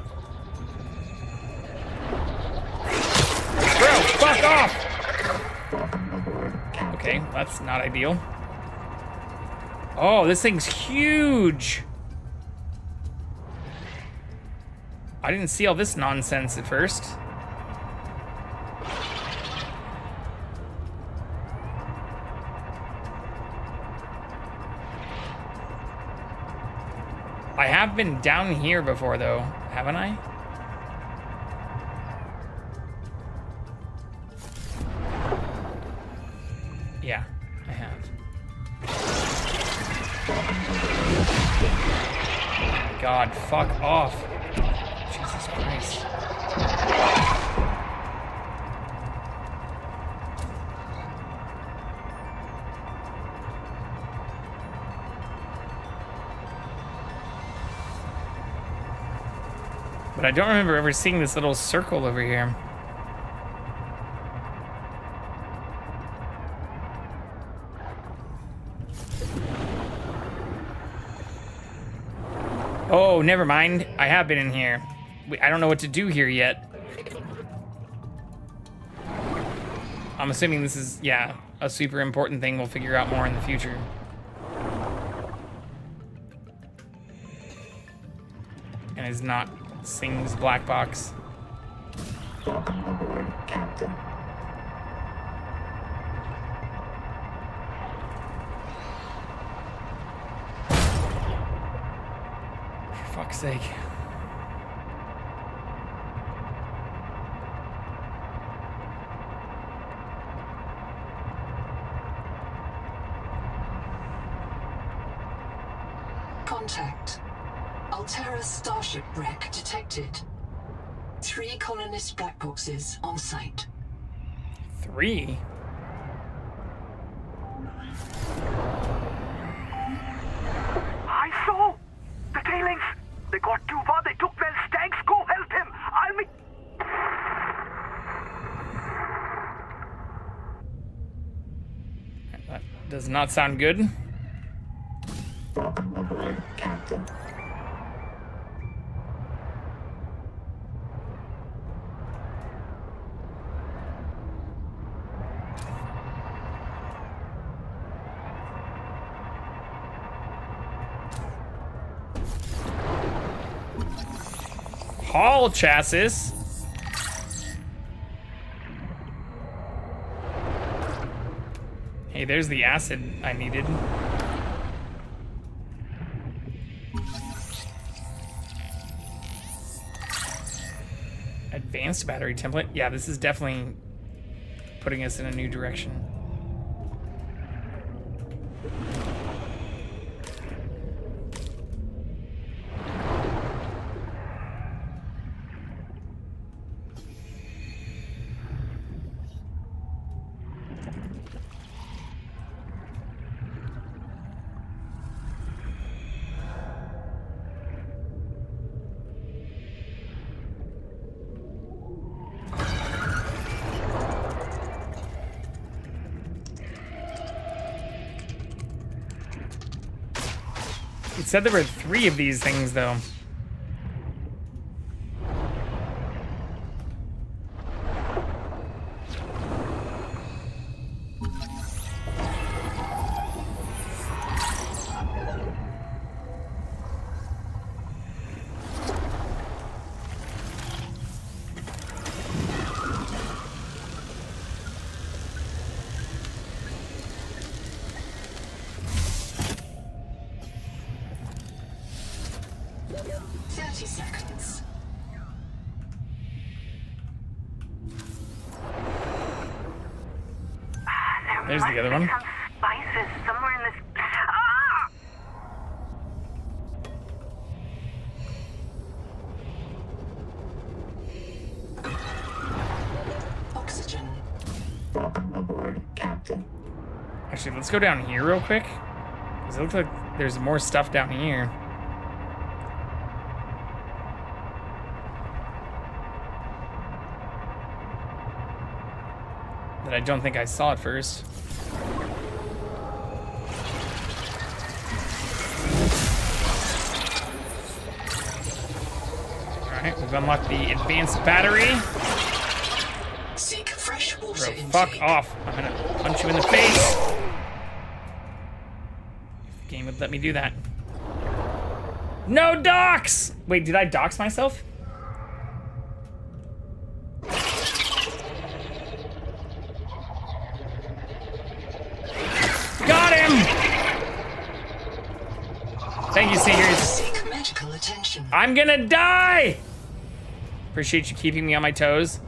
[SPEAKER 1] Bro, fuck off! Okay, that's not ideal. Oh, this thing's huge! I didn't see all this nonsense at first. I have been down here before, though, haven't I? Yeah, I have. Oh my God, fuck off. Jesus Christ. But I don't remember ever seeing this little circle over here. Oh, never mind. I have been in here. I don't know what to do here yet. I'm assuming this is, yeah, a super important thing we'll figure out more in the future. And is not Sing's black box. For fuck's sake.
[SPEAKER 7] Contact. Altera starship wreck detected. 3 colonist black boxes on site.
[SPEAKER 1] 3?
[SPEAKER 9] I saw the tailings. They got too far. They took Bell's tanks. Go help him. I'll meet.
[SPEAKER 1] That does not sound good. Hall chassis. Hey, there's the acid I needed. Advanced battery template. Yeah, this is definitely putting us in a new direction. It said there were 3 of these things, though. There's the other one.
[SPEAKER 9] Some spices somewhere in this. Ah!
[SPEAKER 7] Oxygen.
[SPEAKER 1] Actually, let's go down here real quick. Because it looks like there's more stuff down here. That I don't think I saw at first. Alright, we've unlocked the advanced battery.
[SPEAKER 7] Seek fresh water
[SPEAKER 1] Bro,
[SPEAKER 7] intake.
[SPEAKER 1] fuck off. I'm gonna punch you in the face. If the game would let me do that. No dox! Wait, did I dox myself? Got him! Thank you, Sneakers.
[SPEAKER 7] Seek medical attention.
[SPEAKER 1] I'm gonna die! Appreciate you keeping me on my toes.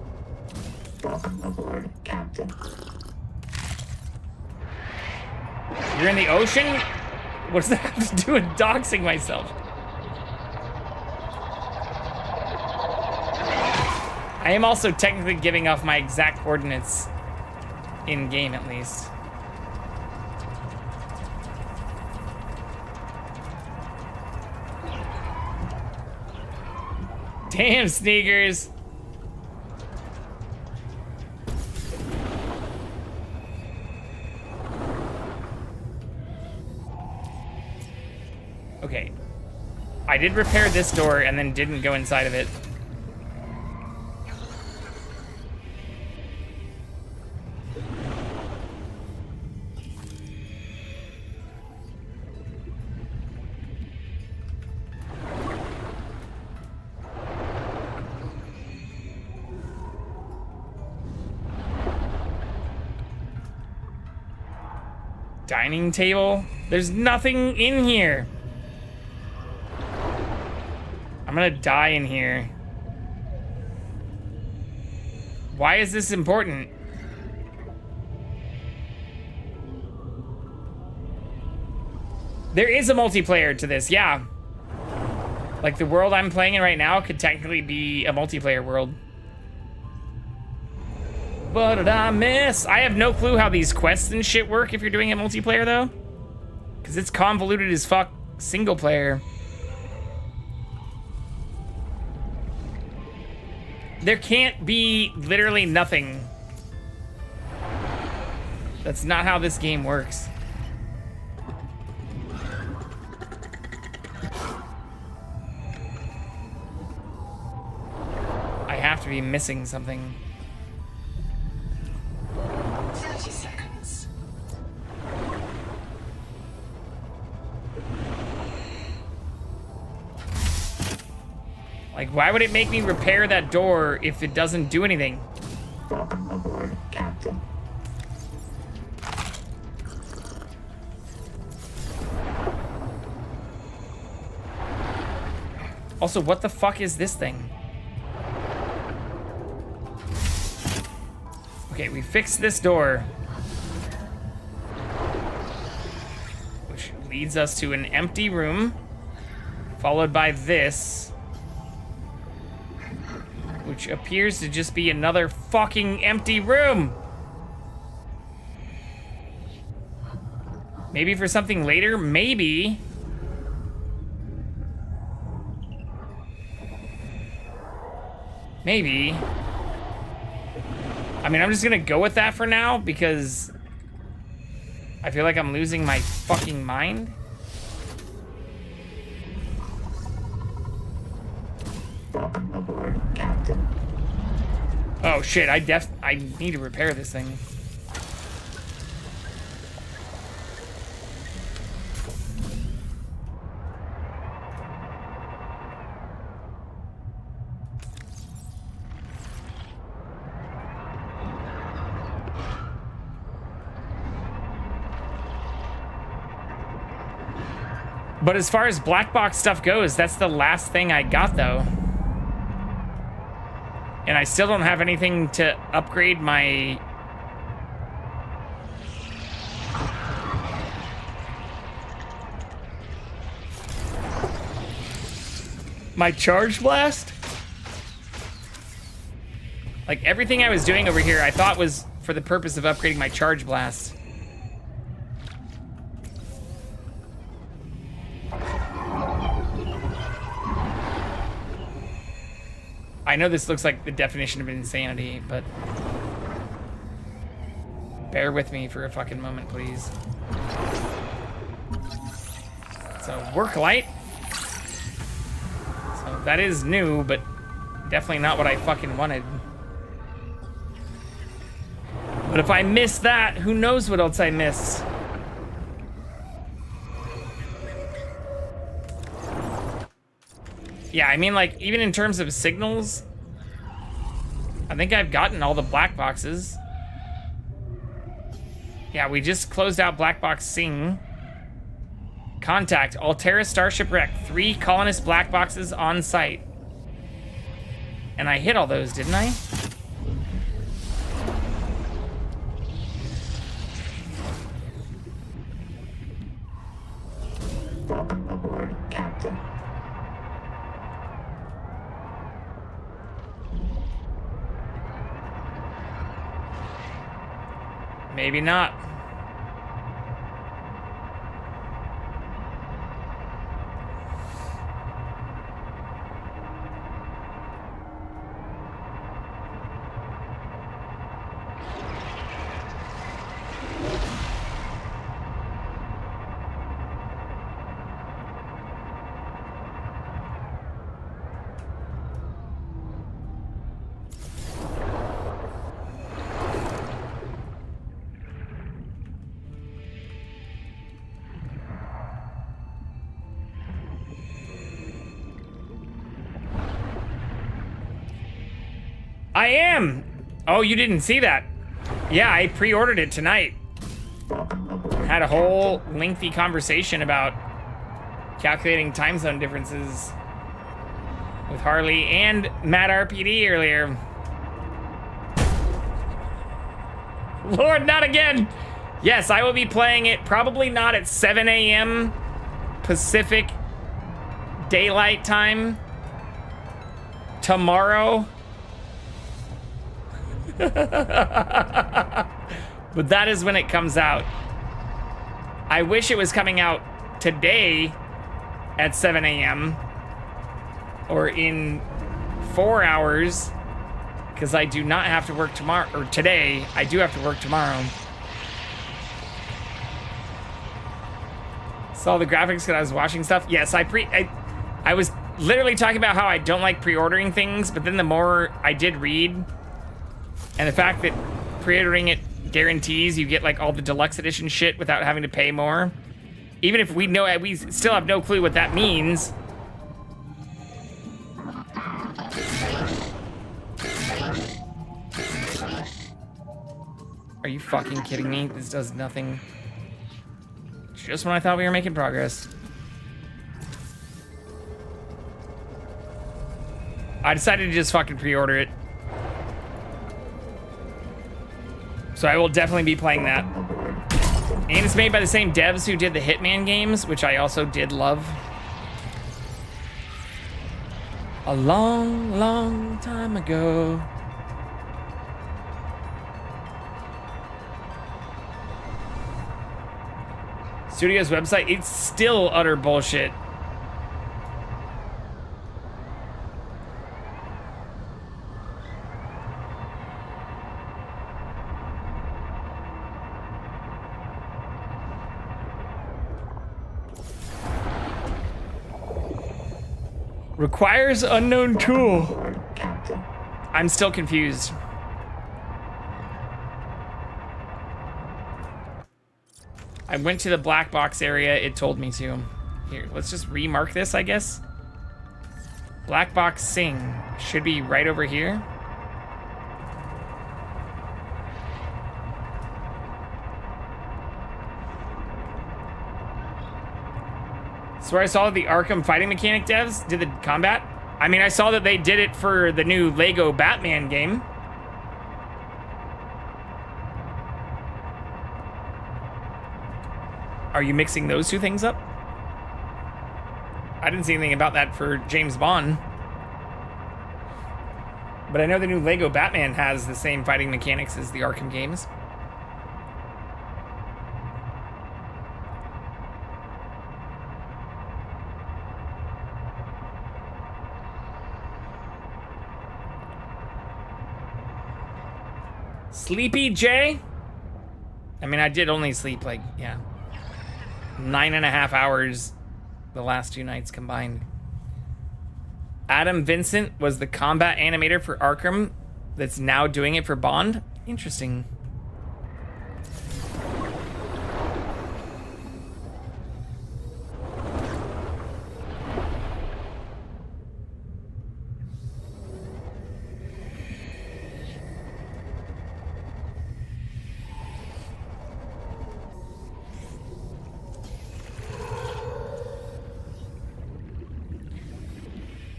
[SPEAKER 1] You're in the ocean? What does that have to do with doxing myself? I am also technically giving off my exact coordinates in game, at least. Damn, Sneakers. Okay. I did repair this door and then didn't go inside of it. Dining table? There's nothing in here. I'm gonna die in here. Why is this important? There is a multiplayer to this, yeah. Like the world I'm playing in right now could technically be a multiplayer world. What did I miss? I have no clue how these quests and shit work if you're doing it multiplayer though. Cause it's convoluted as fuck single player. There can't be literally nothing. That's not how this game works. I have to be missing something.
[SPEAKER 7] 30 seconds.
[SPEAKER 1] Like, why would it make me repair that door if it doesn't do anything? Also, what the fuck is this thing? Okay, we fixed this door. Which leads us to an empty room. Followed by this. Which appears to just be another fucking empty room. Maybe for something later? Maybe. Maybe. I mean, I'm just gonna go with that for now because I feel like I'm losing my fucking mind. Oh shit, I need to repair this thing. But as far as black box stuff goes, that's the last thing I got though. And I still don't have anything to upgrade my... my charge blast? Like everything I was doing over here I thought was for the purpose of upgrading my charge blast. I know this looks like the definition of insanity, but bear with me for a fucking moment, please. So, work light. So, that is new, but Definitely not what I fucking wanted. But if I miss that, who knows what else I miss? Yeah, I mean, like, even in terms of signals, I think I've gotten all the black boxes. Yeah, we just closed out Black Box Sing. Contact, Altera Starship Wreck. 3 colonist black boxes on site. And I hit all those, didn't I? Maybe not. I am! Oh, you didn't see that. Yeah, I pre-ordered it tonight. Had a whole lengthy conversation about calculating time zone differences with Harley and Matt RPD earlier. Lord, not again! Yes, I will be playing it probably not at 7 a.m. Pacific Daylight Time tomorrow. But that is when it comes out. I wish it was coming out today at 7 a.m. or in 4 hours, because I do not have to work tomorrow, or today. I do have to work tomorrow. Saw the graphics because I was watching stuff. Yes, I was literally talking about how I don't like pre-ordering things, but then the more I did read, and the fact that pre-ordering it guarantees you get like all the deluxe edition shit without having to pay more. Even if we know, we still have no clue what that means. Are you fucking kidding me? This does nothing. Just when I thought we were making progress. I decided to just fucking pre-order it. So I will definitely be playing that. And it's made by the same devs who did the Hitman games, which I also did love. A long, long time ago. Studio's website, it's still utter bullshit. Requires unknown tool. I'm still confused. I went to the black box area, it told me to. Here, let's just remark this, I guess. Black box Sing should be right over here. So I saw the Arkham fighting mechanic devs did the combat. I mean, I saw that they did it for the new Lego Batman game. Are you mixing those two things up? I didn't see anything about that for James Bond. But I know the new Lego Batman has the same fighting mechanics as the Arkham games. Sleepy J? I mean, I did only sleep like, yeah, 9.5 hours the last 2 nights combined. Adam Vincent was the combat animator for Arkham that's now doing it for Bond. Interesting.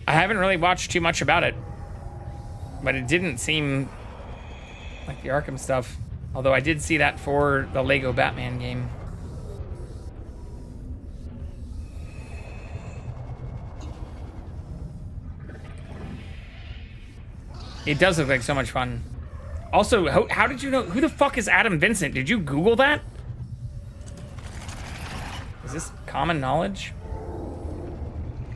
[SPEAKER 1] I haven't really watched too much about it, but it didn't seem like the Arkham stuff. Although I did see that for the Lego Batman game. It does look like so much fun. Also, how did you know? Who the fuck is Adam Vincent? Did you Google that? Is this common knowledge?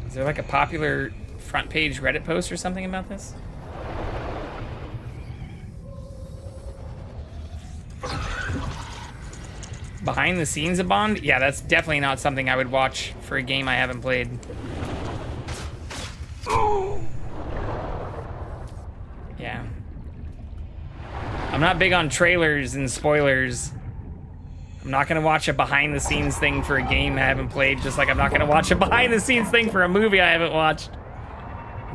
[SPEAKER 1] Is there like a popular front page Reddit post or something about this? Behind the scenes of Bond? Yeah, that's definitely not something I would watch for a game I haven't played. Yeah. I'm not big on trailers and spoilers. I'm not gonna watch a behind the scenes thing for a game I haven't played, just like I'm not gonna watch a behind the scenes thing for a movie I haven't watched.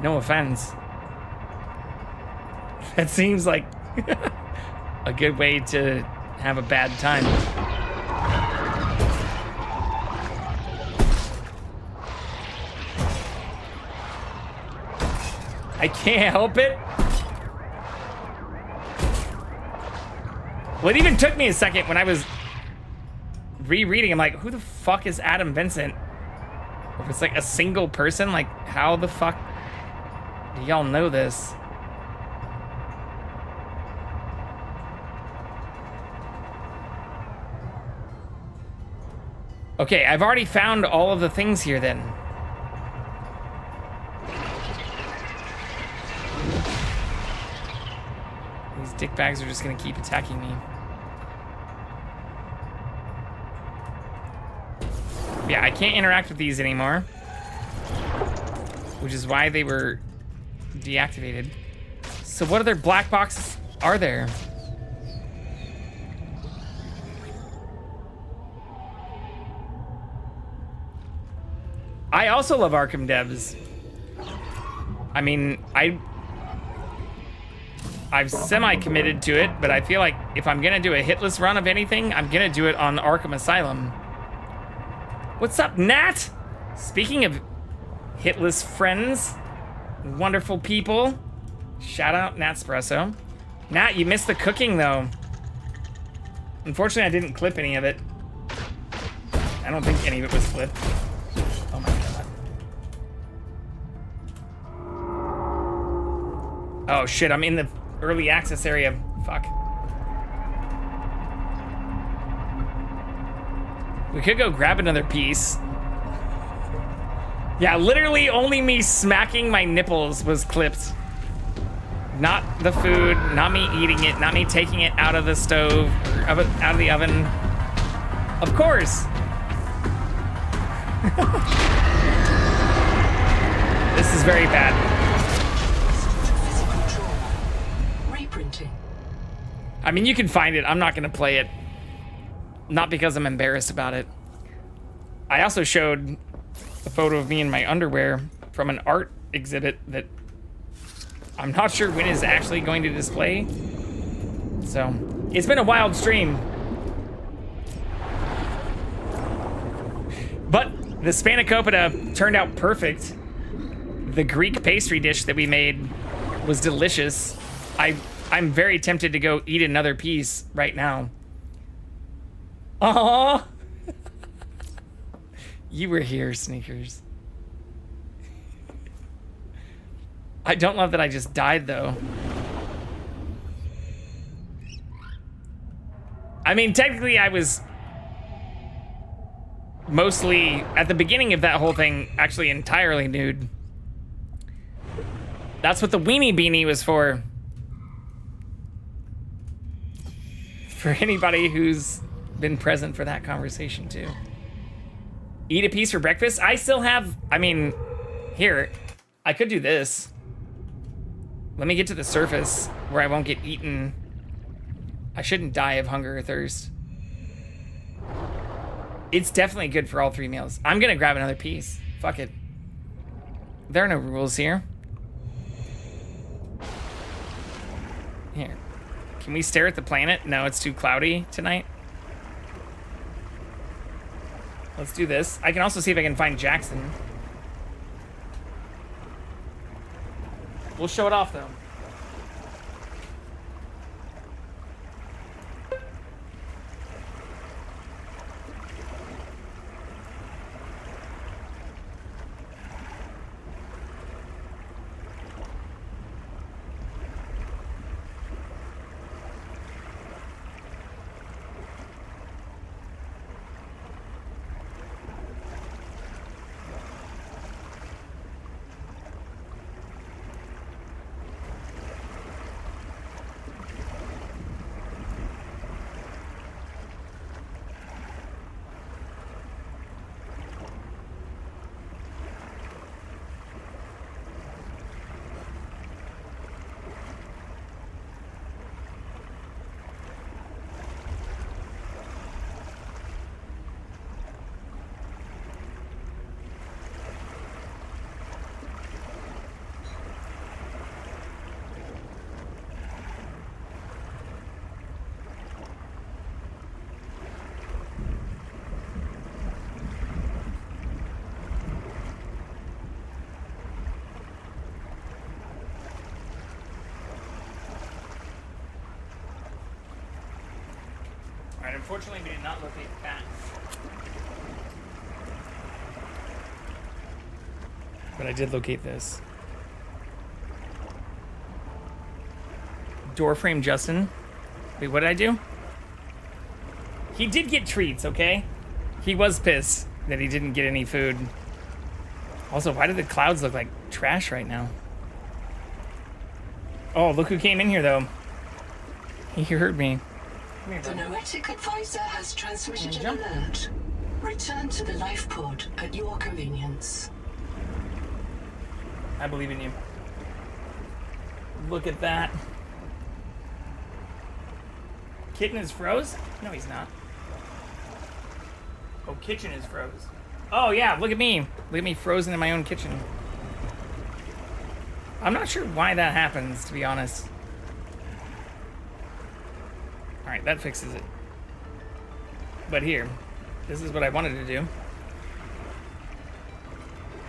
[SPEAKER 1] No offense. That seems like a good way to have a bad time. I can't help it. Well, it even took me a second when I was rereading. I'm like, who the fuck is Adam Vincent? If it's like a single person, like how the fuck do y'all know this? Okay, I've already found all of the things here then. These dickbags are just gonna keep attacking me. Yeah, I can't interact with these anymore, which is why they were deactivated. So what other black boxes are there? I also love Arkham devs. I mean, I've semi-committed to it, but I feel like if I'm gonna do a hitless run of anything, I'm gonna do it on Arkham Asylum. What's up, Nat? Speaking of hitless friends, wonderful people, shout out Natspresso. Nat, you missed the cooking though. Unfortunately, I didn't clip any of it. I don't think any of it was clipped. Oh my god. Oh shit, I'm in the early access area. Fuck. We could go grab another piece. Yeah, literally only me smacking my nipples was clipped. Not the food, not me eating it, not me taking it out of the stove, or out of the oven. Of course. This is very bad.
[SPEAKER 7] Reprinting.
[SPEAKER 1] I mean, you can find it. I'm not gonna play it. Not because I'm embarrassed about it. I also showed a photo of me in my underwear from an art exhibit that I'm not sure when is actually going to display. So, it's been a wild stream. But the Spanakopita turned out perfect. The Greek pastry dish that we made was delicious. I'm very tempted to go eat another piece right now. Aww. You were here, Sneakers. I don't love that I just died, though. I mean, technically, I was mostly, at the beginning of that whole thing, actually entirely nude. That's what the weenie beanie was for. For anybody who's been present for that conversation too. Eat a piece for breakfast? I still have, I mean, here. I could do this. Let me get to the surface where I won't get eaten. I shouldn't die of hunger or thirst. It's definitely good for all 3 meals. I'm gonna grab another piece. Fuck it. There are no rules here. Here. Can we stare at the planet? No, it's too cloudy tonight. Let's do this. I can also see if I can find Jackson. We'll show it off, though. Alright, unfortunately we did not locate the cat. But I did locate this. Door frame Justin. Wait, what did I do? He did get treats, okay? He was pissed that he didn't get any food. Also, why do the clouds look like trash right now? Oh, look who came in here, though. He heard me.
[SPEAKER 7] The Noetic advisor has transmitted an alert. Return to the life pod at your convenience.
[SPEAKER 1] I believe in you. Look at that. Kitten is froze? No, he's not. Oh, kitchen is froze. Oh, yeah, look at me. Look at me frozen in my own kitchen. I'm not sure why that happens, to be honest. Alright, that fixes it. But here, this is what I wanted to do.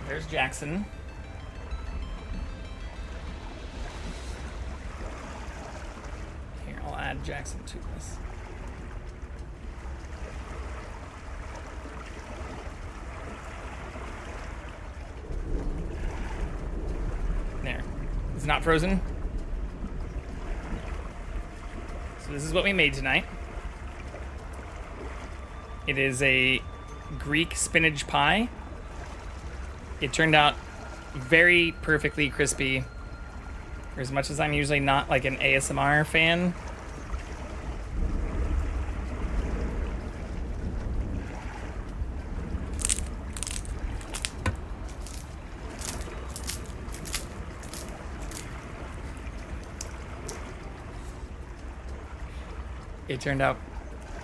[SPEAKER 1] There's Jackson. Here, I'll add Jackson to this. There. It's not frozen. So this is what we made tonight. It is a Greek spinach pie. It turned out very perfectly crispy. For as much as I'm usually not like an ASMR fan. It turned out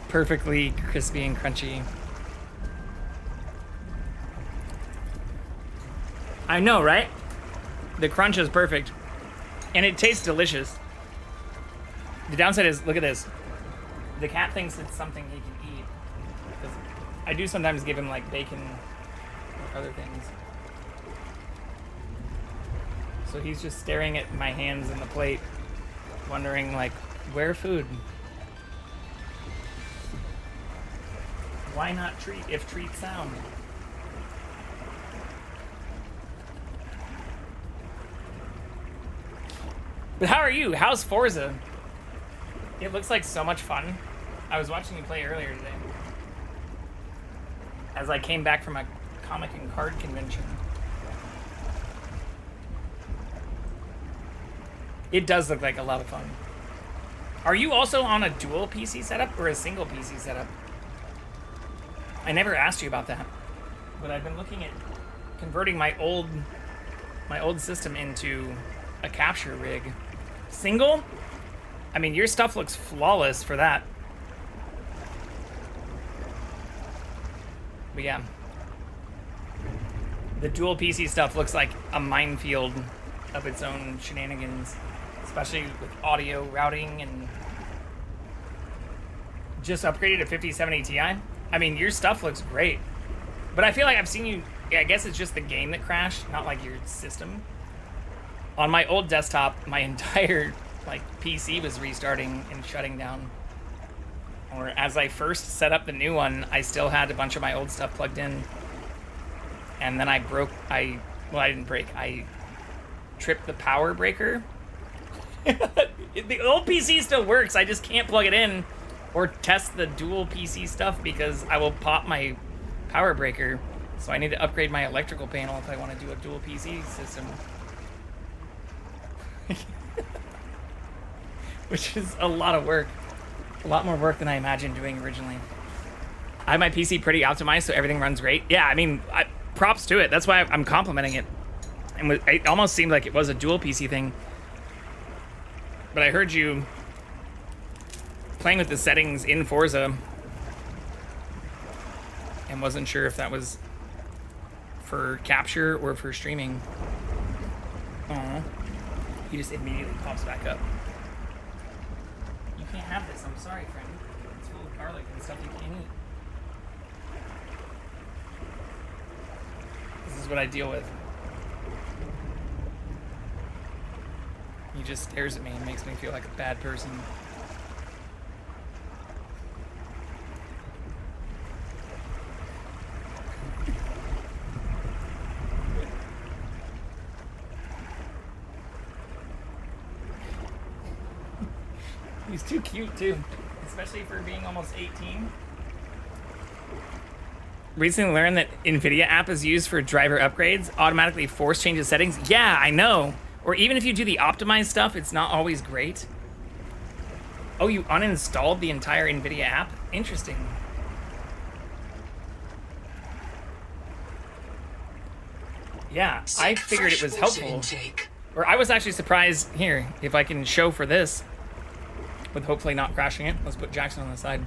[SPEAKER 1] perfectly crispy and crunchy. I know, right? The crunch is perfect. And it tastes delicious. The downside is, look at this. The cat thinks it's something he can eat. 'Cause I do sometimes give him like bacon or other things. So he's just staring at my hands and the plate, wondering like, where food? Why not treat if treats sound? But how are you? How's Forza? It looks like so much fun. I was watching you play earlier today. As I came back from a comic and card convention. It does look like a lot of fun. Are you also on a dual PC setup or a single PC setup? I never asked you about that, but I've been looking at converting my old my old system into a capture rig. Single? I mean, your stuff looks flawless for that. But yeah. The dual PC stuff looks like a minefield of its own shenanigans, especially with audio routing and just upgraded to 5070 Ti. I mean, your stuff looks great, but I feel like I've seen you. Yeah, I guess it's just the game that crashed, not like your system. On my old desktop, my entire like PC was restarting and shutting down. Or as I first set up the new one, I still had a bunch of my old stuff plugged in. And then I didn't break. I tripped the power breaker. The old PC still works. I just can't plug it in or test the dual PC stuff because I will pop my power breaker. So I need to upgrade my electrical panel if I want to do a dual PC system. Which is a lot of work. A lot more work than I imagined doing originally. I have my PC pretty optimized so everything runs great. Yeah, I mean, props to it. That's why I'm complimenting it. And it almost seemed like it was a dual PC thing. But I heard you playing with the settings in Forza and wasn't sure if that was for capture or for streaming. Aw. He just immediately pops back up. You can't have this. I'm sorry, friend. It's full of garlic and stuff you can't eat. This is what I deal with. He just stares at me and makes me feel like a bad person. He's too cute too, especially for being almost 18. Recently learned that NVIDIA app is used for driver upgrades, automatically force changes settings. Yeah, I know. Or even if you do the optimized stuff, it's not always great. Oh, you uninstalled the entire NVIDIA app? Interesting. Yeah, I figured it was helpful. Or I was actually surprised. Here, if I can show for this, with hopefully not crashing it. Let's put Jackson on the side.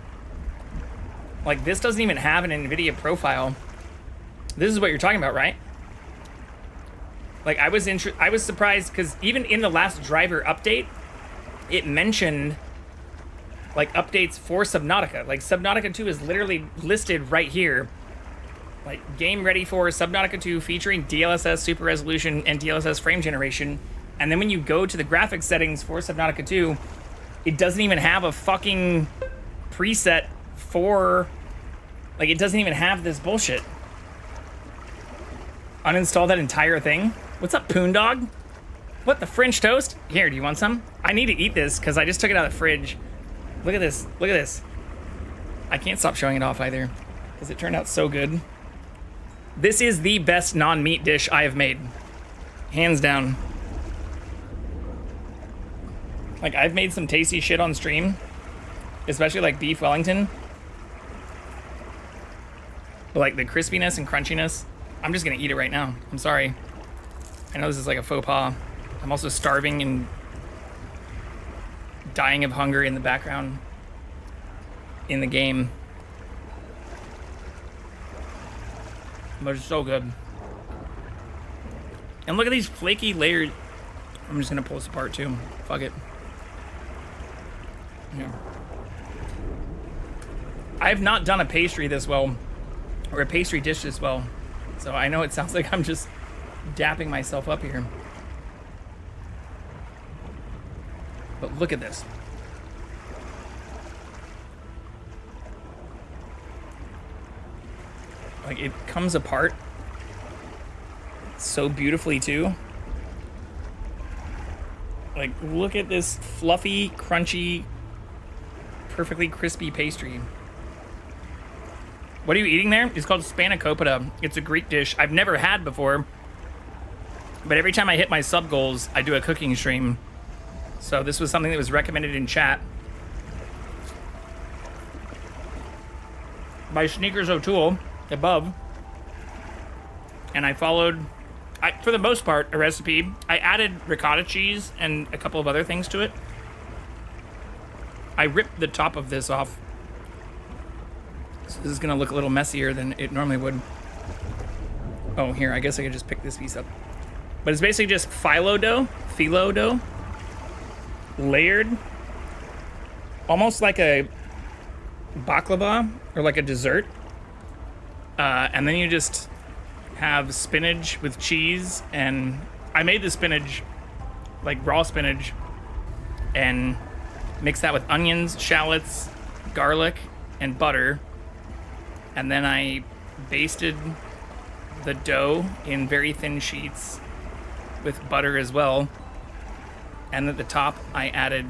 [SPEAKER 1] Like, this doesn't even have an NVIDIA profile. This is what you're talking about, right? Like, I was surprised because even in the last driver update, it mentioned like updates for Subnautica. Like, Subnautica 2 is literally listed right here. Like, game ready for Subnautica 2 featuring DLSS super resolution and DLSS frame generation. And then when you go to the graphics settings for Subnautica 2, it doesn't even have a fucking preset for, like, it doesn't even have this bullshit. Uninstall that entire thing. What's up, Poondog? What, the French toast? Here, do you want some? I need to eat this because I just took it out of the fridge. Look at this. Look at this. I can't stop showing it off either because it turned out so good. This is the best non-meat dish I have made. Hands down. Like, I've made some tasty shit on stream, especially like beef Wellington. But like the crispiness and crunchiness, I'm just gonna eat it right now. I'm sorry. I know this is like a faux pas. I'm also starving and dying of hunger in the background in the game. But it's so good. And look at these flaky layers. I'm just gonna pull this apart too. Fuck it. Yeah. I have not done a pastry this well, or a pastry dish this well, so I know it sounds like I'm just dapping myself up here. But look at this. Like, it comes apart so beautifully too. Like, look at this fluffy, crunchy, perfectly crispy pastry. What are you eating there? It's called Spanakopita. It's a Greek dish I've never had before. But every time I hit my sub goals, I do a cooking stream. So this was something that was recommended in chat by Sneakers O'Toole above. And I followed for the most part, a recipe. I added ricotta cheese and a couple of other things to it. I ripped the top of this off. So this is gonna look a little messier than it normally would. Oh, here, I guess I could just pick this piece up. But it's basically just phyllo dough, layered, almost like a baklava or like a dessert. And then you just have spinach with cheese, and I made the spinach, like raw spinach, and mix that with onions, shallots, garlic, and butter. And then I basted the dough in very thin sheets with butter as well. And at the top, I added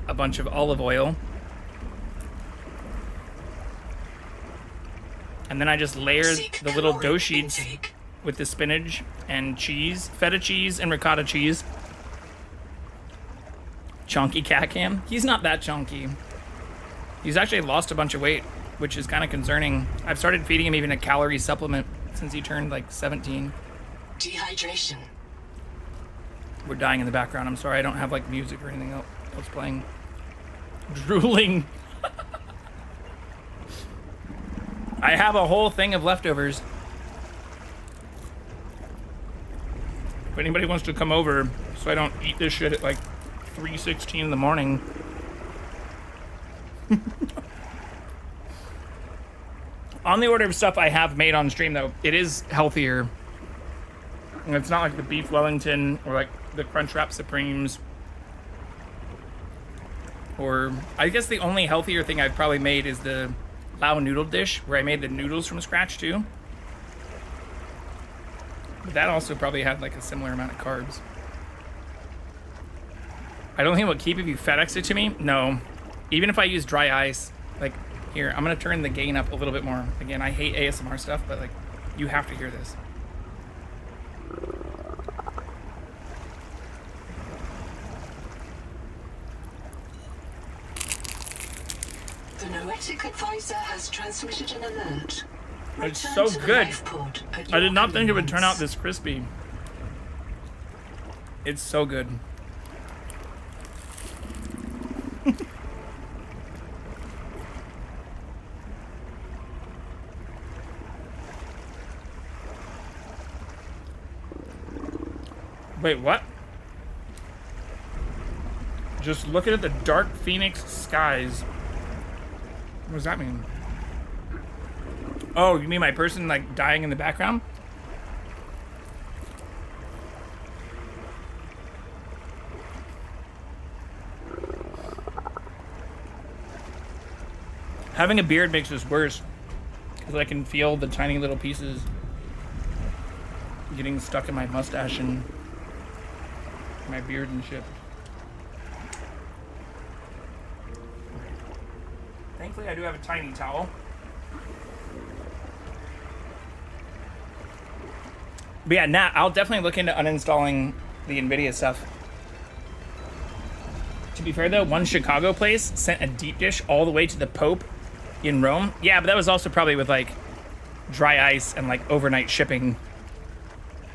[SPEAKER 1] a bunch of olive oil. And then I just layered the little dough sheets with the spinach and cheese, feta cheese and ricotta cheese. Chunky CatCam. He's not that chunky. He's actually lost a bunch of weight, which is kind of concerning. I've started feeding him even a calorie supplement since he turned like 17.
[SPEAKER 7] Dehydration.
[SPEAKER 1] We're dying in the background. I'm sorry, I don't have like music or anything else playing. Drooling. I have a whole thing of leftovers. If anybody wants to come over so I don't eat this shit at like 3:16 in the morning. On the order of stuff I have made on stream though, it is healthier. And it's not like the beef Wellington or like the Crunchwrap Supremes. Or I guess the only healthier thing I've probably made is the Lao noodle dish, where I made the noodles from scratch too. But that also probably had like a similar amount of carbs. I don't think it would keep if you FedEx it to me. No. Even if I use dry ice, like here, I'm gonna turn the gain up a little bit more. Again, I hate ASMR stuff, but like you have to hear this.
[SPEAKER 7] The Noetic advisor has transmitted an alert.
[SPEAKER 1] It's so good. I did not think it would turn out this crispy. It's so good. Wait, what? Just looking at the dark Phoenix skies. What does that mean? Oh, you mean my person like dying in the background? Having a beard makes this worse because I can feel the tiny little pieces getting stuck in my mustache and my beard and shit. Thankfully, I do have a tiny towel. But yeah, Nat, I'll definitely look into uninstalling the NVIDIA stuff. To be fair though, one Chicago place sent a deep dish all the way to the Pope in Rome. Yeah, but that was also probably with like dry ice and like overnight shipping.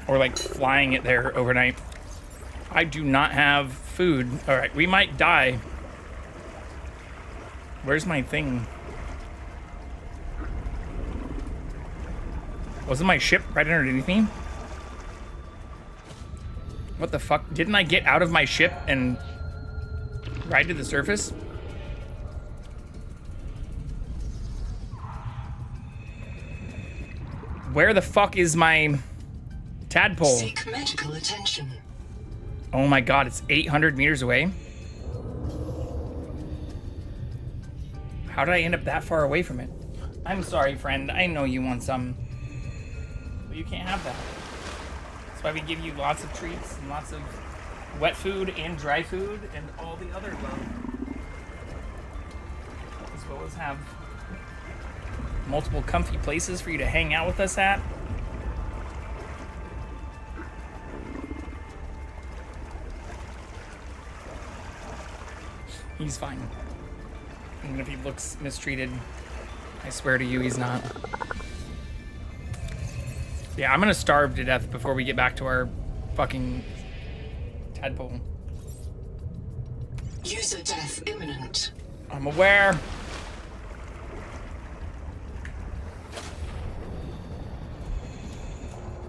[SPEAKER 1] Or like flying it there overnight. I do not have food. All right, we might die. Where's my thing? Wasn't my ship right underneath me? What the fuck? Didn't I get out of my ship and ride to the surface? Where the fuck is my tadpole?
[SPEAKER 7] Seek medical attention.
[SPEAKER 1] Oh my god, it's 800 meters away? How did I end up that far away from it? I'm sorry, friend. I know you want some. But you can't have that. That's why we give you lots of treats and lots of wet food and dry food and all the other love. As well as have multiple comfy places for you to hang out with us at. He's fine. Even if he looks mistreated, I swear to you, he's not. Yeah, I'm gonna starve to death before we get back to our fucking tadpole.
[SPEAKER 7] User death imminent.
[SPEAKER 1] I'm aware.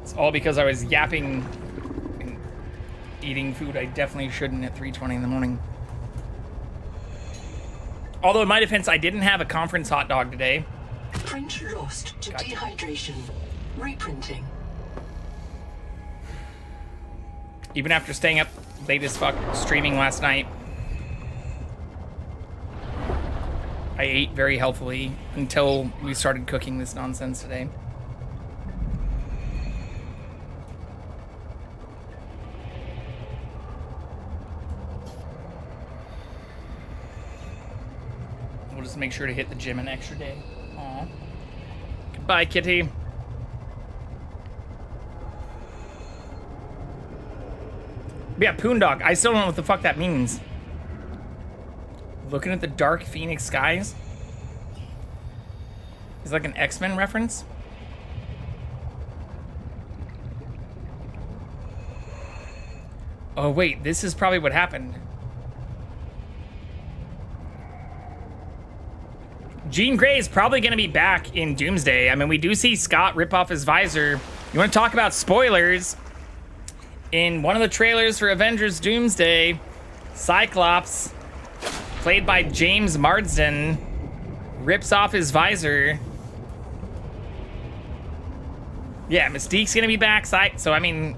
[SPEAKER 1] It's all because I was yapping and eating food I definitely shouldn't at 3:20 in the morning. Although in my defense, I didn't have a conference hot dog today.
[SPEAKER 7] Print lost to dehydration. Reprinting.
[SPEAKER 1] Even after staying up late as fuck streaming last night, I ate very healthily until we started cooking this nonsense today. We'll just make sure to hit the gym an extra day. Aw. Goodbye, kitty. Yeah, Poondog. I still don't know what the fuck that means. Looking at the dark Phoenix skies? Is like an X-Men reference? Oh wait, this is probably what happened. Jean Grey is probably going to be back in Doomsday. I mean, we do see Scott rip off his visor. You want to talk about spoilers? In one of the trailers for Avengers Doomsday, Cyclops, played by James Marsden, rips off his visor. Yeah, Mystique's gonna be back, so I mean,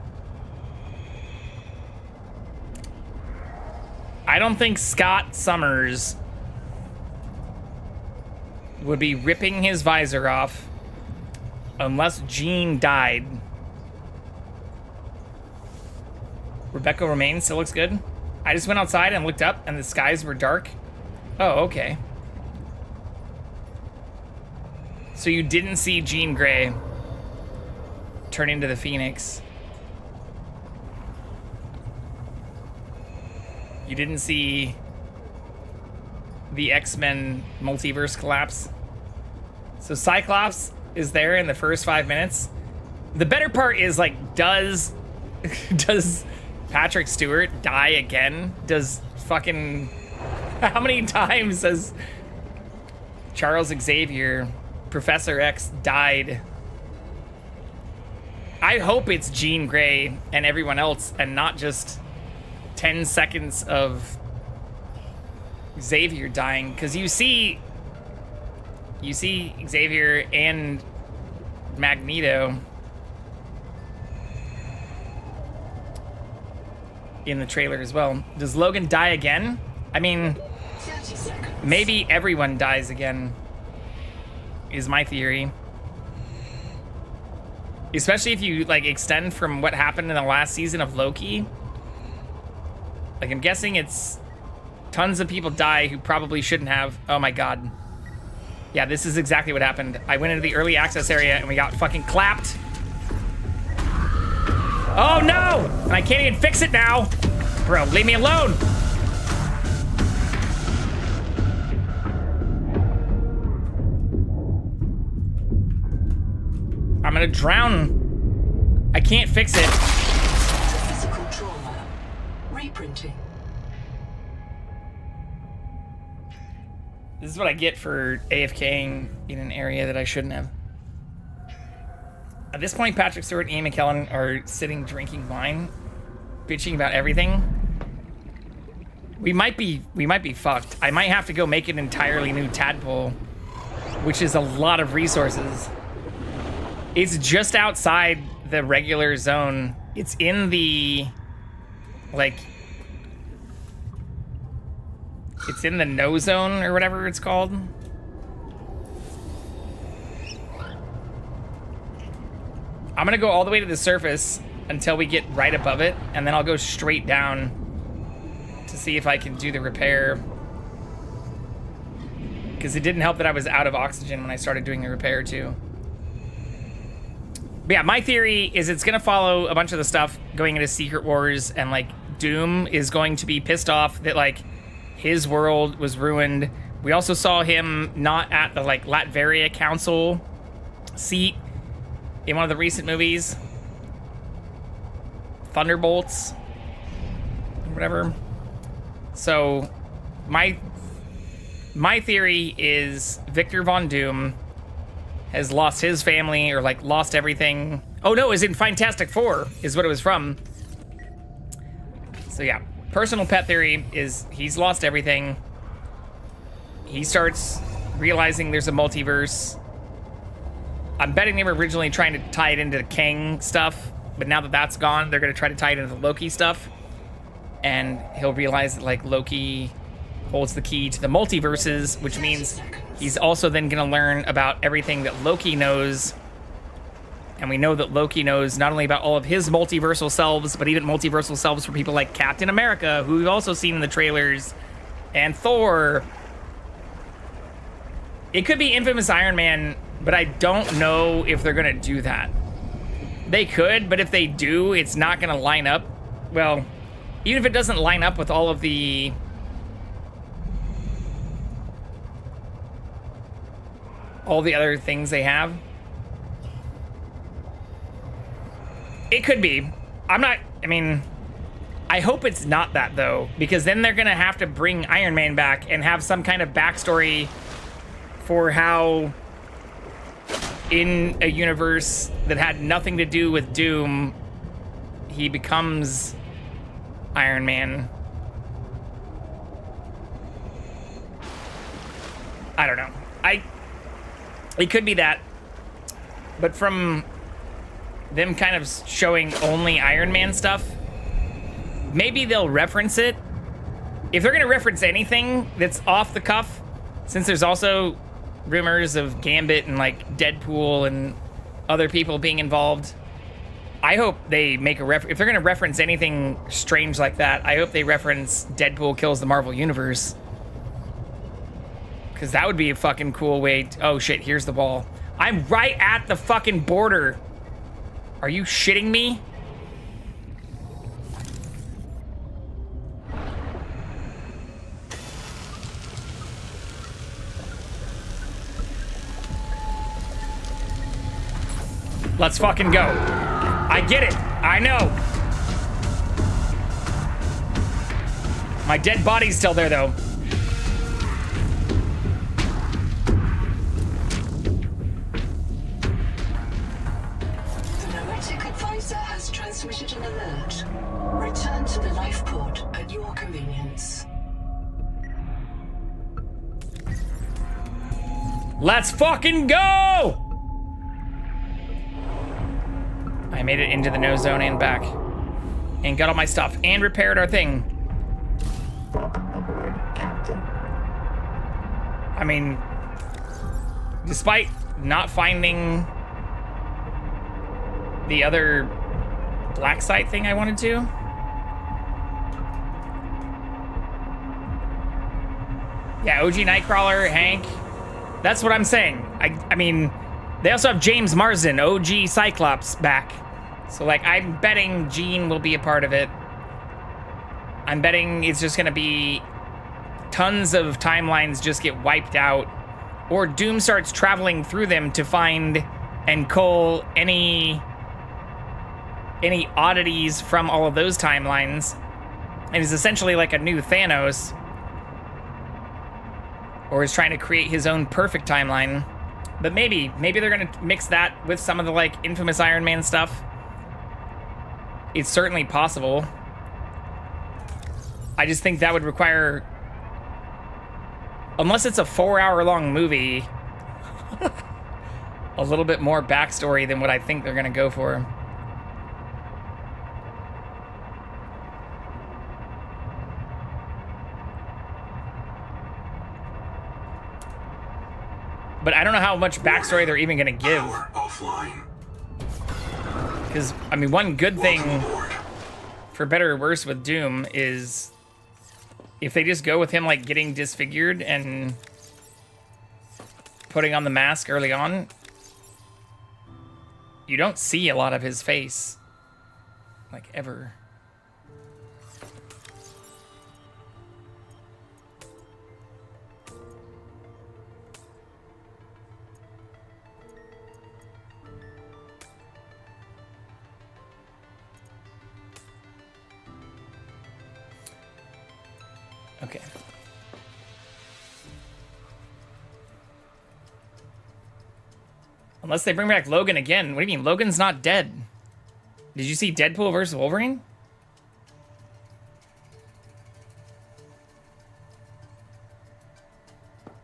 [SPEAKER 1] I don't think Scott Summers would be ripping his visor off unless Jean died. Rebecca Romaine still looks good. I just went outside and looked up and the skies were dark. Oh, okay. So you didn't see Jean Grey turn into the Phoenix. You didn't see the X-Men multiverse collapse. So Cyclops is there in the first 5 minutes. The better part is, like, does Patrick Stewart die again? Does fucking... How many times has Charles Xavier, Professor X, died? I hope it's Jean Grey and everyone else and not just 10 seconds of Xavier dying, because you see Xavier and Magneto in the trailer as well. Does Logan die again? I mean, maybe everyone dies again, is my theory. Especially if you, like, extend from what happened in the last season of Loki. Like, I'm guessing it's tons of people die who probably shouldn't have. Oh my god. Yeah, this is exactly what happened. I went into the early access area and we got fucking clapped. Oh no! And I can't even fix it now! Bro, leave me alone! I'm gonna drown. I can't fix it.
[SPEAKER 7] Physical trauma. Reprinting.
[SPEAKER 1] This is what I get for AFKing in an area that I shouldn't have. At this point, Patrick Stewart and Ian McKellen are sitting drinking wine, bitching about everything. We might be fucked. I might have to go make an entirely new tadpole, which is a lot of resources. It's just outside the regular zone. It's in the, like, it's in the no zone or whatever it's called. I'm gonna go all the way to the surface until we get right above it, and then I'll go straight down to see if I can do the repair. Because it didn't help that I was out of oxygen when I started doing the repair too. But yeah, my theory is it's gonna follow a bunch of the stuff going into Secret Wars, and like Doom is going to be pissed off that like his world was ruined. We also saw him not at the like Latveria Council seat in one of the recent movies. Thunderbolts. Whatever. So, my theory is Victor Von Doom has lost his family, or like lost everything. Oh no, it was in Fantastic Four, is what it was from. So yeah, personal pet theory is he's lost everything. He starts realizing there's a multiverse. I'm betting they were originally trying to tie it into the Kang stuff, but now that that's gone, they're gonna try to tie it into the Loki stuff. And he'll realize that like Loki holds the key to the multiverses, which means he's also then going to learn about everything that Loki knows. And we know that Loki knows not only about all of his multiversal selves, but even multiversal selves for people like Captain America, who we've also seen in the trailers, and Thor. It could be Infamous Iron Man, but I don't know if they're going to do that. They could, but if they do, it's not going to line up. Well, even if it doesn't line up with all of the other things they have. It could be. I hope it's not that though, because then they're gonna have to bring Iron Man back and have some kind of backstory for how in a universe that had nothing to do with Doom, he becomes Iron Man. I don't know. It could be that, but from them kind of showing only Iron Man stuff, maybe they'll reference it. If they're gonna reference anything that's off the cuff, since there's also rumors of Gambit and like Deadpool and other people being involved, I hope they make a if they're gonna reference anything strange like that, I hope they reference Deadpool kills the Marvel Universe. Because that would be a fucking cool way oh shit, here's the wall. I'm right at the fucking border. Are you shitting me? Let's fucking go. I get it. I know. My dead body's still there, though.
[SPEAKER 7] The Noetic advisor has transmitted an alert. Return to the life pod at your convenience.
[SPEAKER 1] Let's fucking go! I made it into the no zone and back. And got all my stuff. And repaired our thing. I mean, despite not finding the other black site thing I wanted to. Yeah, OG Nightcrawler, Hank. That's what I'm saying. I mean, they also have James Marsden, OG Cyclops, back. So, like, I'm betting Jean will be a part of it. I'm betting it's just gonna be tons of timelines just get wiped out. Or Doom starts traveling through them to find and cull any oddities from all of those timelines. And is essentially like a new Thanos. Or is trying to create his own perfect timeline. But maybe they're gonna mix that with some of the like infamous Iron Man stuff. It's certainly possible. I just think that would require, unless it's a 4-hour-long movie, a little bit more backstory than what I think they're gonna go for. But I don't know how much backstory they're even gonna give.
[SPEAKER 8] Power offline.
[SPEAKER 1] Because, I mean, one good thing, for better or worse with Doom, is if they just go with him, like, getting disfigured and putting on the mask early on, you don't see a lot of his face. Like, ever. Okay. Unless they bring back Logan again. What do you mean? Logan's not dead. Did you see Deadpool versus Wolverine?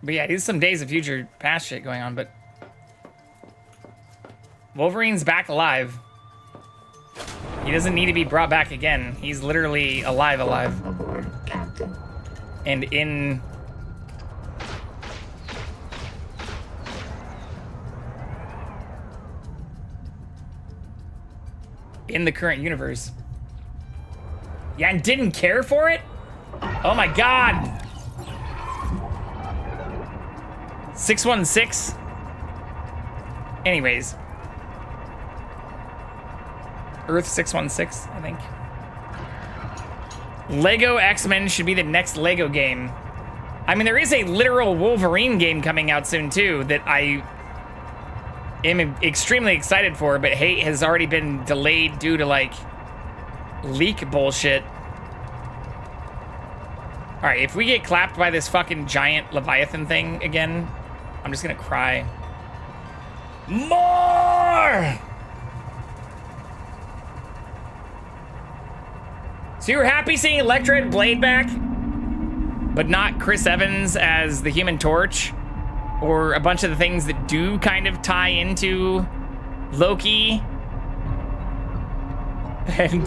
[SPEAKER 1] But yeah, there's some Days of Future Past shit going on, but Wolverine's back alive. He doesn't need to be brought back again. He's literally alive. And in the current universe. Yeah, and didn't care for it? Oh my god. 616. Anyways. Earth 616, I think. Lego X-Men should be the next Lego game. I mean, there is a literal Wolverine game coming out soon, too, that I am extremely excited for, but hate has already been delayed due to, like, leak bullshit. Alright, if we get clapped by this fucking giant Leviathan thing again, I'm just gonna cry. More! So you were happy seeing Elektra and Blade back, but not Chris Evans as the Human Torch, or a bunch of the things that do kind of tie into Loki and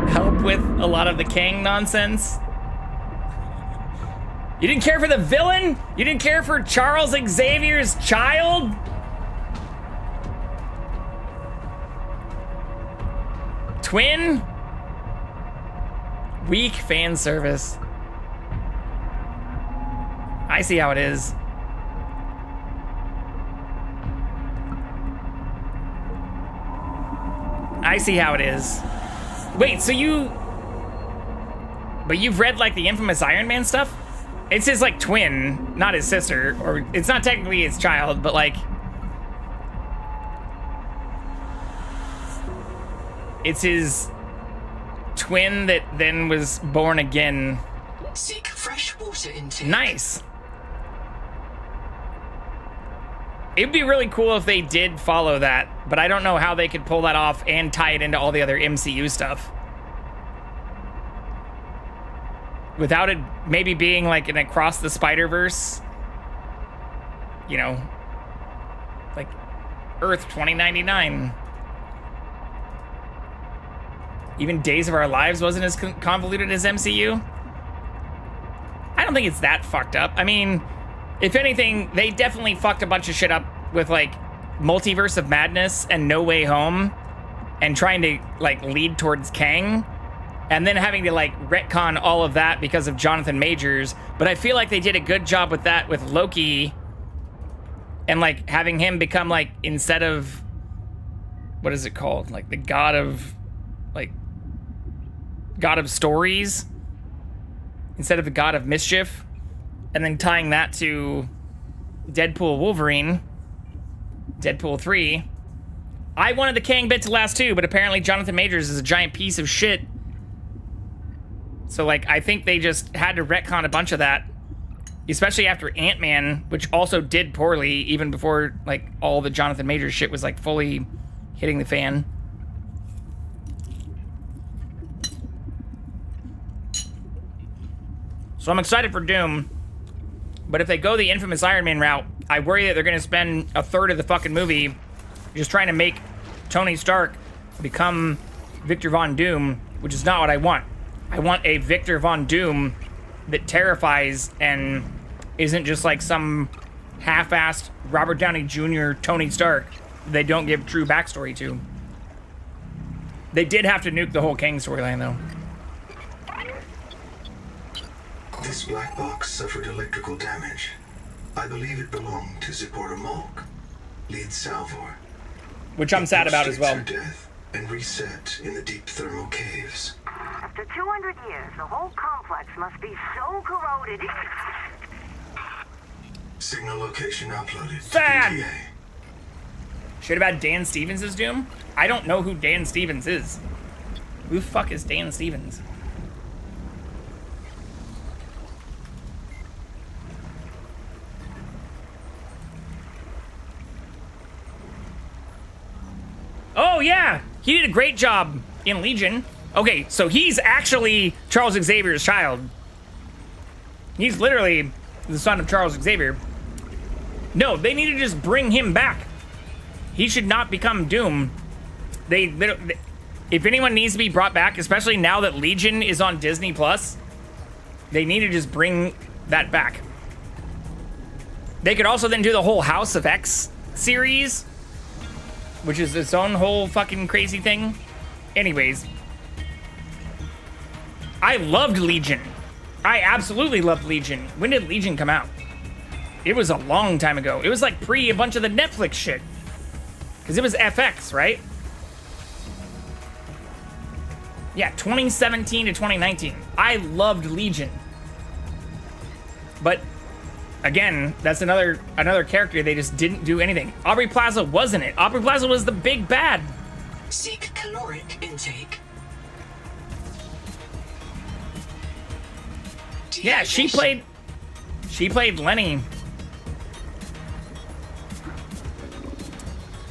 [SPEAKER 1] help with a lot of the Kang nonsense. You didn't care for the villain? You didn't care for Charles Xavier's child? Twin? Weak fan service. I see how it is. I see how it is. Wait, so you... But you've read, like, the infamous Iron Man stuff? It's his, like, twin, not his sister. Or, it's not technically his child, but, like... It's his twin that then was born again.
[SPEAKER 7] Seek fresh water intake.
[SPEAKER 1] Nice. It'd be really cool if they did follow that, but I don't know how they could pull that off and tie it into all the other MCU stuff. Without it maybe being like an Across the Spider-Verse, you know, like Earth 2099. Even Days of Our Lives wasn't as convoluted as MCU. I don't think it's that fucked up. I mean, if anything, they definitely fucked a bunch of shit up with, like, Multiverse of Madness and No Way Home and trying to, like, lead towards Kang and then having to, like, retcon all of that because of Jonathan Majors. But I feel like they did a good job with that with Loki and, like, having him become, like, instead of... What is it called? Like, the god of... Like... God of Stories instead of the God of Mischief, and then tying that to Deadpool Wolverine, Deadpool 3. I wanted the Kang bit to last too, but apparently Jonathan Majors is a giant piece of shit. So, like, I think they just had to retcon a bunch of that, especially after Ant-Man, which also did poorly even before, like, all the Jonathan Majors shit was, like, fully hitting the fan. So I'm excited for Doom, but if they go the infamous Iron Man route, I worry that they're gonna spend a third of the fucking movie just trying to make Tony Stark become Victor Von Doom, which is not what I want. I want a Victor Von Doom that terrifies and isn't just like some half-assed Robert Downey Jr. Tony Stark they don't give true backstory to. They did have to nuke the whole Kang storyline, though.
[SPEAKER 8] This black box suffered electrical damage. I believe it belonged to Zipporah Malk, lead Salvor.
[SPEAKER 1] Which I'm sad about as well.
[SPEAKER 8] Her death and reset in the deep thermal caves.
[SPEAKER 9] After 200 years, the whole complex must be so corroded.
[SPEAKER 8] Signal location uploaded.
[SPEAKER 1] Sad.
[SPEAKER 8] To PTA.
[SPEAKER 1] Shit about Dan Stevens' Doom? I don't know who Dan Stevens is. Who the fuck is Dan Stevens? Oh, yeah. He did a great job in Legion. Okay, so he's actually Charles Xavier's child. He's literally the son of Charles Xavier. No, they need to just bring him back. He should not become Doom. If anyone needs to be brought back, especially now that Legion is on Disney Plus, they need to just bring that back. They could also then do the whole House of X series, which is its own whole fucking crazy thing. Anyways, I loved Legion. I absolutely loved Legion. When did Legion come out? It was a long time ago. It was like pre a bunch of the Netflix shit. Because it was FX, right? Yeah, 2017 to 2019. I loved Legion. But again, that's another character they just didn't do anything. Aubrey Plaza wasn't it. Aubrey Plaza was the big bad.
[SPEAKER 7] Seek caloric intake.
[SPEAKER 1] Yeah, she played Lenny.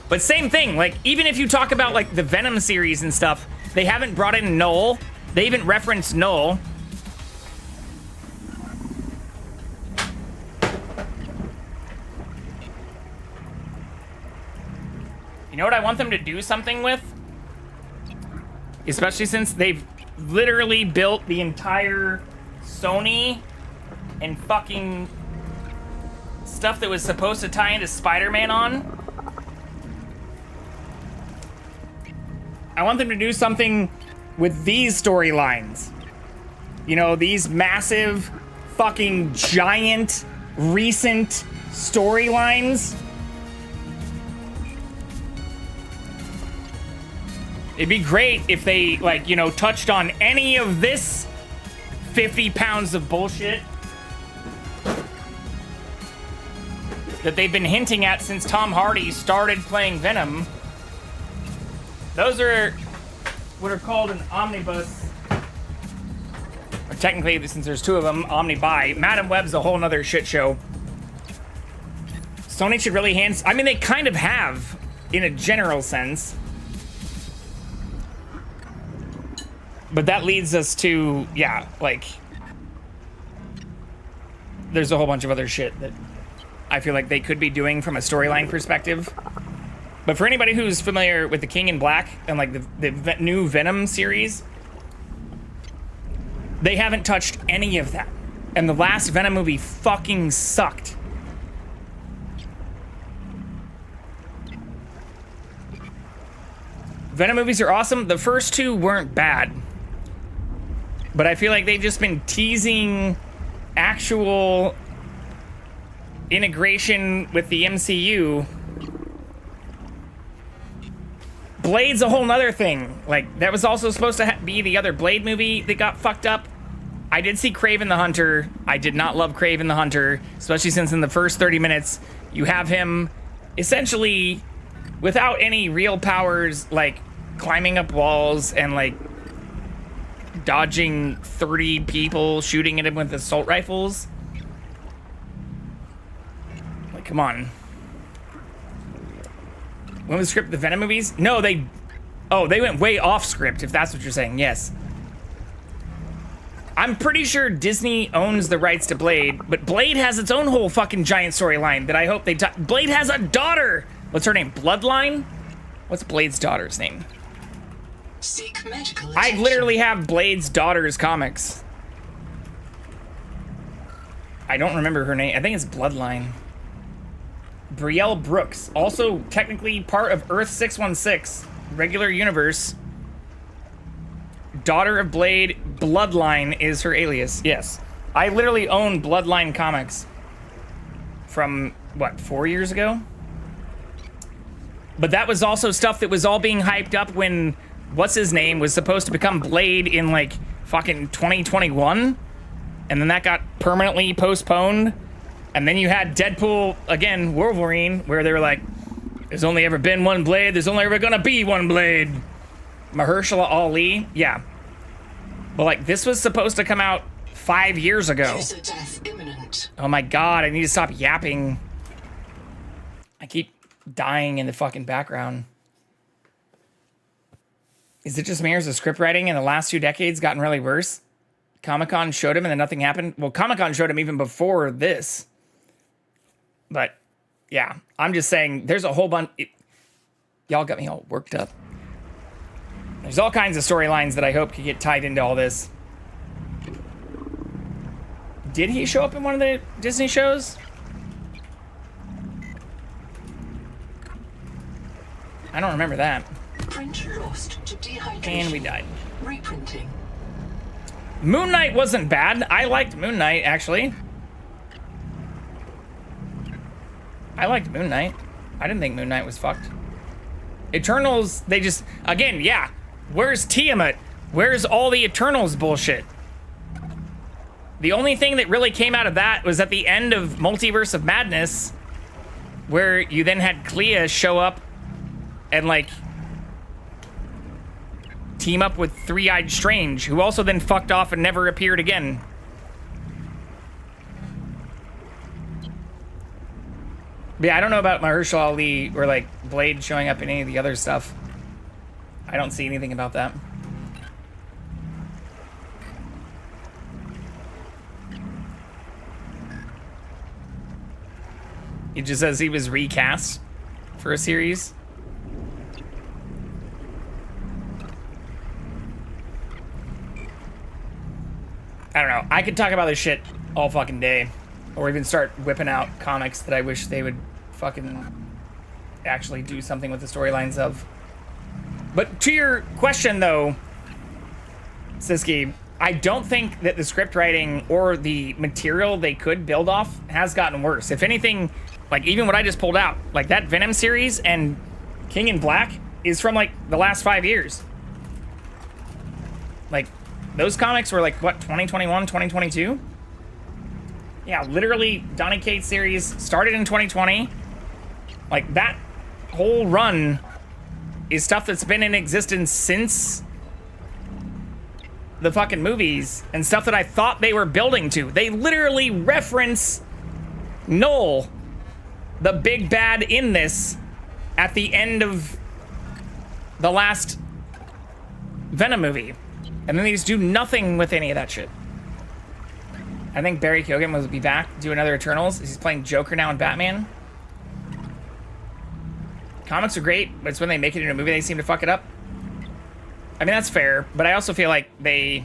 [SPEAKER 1] But same thing, like, even if you talk about, like, the Venom series and stuff, they haven't brought in Null. They even referenced Null. You know what I want them to do something with? Especially since they've literally built the entire Sony and fucking stuff that was supposed to tie into Spider-Man on. I want them to do something with these storylines. You know, these massive, fucking giant, recent storylines. It'd be great if they, like, you know, touched on any of this 50 pounds of bullshit that they've been hinting at since Tom Hardy started playing Venom. Those are what are called an omnibus. Or technically, since there's two of them, omni-buy. Madam Web's a whole nother shit show. Sony should really I mean, they kind of have, in a general sense. But that leads us to, yeah, like, there's a whole bunch of other shit that I feel like they could be doing from a storyline perspective. But for anybody who's familiar with the King in Black and, like, the new Venom series, they haven't touched any of that. And the last Venom movie fucking sucked. Venom movies are awesome. The first two weren't bad. But I feel like they've just been teasing actual integration with the MCU. Blade's a whole nother thing. Like, that was also supposed to be the other Blade movie that got fucked up. I did see Kraven the Hunter. I did not love Kraven the Hunter, especially since in the first 30 minutes, you have him essentially without any real powers, like, climbing up walls and, like, dodging 30 people shooting at him with assault rifles. Like, come on. When was the script of the Venom movies? No, they went way off script, if that's what you're saying, yes. I'm pretty sure Disney owns the rights to Blade, but Blade has its own whole fucking giant storyline that I hope they Blade has a daughter! What's her name? Bloodline? What's Blade's daughter's name?
[SPEAKER 7] Seek medical
[SPEAKER 1] I
[SPEAKER 7] attention.
[SPEAKER 1] literally have Blade's daughter's comics. I don't remember her name. I think it's Bloodline. Brielle Brooks, also technically part of Earth 616, regular universe. Daughter of Blade, Bloodline is her alias. Yes. I literally own Bloodline comics from, what, 4 years ago? But that was also stuff that was all being hyped up when, what's his name, was supposed to become Blade in, like, fucking 2021. And then that got permanently postponed. And then you had Deadpool, again, Wolverine, where they were like, there's only ever been one Blade, there's only ever gonna be one Blade. Mahershala Ali, yeah. But, like, this was supposed to come out 5 years ago.
[SPEAKER 7] User death imminent.
[SPEAKER 1] Oh my god, I need to stop yapping. I keep dying in the fucking background. Is it just me or has the script writing in the last 2 decades gotten really worse? Comic-Con showed him and then nothing happened. Well, Comic-Con showed him even before this. But yeah, I'm just saying there's a whole bunch. Y'all got me all worked up. There's all kinds of storylines that I hope could get tied into all this. Did he show up in one of the Disney shows? I don't remember that.
[SPEAKER 7] Printer lost to dehydration.
[SPEAKER 1] And we died.
[SPEAKER 7] Reprinting.
[SPEAKER 1] Moon Knight wasn't bad. I liked Moon Knight, actually. I liked Moon Knight. I didn't think Moon Knight was fucked. Eternals, they just... Again, yeah. Where's Tiamat? Where's all the Eternals bullshit? The only thing that really came out of that was at the end of Multiverse of Madness, where you then had Clea show up and, like, team up with Three-Eyed Strange, who also then fucked off and never appeared again. But yeah, I don't know about Mahershala Ali or, like, Blade showing up in any of the other stuff. I don't see anything about that. It just says he was recast for a series. I don't know. I could talk about this shit all fucking day. Or even start whipping out comics that I wish they would fucking actually do something with the storylines of. But to your question, though, Siski, I don't think that the script writing or the material they could build off has gotten worse. If anything, like even what I just pulled out, like that Venom series and King in Black is from like the last 5 years. Like those comics were like, what, 2021, 2022? Yeah, literally Donny Cates series started in 2020. Like that whole run is stuff that's been in existence since the fucking movies and stuff that I thought they were building to. They literally reference Null, the big bad in this, at the end of the last Venom movie. And then they just do nothing with any of that shit. I think Barry Keoghan will be back, do another Eternals. He's playing Joker now in Batman. Comics are great, but it's when they make it into a movie they seem to fuck it up. I mean, that's fair, but I also feel like they've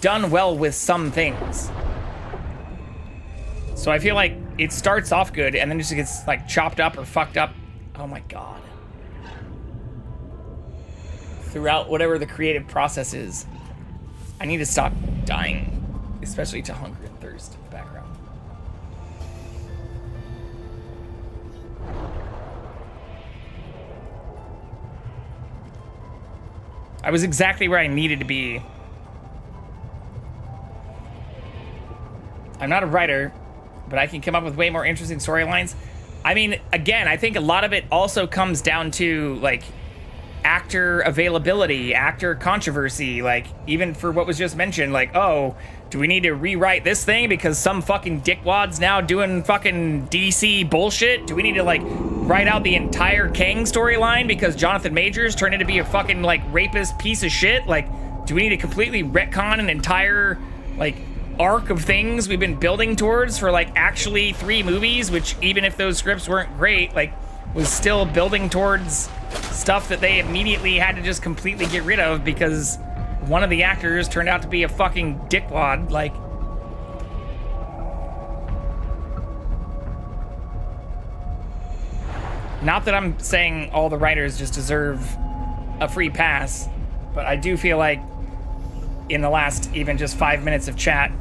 [SPEAKER 1] done well with some things. So I feel like it starts off good and then just gets like chopped up or fucked up. Oh my God. Throughout whatever the creative process is. I need to stop dying, especially to hunger and thirst in the background. I was exactly where I needed to be. I'm not a writer, but I can come up with way more interesting storylines. I mean, again, I think a lot of it also comes down to, like, actor availability, actor controversy, like, even for what was just mentioned, like, oh, do we need to rewrite this thing because some fucking dickwad's now doing fucking DC bullshit? Do we need to, like, write out the entire Kang storyline because Jonathan Majors turned into be a fucking, like, rapist piece of shit? Like, do we need to completely retcon an entire, like, arc of things we've been building towards for, like, actually 3 movies, which even if those scripts weren't great, like, was still building towards stuff that they immediately had to just completely get rid of because one of the actors turned out to be a fucking dickwad. Like, not that I'm saying all the writers just deserve a free pass, but I do feel like in the last even just 5 minutes of chat,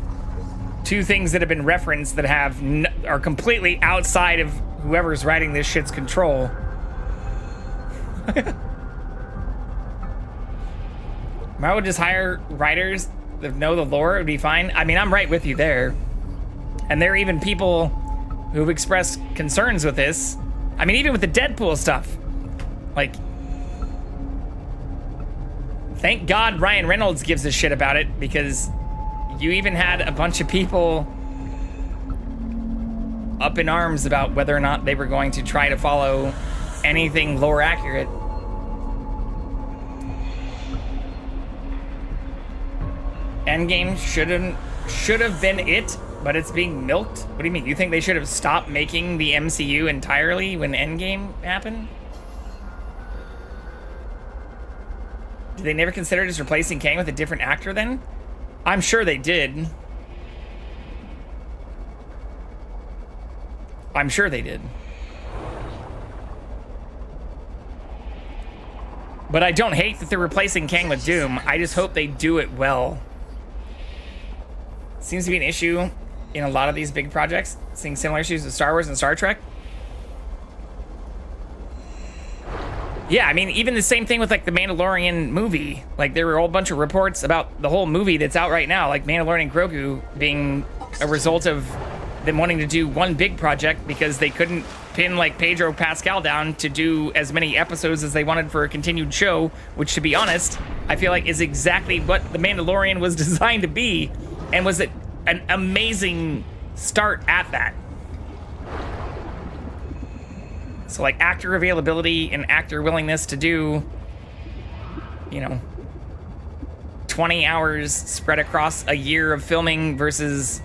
[SPEAKER 1] 2 things that have been referenced that have are completely outside of whoever's writing this shit's control. I would just hire writers that know the lore. It would be fine. I mean, I'm right with you there. And there are even people who've expressed concerns with this. I mean, even with the Deadpool stuff. Like, thank God Ryan Reynolds gives a shit about it, because you even had a bunch of people up in arms about whether or not they were going to try to follow anything lore accurate. Endgame should have been it, but it's being milked? What do you mean? You think they should have stopped making the MCU entirely when Endgame happened? Did they never consider just replacing Kang with a different actor then? I'm sure they did. I'm sure they did. But I don't hate that they're replacing Kang with Doom. I just hope they do it well. Seems to be an issue in a lot of these big projects. Seeing similar issues with Star Wars and Star Trek. Yeah, I mean, even the same thing with like the Mandalorian movie. Like there were a whole bunch of reports about the whole movie that's out right now, like Mandalorian Grogu being a result of them wanting to do one big project because they couldn't pin like Pedro Pascal down to do as many episodes as they wanted for a continued show, which to be honest, I feel like is exactly what the Mandalorian was designed to be and was an amazing start at that. So like actor availability and actor willingness to do, you know, 20 hours spread across a year of filming versus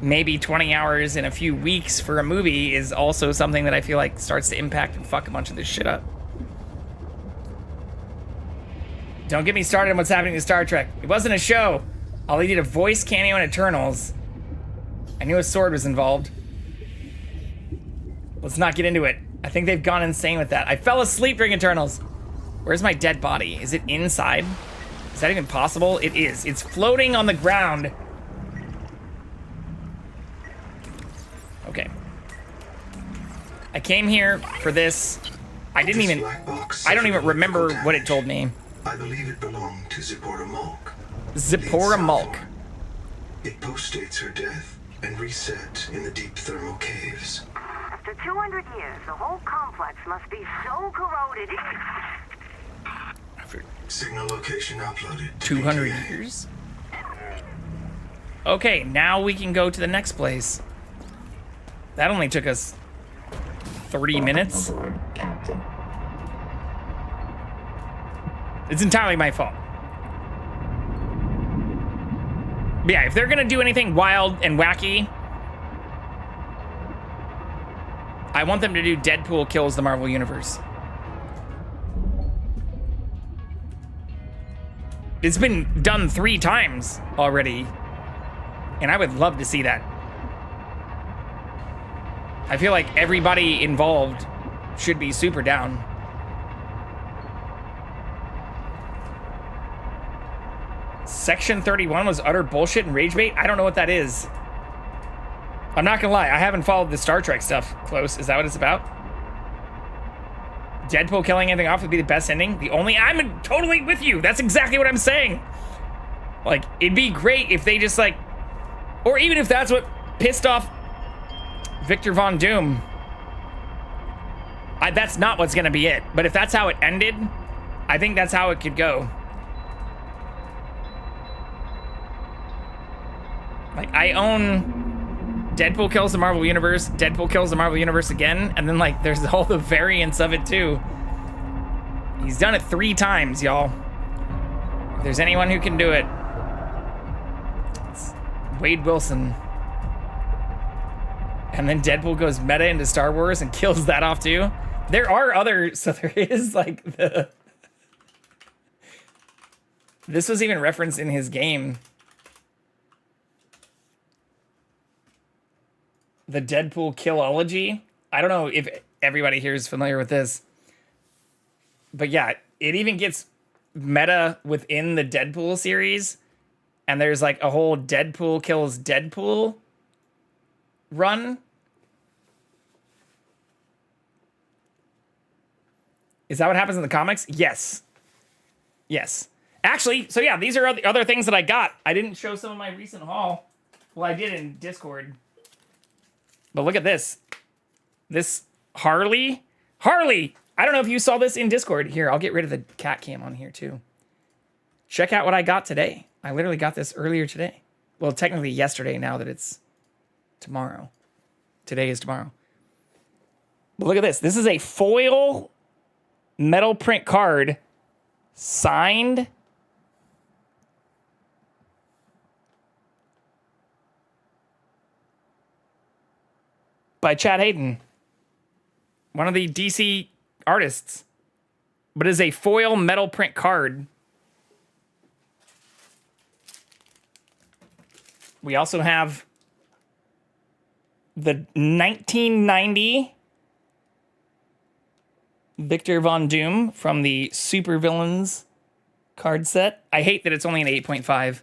[SPEAKER 1] maybe 20 hours in a few weeks for a movie is also something that I feel like starts to impact and fuck a bunch of this shit up. Don't get me started on what's happening to Star Trek. It wasn't a show. All they did a voice cameo in Eternals. I knew a sword was involved. Let's not get into it. I think they've gone insane with that. I fell asleep during Eternals. Where's my dead body? Is it inside? Is that even possible? It is. It's floating on the ground. Okay. I came here for this. I don't even remember what it told me.
[SPEAKER 8] I believe it belonged to Zipporah Malk.
[SPEAKER 1] Zipporah Malk.
[SPEAKER 8] It postdates her death and reset in the deep thermal caves.
[SPEAKER 9] After 200 years, the whole complex must be so corroded.
[SPEAKER 8] Signal location uploaded.
[SPEAKER 1] 200 years? Okay, now we can go to the next place. That only took us 30 minutes. It's entirely my fault. But yeah, if they're gonna do anything wild and wacky, I want them to do Deadpool kills the Marvel Universe. It's been done 3 times already, and I would love to see that. I feel like everybody involved should be super down. Section 31 was utter bullshit and rage bait? I don't know what that is. I'm not gonna lie, I haven't followed the Star Trek stuff close. Is that what it's about? Deadpool killing anything off would be the best ending. I'm totally with you. That's exactly what I'm saying. Like, it'd be great if they just like, or even if that's what pissed off Victor Von Doom. That's not what's gonna be it. But if that's how it ended, I think that's how it could go. Like, I own Deadpool kills the Marvel Universe, Deadpool kills the Marvel Universe again, and then like there's all the variants of it too. He's done it 3 times, y'all. If there's anyone who can do it, it's Wade Wilson. And then Deadpool goes meta into Star Wars and kills that off too. There are other, so there is like the... This was even referenced in his game. The Deadpool Killology. I don't know if everybody here is familiar with this. But yeah, it even gets meta within the Deadpool series. And there's like a whole Deadpool kills Deadpool run. Is that what happens in the comics? Yes. Yes. Actually, so yeah, these are the other things that I got. I didn't show some of my recent haul. Well, I did in Discord. But look at this. This Harley. Harley! I don't know if you saw this in Discord. Here, I'll get rid of the CatCam on here too. Check out what I got today. I literally got this earlier today. Well, technically yesterday now that it's tomorrow. Today is tomorrow. But look at this. This is a foil metal print card signed by Chad Hayden, one of the DC artists, but is a foil metal print card. We also have the 1990 Victor Von Doom from the Supervillains card set. I hate that it's only an 8.5,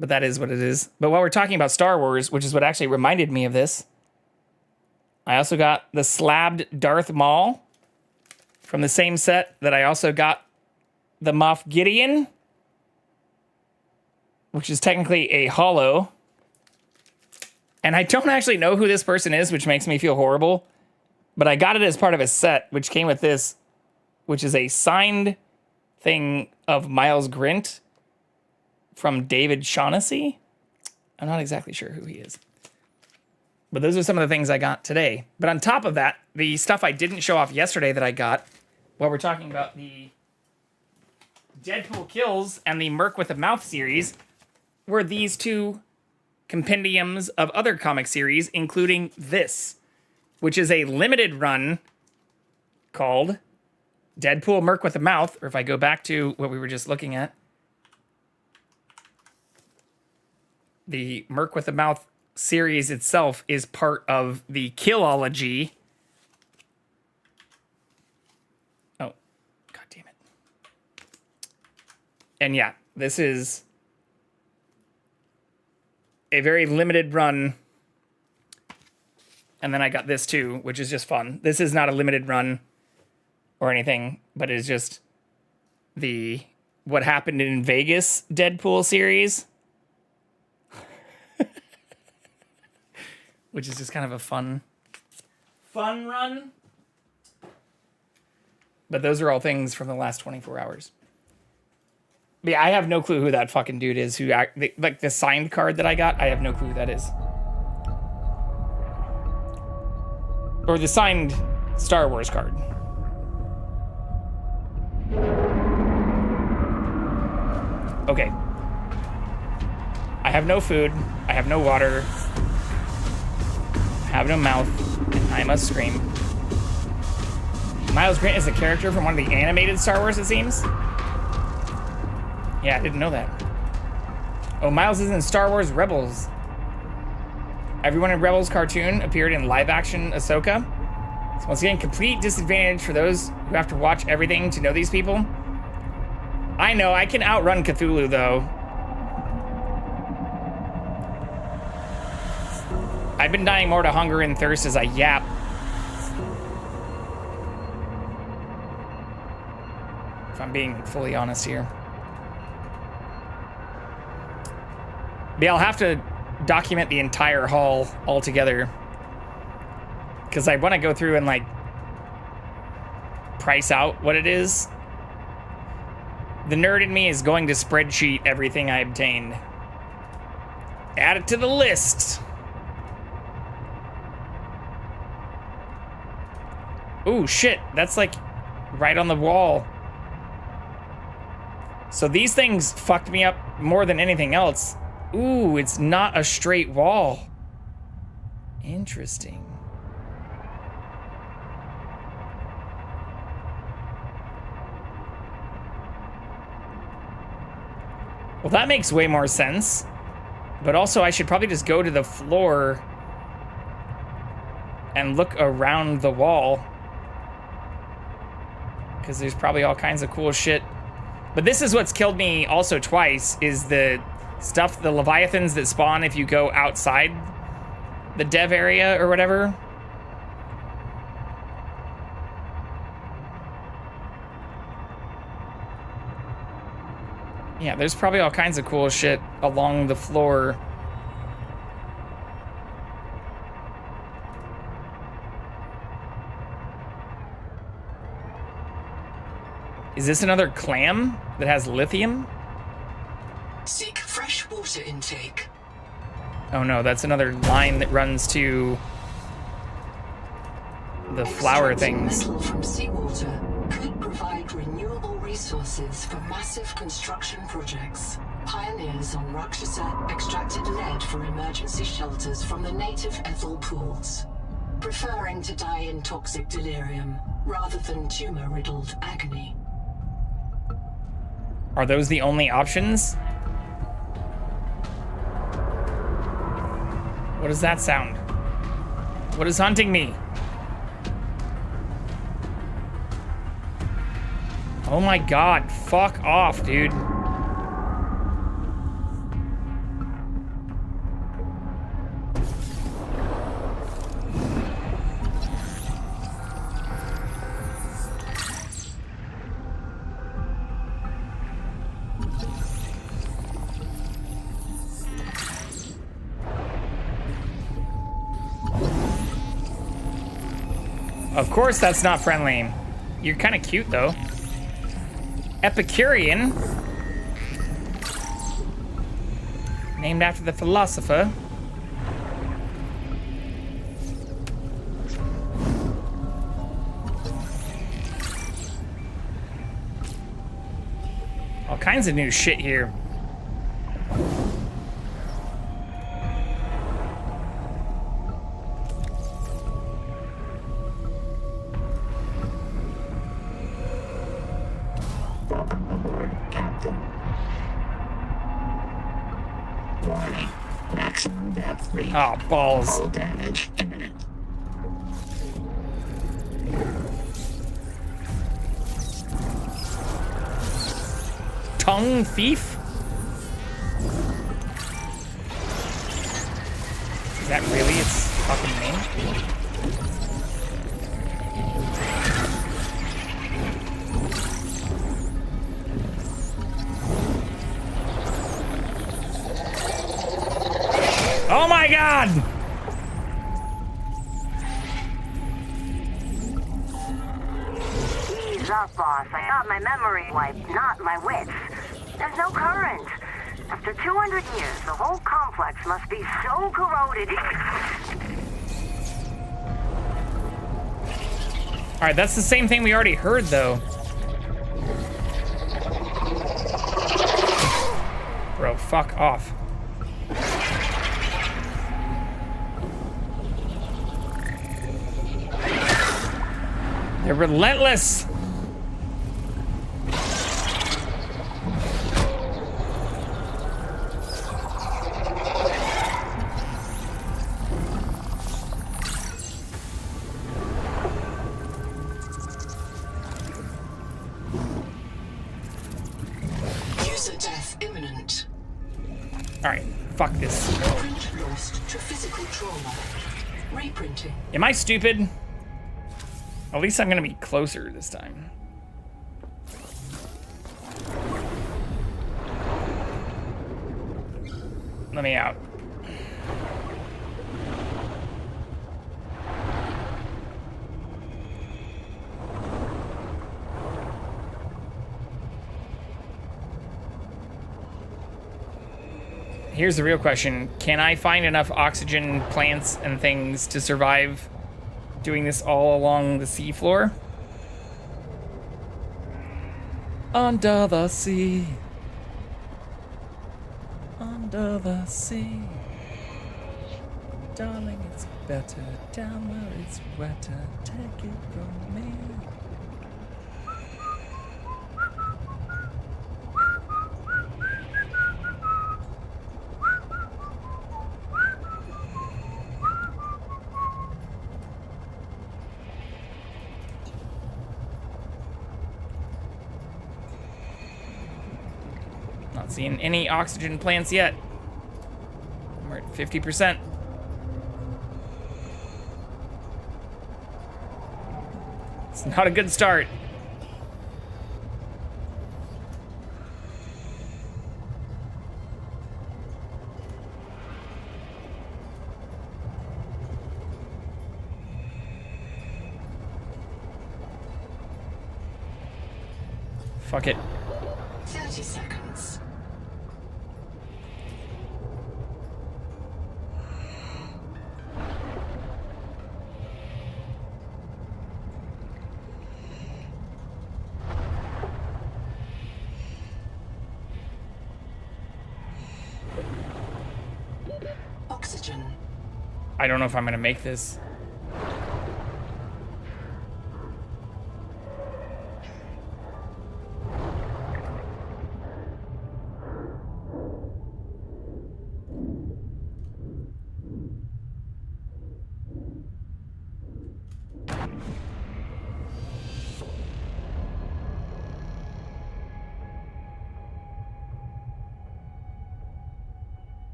[SPEAKER 1] but that is what it is. But while we're talking about Star Wars, which is what actually reminded me of this, I also got the slabbed Darth Maul from the same set that I also got the Moff Gideon, which is technically a holo. And I don't actually know who this person is, which makes me feel horrible. But I got it as part of a set, which came with this, which is a signed thing of Miles Grint from David Shaughnessy. I'm not exactly sure who he is. But those are some of the things I got today. But on top of that, the stuff I didn't show off yesterday that I got, while we're talking about the Deadpool Kills and the Merc with a Mouth series, were these two compendiums of other comic series, including this, which is a limited run called Deadpool Merc with a Mouth, or if I go back to what we were just looking at, the Merc with a Mouth series itself is part of the Killology. Oh, god damn it. And yeah, this is a very limited run. And then I got this too, which is just fun. This is not a limited run or anything, but it's just the What Happened in Vegas Deadpool series. Which is just kind of a fun run. But those are all things from the last 24 hours. But yeah, I have no clue who that fucking dude is. Like the signed card that I got, I have no clue who that is. Or the signed Star Wars card. Okay. I have no food. I have no water. I have no mouth. And I must scream. Miles Grint is a character from one of the animated Star Wars, it seems. Yeah, I didn't know that. Oh, Miles is in Star Wars Rebels. Everyone in Rebels cartoon appeared in live-action Ahsoka. So once again, complete disadvantage for those who have to watch everything to know these people. I know, I can outrun Cthulhu, though. I've been dying more to hunger and thirst as I yap. If I'm being fully honest here. But yeah, I'll have to document the entire haul altogether. Because I want to go through and, like, price out what it is. The nerd in me is going to spreadsheet everything I obtained. Add it to the list. Ooh, shit. That's, like, right on the wall. So these things fucked me up more than anything else. Ooh, it's not a straight wall. Interesting. Well, that makes way more sense. But also, I should probably just go to the floor and look around the wall. Because there's probably all kinds of cool shit. But this is what's killed me also twice, is the stuff, the Leviathans that spawn if you go outside the dev area or whatever. Yeah, there's probably all kinds of cool shit along the floor. Is this another clam that has lithium?
[SPEAKER 7] Seek fresh water intake.
[SPEAKER 1] Oh no, that's another line that runs to the flower things.
[SPEAKER 7] Metal from seawater could provide renewable resources for massive construction projects. Pioneers on Rakshasa extracted lead for emergency shelters from the native ethel pools, preferring to die in toxic delirium rather than tumor-riddled agony.
[SPEAKER 1] Are those the only options? What does that sound? What is hunting me? Oh my god, fuck off, dude. Of course that's not friendly. You're kind of cute though. Epicurean. Named after the philosopher. All kinds of new shit here. Oh, balls. Tongue thief? Is that really its fucking name? Oh my god!
[SPEAKER 10] Ease up, boss. I got my memory wiped, not my wits. There's no current. After 200 years, the whole complex must be so corroded.
[SPEAKER 1] Alright, that's the same thing we already heard, though. Bro, fuck off. They're relentless.
[SPEAKER 7] User death imminent.
[SPEAKER 1] All right, fuck this.
[SPEAKER 7] Print lost to physical trauma. Reprinting.
[SPEAKER 1] Am I stupid? At least I'm gonna be closer this time. Let me out. Here's the real question. Can I find enough oxygen plants and things to survive doing this all along the seafloor? Under the sea. Under the sea. Darling, it's better down where it's wetter. Take it from me. Not seeing any oxygen plants yet. We're at 50%. It's not a good start. Fuck it.
[SPEAKER 7] 30 seconds.
[SPEAKER 1] I don't know if I'm gonna make this.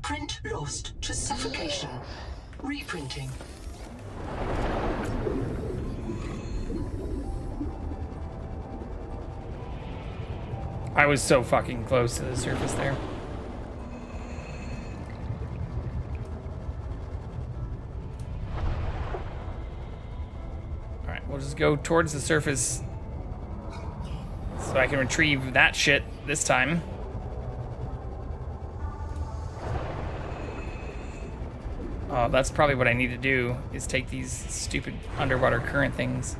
[SPEAKER 7] Print lost to suffocation. Reprinting.
[SPEAKER 1] I was so fucking close to the surface there. Alright, we'll just go towards the surface so I can retrieve that shit this time. Oh, that's probably what I need to do, is take these stupid underwater current things.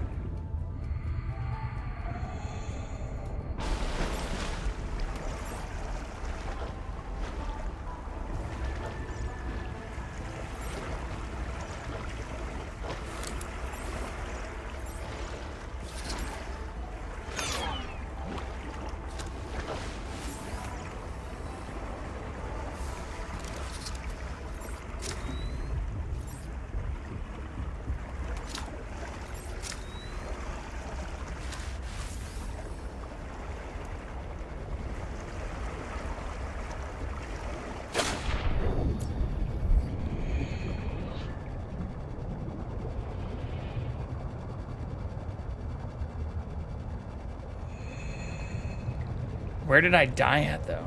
[SPEAKER 1] Where did I die at, though?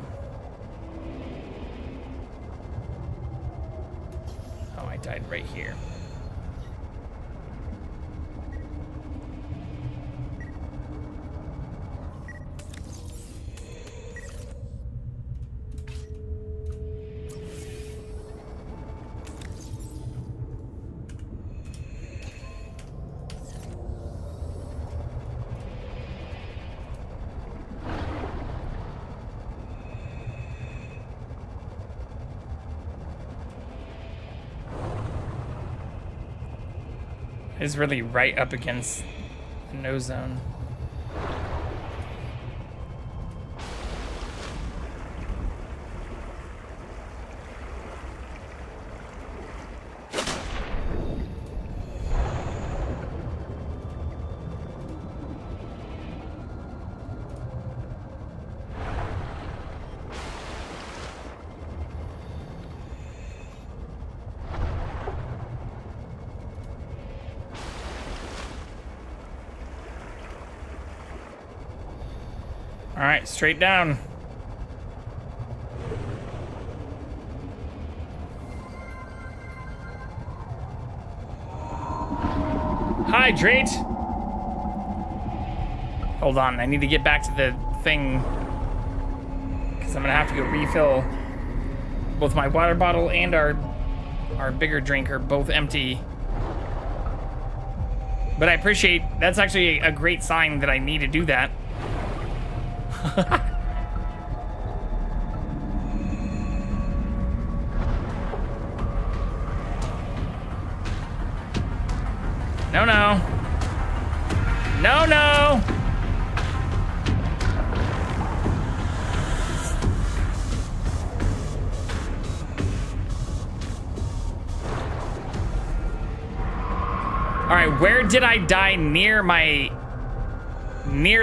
[SPEAKER 1] Oh, I died right here. Is really right up against the no zone. All right, straight down. Hydrate. Hold on, I need to get back to the thing because I'm gonna have to go refill. Both my water bottle and our bigger drink are both empty. But I appreciate, that's actually a great sign that I need to do that. No, no. No, no. All right, where did I die near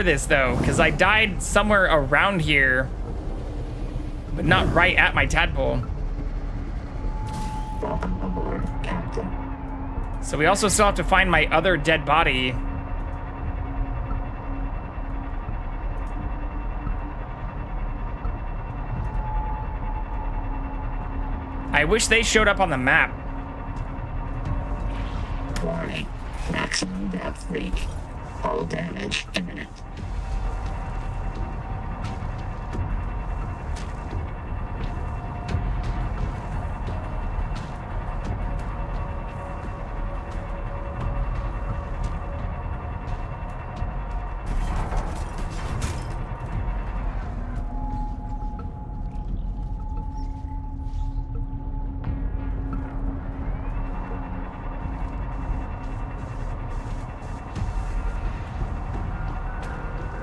[SPEAKER 1] this though? Because I died somewhere around here, but not right at my tadpole. So we also still have to find my other dead body. I wish they showed up on the map.
[SPEAKER 11] Warning. Maximum depth leak. Hull damage imminent.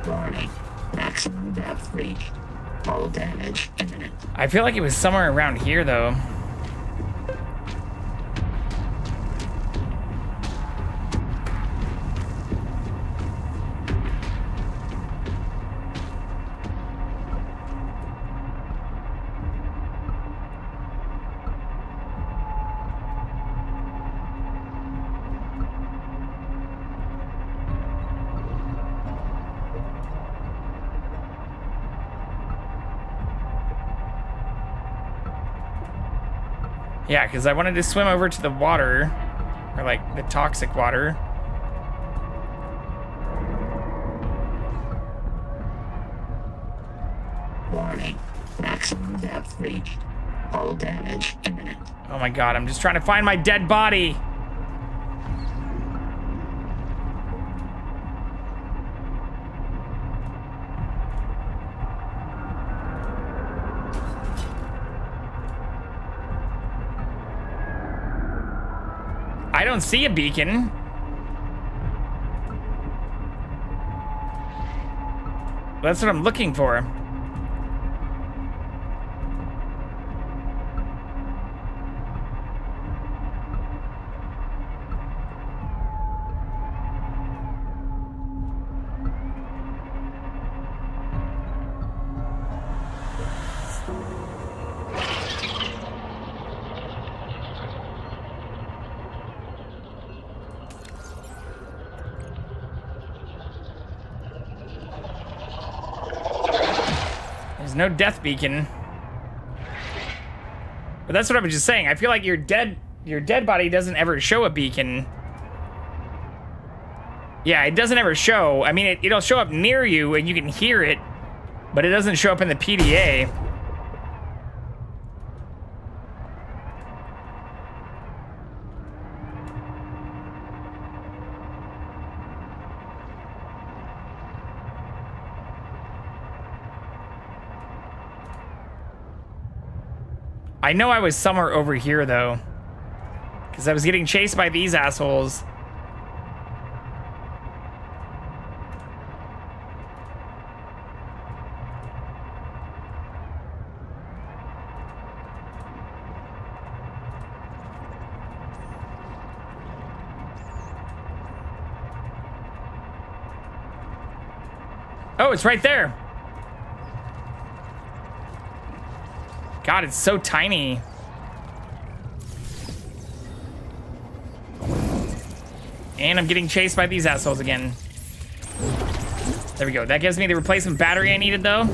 [SPEAKER 11] Warning. Maximum depth reached. Hull damage imminent.
[SPEAKER 1] I feel like it was somewhere around here, though. Yeah, because I wanted to swim over to the water, or like the toxic water.
[SPEAKER 11] Warning. Maximum depth reached. Hull damage imminent.
[SPEAKER 1] Oh my god, I'm just trying to find my dead body. I don't see a beacon. That's what I'm looking for. There's no death beacon. But that's what I was just saying. I feel like your dead body doesn't ever show a beacon. Yeah, it doesn't ever show. I mean, it'll show up near you and you can hear it, but it doesn't show up in the PDA. I know I was somewhere over here, though, because I was getting chased by these assholes. Oh, it's right there. God, it's so tiny. And I'm getting chased by these assholes again. There we go. That gives me the replacement battery I needed, though.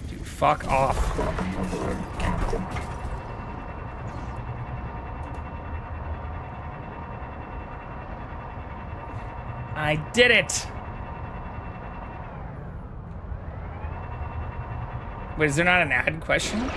[SPEAKER 1] Dude, fuck off. I did it. Wait, is there not an ad question?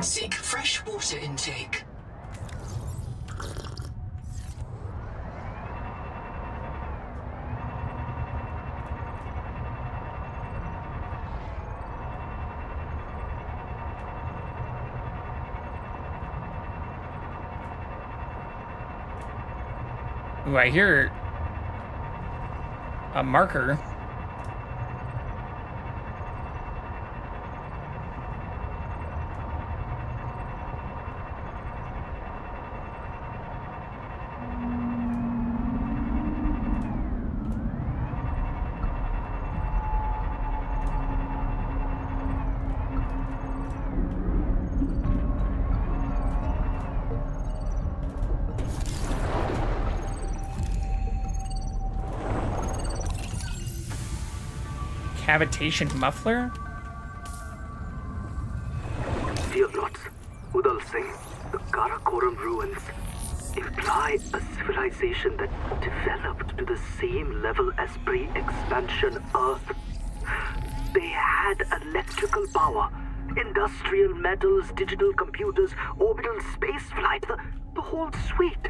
[SPEAKER 7] Seek fresh water intake.
[SPEAKER 1] Ooh, I hear a marker. cavitation muffler?
[SPEAKER 9] Dear Lords, Udal Singh, the Karakoram ruins imply a civilization that developed to the same level as pre-expansion Earth. They had electrical power, industrial metals, digital computers, orbital spaceflight, the whole suite.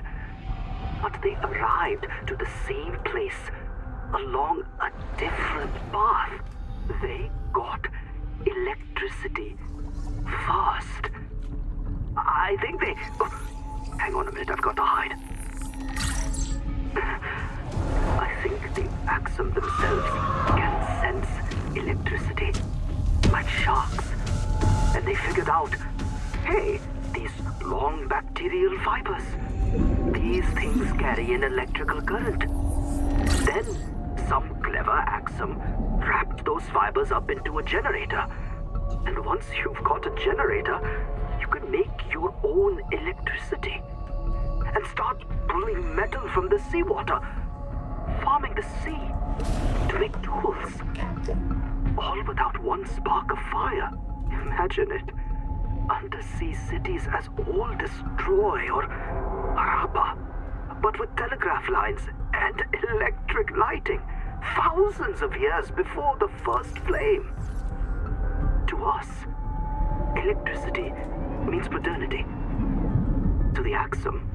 [SPEAKER 9] But they arrived to the same place along a different path. They got electricity first. I think they... Oh, hang on a minute, I've got to hide. I think the Axum themselves can sense electricity, like sharks. And they figured out, hey, these long bacterial fibers, these things carry an electrical current. Then some clever Axum wrapped those fibers up into a generator. And once you've got a generator, you can make your own electricity and start pulling metal from the seawater, farming the sea to make tools, all without one spark of fire. Imagine it. Undersea cities as old as Troy or Harappa, but with telegraph lines and electric lighting, thousands of years before the first flame. To us, electricity means modernity. To the Axum,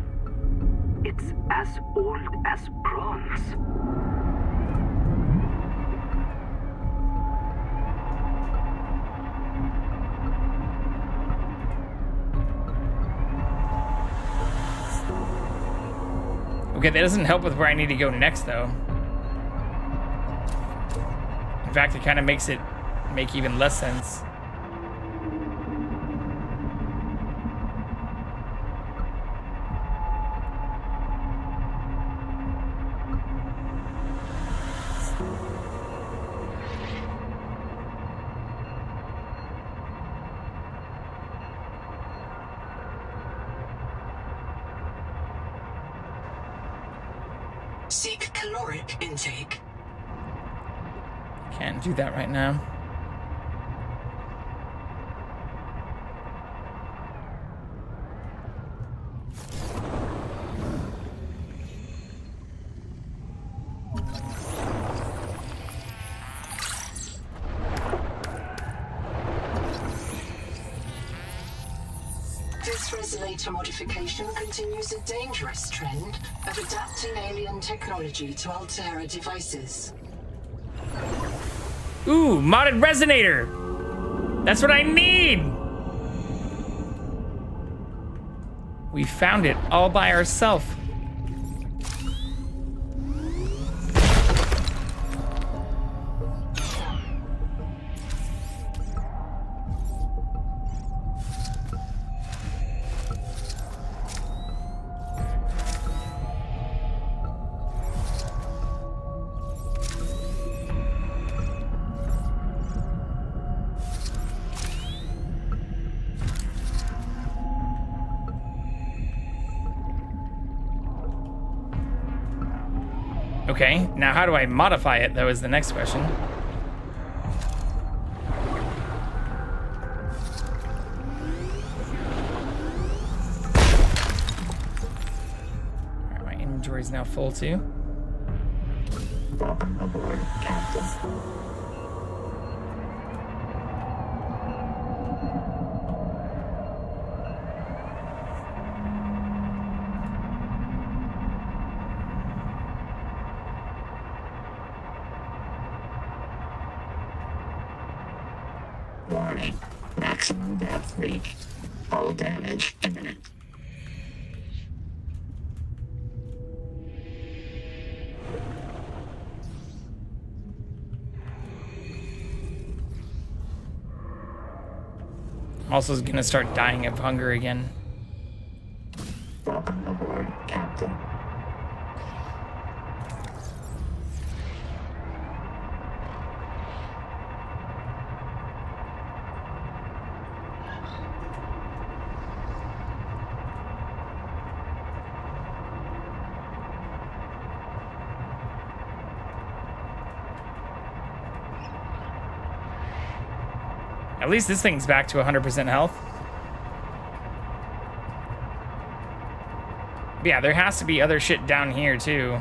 [SPEAKER 9] it's as old as bronze.
[SPEAKER 1] Okay, that doesn't help with where I need to go next, though. In fact, it kind of makes it make even less sense.
[SPEAKER 7] Seek caloric intake.
[SPEAKER 1] Can't do that right now.
[SPEAKER 7] This resonator modification continues a dangerous trend of adapting alien technology to Altera devices.
[SPEAKER 1] Ooh, modded resonator! That's what I need! We found it all by ourselves. Okay, now how do I modify it, though, is the next question. Alright, my inventory is now full, too.
[SPEAKER 11] Welcome aboard, Captain. Warning. Maximum depth leak. Hull damage imminent.
[SPEAKER 1] I'm also gonna start dying of hunger again.
[SPEAKER 11] Welcome aboard, Captain.
[SPEAKER 1] At least this thing's back to 100% health. Yeah, there has to be other shit down here too.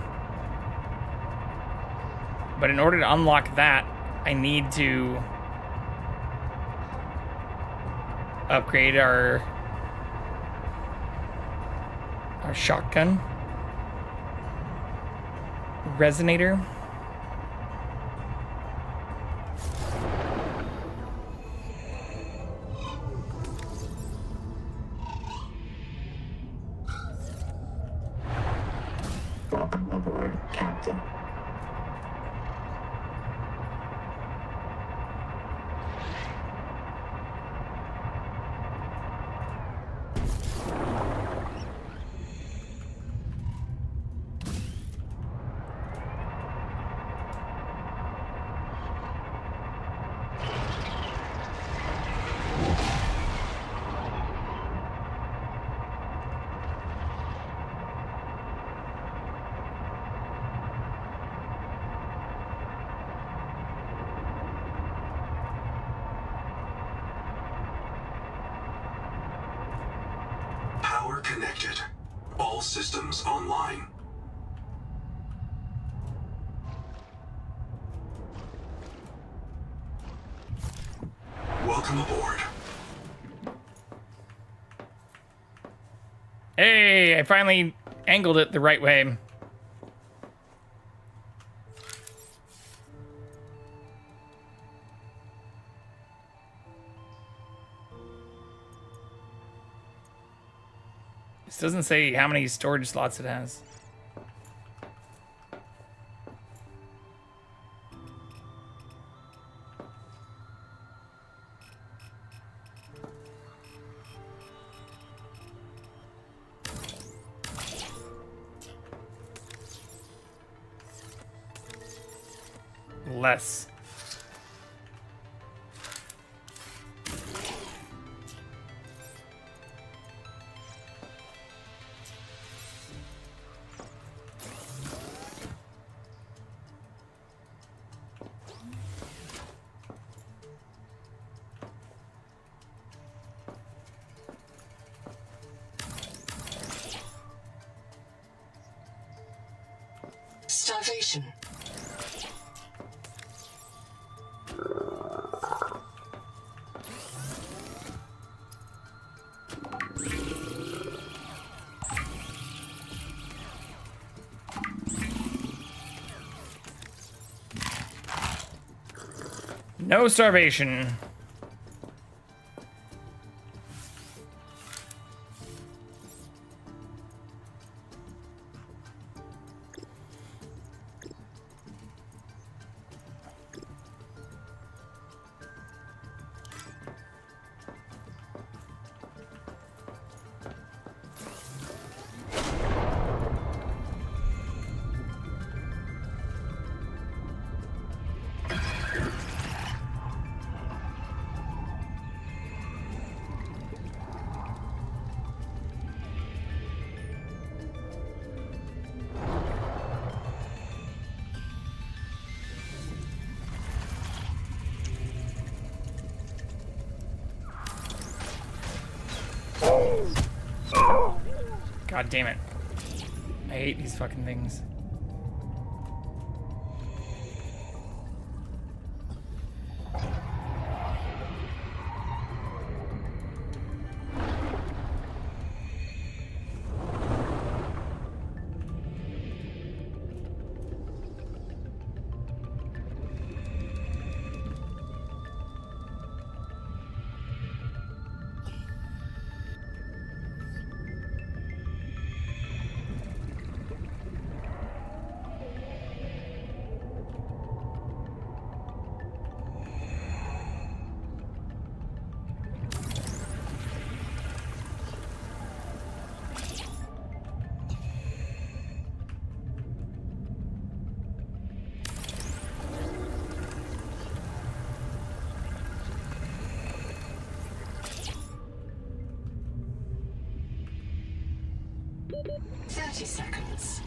[SPEAKER 1] But in order to unlock that, I need to upgrade our shotgun resonator.
[SPEAKER 11] Welcome aboard, Captain.
[SPEAKER 8] Power connected. All systems online. Welcome aboard.
[SPEAKER 1] Hey, I finally angled it the right way. This doesn't say how many storage slots it has. Less.
[SPEAKER 7] Starvation.
[SPEAKER 1] No starvation. God damn it. I hate these fucking things.
[SPEAKER 7] Seconds.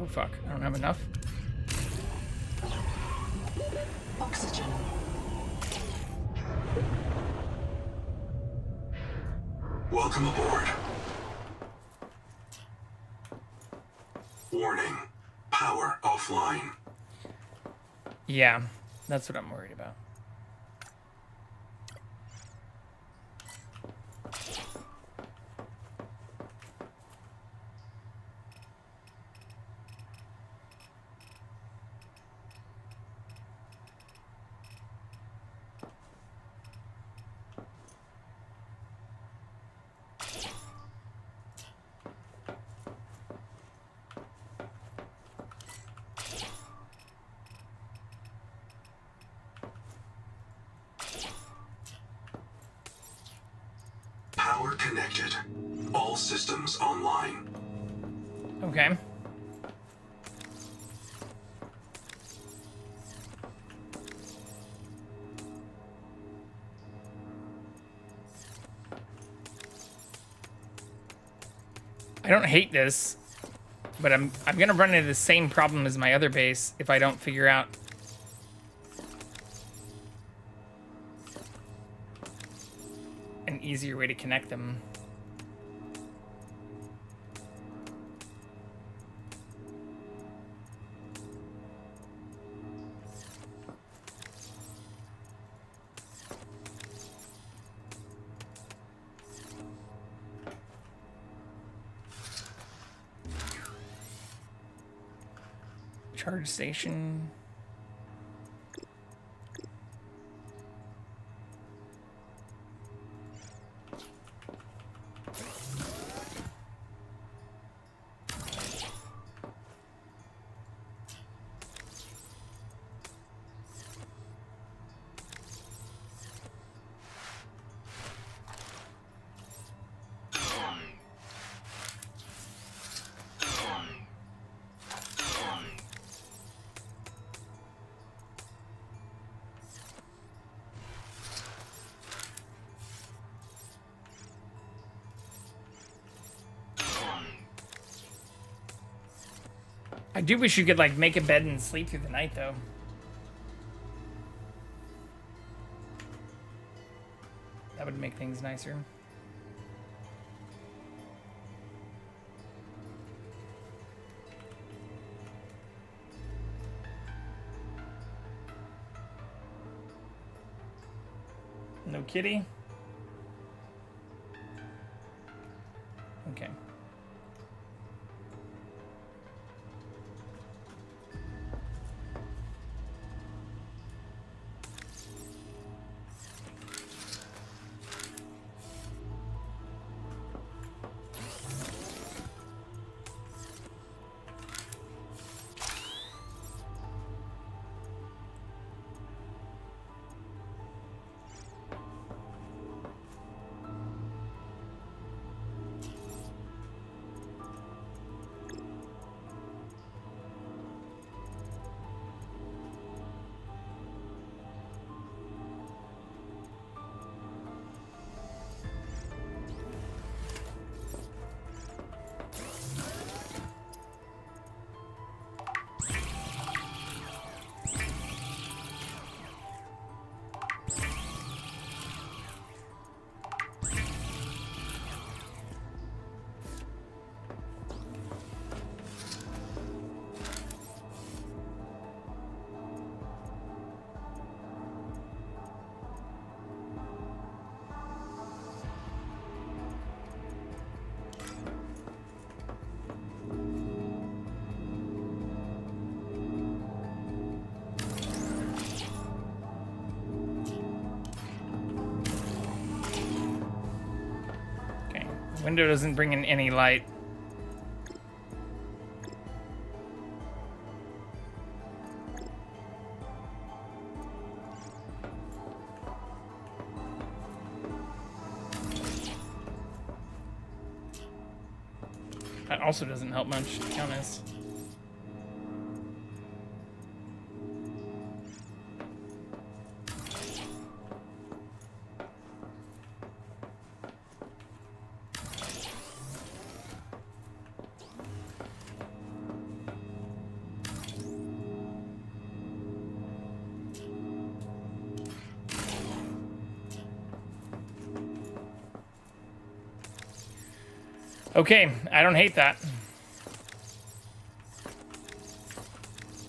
[SPEAKER 1] Oh fuck, I don't have enough.
[SPEAKER 7] Oxygen.
[SPEAKER 8] Welcome aboard. Warning. Power offline.
[SPEAKER 1] Yeah, that's what I'm worried about.
[SPEAKER 8] Power connected. All systems online.
[SPEAKER 1] Okay. I don't hate this, but I'm gonna run into the same problem as my other base if I don't figure out an easier way to connect them. Charge station. I do wish you could, like, make a bed and sleep through the night, though. That would make things nicer. No kitty? Okay. Window doesn't bring in any light. That also doesn't help much, to be honest. Okay, I don't hate that.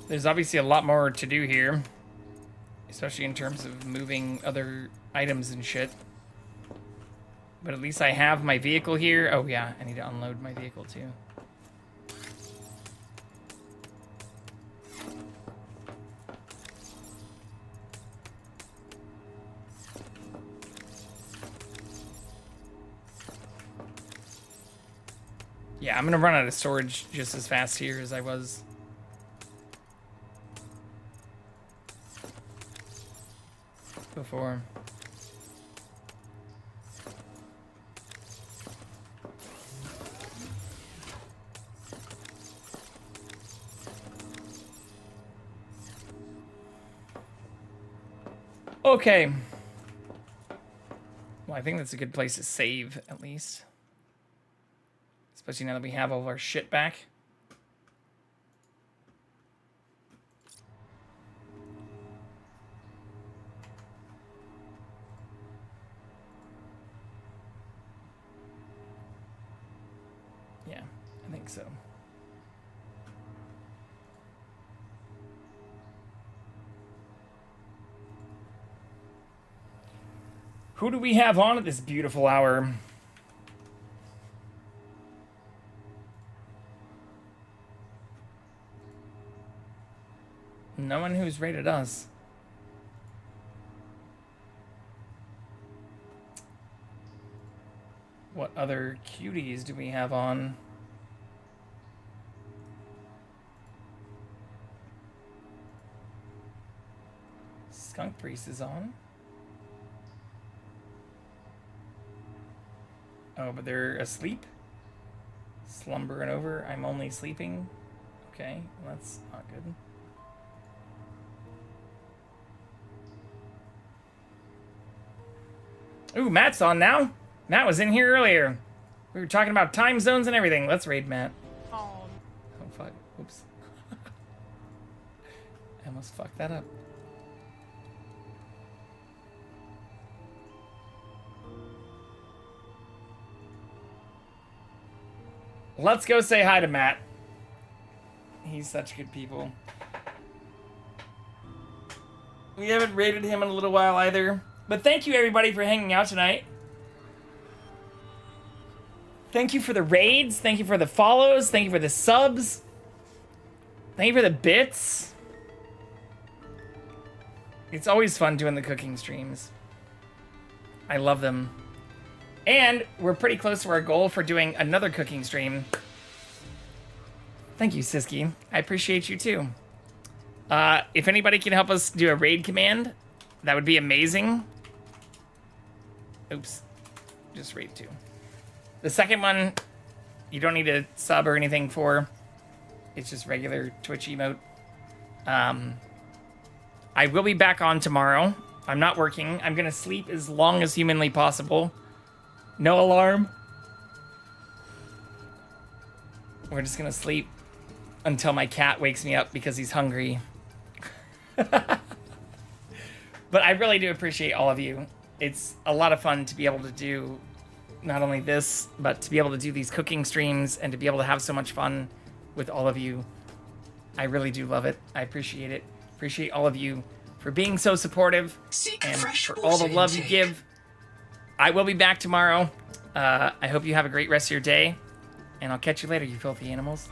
[SPEAKER 1] There's obviously a lot more to do here, especially in terms of moving other items and shit. But at least I have my vehicle here. Oh yeah, I need to unload my vehicle too. Yeah, I'm gonna run out of storage just as fast here as I was. Before. Okay. Well, I think that's a good place to save, at least. Especially now that we have all of our shit back. Yeah, I think so. Who do we have on at this beautiful hour? No one who's rated us. What other cuties do we have on? Skunk Priest is on. Oh, but they're asleep? Slumbering over. I'm only sleeping. Okay, well, that's not good. Ooh, Matt's on now. Matt was in here earlier. We were talking about time zones and everything. Let's raid Matt. Oh, fuck. Oops. I almost fucked that up. Let's go say hi to Matt. He's such good people. We haven't raided him in a little while either. But thank you everybody for hanging out tonight. Thank you for the raids. Thank you for the follows. Thank you for the subs. Thank you for the bits. It's always fun doing the cooking streams. I love them. And we're pretty close to our goal for doing another cooking stream. Thank you, Siski. I appreciate you too. If anybody can help us do a raid command, that would be amazing. Oops. Just raid 2. The second one, you don't need a sub or anything for. It's just regular Twitch emote. I will be back on tomorrow. I'm not working. I'm gonna sleep as long as humanly possible. No alarm. We're just gonna sleep until my cat wakes me up because he's hungry. But I really do appreciate all of you. It's a lot of fun to be able to do not only this, but to be able to do these cooking streams and to be able to have so much fun with all of you. I really do love it. I appreciate it. Appreciate all of you for being so supportive and for all the love you give. I will be back tomorrow. I hope you have a great rest of your day, and I'll catch you later, you filthy animals.